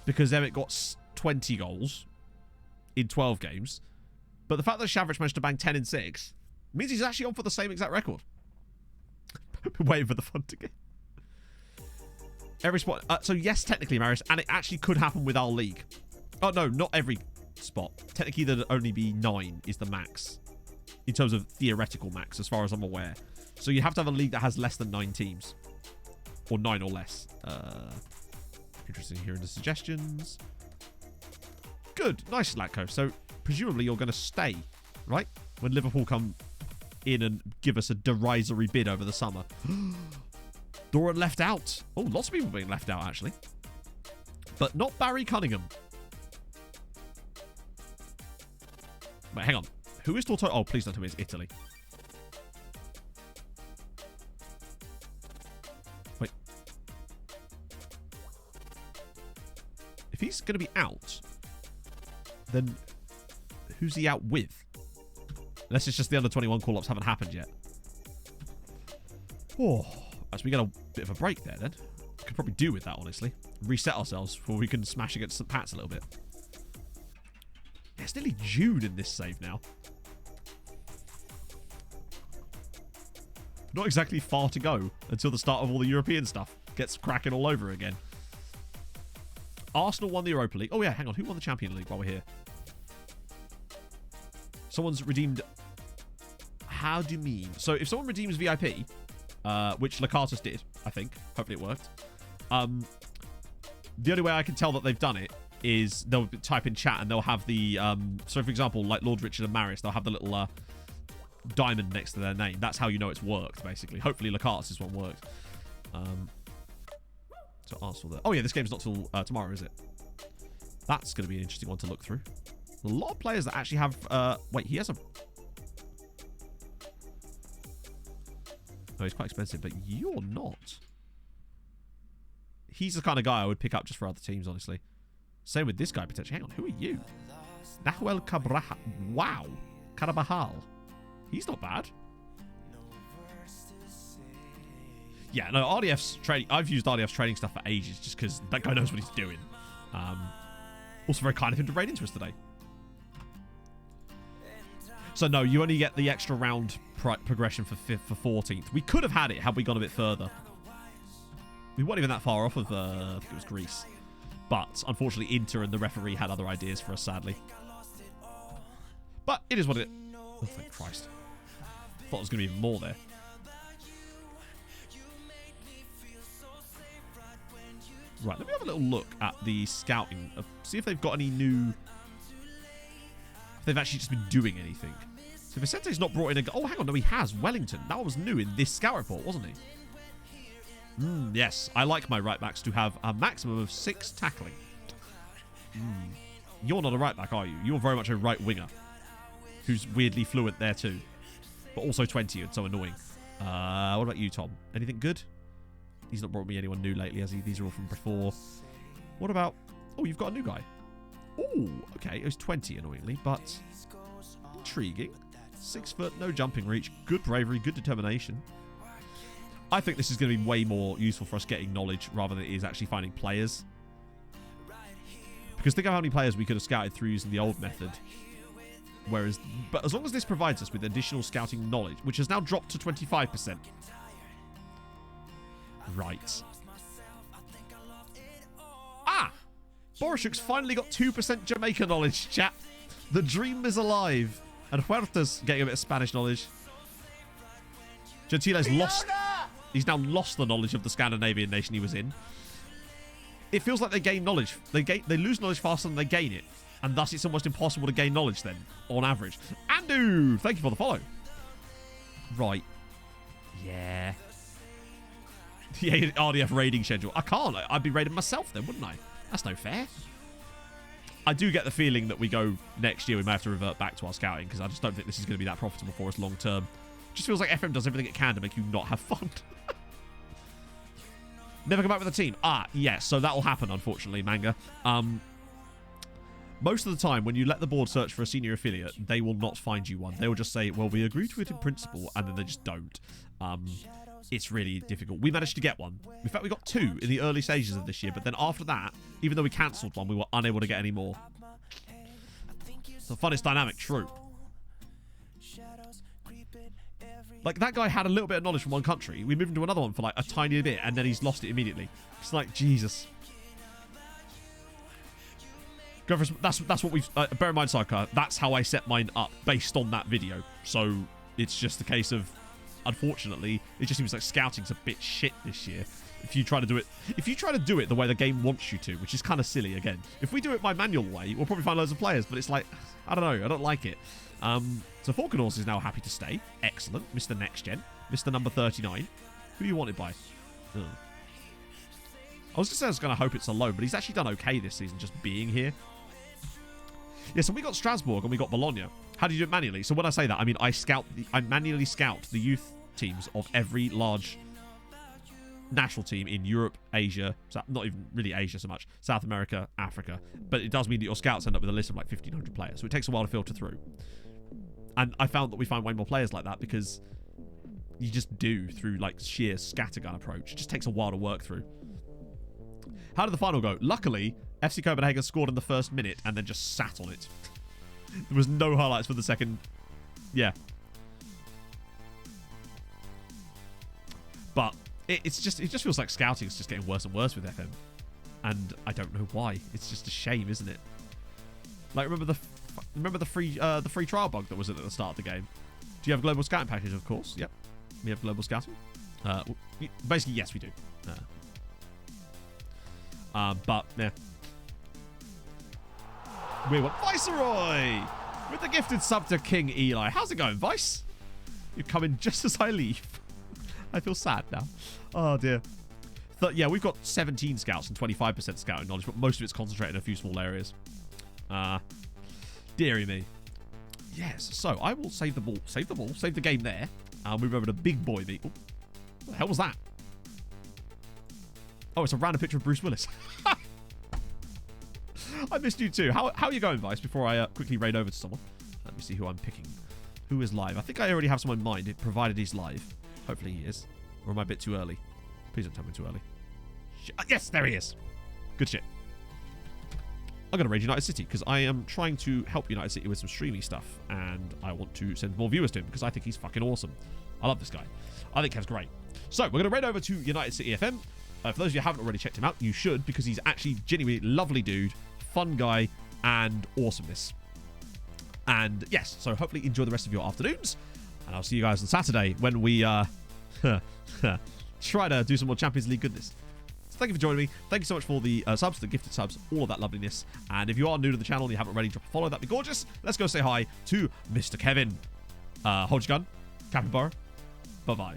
Because Emmett got 20 goals in 12 games. But the fact that Shavrich managed to bang 10 in 6 means he's actually on for the same exact record. Waiting for the fun to get. Every spot. So yes, technically, Marius, and it actually could happen with our league. Oh, no, not every spot. Technically, there'd only be 9 is the max. In terms of theoretical max, as far as I'm aware. So you have to have a league that has less than 9 teams. Or 9 or less. Interesting hearing the suggestions. Good. Nice, Slatko. So presumably you're going to stay, right? When Liverpool come in and give us a derisory bid over the summer. Doran left out. Oh, lots of people being left out, actually. But not Barry Cunningham. Wait, hang on. Who is Torto? Oh, please don't tell me it's Italy. Wait. If he's going to be out, then who's he out with? Unless it's just the under-21 call-ups haven't happened yet. Oh, as we get a bit of a break there, then. Could probably do with that, honestly. Reset ourselves before we can smash against St. Pat's a little bit. Yeah, it's nearly June in this save now. Not exactly far to go until the start of all the European stuff gets cracking all over again. Arsenal won the Europa League. Oh, yeah, hang on. Who won the Champions League while we're here? Someone's redeemed... How do you mean? So if someone redeems VIP, which Lacartus did, I think. Hopefully it worked. The only way I can tell that they've done it is they'll type in chat and they'll have the... so, for example, like Lord Richard and Marius, they'll have the little diamond next to their name. That's how you know it's worked, basically. Hopefully Lacartus' one worked. So Arsenal there. Oh, yeah, this game's not till tomorrow, is it? That's going to be an interesting one to look through. A lot of players that actually have... wait, he has a... No, he's quite expensive, but you're not. He's the kind of guy I would pick up just for other teams, honestly. Same with this guy, potentially. Hang on, who are you? Nahuel Cabrajal. Wow. Carabajal. He's not bad. Yeah, no, RDF's training... I've used RDF's training stuff for ages just because that guy knows what he's doing. Also very kind of him to raid into us today. So no, you only get the extra round progression for 14th. We could have had it had we gone a bit further. We weren't even that far off of, I think it was Greece. But unfortunately, Inter and the referee had other ideas for us, sadly. But it is what it is. Oh, thank Christ. Thought there was going to be even more there. Right, let me have a little look at the scouting. See if they've got any new... If they've actually just been doing anything. So Vicente's not brought in a... Oh, hang on. No, he has. Wellington. That was new in this scout report, wasn't he? Yes. I like my right backs to have a maximum of 6 tackling. You're not a right back, are you? You're very much a right winger, who's weirdly fluent there too, but also 20 and so annoying. What about you, Tom? Anything good? He's not brought me anyone new lately, has he? These are all from before. What about... Oh, you've got a new guy. Oh, okay. It was 20, annoyingly, but intriguing. 6 foot, no jumping reach, good bravery, good determination. I think this is going to be way more useful for us getting knowledge rather than it is actually finding players. Because think of how many players we could have scouted through using the old method. Whereas, but as long as this provides us with additional scouting knowledge, which has now dropped to 25%. Right. Ah! Borishuk's finally got 2% Jamaica knowledge, chat. The dream is alive. And Huerta's getting a bit of Spanish knowledge. Gentile's lost... He's now lost the knowledge of the Scandinavian nation he was in. It feels like they gain knowledge. They lose knowledge faster than they gain it. And thus it's almost impossible to gain knowledge then, on average. Andu! Thank you for the follow. Right. Yeah. The RDF raiding schedule. I can't. I'd be raiding myself then, wouldn't I? That's no fair. I do get the feeling that we go next year, we may have to revert back to our scouting, because I just don't think this is going to be that profitable for us long term. Just feels like FM does everything it can to make you not have fun. Never come back with a team. Ah, yes. So that'll happen, unfortunately, Manga. Most of the time, when you let the board search for a senior affiliate, they will not find you one. They will just say, well, we agree to it in principle, and then they just don't. It's really difficult. We managed to get one. In fact, we got 2 in the early stages of this year, but then after that, even though we cancelled one, we were unable to get any more. It's the funnest dynamic, true. Like, that guy had a little bit of knowledge from one country. We moved him to another one for, like, a tiny bit, and then he's lost it immediately. It's like, Jesus. Go for, that's what we've... bear in mind, Sarkar, that's how I set mine up, based on that video. So, it's just a case of... Unfortunately, it just seems like scouting's a bit shit this year. If you try to do it the way the game wants you to, which is kind of silly again. If we do it my manual way, we'll probably find loads of players, but it's like, I don't know, I don't like it. So Falconors is now happy to stay. Excellent. Mr. Next Gen. Mr. Number 39. Who do you want it by? I was just saying I was going to hope it's a loan, but he's actually done okay this season just being here. Yeah, so we got Strasbourg and we got Bologna. How do you do it manually? So when I say that, I mean I manually scout the youth teams of every large national team in Europe, Asia, not even really Asia so much, South America, Africa. But it does mean that your scouts end up with a list of like 1,500 players. So it takes a while to filter through. And I found that we find way more players like that because you just do through like sheer scattergun approach. It just takes a while to work through. How did the final go? Luckily, FC Copenhagen scored in the first minute and then just sat on it. There was no highlights for the second. Yeah. But it just feels like scouting is just getting worse and worse with FM. And I don't know why. It's just a shame, isn't it? Like, remember the free trial bug that was at the start of the game? Do you have global scouting package? Of course. Yep. We have global scouting. Basically, yes, we do. But, yeah. We want Viceroy with the gifted sub to King Eli. How's it going, Vice? You come in just as I leave. I feel sad now. Oh, dear. Yeah, we've got 17 scouts and 25% scouting knowledge, but most of it's concentrated in a few small areas. Deary me. Yes, so I will save the ball. Save the game there. I'll move over to Big Boy Meat. What the hell was that? Oh, it's a random picture of Bruce Willis. I missed you too. How are you going, Vice, before I quickly raid over to someone? Let me see who I'm picking. Who is live? I think I already have someone in mind, provided he's live. Hopefully he is. Or am I a bit too early? Please don't tell me too early. Yes, there he is. Good shit. I'm going to raid United City because I am trying to help United City with some streamy stuff. And I want to send more viewers to him because I think he's fucking awesome. I love this guy. I think Kev's great. So, we're going to raid over to United City FM. For those of you who haven't already checked him out, you should because he's actually genuinely lovely dude, fun guy, and awesomeness. And yes, so hopefully enjoy the rest of your afternoons. And I'll see you guys on Saturday when we try to do some more Champions League goodness. So thank you for joining me. Thank you so much for the subs, the gifted subs, all of that loveliness. And if you are new to the channel and you haven't already, drop a follow. That'd be gorgeous. Let's go say hi to Mr. Kevin. Hold your gun. Capybara. Bye-bye.